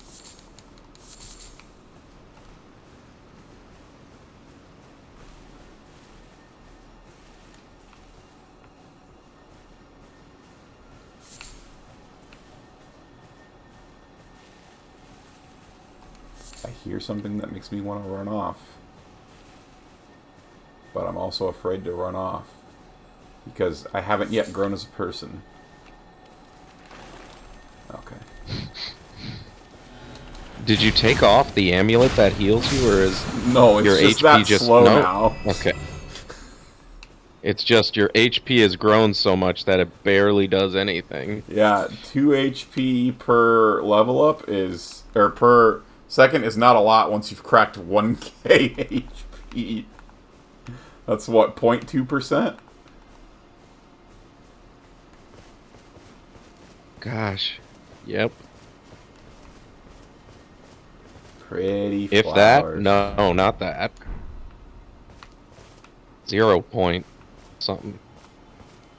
I hear something that makes me want to run off. But I'm also afraid to run off. Because I haven't yet grown as a person. Okay. Did you take off the amulet that heals you, or is no, it's your just HP that just slow no? now? Okay. It's just your HP has grown so much that it barely does anything. Yeah, 2 HP per level up is, or per second is not a lot once you've cracked 1k HP. That's what, 0.2%? Gosh. Yep. Pretty if flowers. that? No, not that. 0 point something.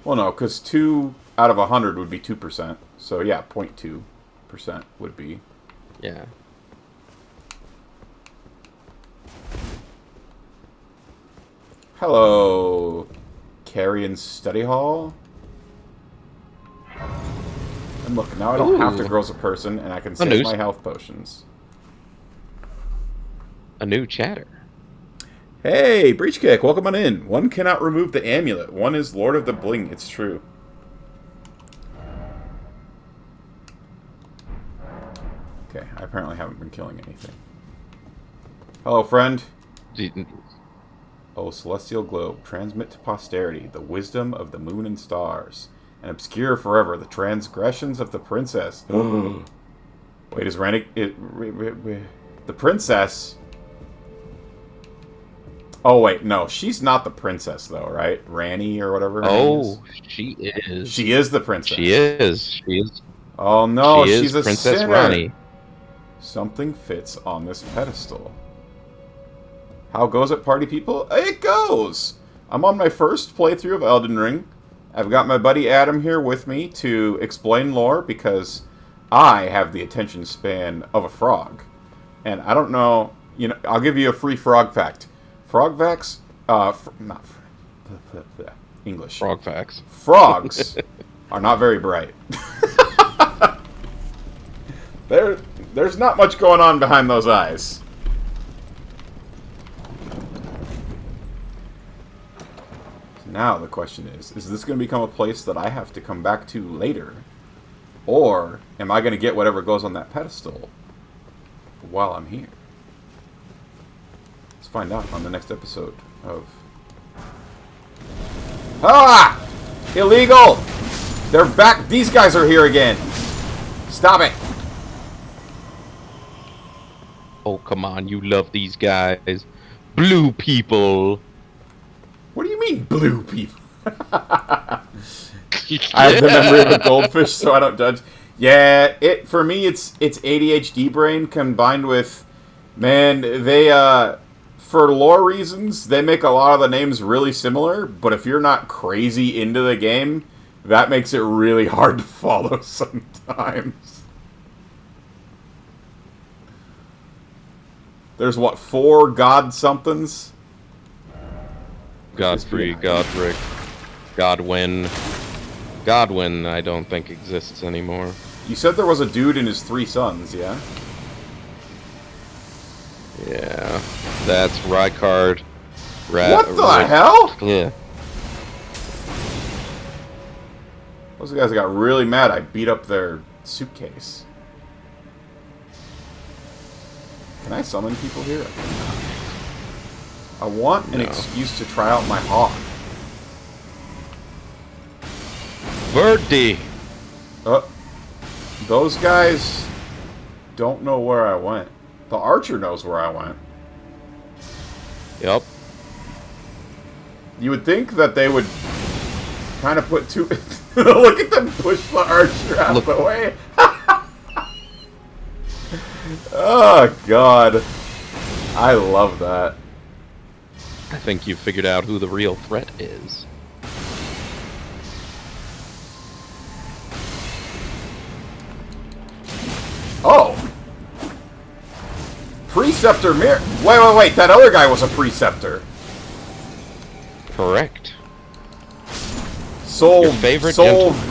Well, no, because 2 out of 100 would be 2%. So, yeah, 0.2% would be. Yeah. Hello, Carrion Study Hall. And look, now I don't have to grow as a person, and I can save my health potions. A new chatter. Hey, Breach Kick, welcome on in. One cannot remove the amulet. One is Lord of the Bling. It's true. Okay, I apparently haven't been killing anything. Hello, friend. Oh, celestial globe, transmit to posterity the wisdom of the moon and stars, and obscure forever the transgressions of the princess. Wait, is Randy... the princess... Oh, wait, no. She's not the princess, though, right? Rani or whatever her name is. She is. She is the princess. She is. She is. Oh, no, she she's is a Princess sinner. Rani. Something fits on this pedestal. How goes it, party people? It goes! I'm on my first playthrough of Elden Ring. I've got my buddy Adam here with me to explain lore, because I have the attention span of a frog. And I don't know... You know, I'll give you a free frog fact. Frog facts, English. Frog facts. Frogs are not very bright. There's not much going on behind those eyes. Now the question is this going to become a place that I have to come back to later? Or am I going to get whatever goes on that pedestal while I'm here? Find out on the next episode of... Ah! Illegal! They're back! These guys are here again! Stop it! Oh, come on. You love these guys. Blue people. What do you mean, blue people? I have the memory of a goldfish, so I don't judge. Yeah, for me, it's ADHD brain combined with... Man, they, for lore reasons, they make a lot of the names really similar, but if you're not crazy into the game, that makes it really hard to follow sometimes. There's, what, 4 god-somethings? Godfrey, Godric, Godwin. Godwin, I don't think exists anymore. You said there was a dude and his 3 sons, yeah? Yeah, that's Rykard, What the hell? Yeah. Those guys got really mad. I beat up their suitcase. Can I summon people here? I want an excuse to try out my hawk. Birdie. Those guys don't know where I went. The archer knows where I went. Yep. You would think that they would kind of put two... Look at them push the archer out of the way. Oh, God. I love that. I think you figured out who the real threat is. Oh. Preceptor Mirror. Wait. That other guy was a Preceptor. Correct. Your favorite Celibus.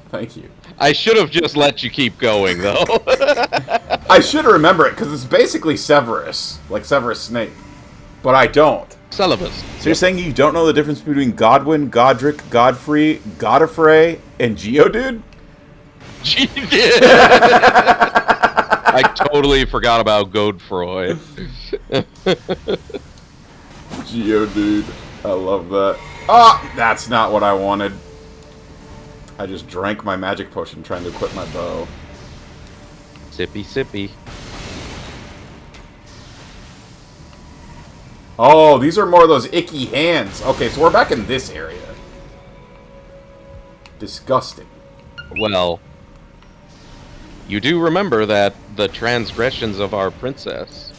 Thank you. I should have just let you keep going, though. I should remember it, because it's basically Severus. Like Severus Snape. But I don't. Celibus. So you're saying you don't know the difference between Godwin, Godric, Godfrey, Godfrey, and Geodude? I totally forgot about Godfroy. Geodude. I love that. Ah! That's not what I wanted. I just drank my magic potion trying to equip my bow. Sippy, sippy. Oh, these are more of those icky hands. Okay, so we're back in this area. Disgusting. Well, you do remember that the transgressions of our Princess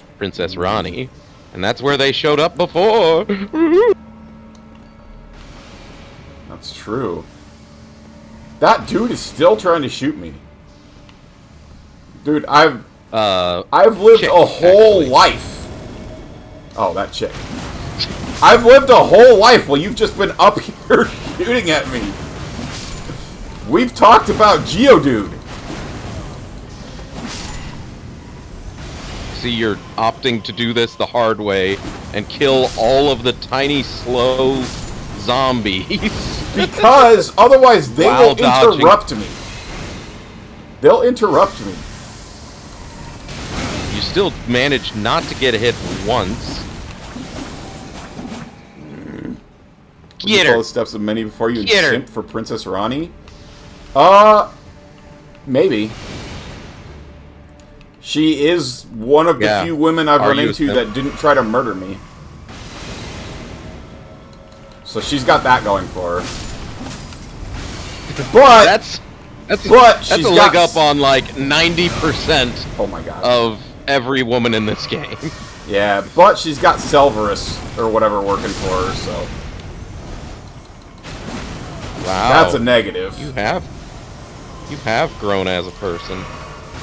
Rani, and that's where they showed up before. That's true. That dude is still trying to shoot me. Dude, I've lived a whole life. Oh, that chick. I've lived a whole life while you've just been up here shooting at me. We've talked about Geodude. See, you're opting to do this the hard way and kill all of the tiny, slow zombies. Because otherwise they will dodging. interrupt me. They'll interrupt me. You still managed not to get hit once. Get her. Follow the steps of many before you simp for Princess Rani? Maybe. She is one of the few women I've run into that didn't try to murder me. So she's got that going for her. But that's a leg up on like 90%. Oh my god. Of every woman in this game. Yeah, but she's got Selvarus or whatever working for her, so wow. That's a negative. You have grown as a person.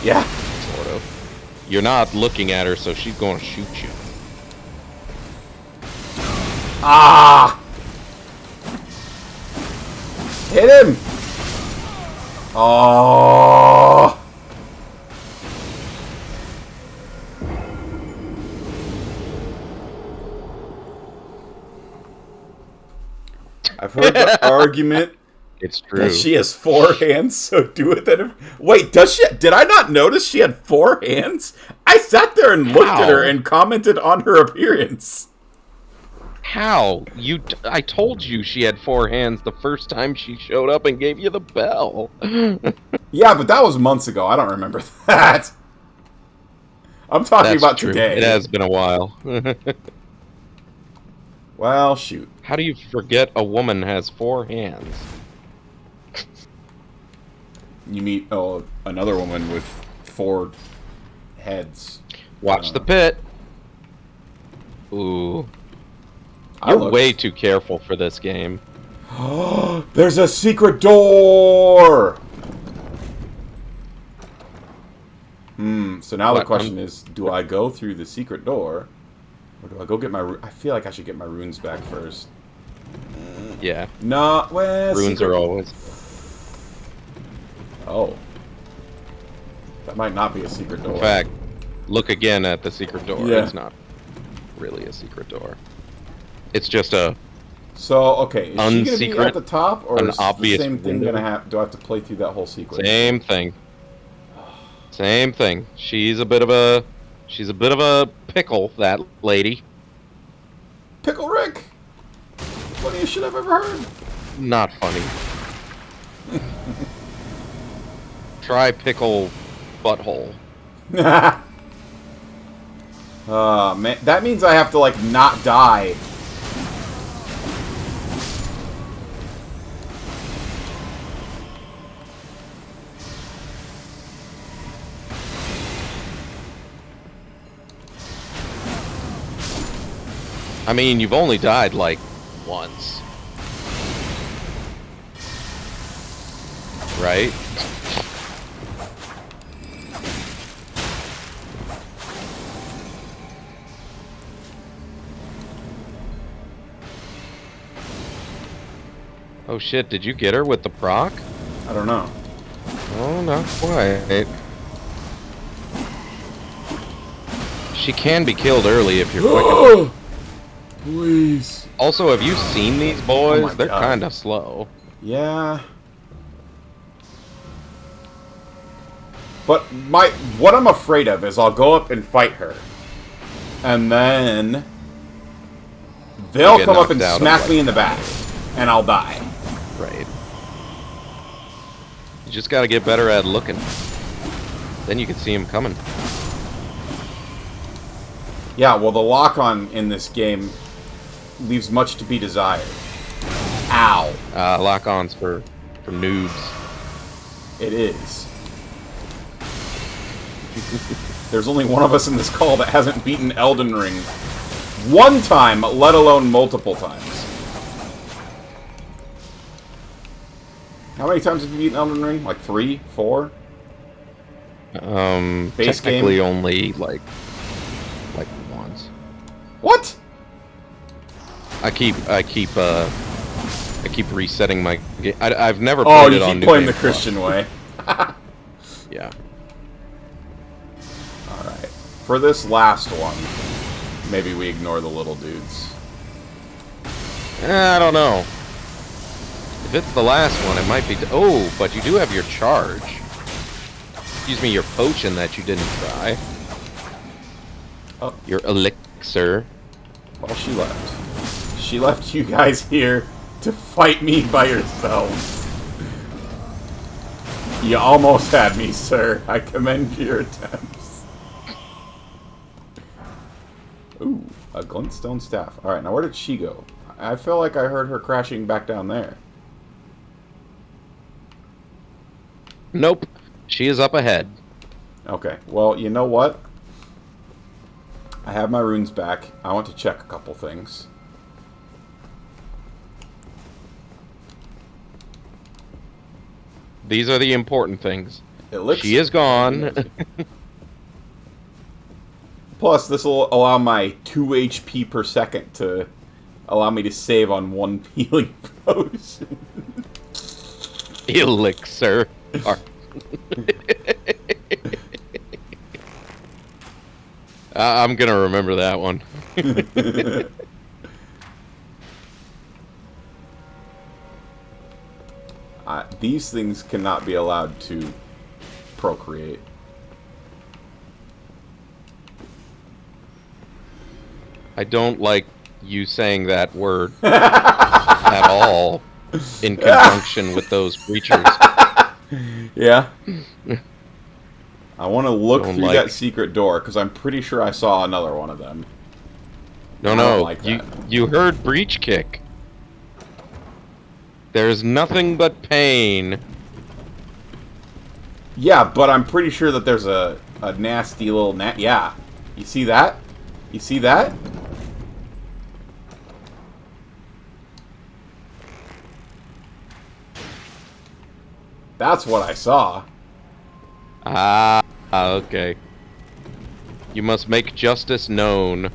Yeah. Sort of. You're not looking at her, so she's going to shoot you. Ah! Hit him! Oh! I've heard the argument. It's true. That she has 4 hands, so do it then. Wait, does she? Did I not notice she had 4 hands? I sat there and looked at her and commented on her appearance. How? I told you she had 4 hands the first time she showed up and gave you the bell. Yeah, but that was months ago. I don't remember that. I'm talking about true. today. It has been a while. Well, shoot. How do you forget a woman has 4 hands? You meet another woman with 4 heads. Watch the pit. Ooh. You're way too careful for this game. There's a secret door! So now the question is, do I go through the secret door? Or do I go get my... I feel like I should get my runes back first. Yeah. No, well... Runes are always... Oh. That might not be a secret door. In fact, look again at the secret door. Yeah. It's not really a secret door. It's just a So, okay, is she going to be unsecret, at the top, or an is the obvious same thing window. going to have... Do I have to play through that whole sequence? same thing. Same thing. She's a bit of a pickle, that lady. Pickle Rick! Funniest shit I've ever heard. Not funny. Try pickle butthole. Man, that means I have to, like, not die. I mean, you've only died, like, once. Right? Oh shit, did you get her with the proc? I don't know. Oh, not quite. She can be killed early if you're quick enough. Please. Also, have you seen these boys? Oh my They're God. kind of slow. Yeah. But what I'm afraid of is I'll go up and fight her. And then they'll get come up and knocked out smack of, me in the back. And I'll die. Right. You just gotta get better at looking. Then you can see him coming. Yeah, well, the lock-on in this game leaves much to be desired. Ow. Lock-ons for noobs. It is. There's only one of us in this call that hasn't beaten Elden Ring one time, let alone multiple times. How many times have you beaten Elden Ring? Like 3? 4? Base Technically game? only like once. What? I keep resetting my game. I've never Oh, played you it on keep New playing Game the Plus. Christian way. Yeah. Alright. For this last one, maybe we ignore the little dudes. I don't know. If it's the last one, it might be... Oh, but you do have your charge. Excuse me, your potion that you didn't try. Oh. Your elixir. Well, she left. She left you guys here to fight me by yourselves. You almost had me, sir. I commend your attempts. Ooh, a glintstone staff. Alright, now where did she go? I feel like I heard her crashing back down there. Nope. She is up ahead. Okay, well, you know what? I have my runes back. I want to check a couple things. These are the important things. Elixir. She is gone. Plus, this will allow my 2 HP per second to allow me to save on 1 healing potion. Elixir. I'm gonna remember that one. These things cannot be allowed to procreate. I don't like you saying that word at all in conjunction with those creatures. Yeah. I want to look Don't through like- that secret door, because I'm pretty sure I saw another one of them. No, I don't no, like you that. you heard breach kick. There's nothing but pain. Yeah, but I'm pretty sure that there's a nasty little... yeah. You see that? You see that? That's what I saw. Ah, okay. You must make justice known.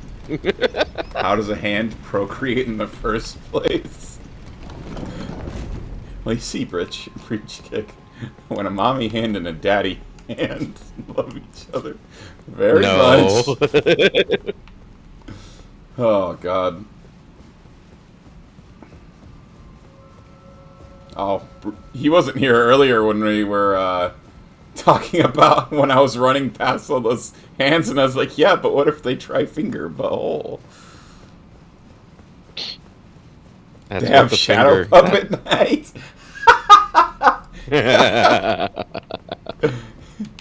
How does a hand procreate in the first place? Well, you see, breach kick. When a mommy hand and a daddy hand and love each other very No. much. Oh, God. Oh, he wasn't here earlier when we were talking about when I was running past all those hands, and I was like, yeah, but what if they try finger butthole? That's They have the Shadow finger, Puppet Night?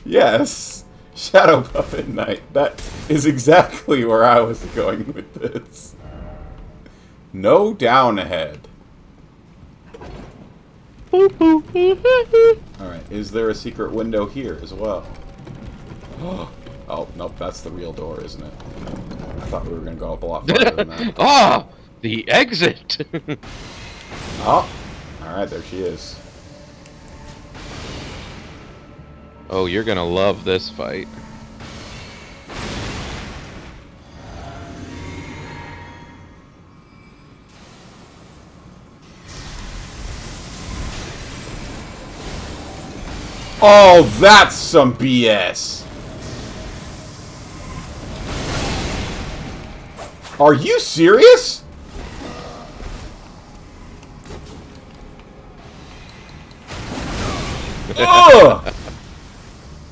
Yes, Shadow Puppet Night. That is exactly where I was going with this. No down ahead. Alright, is there a secret window here as well? Oh, nope, that's the real door, isn't it? I thought we were going to go up a lot farther than that. Ah, the exit. Oh, alright, there she is. Oh, you're gonna love this fight. Oh, that's some BS. Are you serious? Ugh!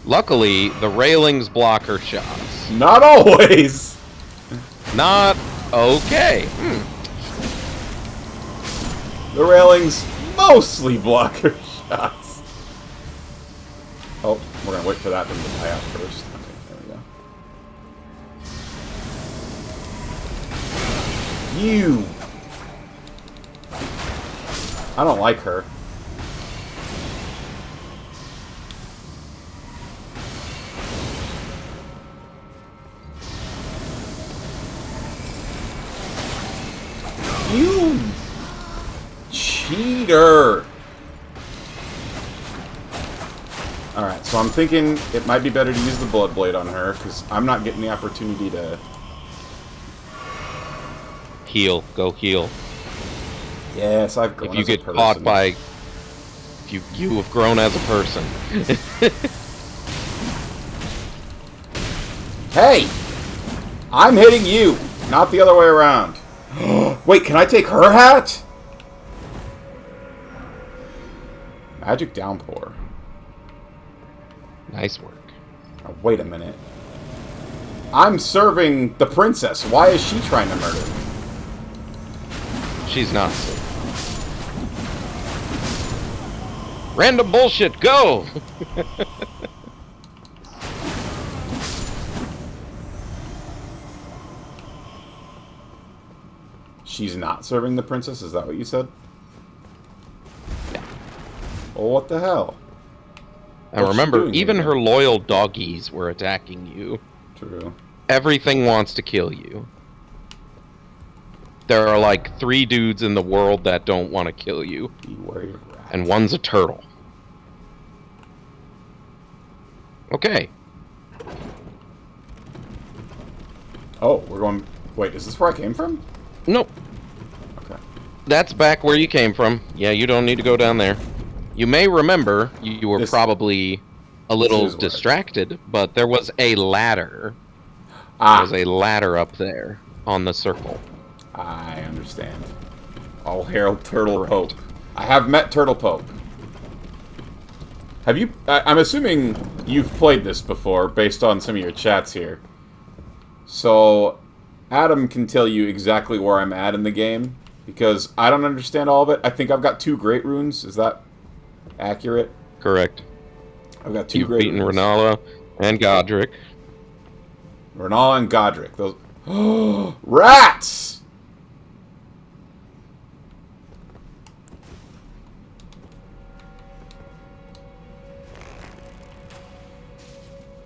Luckily, the railings block her shots. Not always. Not okay. The railings mostly block her shots. Oh, we're gonna wait for that thing to die out first. Okay, there we go. You! I don't like her. You cheater! Alright, so I'm thinking it might be better to use the Blood Blade on her, because I'm not getting the opportunity to... Heal. Go heal. Yes, I've grown If you as a get person. caught by... You have grown as a person. Hey! I'm hitting you, not the other way around. Wait, can I take her hat? Magic Downpour. Nice work. Oh, wait a minute. I'm serving the princess. Why is she trying to murder me? She's not safe. Random bullshit, go! She's not serving the princess? Is that what you said? Yeah. Well, what the hell? And What's she remember, doing even here? her loyal doggies were attacking you. True. Everything wants to kill you. There are like 3 dudes in the world that don't want to kill you. Beware your rat. And one's a turtle. Okay. Oh, we're going... Wait, is this where I came from? Nope. Okay. That's back where you came from. Yeah, you don't need to go down there. You may remember you were probably a little is where I- distracted, but there was a ladder. Ah. There's a ladder up there on the circle. I understand. All hail Turtle Pope. I have met Turtle Pope. Have you... I'm assuming you've played this before, based on some of your chats here. So, Adam can tell you exactly where I'm at in the game, because I don't understand all of it. I think I've got 2 Great Runes. Is that accurate? Correct. I've got 2 You've Great beaten Runes. Renala and Godric. Renala and Godric. Those... Rats!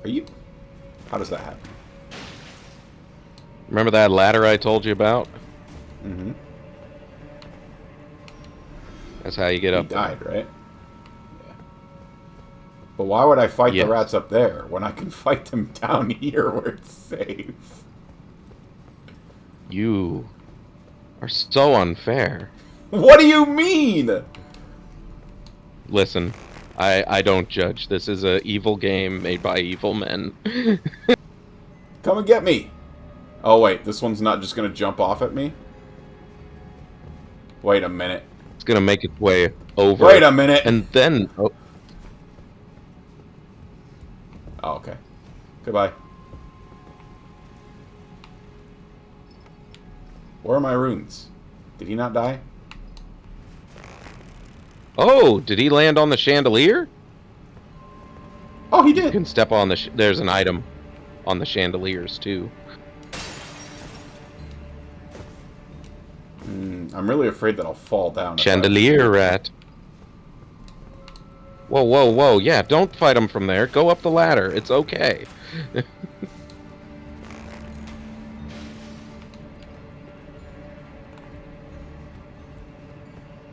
Are you... How does that happen? Remember that ladder I told you about? Mm-hmm. That's how you get up He died, right? Yeah. But why would I fight Yes. the rats up there when I can fight them down here where it's safe? You are so unfair. What do you mean? Listen, I don't judge. This is a evil game made by evil men. Come and get me! Oh wait, this one's not just gonna jump off at me? Wait a minute. It's gonna make its way over. Wait a minute! And then... Oh, Oh, okay. Goodbye. Where are my runes? Did he not die? oh, did he land on the chandelier? Oh, he You did! can step on the... There's an item on the chandeliers, too. I'm really afraid that I'll fall down. Chandelier rat. Whoa, whoa, whoa. Yeah, don't fight him from there. Go up the ladder. It's okay.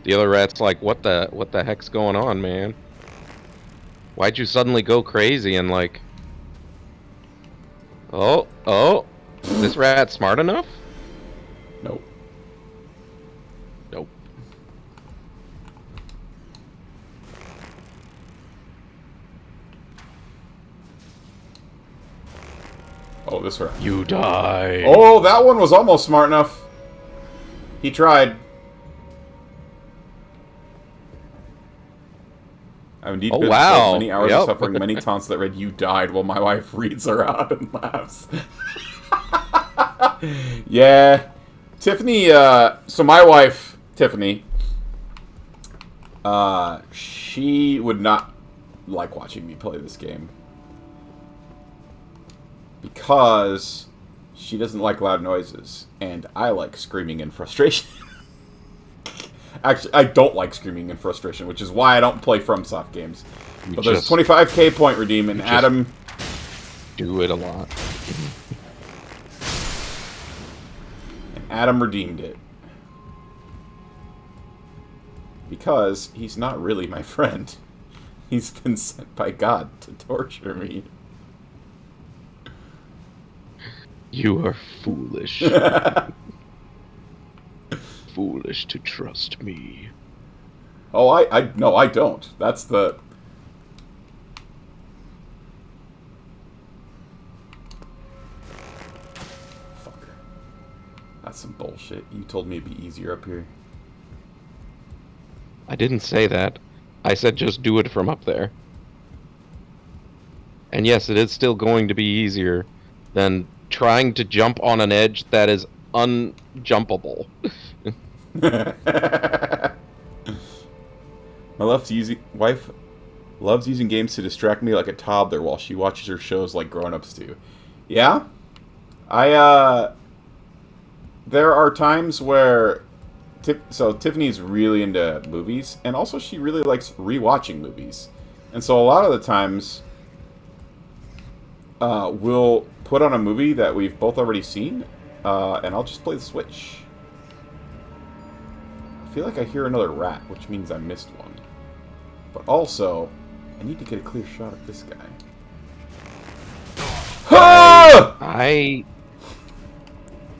The other rat's like, what the heck's going on, man? Why'd you suddenly go crazy and like... Oh, is this rat smart enough? Nope. Nope. Oh, this rat. You die. Oh, that one was almost smart enough. He tried. I've indeed been wow. many hours Yep. of suffering, many taunts that read "you died" while my wife reads aloud and laughs. Yeah, Tiffany. So my wife, Tiffany, she would not like watching me play this game because she doesn't like loud noises, and I like screaming in frustration. Actually, I don't like screaming in frustration, which is why I don't play FromSoft games. But there's a 25k point redeem, and Adam... do it a lot. And Adam redeemed it. Because he's not really my friend. He's been sent by God to torture me. You are foolish. Foolish to trust me. Oh, no, I don't. That's the... Fucker. That's some bullshit. You told me it'd be easier up here. I didn't say that. I said just do it from up there. And yes, it is still going to be easier than trying to jump on an edge that is unjumpable. My wife loves using games to distract me like a toddler while she watches her shows like grown-ups do. Yeah? There are times where... So Tiffany's really into movies, and also she really likes rewatching movies. And so a lot of the times, we'll put on a movie that we've both already seen, and I'll just play the Switch. I feel like I hear another rat, which means I missed one. But also, I need to get a clear shot of this guy.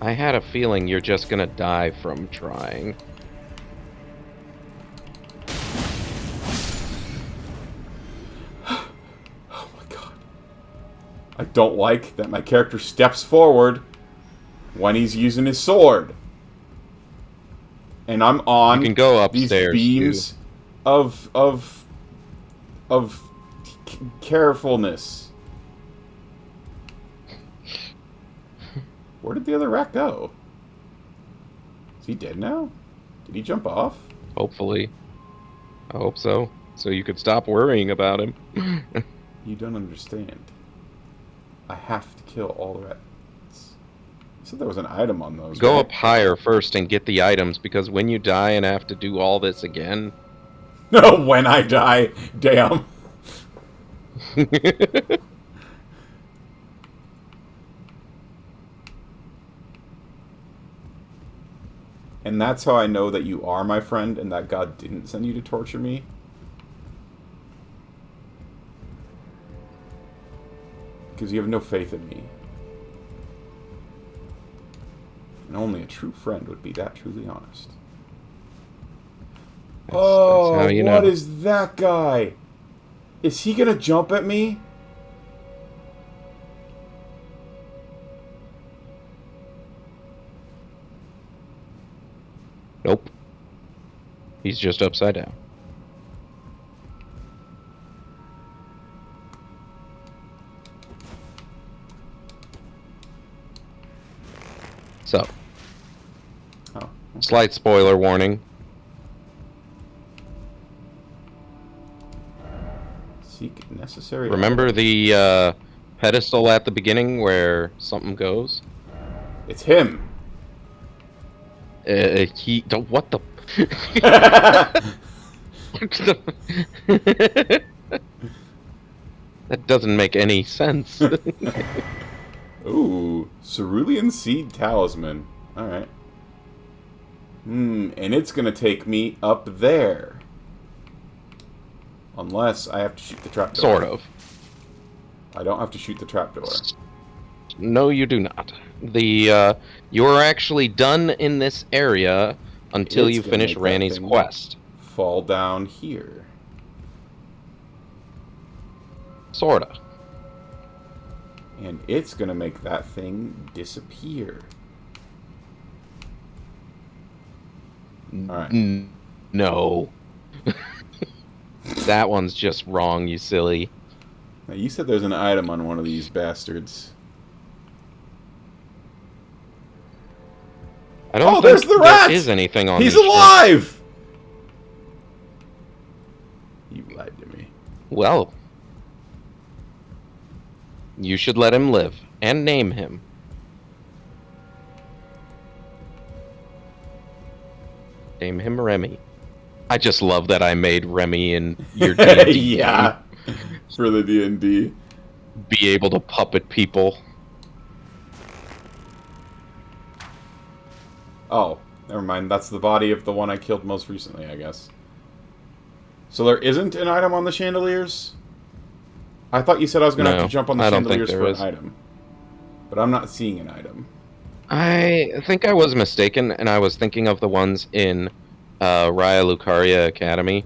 I had a feeling you're just gonna die from trying. Oh my god. I don't like that my character steps forward when he's using his sword. And I'm on You can go these upstairs, beams of carefulness. Where did the other rat go? Is he dead now? Did he jump off? Hopefully. I hope so. So you could stop worrying about him. You don't understand. I have to kill all the rats. You said there was an item on those. Go right? up higher first and get the items, because when you die and have to do all this again... No, when I die. Damn. And that's how I know that you are my friend and that God didn't send you to torture me. Because you have no faith in me. And only a true friend would be that truly honest. That's how you know. What is that guy? Is he gonna jump at me? Nope. He's just upside down. So. Oh. Slight spoiler warning. Seek necessary. Remember the pedestal at the beginning where something goes? It's him. He. What the? That doesn't make any sense. Ooh, Cerulean Seed Talisman. Alright. And it's gonna take me up there. Unless I have to shoot the trapdoor. Sort of. I don't have to shoot the trapdoor. No, you do not. You're actually done in this area until It's you gonna finish make that Ranni's thing quest. Fall down here. Sorta. And it's gonna make that thing disappear. Alright. No. That one's just wrong, you silly. Now, you said there's an item on one of these bastards. I don't think there's the rat! there is anything on He's this alive! You lied to me. Well. You should let him live. And name him. Name him Remy. I just love that I made Remy in your D&D yeah. For the D&D. be able to puppet people. Oh, never mind. That's the body of the one I killed most recently, I guess. So there isn't an item on the chandeliers? I thought you said I was going to have to jump on the chandeliers for an item. But I'm not seeing an item. I think I was mistaken, and I was thinking of the ones in Raya Lucaria Academy.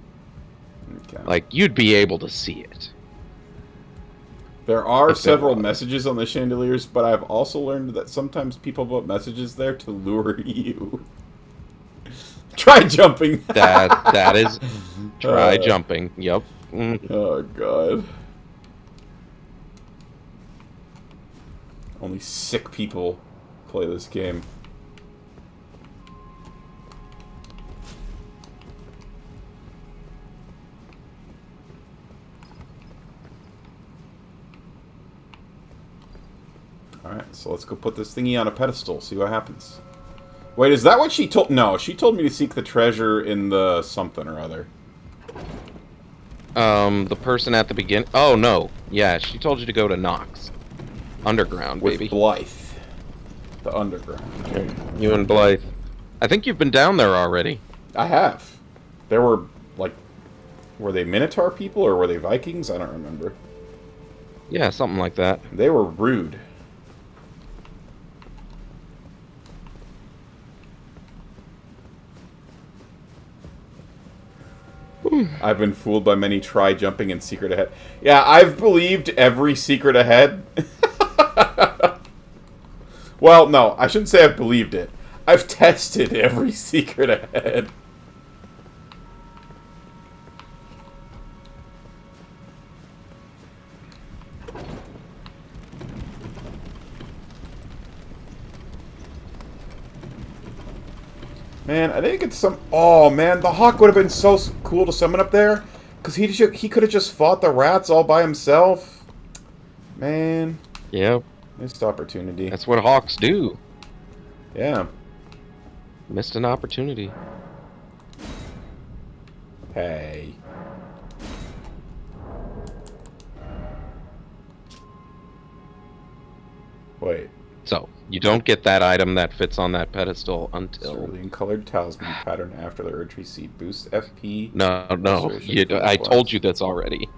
Okay. Like, you'd be able to see it. There are several messages on the chandeliers, but I've also learned that sometimes people put messages there to lure you. Try jumping. that is try jumping. Yep. Oh god. Only sick people play this game. Alright, so let's go put this thingy on a pedestal, see what happens. Wait, is that what she told... No, she told me to seek the treasure in the something or other. The person at the beginning... Oh, no. Yeah, she told you to go to Nox. Underground, With baby. Blythe. The underground. Okay. You and Blythe. I think you've been down there already. I have. There were, like... Were they Minotaur people or were they Vikings? I don't remember. Yeah, something like that. They were rude. I've been fooled by many try jumping and secret ahead. Yeah, I've believed every secret ahead. Well, no, I shouldn't say I've believed it. I've tested every secret ahead. Man, I didn't get some... Oh, man, the Hawk would have been so cool to summon up there. Because he could have just fought the rats all by himself. Man. Yep. Missed opportunity. That's what Hawks do. Yeah. Missed an opportunity. Hey. Wait. So, you don't get that item that fits on that pedestal until... Cerulean colored talisman pattern after the Erdtree seed. Boost FP. No. I told you this already.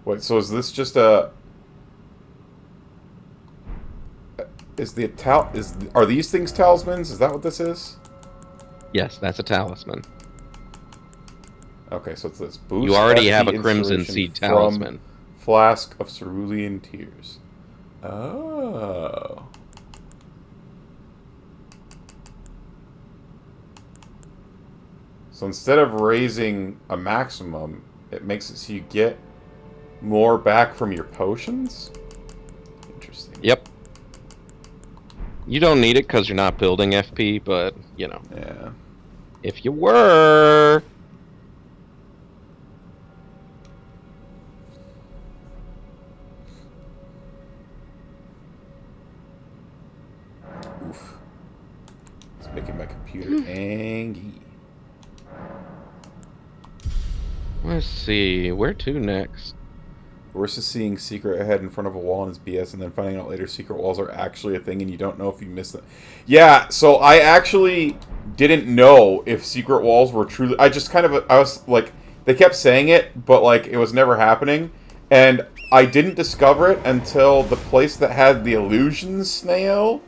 Wait, so is this just a... Are these things talismans? Is that what this is? Yes, that's a talisman. Okay, so it's this. Boost You already FP have a Crimson inspiration Seed from Talisman. Flask of Cerulean Tears. Oh. So instead of raising a maximum, it makes it so you get more back from your potions? Interesting. Yep. You don't need it because you're not building FP, but, you know. Yeah. If you were... Oof. It's making my computer angry. Let's see, where to next? Versus seeing secret ahead in front of a wall and it's BS, and then finding out later secret walls are actually a thing and you don't know if you missed them. Yeah, so I actually didn't know if secret walls were truly... I was like, they kept saying it, but like, it was never happening. And I didn't discover it until the place that had the illusion snail.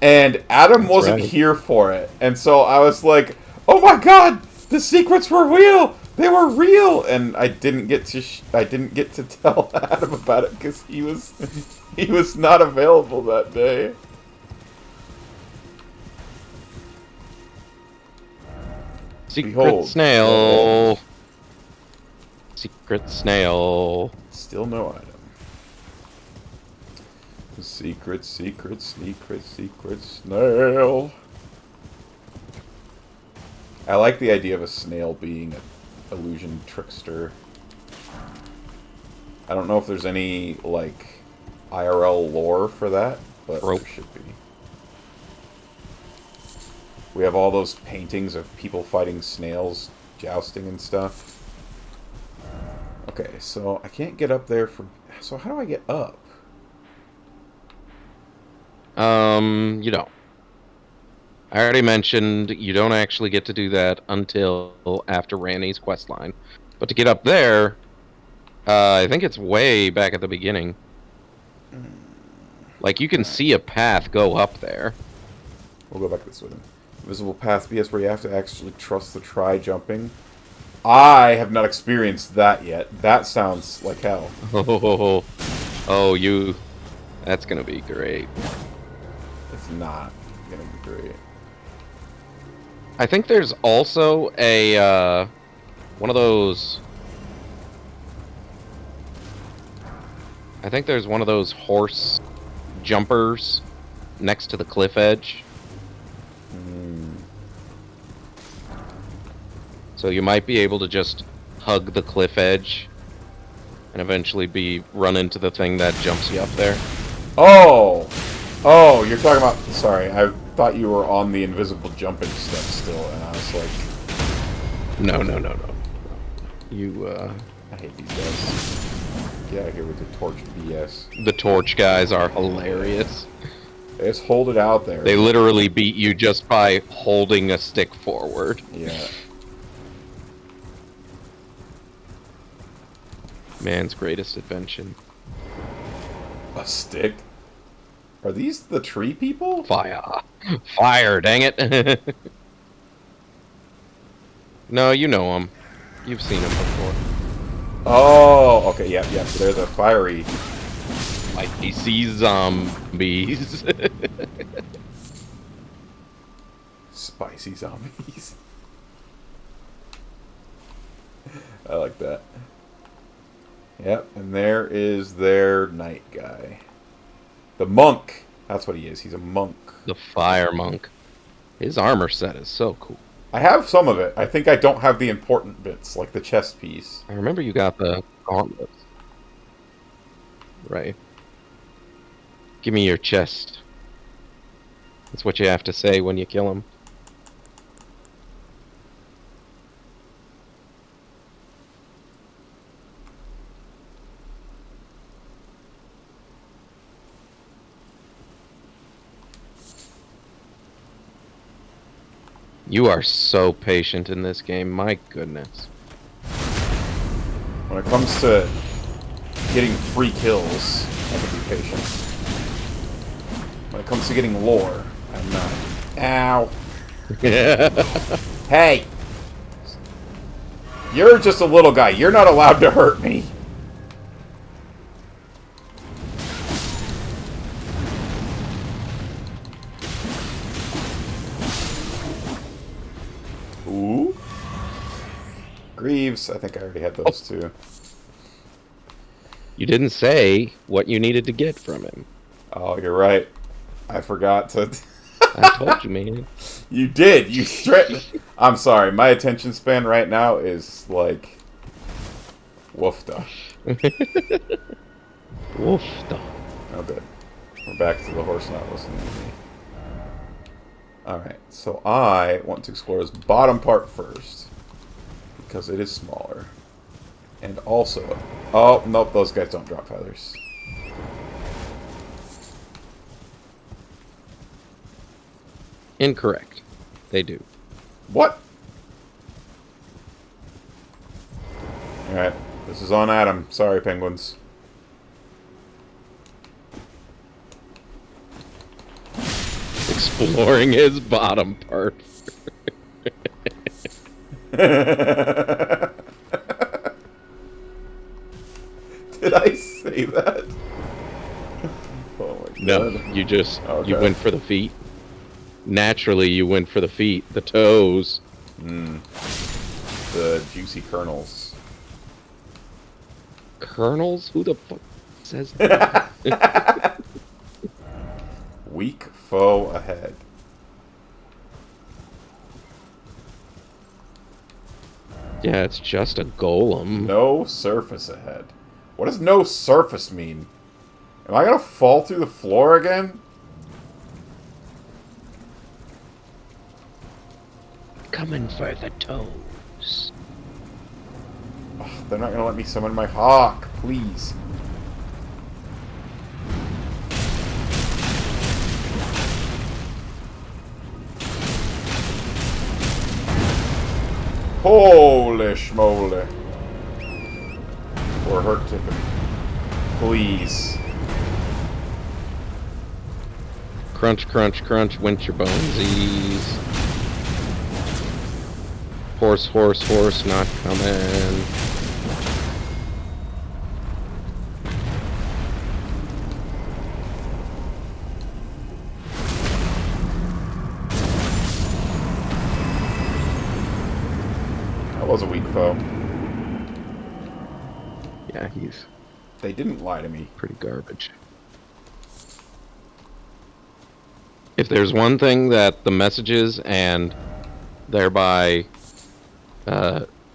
And Adam wasn't here for it. And so I was like, oh my god, the secrets were real! They were real, and I didn't get to tell Adam about it because he was not available that day. Secret Behold, snail. Secret snail. Still no item. Secret snail. I like the idea of a snail being an illusion trickster. I don't know if there's any, like, IRL lore for that, but there should be. We have all those paintings of people fighting snails, jousting and stuff. Okay, so I can't get up there from... So how do I get up? You don't. I already mentioned you don't actually get to do that until after Randy's questline. But to get up there, I think it's way back at the beginning. Like, you can see a path go up there. We'll go back this way then. Visible path BS where you have to actually trust the tri-jumping. I have not experienced that yet. That sounds like hell. Oh, that's gonna be great. It's not gonna be great. I think there's also a, one of those... I think there's one of those horse jumpers next to the cliff edge. So you might be able to just hug the cliff edge and eventually run into the thing that jumps you up there. Oh! Oh, you're talking about... Sorry, I thought you were on the invisible jumping step still, and I was like... No. You, I hate these guys. Get out of here with the torch BS. The torch guys are hilarious. They just hold it out there. They literally beat you just by holding a stick forward. Yeah. Man's greatest invention. A stick? Are these the tree people? Fire. Fire, dang it. No, you know them. You've seen them before. Oh, okay, yeah. They're the fiery... Icy zombies. Spicy zombies. I like that. Yep, and there is their knight guy. The monk! That's what he is. He's a monk. The fire monk. His armor set is so cool. I have some of it. I think I don't have the important bits, like the chest piece. I remember you got the gauntlets. Right. Give me your chest. That's what you have to say when you kill him. You are so patient in this game, my goodness. When it comes to getting free kills, I can be patient. When it comes to getting lore, I'm not. Ow! Hey! You're just a little guy. You're not allowed to hurt me. Ooh. Greaves. I think I already had those two. You didn't say what you needed to get from him. Oh, you're right. I forgot to... I told you, man. You did. You straight... I'm sorry. My attention span right now is like... woofda. Woofda. Oh, good. We're back to the horse not listening to me. Alright, so I want to explore this bottom part first. Because it is smaller. And also... Oh, nope, those guys don't drop feathers. Incorrect. They do. What? Alright, this is on Adam. Sorry, penguins. Exploring his bottom part. Did I say that? Oh my god. No, you just, okay. you went for the feet. Naturally, you went for the feet, the toes. The juicy kernels. Kernels? Who the fuck says that? Weak foe ahead. Yeah, it's just a golem. No surface ahead. What does no surface mean? Am I gonna fall through the floor again? Coming for the toes. Ugh, they're not gonna let me summon my hawk, please. Holy schmoly. Or hurt Tiffany. Please. Crunch, crunch, crunch, winch your bonesies. Horse, horse, horse, not coming. That was a weak foe. Yeah, he's They didn't lie to me. pretty garbage. If there's one thing that the messages and thereby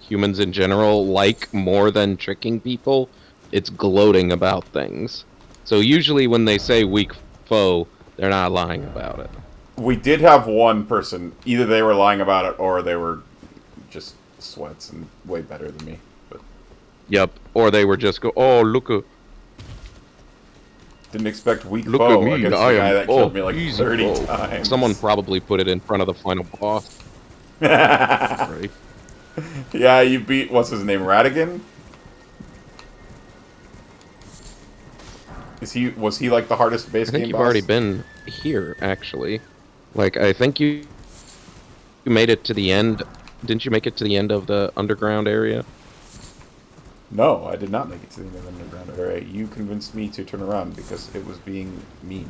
humans in general like more than tricking people, it's gloating about things. So usually when they say weak foe, they're not lying about it. We did have one person, either they were lying about it or they were just sweats and way better than me. But Yep. Or they were just oh look at didn't expect weak look foe at me, against I the guy am that killed me like easy 30 foe. times. Someone probably put it in front of the final boss. Right. Yeah, you beat what's his name, Radigan? Was he like the hardest base I think game you've boss? already been here, actually. Like, I think you made it to the end. Didn't you make it to the end of the underground area? No, I did not make it to the end of the underground area. You convinced me to turn around because it was being mean.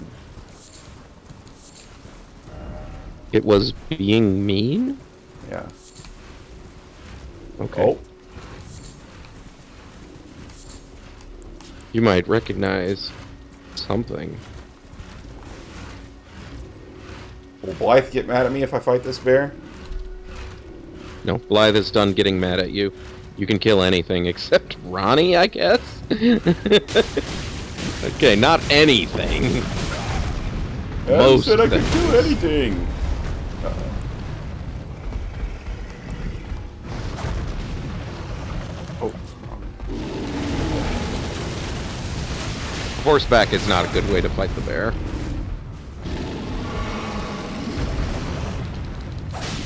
It was being mean? Yeah. Okay. Oh. You might recognize something. Will Blythe get mad at me if I fight this bear? No, Blythe is done getting mad at you. You can kill anything except Ronnie, I guess? Okay, not anything. Most said I could things. do anything. Oh. Horseback is not a good way to fight the bear.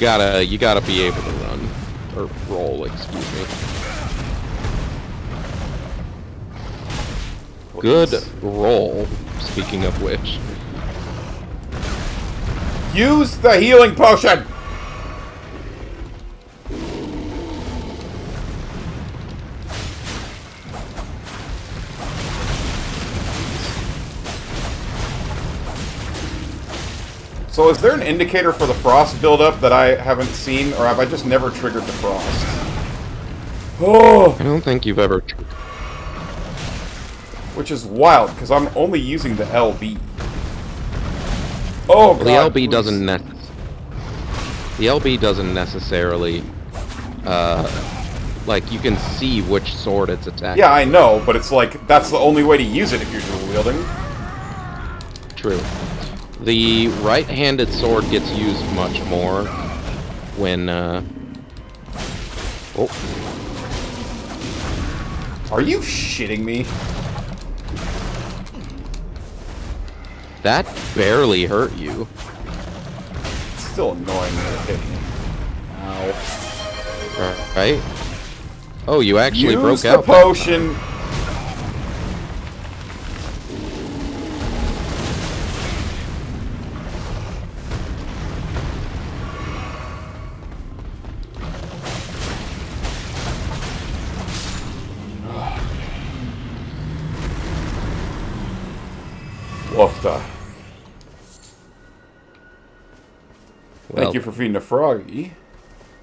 You gotta be able to run. Or roll, excuse me. Good roll, speaking of which. Use the healing potion! So is there an indicator for the frost buildup that I haven't seen, or have I just never triggered the frost? Oh! I don't think you've ever... Which is wild, because I'm only using the LB. Oh, Well, God, the LB please. doesn't The LB doesn't necessarily, like, you can see which sword it's attacking. Yeah, I know, but it's like, that's the only way to use it if you're dual wielding. True. The right-handed sword gets used much more when, Oh. Are you shitting me? That barely hurt you. It's still annoying that it hit me. Ow. Right? Oh, you actually broke Use the out. potion. Woofda. Thank you for feeding a froggy.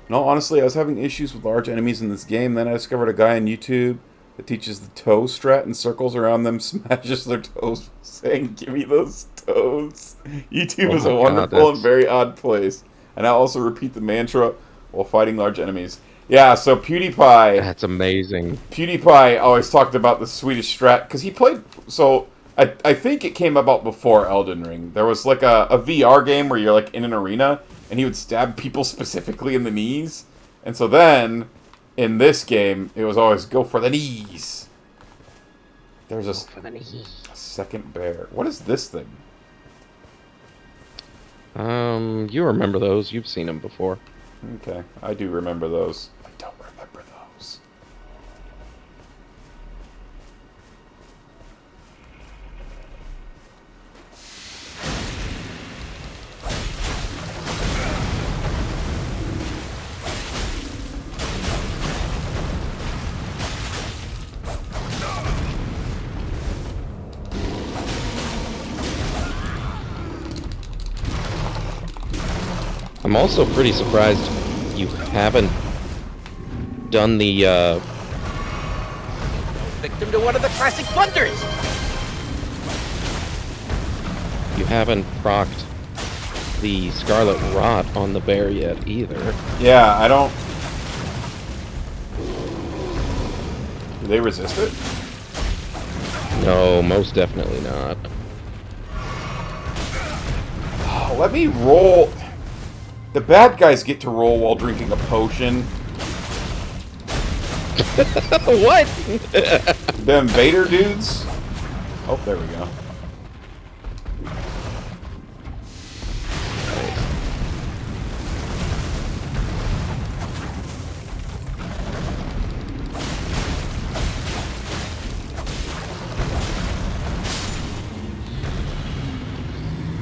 No, honestly, I was having issues with large enemies in this game. Then I discovered a guy on YouTube that teaches the toe strat and circles around them, smashes their toes, saying, "Give me those toes." YouTube is a wonderful and very odd place. And I also repeat the mantra while fighting large enemies. Yeah, so PewDiePie... That's amazing. PewDiePie always talked about the Swedish strat, because he played... So, I think it came about before Elden Ring. There was like a VR game where you're like in an arena, and he would stab people specifically in the knees. And so then, in this game, it was always go for the knees. There's a second bear. What is this thing? You remember those. You've seen them before. Okay, I do remember those. I don't remember those. I'm also pretty surprised you haven't done the, Victim to one of the classic blunders! You haven't procced the Scarlet Rot on the bear yet, either. Yeah, I don't... Do they resist it? No, most definitely not. Oh, let me roll... The bad guys get to roll while drinking a potion. What? The invader dudes? Oh, there we go.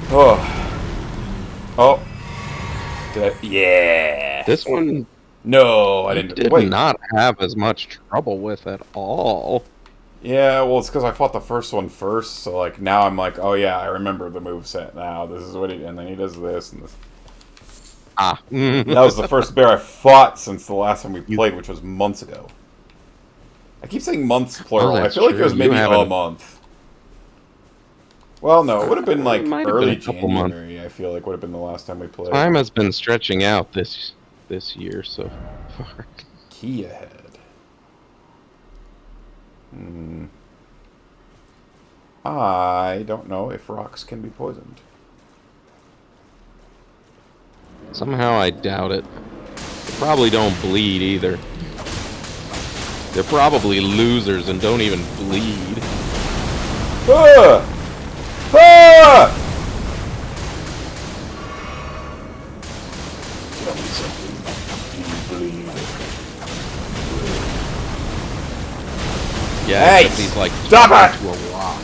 Oh. Oh. Yeah. This one... No, I didn't. Did not have as much trouble with at all. Yeah, well, it's because I fought the first one first, so, like, now I'm like, oh, yeah, I remember the moveset now. This is what he... And then he does this and this. Ah. That was the first bear I fought since the last time we played, which was months ago. I keep saying months, plural. I feel like it was maybe a month. Well, no, it would have been, like, early January, I feel like would have been the last time we played. Time has been stretching out this year so far. Key ahead. I don't know if rocks can be poisoned. Somehow I doubt it. They probably don't bleed either. They're probably losers and don't even bleed. Ah! Ah! Tell me something. You bleed. Yeah, hey! He's like Stop it! to a rock.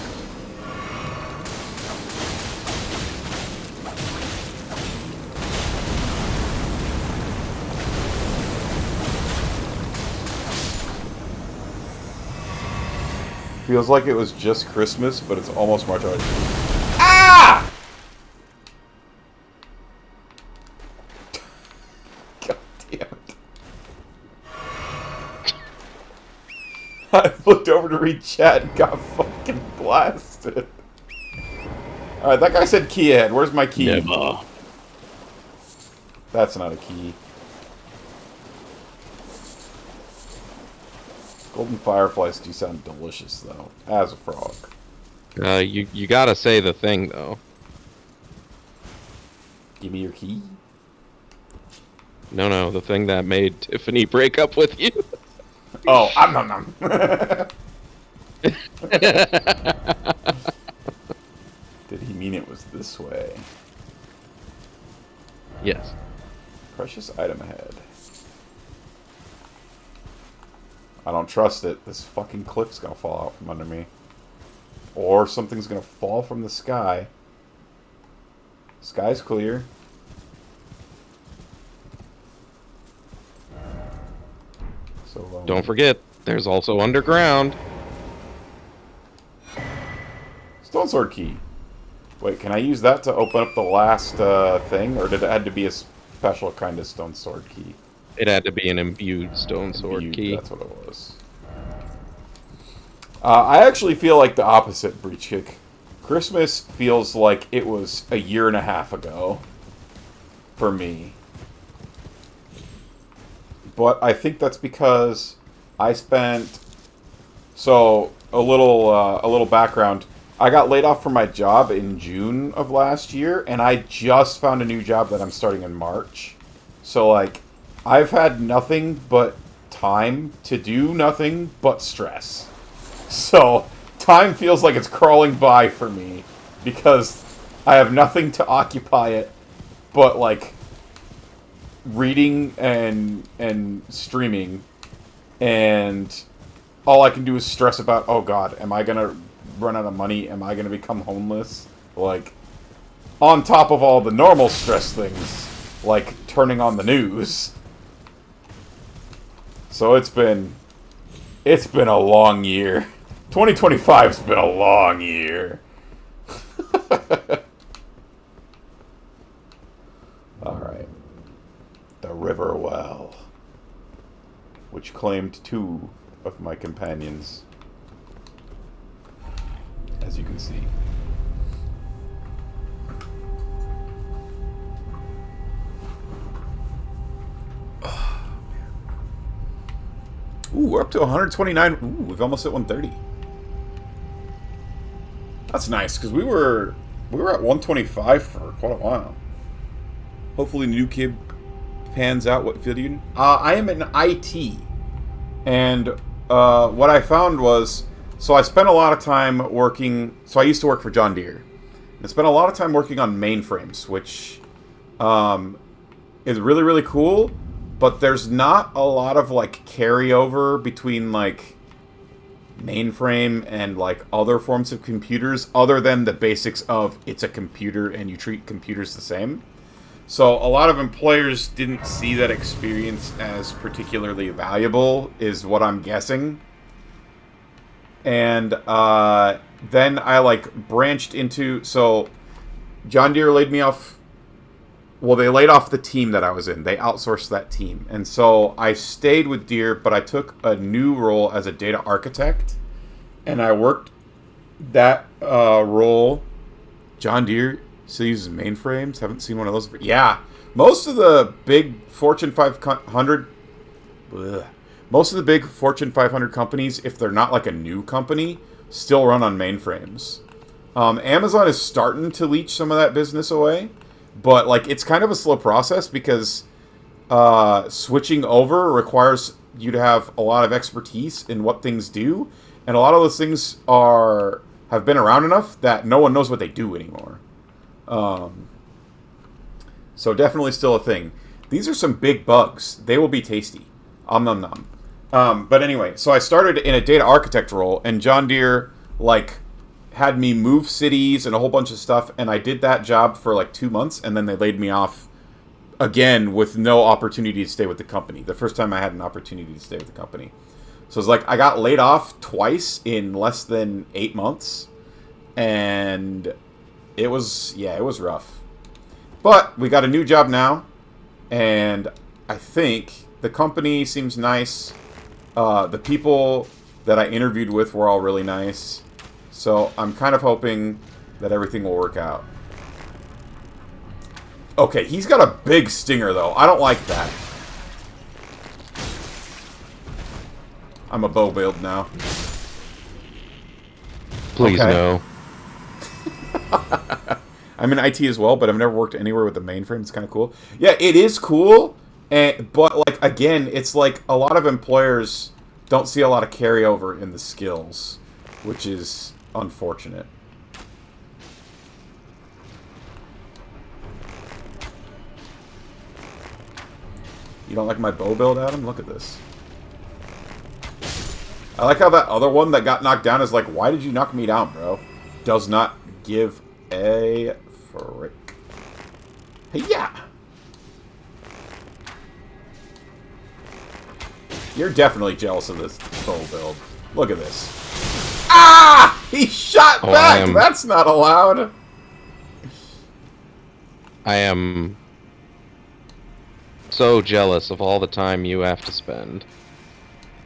Feels like it was just Christmas, but it's almost March already. Ah! I looked over to read chat and got fucking blasted. Alright, that guy said key ahead. Where's my key? Never. That's not a key. Golden fireflies do sound delicious, though. As a frog. You gotta say the thing, though. Give me your key. No, the thing that made Tiffany break up with you. Oh, nom. Did he mean it was this way? Yes. Precious item ahead. I don't trust it. This fucking cliff's gonna fall out from under me. Or something's gonna fall from the sky. Sky's clear. So Don't forget, there's also underground. Stone sword key. Wait, can I use that to open up the last thing? Or did it had to be a special kind of stone sword key? It had to be an imbued stone sword key. That's what it was. I actually feel like the opposite, Breach Kick. Christmas feels like it was a year and a half ago. For me. But I think that's because I spent... So, a little background. I got laid off from my job in June of last year, and I just found a new job that I'm starting in March. So, like, I've had nothing but time to do nothing but stress. So, time feels like it's crawling by for me, because I have nothing to occupy it but, like, reading and streaming, and all I can do is stress about, oh god, am I gonna run out of money? Am I gonna become homeless? Like, on top of all the normal stress things, like turning on the news. So it's been a long year. 2025's been a long year. Alright. The River Well, which claimed 2 of my companions, as you can see. Oh, man. Ooh, we're up to 129. Ooh, we've almost hit 130. That's nice, because we were at 125 for quite a while. Hopefully the new kid pans out. What field are you in? I am in IT. And what I found was, so I spent a lot of time working, so I used to work for John Deere. And I spent a lot of time working on mainframes, which is really, really cool. But there's not a lot of, like, carryover between, like, mainframe and, like, other forms of computers, other than the basics of it's a computer and you treat computers the same. So a lot of employers didn't see that experience as particularly valuable, is what I'm guessing. And then I, like, branched into... So John Deere laid me off... Well, they laid off the team that I was in. They outsourced that team. And so I stayed with Deere, but I took a new role as a data architect. And I worked that role. John Deere still uses mainframes. Haven't seen one of those. Yeah. Most of the big Fortune 500... Most of the big Fortune 500 companies, if they're not like a new company, still run on mainframes. Amazon is starting to leech some of that business away. But, like, it's kind of a slow process because switching over requires you to have a lot of expertise in what things do. And a lot of those things have been around enough that no one knows what they do anymore. So definitely still a thing. These are some big bugs. They will be tasty. Om nom nom. But anyway, so I started in a data architect role, and John Deere, like, had me move cities and a whole bunch of stuff, and I did that job for like 2 months, and then they laid me off again with no opportunity to stay with the company. The first time I had an opportunity to stay with the company. So it's like I got laid off twice in less than 8 months, and it was rough. But we got a new job now, and I think the company seems nice. The people that I interviewed with were all really nice. So I'm kind of hoping that everything will work out. Okay, he's got a big stinger, though. I don't like that. I'm a bow build now. Please no. I'm in IT as well, but I've never worked anywhere with the mainframe. It's kind of cool. Yeah, it is cool, but like again, it's like a lot of employers don't see a lot of carryover in the skills, which is unfortunate. You don't like my bow build, Adam? Look at this. I like how that other one that got knocked down is like, why did you knock me down, bro? Does not give a frick. Hey, yeah! You're definitely jealous of this bow build. Look at this. Ah! He shot back! That's not allowed! I am so jealous of all the time you have to spend.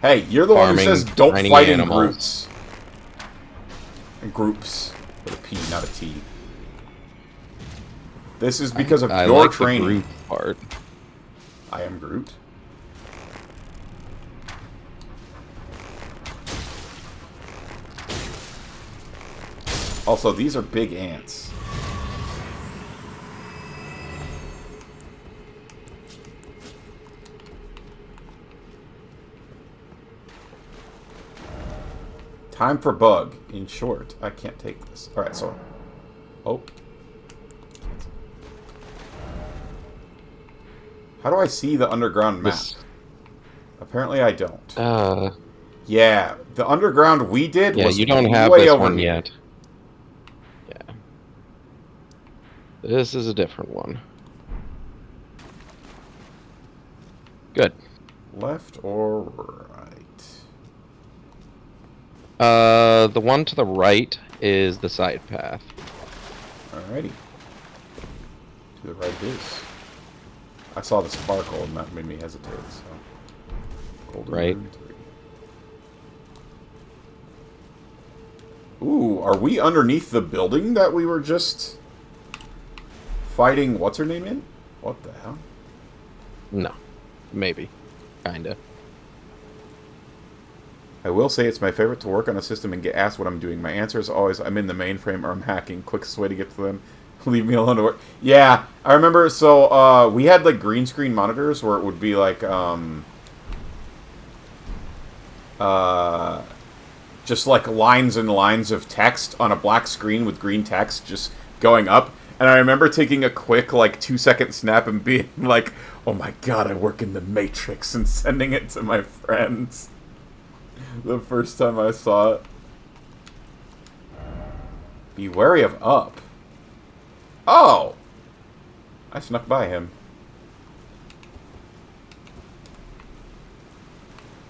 Hey, you're the one who says don't fight in groups. In groups. With a P, not a T. This is because of your training. The Groot part. I am Groot. Also, these are big ants. Time for bug. In short, I can't take this. Alright, so... Oh. How do I see the underground map? Apparently I don't. Yeah, the underground we did was you don't have way this over one here. yet. Yeah. This is a different one. Good. Left or right? The one to the right is the side path. Alrighty. To the right it is. I saw the sparkle and that made me hesitate, so... Golden right. Room 3. Ooh, are we underneath the building that we were just... fighting what's-her-name in? What the hell? No. Maybe. Kinda. I will say it's my favorite to work on a system and get asked what I'm doing. My answer is always, I'm in the mainframe or I'm hacking. Quickest way to get to them. Leave me alone to work. Yeah, I remember, so, we had, like, green screen monitors where it would be, like, just, like, lines and lines of text on a black screen with green text just going up. And I remember taking a quick, like, 2-second snap and being like, oh my god, I work in the Matrix, and sending it to my friends. The first time I saw it. Be wary of up. Oh! I snuck by him.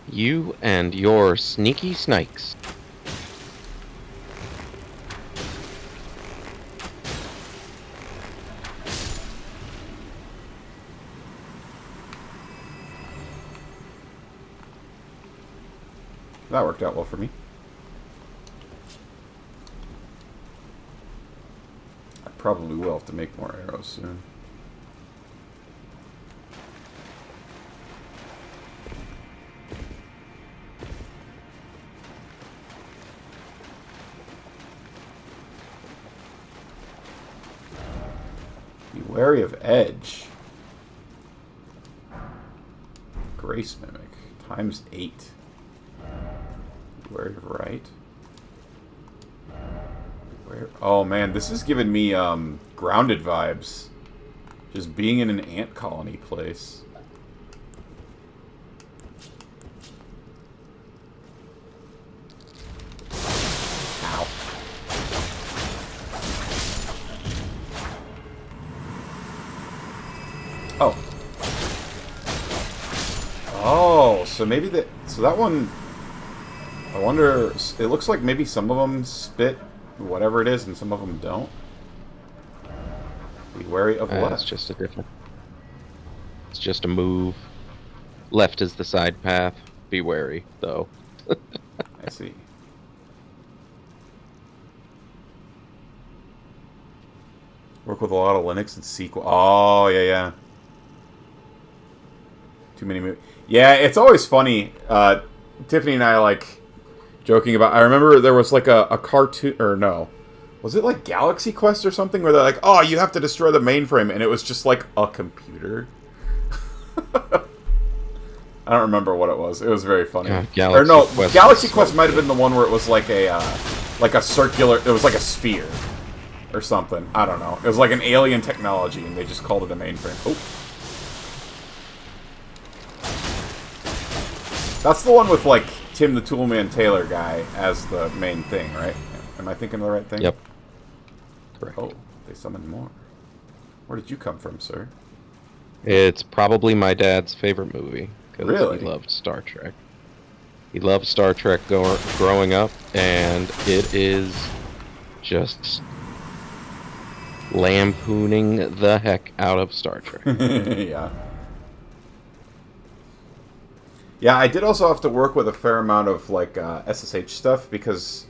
You and your sneaky snakes. That worked out well for me. I probably will have to make more arrows soon. Be wary of edge. Grace Mimic. ×8. Where right? Where? Oh man, this is giving me grounded vibes. Just being in an ant colony place. Ow. Oh. Oh, so maybe that one. I wonder, it looks like maybe some of them spit whatever it is and some of them don't. Be wary of left. It's just a different... It's just a move. Left is the side path. Be wary, though. I see. Work with a lot of Linux and SQL. Oh, yeah, yeah. Too many movies. Yeah, it's always funny. Tiffany and I, like, joking about... I remember there was, like, a cartoon... Or, no. Was it, like, Galaxy Quest or something? Where they're like, oh, you have to destroy the mainframe. And it was just, like, a computer. I don't remember what it was. It was very funny. Galaxy Quest might have been the one where it was, like, a circular... It was, like, a sphere. Or something. I don't know. It was like an alien technology, and they just called it a mainframe. Oh. That's the one with, like, Tim the Toolman Taylor guy as the main thing, right? Am I thinking of the right thing? Yep. Correct. Oh, they summoned more. Where did you come from, sir? It's probably my dad's favorite movie. Really? He loved Star Trek. He loved Star Trek growing up, and it is just... lampooning the heck out of Star Trek. Yeah. Yeah, I did also have to work with a fair amount of, like, SSH stuff, because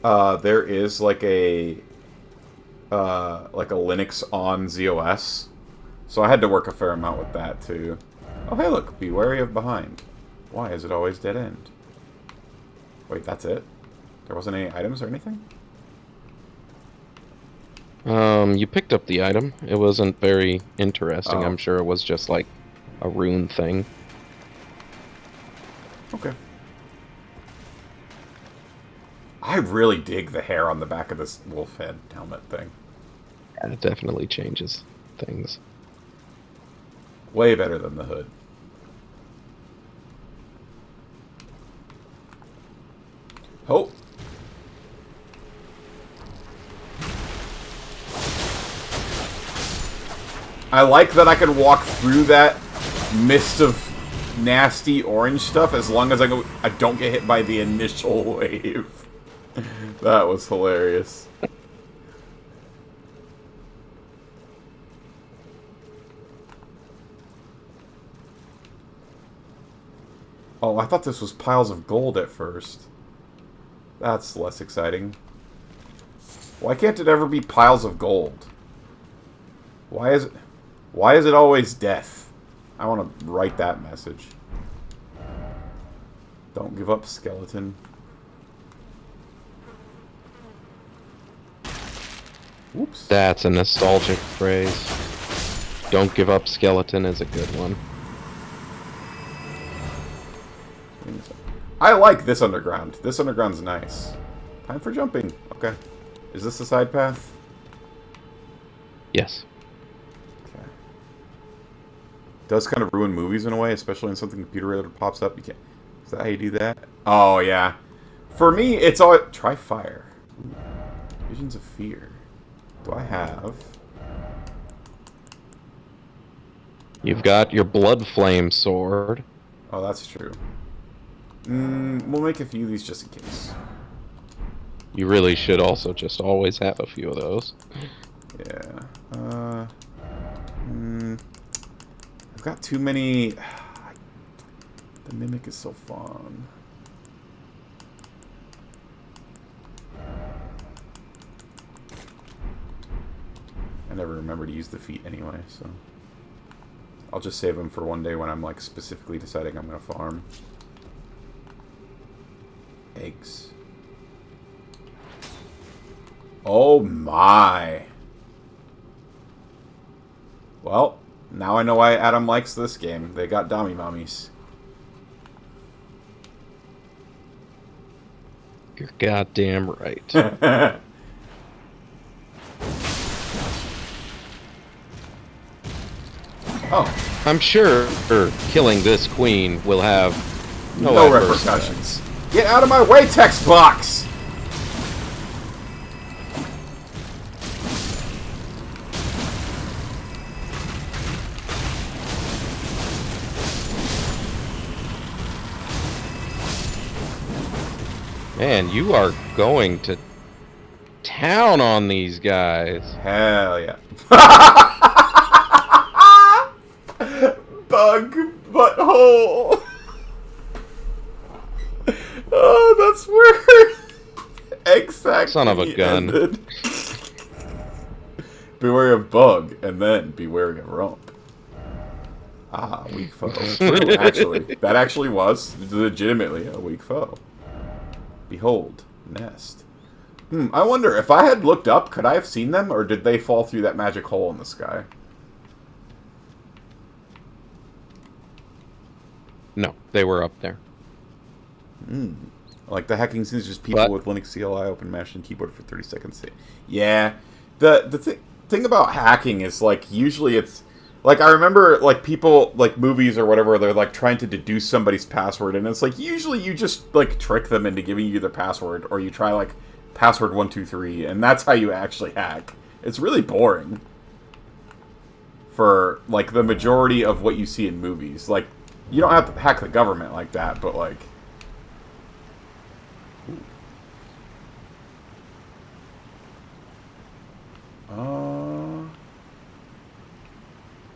there is, like a Linux on ZOS. So I had to work a fair amount with that, too. Oh, hey, look. Be wary of behind. Why is it always dead end? Wait, that's it? There wasn't any items or anything? You picked up the item. It wasn't very interesting. I'm sure it was just like a rune thing. Okay. I really dig the hair on the back of this wolf head helmet thing. Yeah, it definitely changes things. Way better than the hood. Oh. I like that I can walk through that mist of nasty orange stuff as long as I don't get hit by the initial wave. That was hilarious. Oh, I thought this was piles of gold at first. That's less exciting. Why can't it ever be piles of gold? Why is it always death? I want to write that message. Don't give up, skeleton. Whoops. That's a nostalgic phrase. Don't give up, skeleton is a good one. I like this underground. This underground's nice. Time for jumping. Okay. Is this the side path? Yes. Okay. Does kind of ruin movies in a way, especially when something computer-related pops up. You can't. Is that how you do that? Oh, yeah. For me, it's all... Try fire. Ooh. Visions of fear. Do I have... You've got your blood flame sword. Oh, that's true. We'll make a few of these just in case. You really should also just always have a few of those. Yeah. I've got too many... The Mimic is so fun. I never remember to use the feet anyway, so... I'll just save them for one day when I'm, like, specifically deciding I'm gonna farm. Eggs. Oh my! Well, now I know why Adam likes this game. They got dummy mummies. You're goddamn right. Oh. I'm sure killing this queen will have no repercussions. Get out of my way, text box! Man, you are going to town on these guys. Hell yeah. Bug butthole. Oh, That's where exactly Son of a gun. ended. Beware of bug, and then beware of rump. Ah, weak foe. True, actually. That actually was legitimately a weak foe. Behold, nest. I wonder, if I had looked up, could I have seen them, or did they fall through that magic hole in the sky? No, they were up there. Like, the hacking scenes, just people with Linux CLI open mash and keyboard for 30 seconds. Yeah. The thing about hacking is, like, usually it's... Like, I remember, like, people, like, movies or whatever, they're, like, trying to deduce somebody's password, and it's, like, usually you just, like, trick them into giving you their password, or you try, like, password 123, and that's how you actually hack. It's really boring. For, like, the majority of what you see in movies. Like, you don't have to hack the government like that, but, like...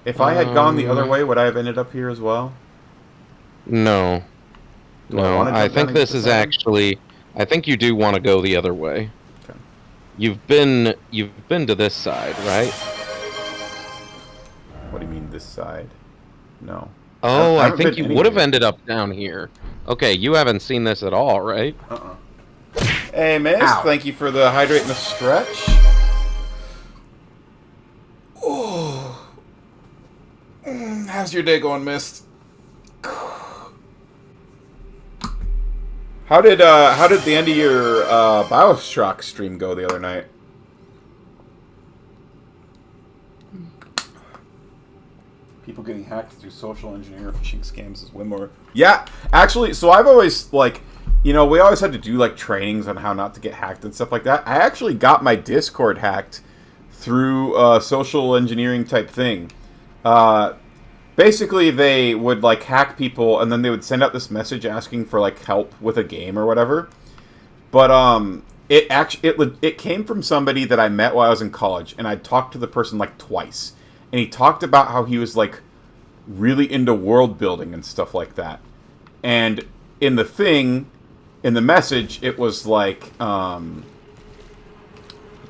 If I had gone the other way, would I have ended up here as well? No. No, I think this is actually... I think you do want to go the other way. Okay. You've been to this side, right? What do you mean, this side? No. Oh, I think you would have ended up down here. Okay, you haven't seen this at all, right? Hey, miss, thank you for the hydrate and the stretch. Oh. How's your day going, Mist? How did the end of your Bioshock stream go the other night? People getting hacked through social engineer phishing scams is way more. Yeah, actually, so I've always, like, you know, we always had to do, like, trainings on how not to get hacked and stuff like that. I actually got my Discord hacked through a social engineering type thing. Basically, they would, like, hack people, and then they would send out this message asking for, like, help with a game or whatever. But, it came from somebody that I met while I was in college, and I talked to the person, like, twice. And he talked about how he was, like, really into world building and stuff like that. And in the thing, in the message, it was, like,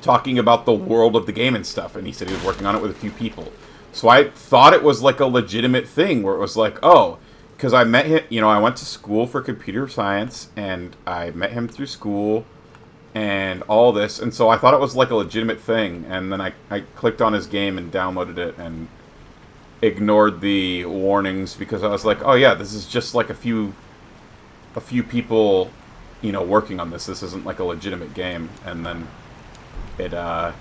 talking about the world of the game and stuff. And he said he was working on it with a few people. So I thought it was, like, a legitimate thing where it was like, oh, because I met him, you know, I went to school for computer science, and I met him through school, and all this, and so I thought it was, like, a legitimate thing, and then I clicked on his game and downloaded it, and ignored the warnings, because I was like, oh yeah, this is just, like, a few people, you know, working on this. This isn't, like, a legitimate game. And then it, I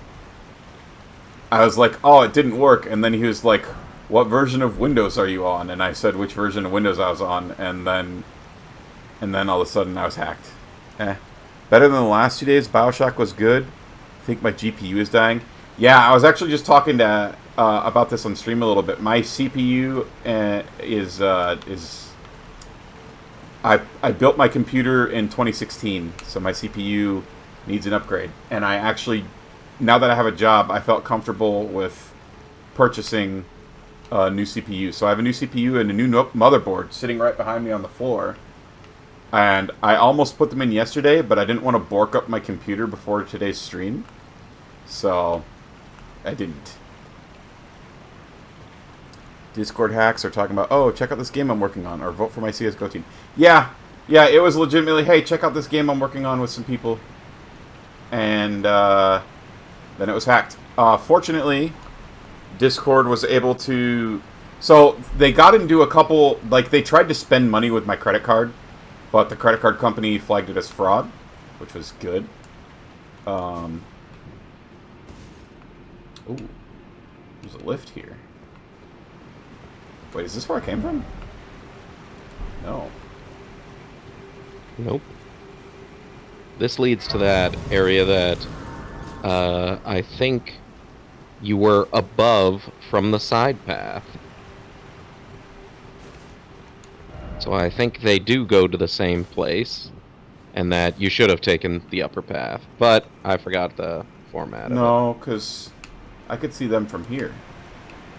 was like, oh, it didn't work. And then he was like, what version of Windows are you on? And I said which version of Windows I was on. And then all of a sudden I was hacked. Better than the last 2 days. Bioshock was good. I think my GPU is dying. Yeah, I was actually just talking to about this on stream a little bit. My CPU is I built my computer in 2016, so my CPU needs an upgrade. And I actually, now that I have a job, I felt comfortable with purchasing a new CPU. So I have a new CPU and a new motherboard sitting right behind me on the floor. And I almost put them in yesterday, but I didn't want to bork up my computer before today's stream. So I didn't. Discord hacks are talking about, oh, check out this game I'm working on, or vote for my CSGO team. Yeah, it was legitimately, hey, check out this game I'm working on with some people. And then it was hacked. Fortunately, Discord was able to... So, they got into a couple... Like, they tried to spend money with my credit card, but the credit card company flagged it as fraud, which was good. Ooh. There's a lift here. Wait, is this where I came from? No. Nope. This leads to that area that I think you were above from the side path. So I think they do go to the same place, and that you should have taken the upper path. But I forgot the format of it. No, because I could see them from here.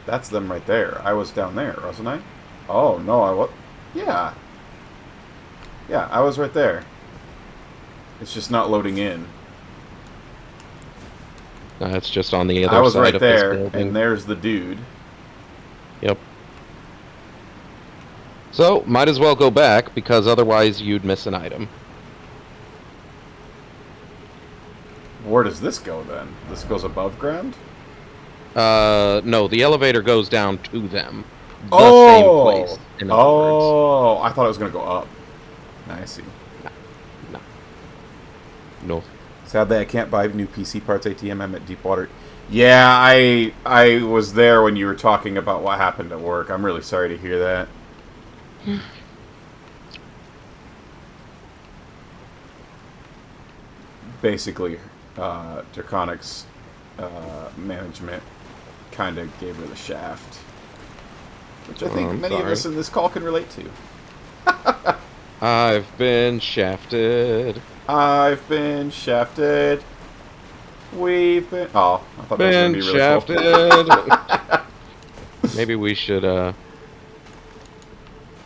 That's them right there. I was down there, wasn't I? Oh, no, I was... Yeah. Yeah, I was right there. It's just not loading in. It's just on the other I was side right of this there, building. and there's the dude. Yep. So, might as well go back, because otherwise you'd miss an item. Where does this go, then? This goes above ground? No, the elevator goes down to them. The Oh! same place, in other words. Oh, I thought it was going to go up. I see. No. Sadly, I can't buy new PC parts ATM. I'm at Deepwater. Yeah, I was there when you were talking about what happened at work. I'm really sorry to hear that. Basically, Draconics management kind of gave her the shaft. Which I think many of us in this call can relate to. I've been shafted. I've been shafted. We've been... Oh, I thought that was going to be really shafted. Cool. Maybe we should, I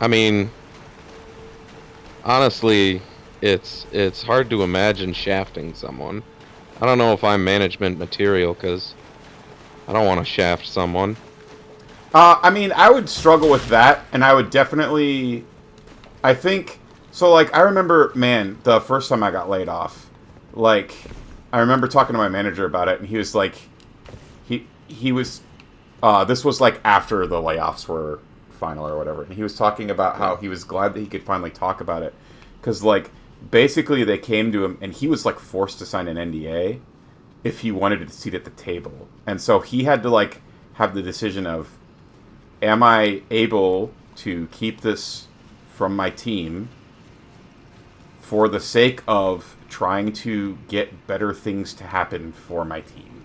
mean... Honestly, it's hard to imagine shafting someone. I don't know if I'm management material, because I don't want to shaft someone. I mean, I would struggle with that, and I would definitely... I think... So, like, I remember, man, the first time I got laid off, like, I remember talking to my manager about it, and he was like, he was, this was, like, after the layoffs were final or whatever, and he was talking about how he was glad that he could finally talk about it, because, like, basically they came to him, and he was, like, forced to sign an NDA if he wanted a seat at the table, and so he had to, like, have the decision of, am I able to keep this from my team for the sake of trying to get better things to happen for my team?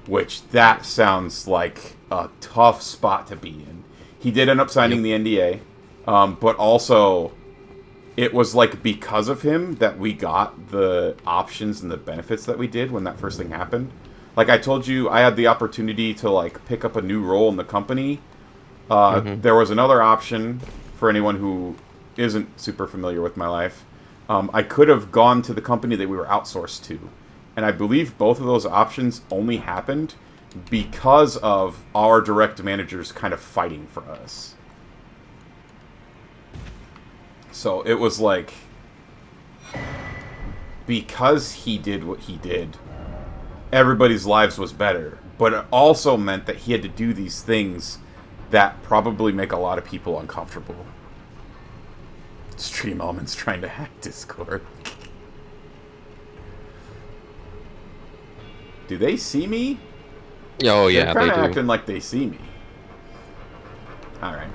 Which, that sounds like a tough spot to be in. He did end up signing the NDA, but also, it was like because of him that we got the options and the benefits that we did when that first thing happened. Like I told you, I had the opportunity to like pick up a new role in the company. There was another option for anyone who isn't super familiar with my life. I could have gone to the company that we were outsourced to. And I believe both of those options only happened because of our direct managers kind of fighting for us. So it was like, because he did what he did, everybody's lives was better. But it also meant that he had to do these things that probably make a lot of people uncomfortable. Stream Elements trying to hack Discord. Do they see me? Oh, yeah, They're kind they of do. acting like they see me. Alright.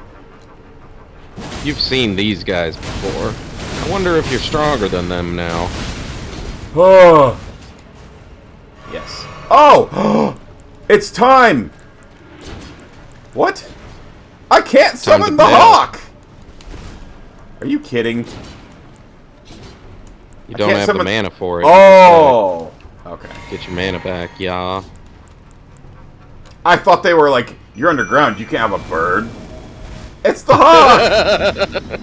You've seen these guys before. I wonder if you're stronger than them now. Oh! Yes. Oh! It's time! What? I can't summon the hawk! Are you kidding? You don't have the mana for it. Oh! Okay. Get your mana back, yeah. I thought they were like, you're underground, you can't have a bird. It's the hawk!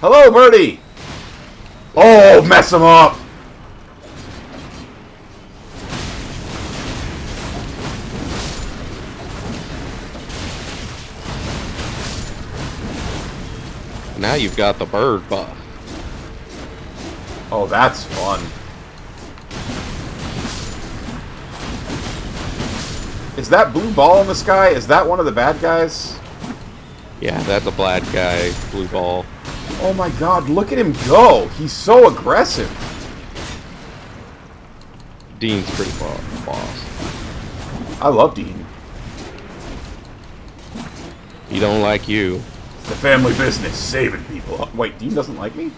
Hello, birdie! Oh, mess him up! Now you've got the bird buff. Oh, that's fun. Is that blue ball in the sky? Is that one of the bad guys? Yeah, that's a bad guy, blue ball. Oh my god, look at him go! He's so aggressive. Dean's pretty boss. I love Dean. He don't like you. It's the family business, saving people. Oh, wait, Dean doesn't like me?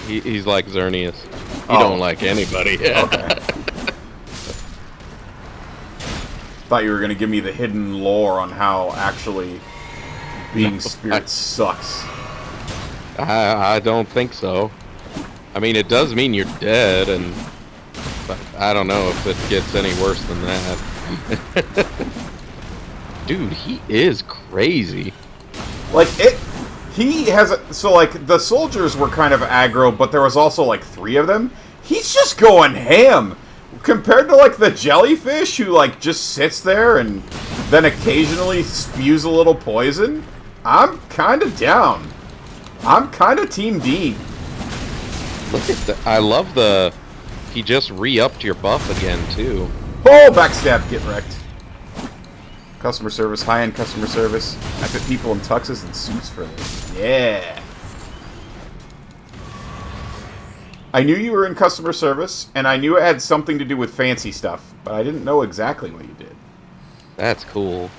He's like Xerneas. He Oh. don't like anybody. Okay. Thought you were going to give me the hidden lore on how actually being spirit sucks. I don't think so. I mean, it does mean you're dead, but I don't know if it gets any worse than that. Dude, he is crazy. Like, He has so like the soldiers were kind of aggro, but there was also like 3 of them. He's just going ham compared to like the jellyfish who like just sits there and then occasionally spews a little poison. I'm kind of down. I'm kind of Team D. Look at that. I love the... He just re-upped your buff again, too. Oh, backstab, get wrecked. Customer service, high-end customer service. I fit people in tuxes and suits for this. Yeah. I knew you were in customer service, and I knew it had something to do with fancy stuff, but I didn't know exactly what you did. That's cool.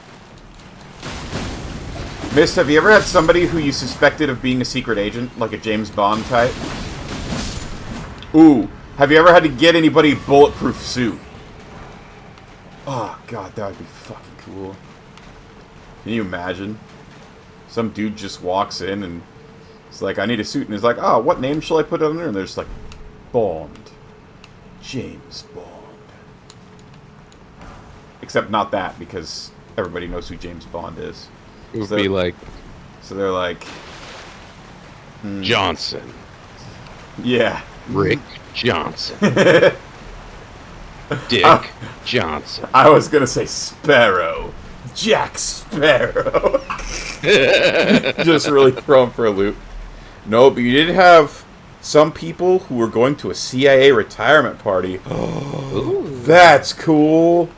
Mist, have you ever had somebody who you suspected of being a secret agent, like a James Bond type? Ooh, have you ever had to get anybody bulletproof suit? Oh, God, that would be fucking cool. Can you imagine? Some dude just walks in and it's like, I need a suit. And he's like, oh, what name shall I put under? And they're just like, Bond. James Bond. Except not that, because everybody knows who James Bond is. It would be like... So they're like... Johnson. Yeah. Rick Johnson. Dick Johnson. I was gonna say Sparrow. Jack Sparrow. Just really throw him for a loop. No, but you did have some people who were going to a CIA retirement party. That's cool.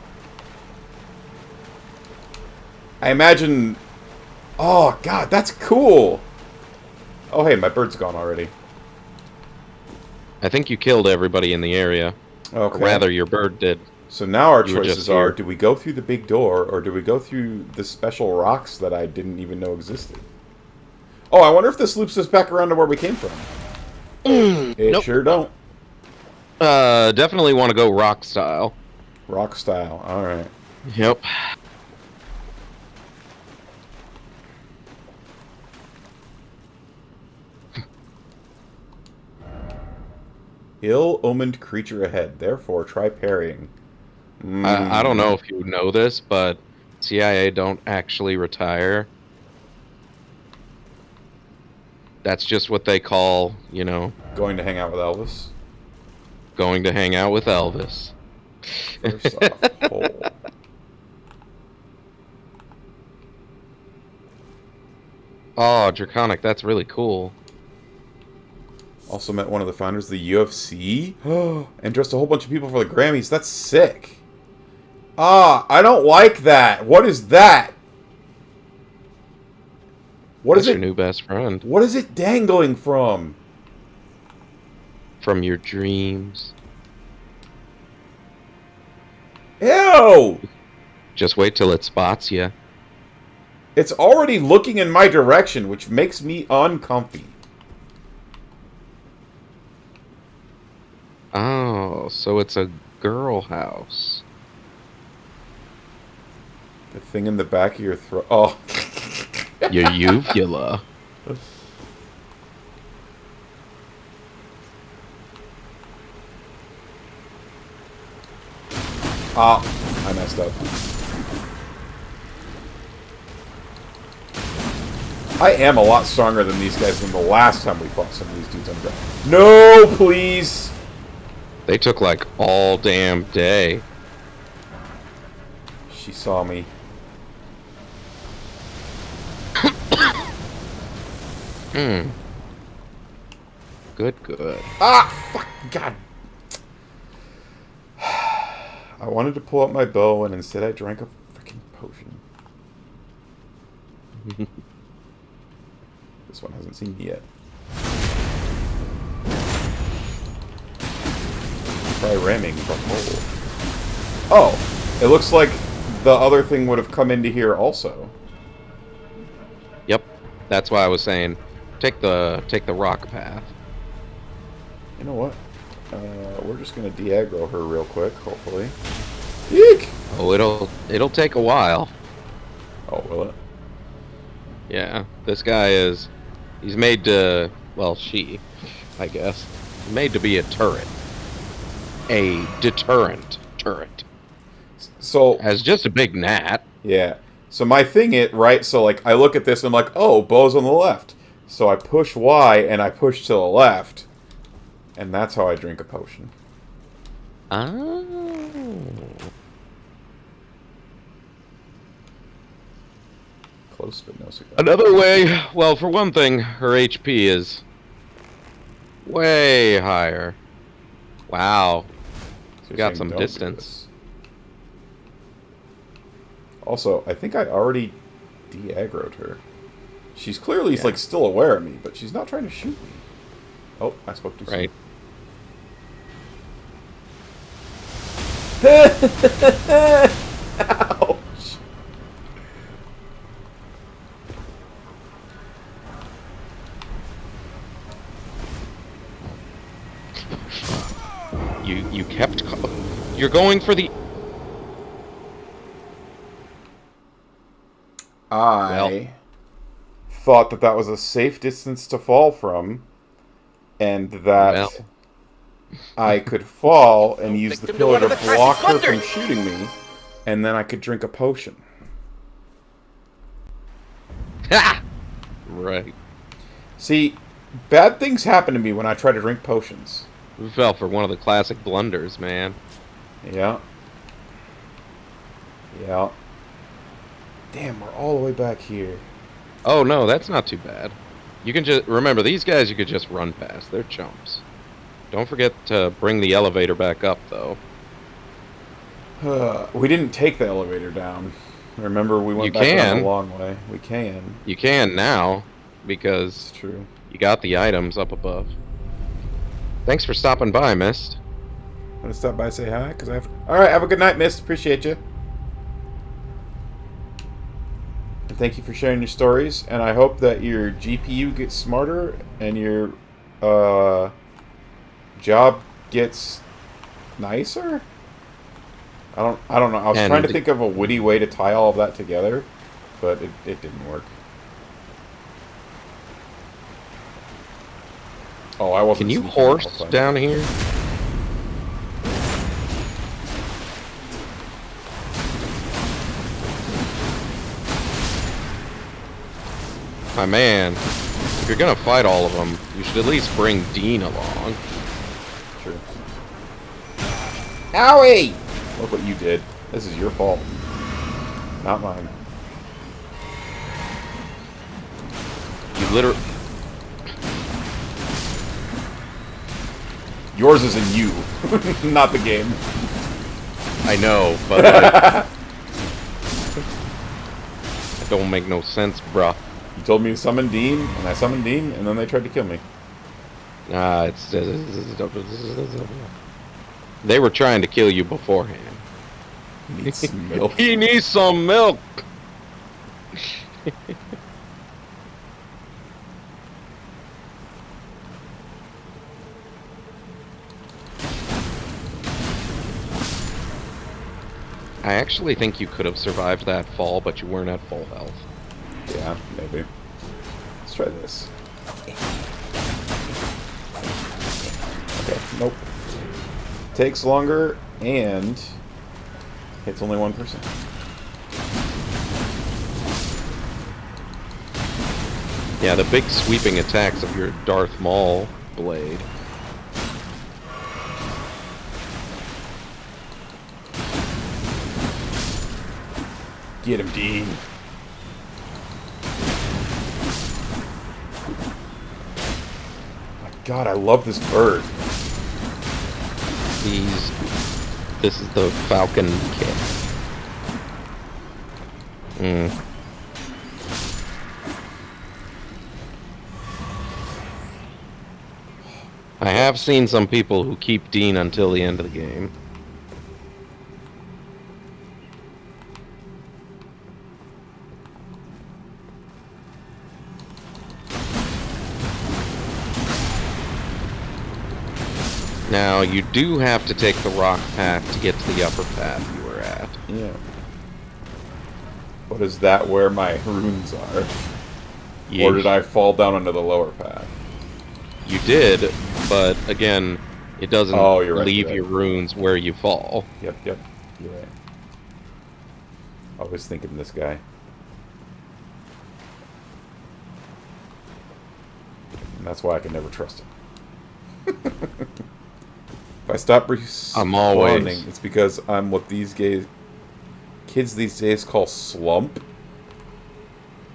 I imagine... Oh, God, that's cool. Oh, hey, my bird's gone already. I think you killed everybody in the area. Okay. Or rather, your bird did. So now our You were choices just are, here. do we go through the big door, or do we go through the special rocks that I didn't even know existed? Oh, I wonder if this loops us back around to where we came from. It Nope. sure don't. Definitely want to go rock style. Rock style, alright. Yep. Ill-omened creature ahead, therefore try parrying. I don't know if you know this, but CIA don't actually retire. That's just what they call, you know... Going to hang out with Elvis? Going to hang out with Elvis. First off, hole. Oh, Draconic, that's really cool. Also met one of the founders of the UFC. And dressed a whole bunch of people for the Grammys. That's sick. Ah, I don't like that. What is that? What That's is it? your new best friend. What is it dangling from? From your dreams. Ew! Just wait till it spots you. It's already looking in my direction, which makes me uncomfy. Oh, so it's a girl house. The thing in the back of your throat. Oh. Your uvula. Ah, I messed up. I am a lot stronger than these guys than the last time we fought some of these dudes on the ground. No, please! They took like all damn day. She saw me. Good, good. Ah, fuck, God. I wanted to pull out my bow, and instead I drank a freaking potion. This one hasn't seen me yet. Try ramming the hole. Oh, it looks like the other thing would have come into here also. Yep, that's why I was saying, take the rock path. You know what? We're just gonna de-aggro her real quick, hopefully. Eek! Oh, it'll take a while. Oh, will it? Yeah, this guy he's made to, well, she, I guess, made to be a turret. A deterrent turret. So as just a big gnat. Yeah. So my thing right, so like I look at this and I'm like, oh, bow's on the left. So I push Y and I push to the left. And that's how I drink a potion. Oh. Close but no cigar. Another way, well, for one thing, her HP is way higher. Wow. So Got saying some don't do distance. this. Also, I think I already de-aggroed her. She's clearly like still aware of me, but she's not trying to shoot me. Oh, I spoke too soon. Right. Ouch. You kept... You're going for the... I thought that that was a safe distance to fall from, and that I could fall and use the pillar to block her from shooting me, and then I could drink a potion. Ha! Right. See, bad things happen to me when I try to drink potions. We fell for one of the classic blunders, man. Yeah. Yeah. Damn, we're all the way back here. Oh, no, that's not too bad. You can just... Remember, these guys you could just run past. They're chumps. Don't forget to bring the elevator back up, though. We didn't take the elevator down. Remember, we went back down a long way. We can. You can now, because it's true. You got the items up above. Thanks for stopping by, Mist. I'm gonna stop by and say hi, because I have... Alright, have a good night, Mist. Appreciate you. And thank you for sharing your stories, and I hope that your GPU gets smarter, and your, job gets nicer? I don't know. I was trying to think of a witty way to tie all of that together, but it didn't work. Oh, I wasn't. Can you horse down here? My man, if you're gonna fight all of them, you should at least bring Dean along. Sure. Owie! Look what you did. This is your fault. Not mine. You literally... Yours is in you, not the game. I know, but... Like, it don't make no sense, bruh. You told me to summon Dean, and I summoned Dean, and then they tried to kill me. Nah, it's... They were trying to kill you beforehand. He needs some milk. He needs some milk! I actually think you could have survived that fall, but you weren't at full health. Yeah, maybe. Let's try this. Okay, nope. Takes longer, and hits only one person. Yeah, the big sweeping attacks of your Darth Maul blade. Get him, Dean. My God, I love this bird. This is the Falcon kit. I have seen some people who keep Dean until the end of the game. Now, you do have to take the rock path to get to the upper path you were at. Yeah. But is that where my runes are? Yeah. Or did I fall down into the lower path? You did, but again, it doesn't leave your runes where you fall. Yep, you're right. I was thinking this guy. And that's why I can never trust him. If I stop responding, it's because I'm what these kids these days call slump.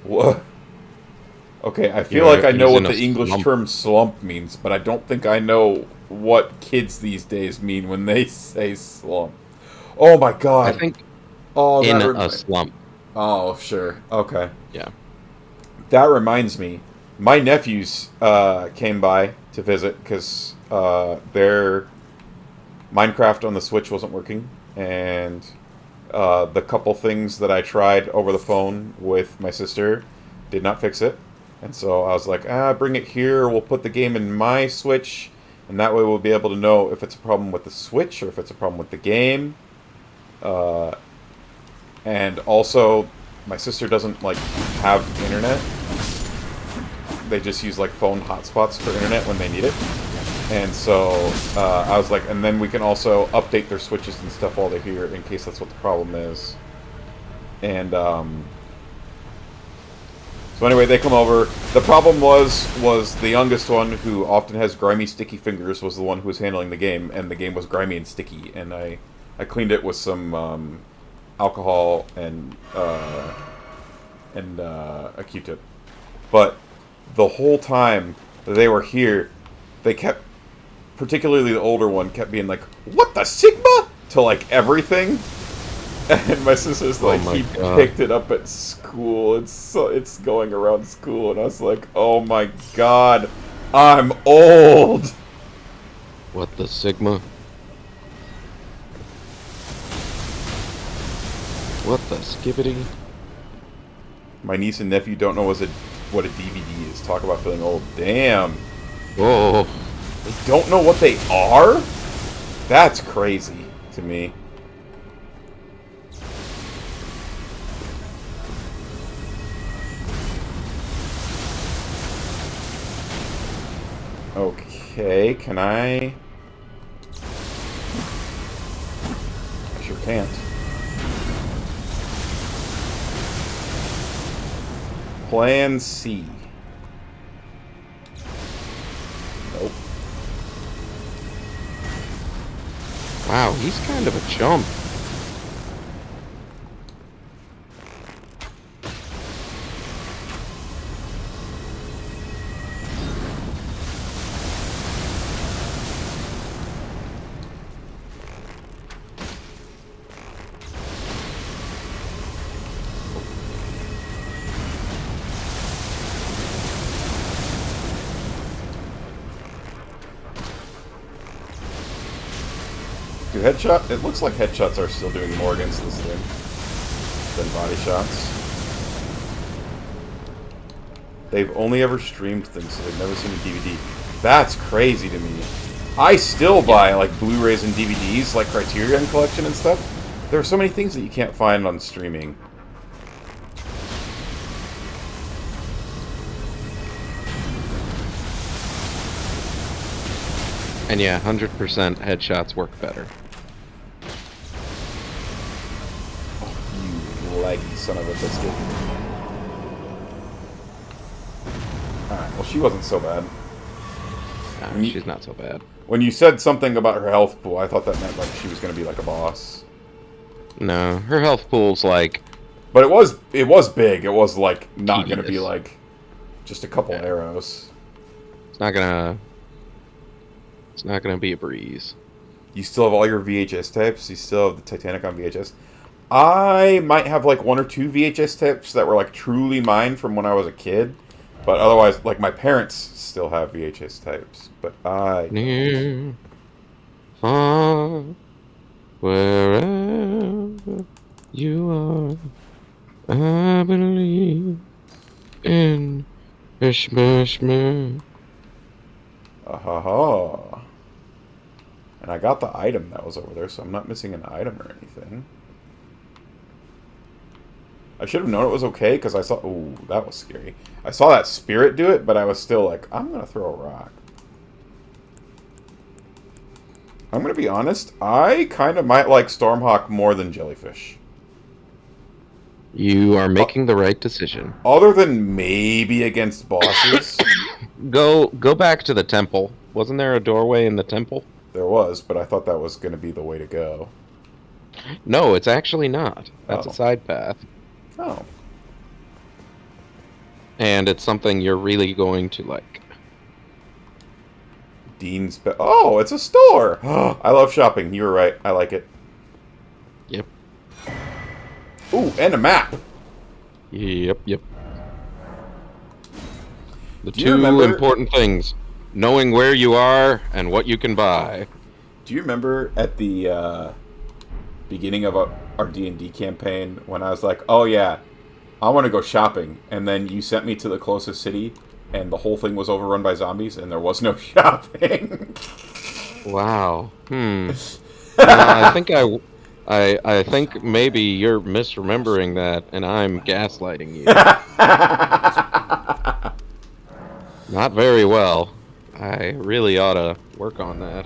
What? Okay, I feel like I know what the English term slump means, but I don't think I know what kids these days mean when they say slump. Oh my god. I think in a slump. Oh, sure. Okay. Yeah. That reminds me. My nephews came by to visit because their Minecraft on the Switch wasn't working, and the couple things that I tried over the phone with my sister did not fix it. And so I was like, bring it here, we'll put the game in my Switch, and that way we'll be able to know if it's a problem with the Switch or if it's a problem with the game. And also, my sister doesn't, like, have internet. They just use, like, phone hotspots for internet when they need it. And so, I was like, and then we can also update their Switches and stuff while they're here, in case that's what the problem is. And, so anyway, they come over. The problem was the youngest one, who often has grimy, sticky fingers, was the one who was handling the game, and the game was grimy and sticky, and I cleaned it with some, alcohol and a Q-tip. But the whole time that they were here, they kept, particularly the older one, kept being like, "What the Sigma?" to, like, everything. And my sister's like, he picked it up at school. It's going around school, and I was like, oh my god, I'm old. What the Sigma? What the skibbity? My niece and nephew don't know what a DVD is. Talk about feeling old. Damn. Whoa. They don't know what they are? That's crazy to me. Okay, can I sure can't. Plan C. Nope. Wow, he's kind of a chump. Do headshot? It looks like headshots are still doing more against this thing than body shots. They've only ever streamed things, so they've never seen a DVD. That's crazy to me. I still buy, like, Blu-rays and DVDs, like Criterion Collection and stuff. There are so many things that you can't find on streaming. And yeah, 100% headshots work better. You laggy son of a biscuit. Alright, well, she wasn't so bad. Nah, she's not so bad. When you said something about her health pool, I thought that meant, like, she was going to be like a boss. No, her health pool's like... But it was big. It was, like, not going to be, like, just a couple arrows. It's not gonna be a breeze. You still have all your VHS tapes? You still have the Titanic on VHS? I might have, like, 1 or 2 VHS tapes that were, like, truly mine from when I was a kid. But otherwise, like, my parents still have VHS tapes. But I... Near, far, wherever you are, I believe in Ishmael. Ah-ha-ha. And I got the item that was over there, so I'm not missing an item or anything. I should have known it was okay, because I saw... Ooh, that was scary. I saw that spirit do it, but I was still like, I'm going to throw a rock. I'm going to be honest, I kind of might like Stormhawk more than Jellyfish. You are making the right decision. Other than maybe against bosses. Go back to the temple. Wasn't there a doorway in the temple? There was, but I thought that was going to be the way to go. No, it's actually not. That's a Oh. side path. Oh. And it's something you're really going to like. Dean's... Oh, it's a store! I love shopping. You were right. I like it. Yep. Ooh, and a map! Yep. The Do you two remember... important things. Knowing where you are and what you can buy. Do you remember at the beginning of our D&D campaign when I was like, oh yeah, I want to go shopping, and then you sent me to the closest city and the whole thing was overrun by zombies and there was no shopping? Wow. I think maybe you're misremembering that and I'm gaslighting you. Not very well. I really ought to work on that.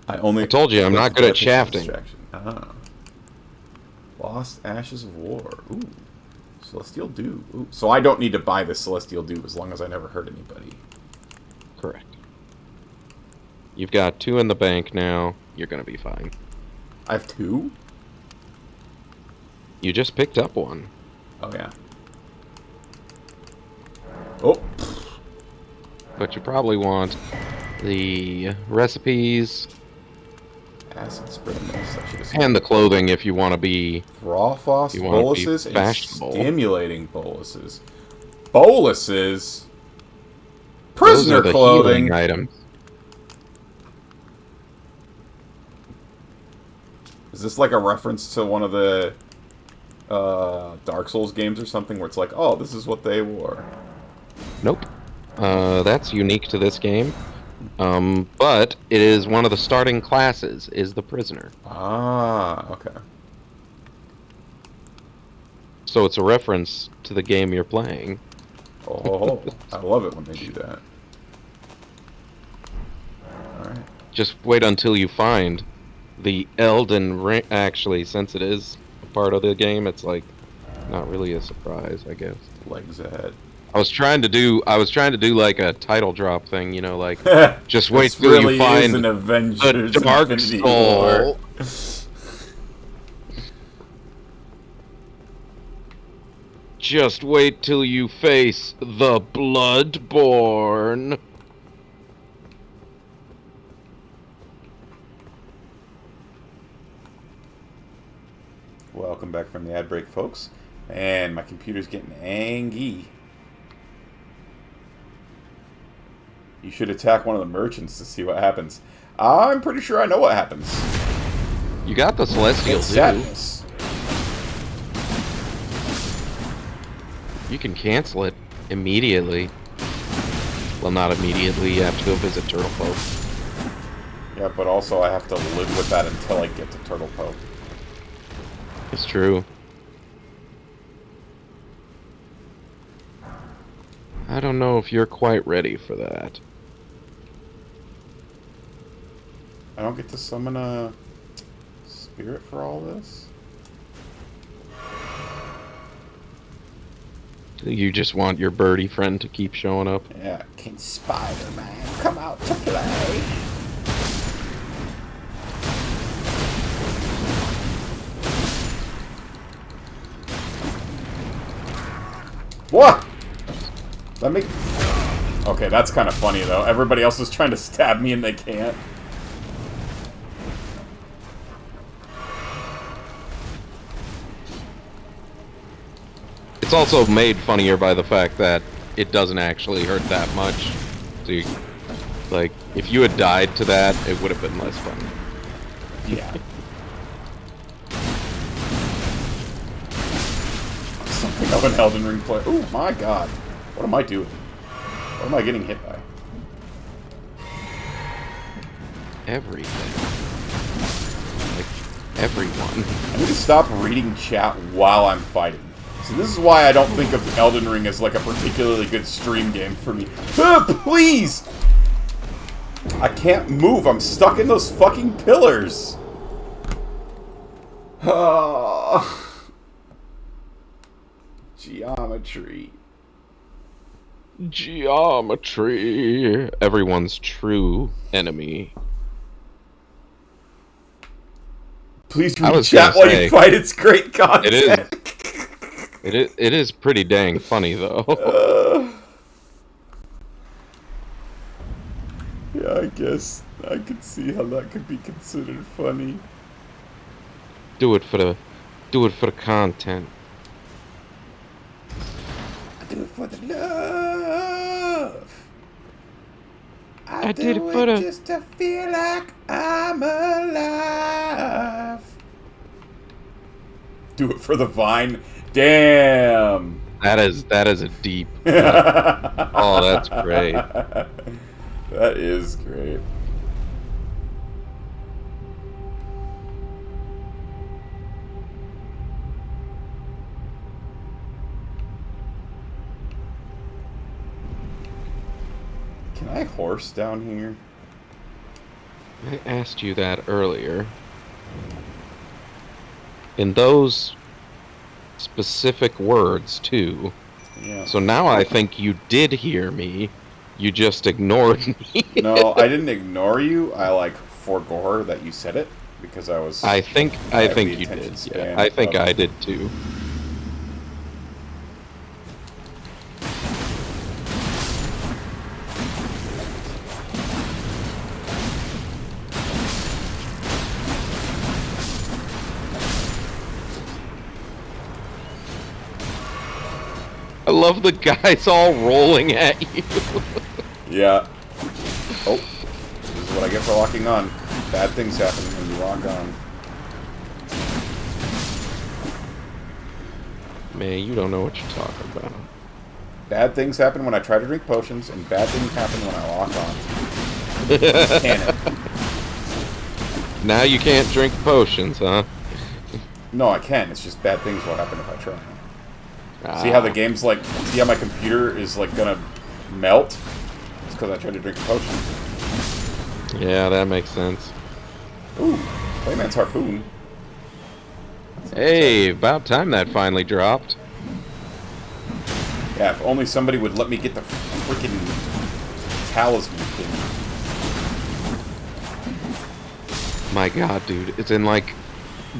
I told you I'm not good at shafting. Ah. Lost Ashes of War. Ooh. Celestial Dew. Ooh. So I don't need to buy the Celestial Dew as long as I never hurt anybody. Correct. You've got 2 in the bank now. You're going to be fine. I have 2? You just picked up 1. Oh, yeah. Oh. But you probably want the recipes acid spray and the clothing if you want to be Thralfoss boluses and stimulating boluses. Boluses? Prisoner Those are the clothing healing items. Is this like a reference to one of the Dark Souls games or something where it's like, oh, this is what they wore? Nope. That's unique to this game. But it is one of the starting classes, is the prisoner. Ah, okay. So it's a reference to the game you're playing. Oh, I love it when they do that. Alright. Just wait until you find the Elden Ring. Actually, since it is a part of the game, it's like not really a surprise, I guess. Legs ahead. I was trying to do like a title drop thing, you know, like just wait till really you find an Avengers the Dark Infinity Soul. War. Just wait till you face the Bloodborne. Welcome back from the ad break, folks. And my computer's getting angry. You should attack one of the merchants to see what happens. I'm pretty sure I know what happens. You got the Celestial Dew. Sadness. You can cancel it immediately. Well, not immediately. You have to go visit Turtle Pope. Yeah, but also I have to live with that until I get to Turtle Pope. It's true. I don't know if you're quite ready for that. I don't get to summon a spirit for all this? You just want your birdie friend to keep showing up? Yeah, King Spider-Man, come out to play! What? Let me... Okay, that's kind of funny, though. Everybody else is trying to stab me and they can't. It's also made funnier by the fact that it doesn't actually hurt that much. So you, like, if you had died to that, it would have been less fun. Yeah. Something of an Elden Ring play. Oh my god. What am I doing? What am I getting hit by? Everything. Like, everyone. I need to stop reading chat while I'm fighting. So this is why I don't think of Elden Ring as like a particularly good stream game for me. Please! I can't move. I'm stuck in those fucking pillars. Geometry. Geometry. Everyone's true enemy. Please I read was chat gonna while say, you fight. It's great content. It is pretty dang funny though. Yeah, I guess I could see how that could be considered funny. Do it for the content. I do it for the love. I did it for the just to feel like I'm alive. Do it for the vine. Damn. That is a deep cut. Oh, that's great. That is great. Can I horse down here? I asked you that earlier. In those specific words, too. Yeah. So now I think you did hear me. You just ignored me. No, I didn't ignore you. I, like, forgore that you said it because I was... I think you did. Yeah, I think I did, too. I love the guys all rolling at you. Yeah. Oh. This is what I get for locking on. Bad things happen when you lock on. Man, you don't know what you're talking about. Bad things happen when I try to drink potions, and bad things happen when I lock on. Canon. Now you can't drink potions, huh? No, I can. It's just bad things will happen if I try. See how the game's like... See how my computer is like gonna melt? It's because I tried to drink a potion. Yeah, that makes sense. Ooh, Clayman's harpoon. Hey, about time that finally dropped. Yeah, if only somebody would let me get the freaking talisman thing. My god, dude. It's in, like,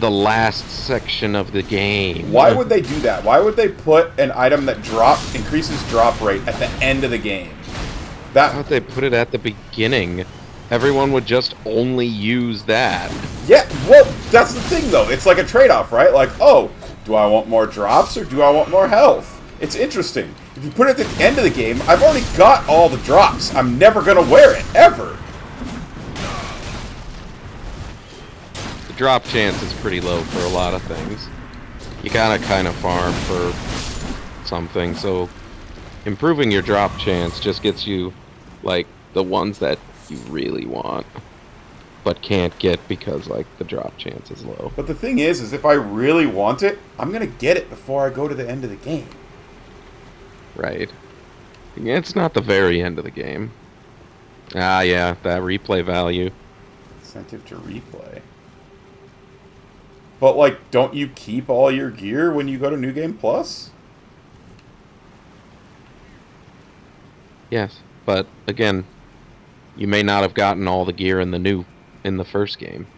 the last section of the game. Why would they do that? Why would they put an item that increases drop rate at the end of the game? Why would they put it at the beginning? Everyone would just only use that. Yeah, well, that's the thing, though. It's like a trade-off, right? Like, oh, do I want more drops or do I want more health? It's interesting. If you put it at the end of the game, I've already got all the drops. I'm never going to wear it, ever. The drop chance is pretty low for a lot of things. You gotta kind of farm for something, so improving your drop chance just gets you, like, the ones that you really want, but can't get because, like, the drop chance is low. But the thing is if I really want it, I'm going to get it before I go to the end of the game. Right. It's not the very end of the game. Ah, yeah, that replay value. Incentive to replay. But, like, don't you keep all your gear when you go to New Game Plus? Yes, but, again, you may not have gotten all the gear in the first game.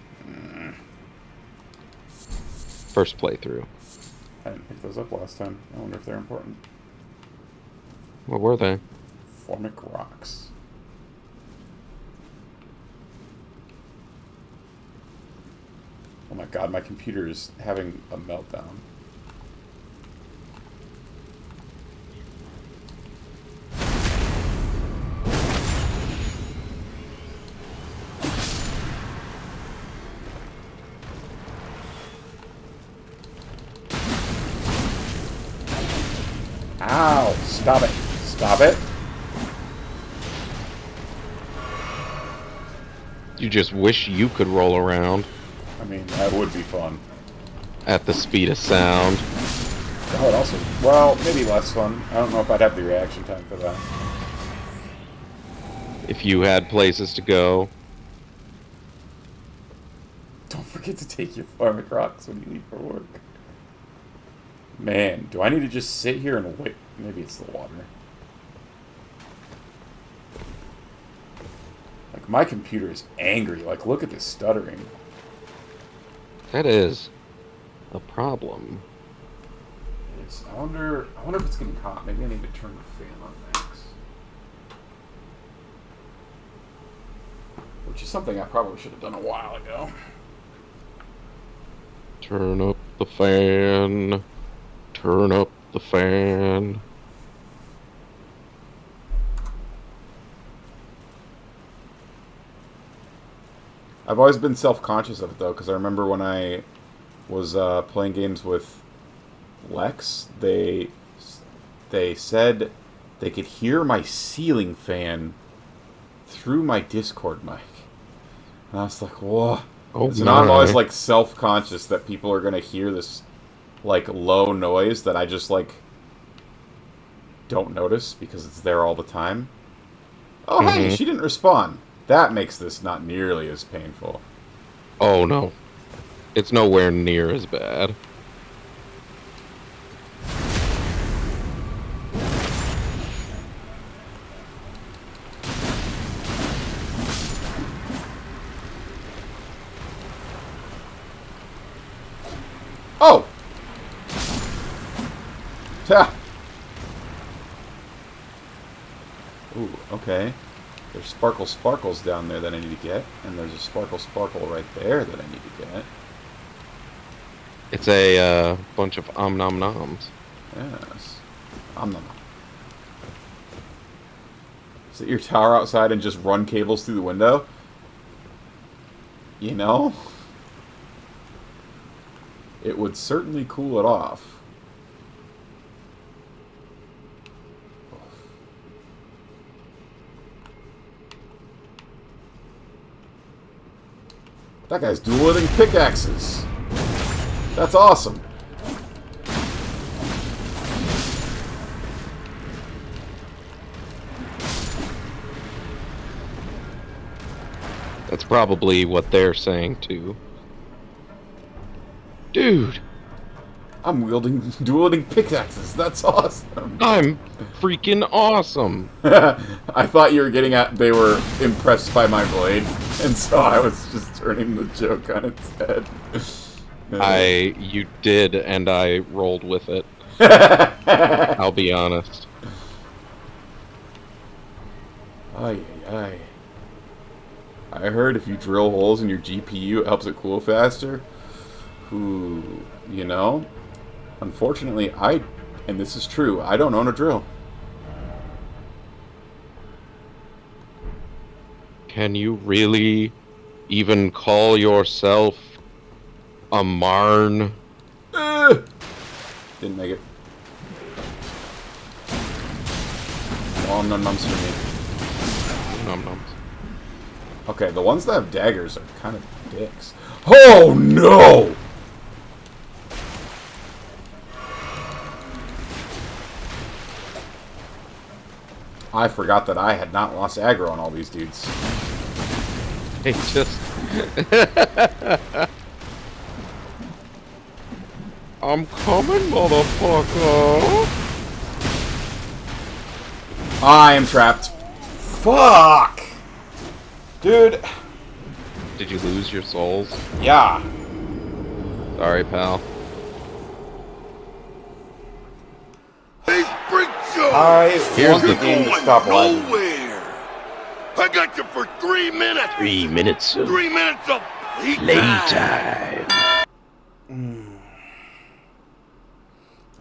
First playthrough. I didn't pick those up last time. I wonder if they're important. What were they? Formic rocks. Oh my god, my computer is having a meltdown. Ow! Stop it! Stop it! You just wish you could roll around. I mean, that would be fun. At the speed of sound. That would also... Well, maybe less fun. I don't know if I'd have the reaction time for that. If you had places to go. Don't forget to take your Formic rocks when you leave for work. Man, do I need to just sit here and wait? Maybe it's the water. My computer is angry. Like, look at this stuttering. That is a problem. I wonder if it's getting hot. Maybe I need to turn the fan on max. Which is something I probably should have done a while ago. Turn up the fan. Turn up the fan. I've always been self-conscious of it, though, because I remember when I was playing games with Lex, they said they could hear my ceiling fan through my Discord mic. And I was like, whoa. Oh, so now I'm always, like, self-conscious that people are going to hear this, like, low noise that I just, like, don't notice because it's there all the time. Oh, hey, she didn't respond. That makes this not nearly as painful. Oh, no. It's nowhere near as bad. Oh! Ha! Ooh, okay. There's sparkles down there that I need to get, and there's a sparkle right there that I need to get. It's a bunch of om-nom-noms. Yes. Nom. Sit your tower outside and just run cables through the window? You know? It would certainly cool it off. That guy's dual-wielding pickaxes. That's awesome. That's probably what they're saying, too. Dude! I'm dual-wielding pickaxes. That's awesome. I'm freaking awesome. I thought you were getting at they were impressed by my blade, and so I was just turning the joke on its head. You did, and I rolled with it. I'll be honest. Ay. I heard if you drill holes in your GPU, it helps it cool faster. Ooh, you know? Unfortunately, and this is true, I don't own a drill. Can you really even call yourself a Marn? Didn't make it. Oh, num-nums for me. Num-nums. Okay, the ones that have daggers are kind of dicks. Oh, no! I forgot that I had not lost aggro on all these dudes. Hey, just... I'm coming, motherfucker! I am trapped. Fuck! Dude. Did you lose your souls? Yeah. Sorry, pal. Here's the game to stop lagging. I got you for 3 minutes. 3 minutes of 3 minutes of playtime.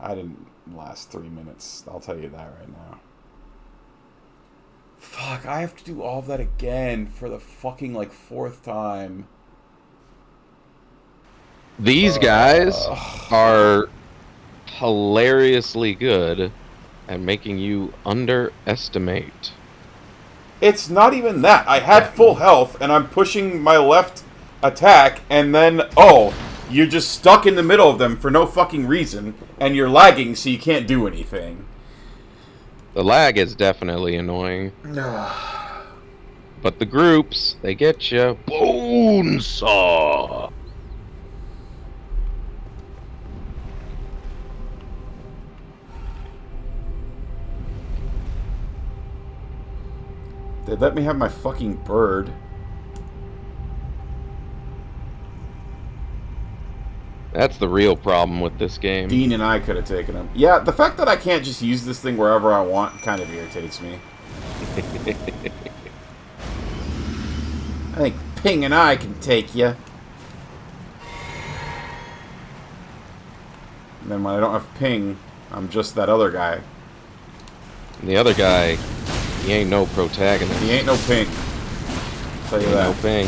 I didn't last 3 minutes. I'll tell you that right now. Fuck, I have to do all of that again for the fucking, like, 4th time. These guys are hilariously good at making you underestimate. It's not even that. I had full health, and I'm pushing my left attack, and then, oh, you're just stuck in the middle of them for no fucking reason, and you're lagging so you can't do anything. The lag is definitely annoying. But the groups, they get you. Bonesaw! They let me have my fucking bird. That's the real problem with this game. Dean and I could have taken him. Yeah, the fact that I can't just use this thing wherever I want kind of irritates me. I think Ping and I can take you. And then when I don't have Ping, I'm just that other guy. And the other guy, he ain't no protagonist. He ain't no Ping. I'll tell you that. No Ping.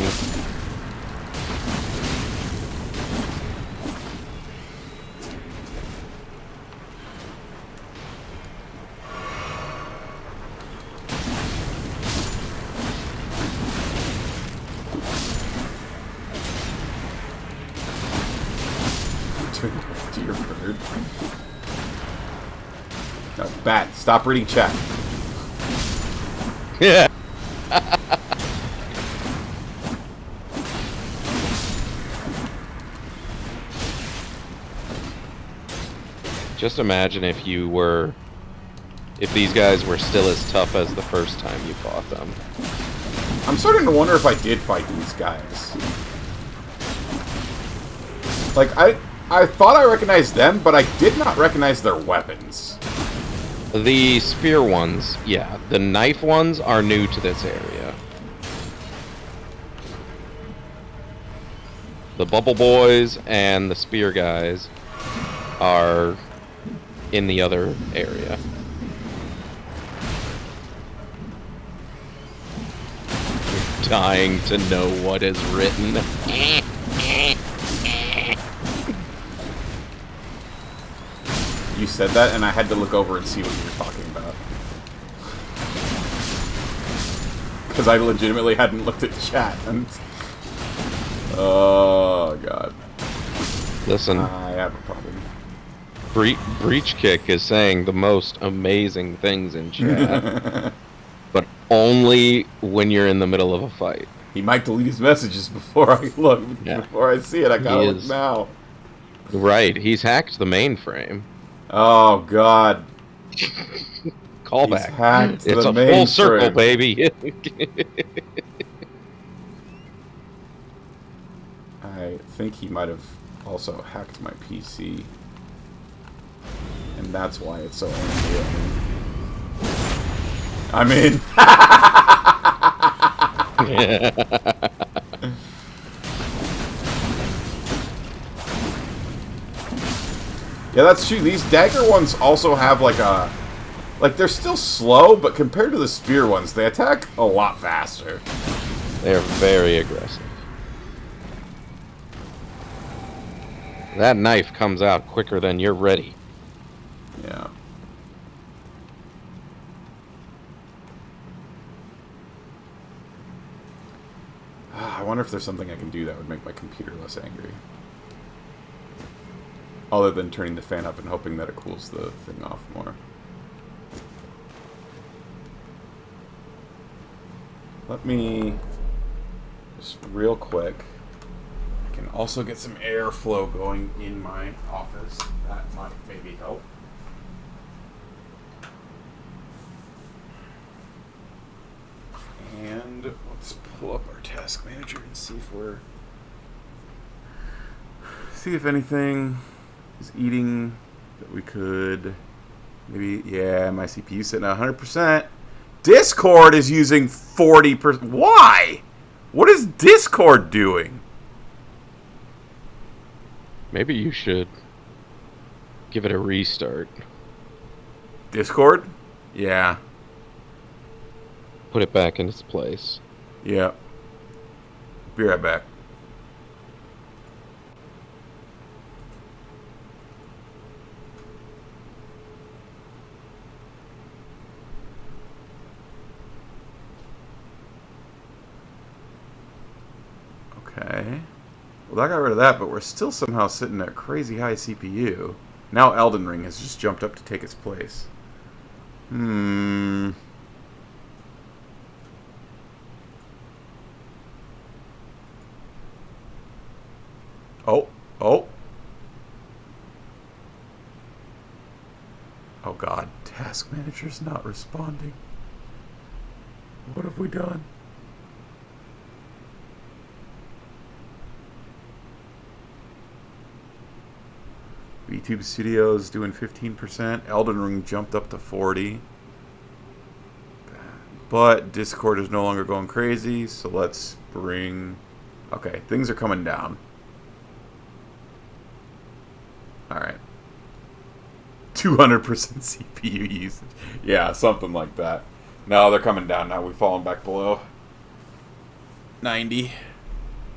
Dear bird. No, Bat, stop reading chat. Yeah. Just imagine if these guys were still as tough as the first time you fought them. I'm starting to wonder if I did fight these guys. Like, I thought I recognized them, but I did not recognize their weapons. The spear ones, yeah. The knife ones are new to this area. The bubble boys and the spear guys are in the other area. You're dying to know what is written. You said that, and I had to look over and see what you were talking about. Because I legitimately hadn't looked at chat. And... oh, God. Listen. I have a problem. Breach Kick is saying the most amazing things in chat. But only when you're in the middle of a fight. He might delete his messages before I look. Yeah. Before I see it, I gotta look now. Right, he's hacked the mainframe. Oh, God. Callback. He's hacked it's the a full circle, baby. I think he might have also hacked my PC. And that's why it's so unreal. I'm in. Yeah, that's true. These dagger ones also have like a... like, they're still slow, but compared to the spear ones, they attack a lot faster. They're very aggressive. That knife comes out quicker than you're ready. Yeah. I wonder if there's something I can do that would make my computer less angry. Other than turning the fan up and hoping that it cools the thing off more. Let me... just real quick. I can also get some airflow going in my office. That might maybe help. And let's pull up our task manager and see if we're... see if anything is eating that we could... maybe... yeah, my CPU's sitting at 100%. Discord is using 40%. Why? What is Discord doing? Maybe you should give it a restart. Discord? Yeah. Put it back in its place. Yeah. Be right back. Okay. Well, that got rid of that, but we're still somehow sitting at crazy high CPU. Now Elden Ring has just jumped up to take its place. Oh. Oh. Oh, God. Task Manager's not responding. What have we done? VTube Studios doing 15%. Elden Ring jumped up to 40. But Discord is no longer going crazy, so let's bring... Okay, things are coming down. Alright. 200% CPU usage. Yeah, something like that. No, they're coming down now. We've fallen back below 90.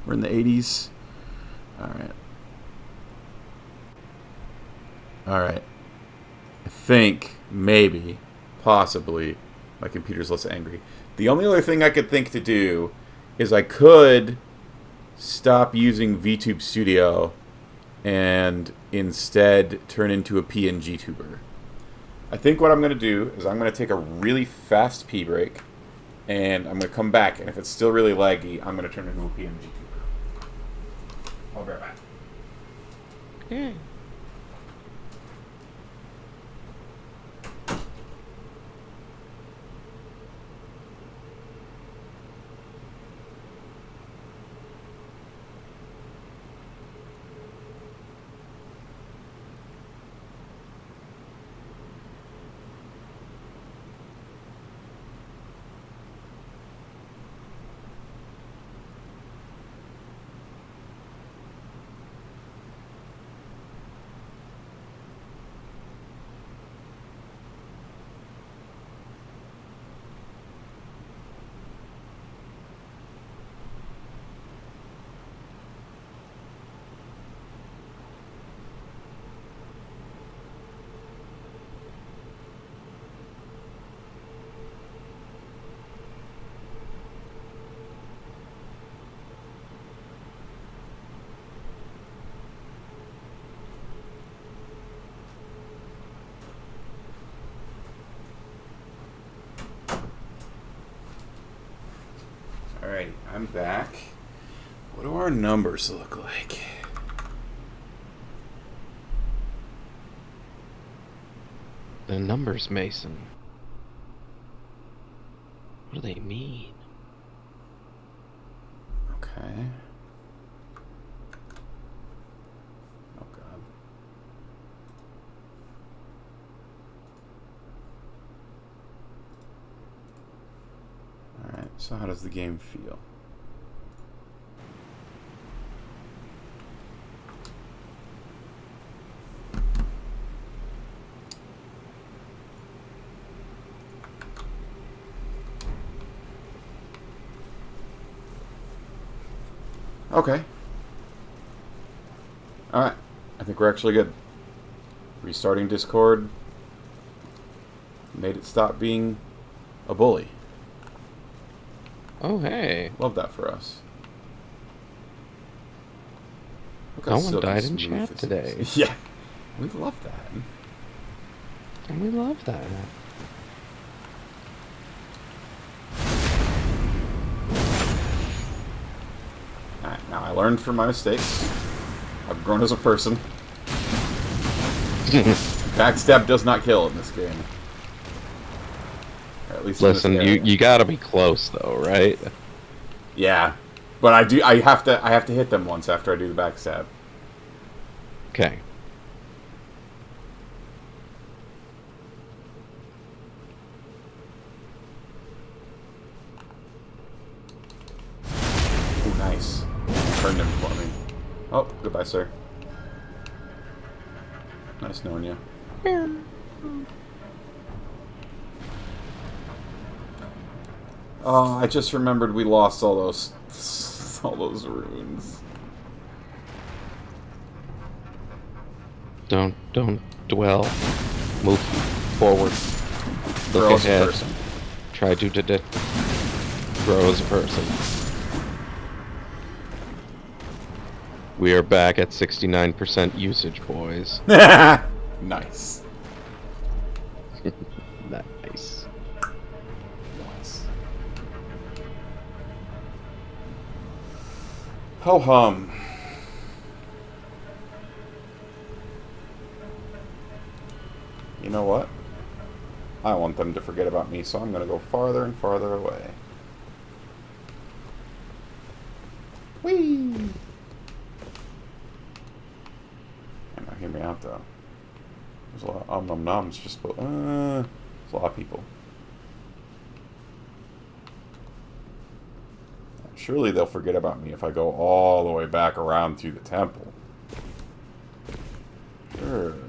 We're in the 80s. Alright. Alright. I think, maybe, possibly, my computer's less angry. The only other thing I could think to do is I could stop using VTube Studio and instead turn into a PNG tuber. I think what I'm going to do is I'm going to take a really fast pee break, and I'm going to come back, and if it's still really laggy, I'm going to turn into a PNG tuber. I'll be right back. Yeah. Alrighty, I'm back. What do our numbers look like? The numbers, Mason. What do they mean? Okay. Oh, God. Alright, so how does the game feel? Okay. Alright. I think we're actually good. Restarting Discord made it stop being a bully. Oh, hey. Love that for us. Look No how one silky died in smooth chat this today. is. Yeah. We love that. And we love that. Alright, now I learned from my mistakes. I've grown as a person. Backstab does not kill in this game. Or at least Listen, in this area. you gotta be close though, right? Yeah. But I have to hit them once after I do the backstab. Okay. Ooh, nice. Turned him for me. Oh, goodbye, sir. Nice knowing you. Oh, I just remembered we lost all those runes. Don't dwell. Move forward. Look Grow as a ahead. person. Try to grow as a person. We are back at 69% usage, boys. Nice. Nice. Nice. Ho hum. You know what? I want them to forget about me, so I'm going to go farther and farther away. Whee! Now hear me out, though. There's a lot of nom-noms just... there's a lot of people. Surely they'll forget about me if I go all the way back around through the temple. Surely.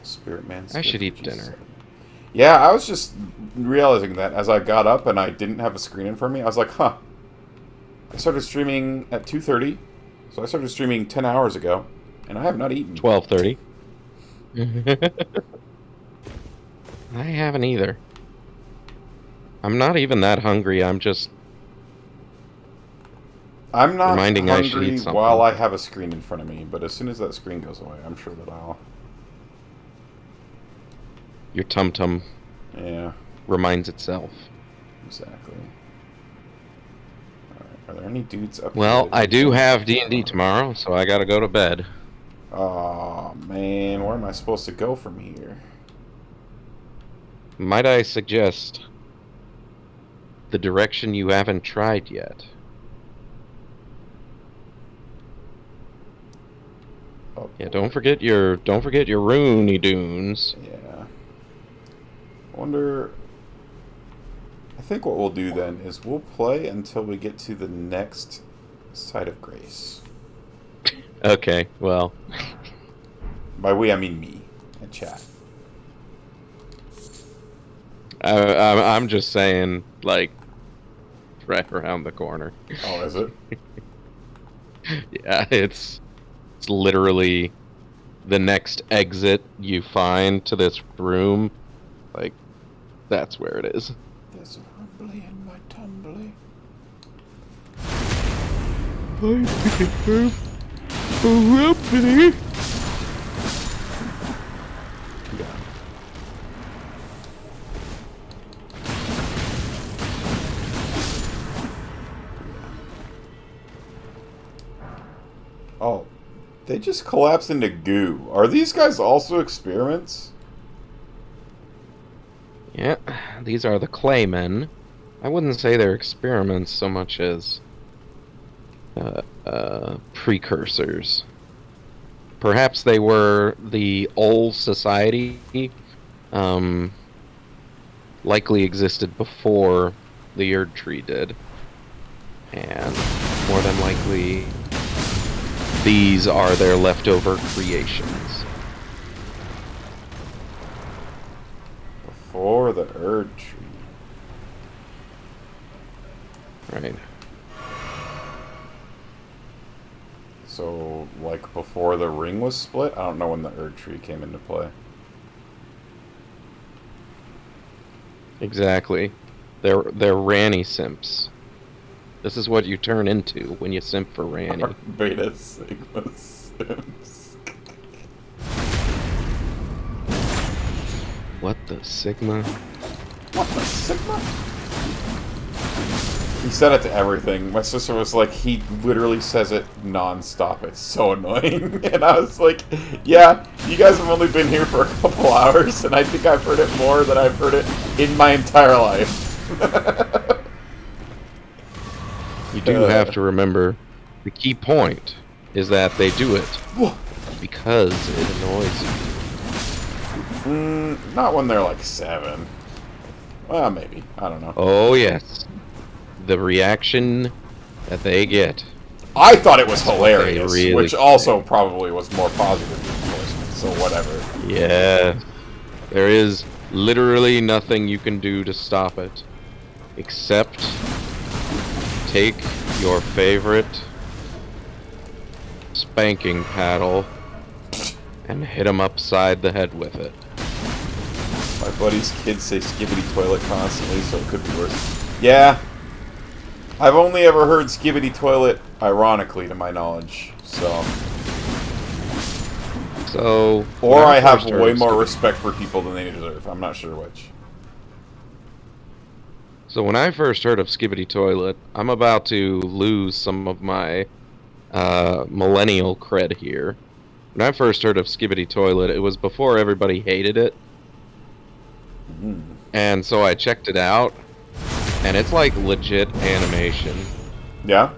Spirit man. I should eat dinner. Yeah, I was just realizing that as I got up and I didn't have a screen in front of me, I was like, huh. I started streaming at 2:30, so I started streaming 10 hours ago, and I have not eaten. 12:30. I haven't either. I'm not even that hungry. I'm not reminding I should hungry eat something. while I have a screen in front of me, but as soon as that screen goes away, I'm sure that I'll... Your tum-tum reminds itself. Exactly. Alright, are there any dudes up Well, here? I do have D&D tomorrow, so I gotta go to bed. Oh, man, where am I supposed to go from here? Might I suggest the direction you haven't tried yet? Oh, yeah, don't forget your Rooney Dunes. Yeah. I wonder... I think what we'll do then is we'll play until we get to the next site of grace. Okay, well. By we, I mean me and chat. I'm just saying, like, right around the corner. Oh, is it? Yeah, it's literally the next exit you find to this room. Like, that's where it is. There's a rumbly in my tumbly. Oh, they just collapsed into goo. Are these guys also experiments? Yeah, these are the Claymen. I wouldn't say they're experiments so much as precursors. Perhaps they were the old society, likely existed before the Erd Tree did. And more than likely, these are their leftover creations. Before the Erd Tree. Right. So, like, before the ring was split? I don't know when the Erd Tree came into play. Exactly. They're Ranny simps. This is what you turn into when you simp for Ranny. Beta Sigma Sims. What the Sigma? What the Sigma? He said it to everything. My sister was like, he literally says it non-stop. It's so annoying. And I was like, yeah, you guys have only been here for a couple hours, and I think I've heard it more than I've heard it in my entire life. You do have to remember, the key point is that they do it because it annoys you. Not when they're like 7. Well, maybe. I don't know. Oh, yes. The reaction that they get. I thought it was hilarious, really which also probably was more positive reinforcement, so whatever. Yeah. There is literally nothing you can do to stop it, except take your favorite spanking paddle and hit him upside the head with it. My buddy's kids say skibbity toilet constantly, so it could be worse. Yeah. I've only ever heard skibbity toilet ironically, to my knowledge, so... Or I have way more respect for people than they deserve. I'm not sure which. So when I first heard of Skibbity Toilet, I'm about to lose some of my millennial cred here. When I first heard of Skibidi Toilet, it was before everybody hated it. And so I checked it out, and it's like legit animation. Yeah?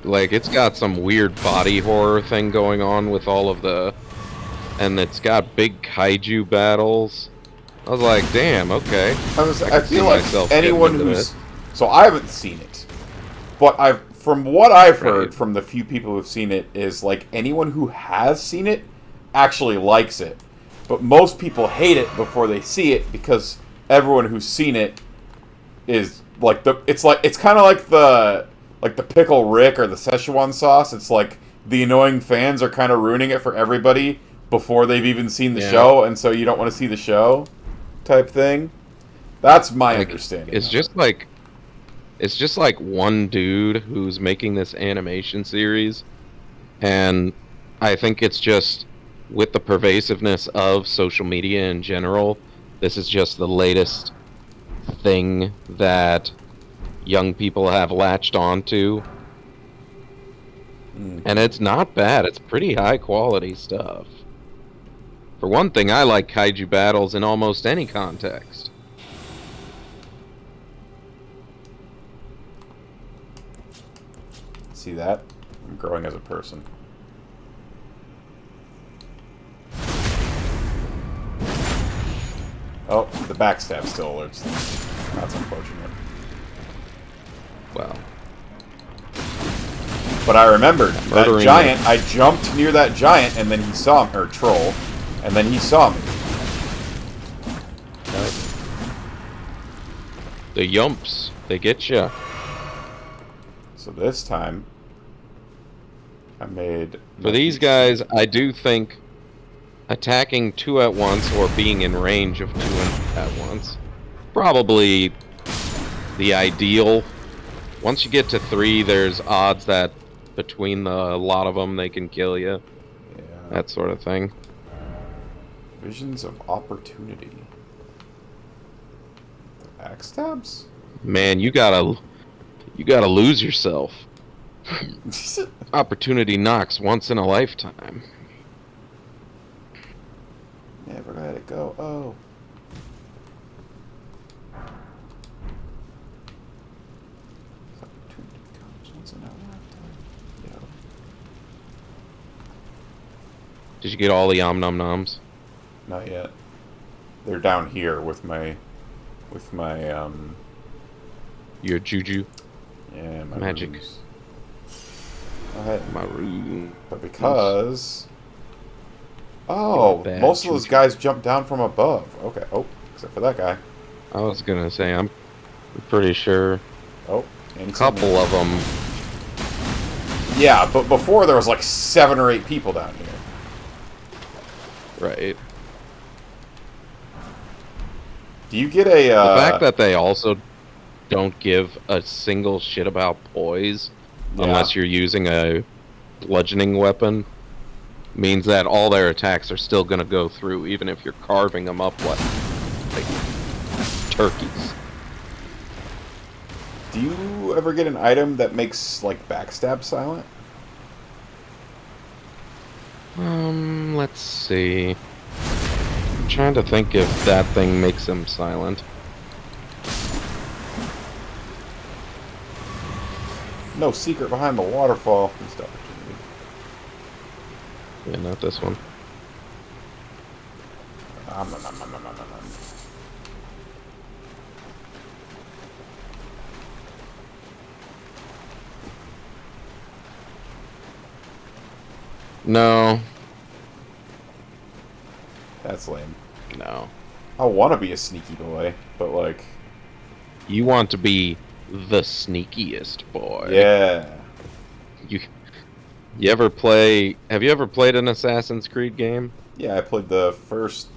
Like, it's got some weird body horror thing going on with all of the... And it's got big kaiju battles. I was like, damn, okay. I feel like anyone who's... So I haven't seen it. But from what I've heard from the few people who've seen it is, like, anyone who has seen it actually likes it. But most people hate it before they see it because everyone who's seen it is like it's kind of like the pickle Rick or the Szechuan sauce. It's like the annoying fans are kind of ruining it for everybody before they've even seen the show, and so you don't want to see the show type thing. That's my understanding. It's just like one dude who's making this animation series, and I think it's just with the pervasiveness of social media in general, this is just the latest thing that young people have latched onto. And it's not bad. It's pretty high quality stuff. For one thing, I like kaiju battles in almost any context. See that? I'm growing as a person. Oh, the backstab still alerts them. That's unfortunate. Well. But I remembered that giant. I jumped near that giant, and then he saw me, or troll, and then he saw me. The yumps, they get ya. So this time, I made... For these guys, I do think attacking 2 at once or being in range of 2 at once, probably the ideal. Once you get to 3, there's odds that between a lot of them they can kill you. Yeah. That sort of thing. Visions of opportunity. The backstabs? Man, you gotta lose yourself. Opportunity knocks once in a lifetime. Never let it go. Oh. Opportunity comes once in a lifetime. Yo. Did you get all the om nom noms? Not yet. They're down here with my your juju. Yeah, my magic. Ruse. My ruse. But because... Oh, most of those guys jump down from above. Okay. Oh, except for that guy. I was gonna say, I'm pretty sure. Oh, a couple of them. Yeah, but before there was like 7 or 8 people down here. Right. Do you get a... The fact that they also don't give a single shit about poise, unless you're using a bludgeoning weapon, means that all their attacks are still going to go through, even if you're carving them up like turkeys. Do you ever get an item that makes, like, backstab silent? Let's see. I'm trying to think if that thing makes him silent. No secret behind the waterfall. Missed opportunity. Yeah, not this one. No. That's lame. No. I want to be a sneaky boy, but like... You want to be the sneakiest boy. Yeah. You ever play... Have you ever played an Assassin's Creed game? Yeah, I played the first...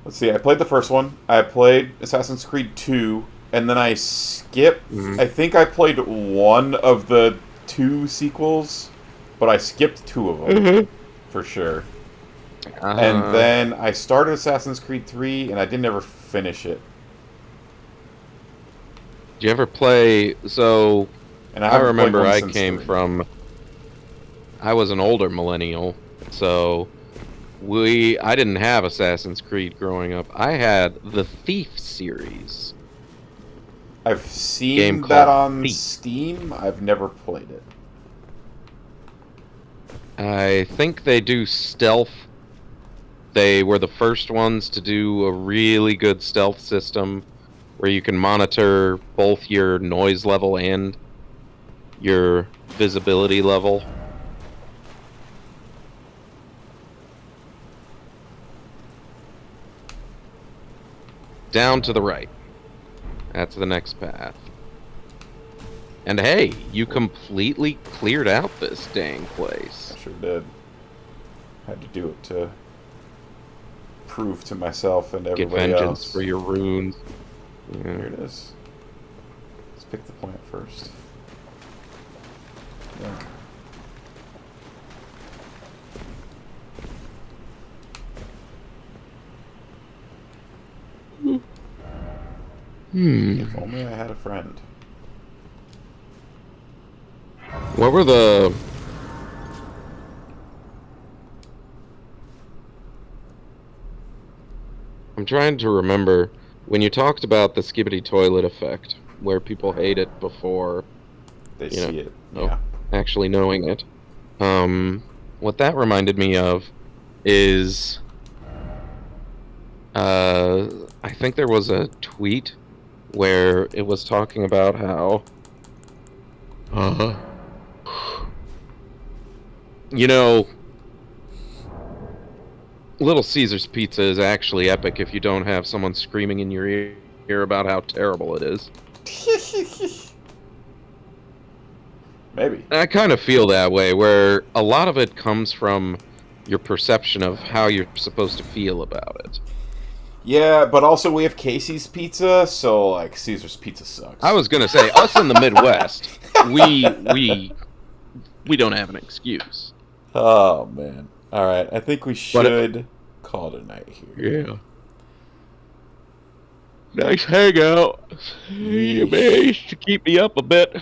Let's see, I played the first one. I played Assassin's Creed 2, and then I skipped... I think I played one of the 2 sequels, but I skipped 2 of them, for sure. And then I started Assassin's Creed 3, and I didn't ever finish it. Did you ever play... So, and I remember I came from I was an older millennial, so I didn't have Assassin's Creed growing up. I had the Thief series. I've Game seen called that on Thief. Steam. I've never played it. I think they do stealth. They were the first ones to do a really good stealth system where you can monitor both your noise level and your visibility level. Down to the right. That's the next path. And hey, you completely cleared out this dang place. I sure did. Had to do it to prove to myself and Get everybody vengeance else. for your runes. Yeah. Here it is. Let's pick the point first. Yeah. If only I had a friend. What were the... I'm trying to remember when you talked about the skibbity toilet effect, where people hate it before They see it. Yeah. Oh, actually knowing it. What that reminded me of is I think there was a tweet where it was talking about how you know, Little Caesar's Pizza is actually epic if you don't have someone screaming in your ear about how terrible it is. Maybe. I kind of feel that way, where a lot of it comes from your perception of how you're supposed to feel about it. Yeah, but also we have Casey's Pizza, so like Caesar's Pizza sucks. I was gonna say, us in the Midwest, we don't have an excuse. Oh man! All right, I think we should call it a night here. Yeah. Nice hangout. You managed to keep me up a bit.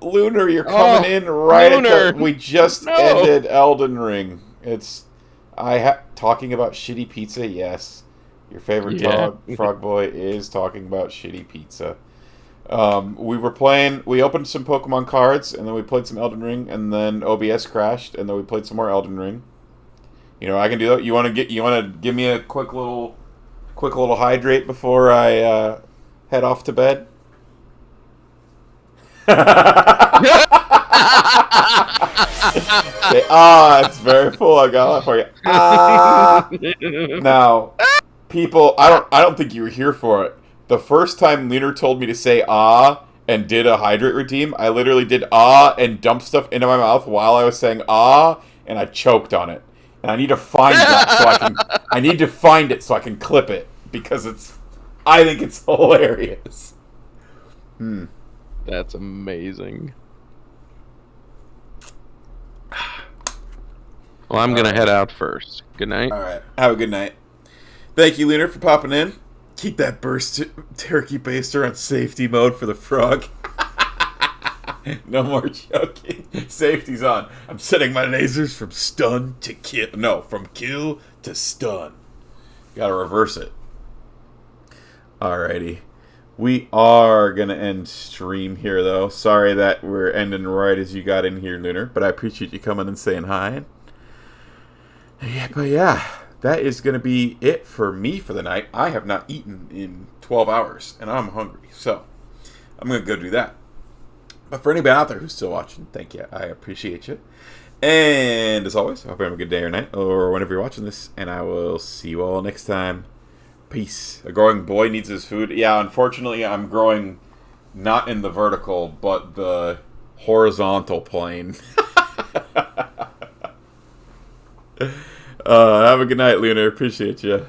Lunar, you're coming in right at the... We just ended Elden Ring. It's... talking about shitty pizza, yes. Your favorite frog boy is talking about shitty pizza. We were playing... We opened some Pokemon cards, and then we played some Elden Ring, and then OBS crashed, and then we played some more Elden Ring. You know, I can do that. You want to give me a quick little hydrate before I head off to bed? Say, it's very full. I got that for you. Now, people, I don't think you were here for it. The first time Lunar told me to say and did a hydrate routine, I literally did and dumped stuff into my mouth while I was saying and I choked on it. And I need to find that I need to find it so I can clip it because I think it's hilarious. That's amazing. Well, I'm going to head out first. Good night. All right. Have a good night. Thank you, Lunar, for popping in. Keep that burst turkey baster on safety mode for the frog. No more joking. Safety's on. I'm setting my lasers from stun to kill. No, from kill to stun. Gotta reverse it. Alrighty. We are going to end stream here, though. Sorry that we're ending right as you got in here, Lunar. But I appreciate you coming and saying hi. But yeah, that is going to be it for me for the night. I have not eaten in 12 hours, and I'm hungry. So, I'm going to go do that. But for anybody out there who's still watching, thank you. I appreciate you. And as always, I hope you have a good day or night, or whenever you're watching this. And I will see you all next time. Peace. A growing boy needs his food. Yeah, unfortunately, I'm growing not in the vertical, but the horizontal plane. Have a good night, Lunar. Appreciate you.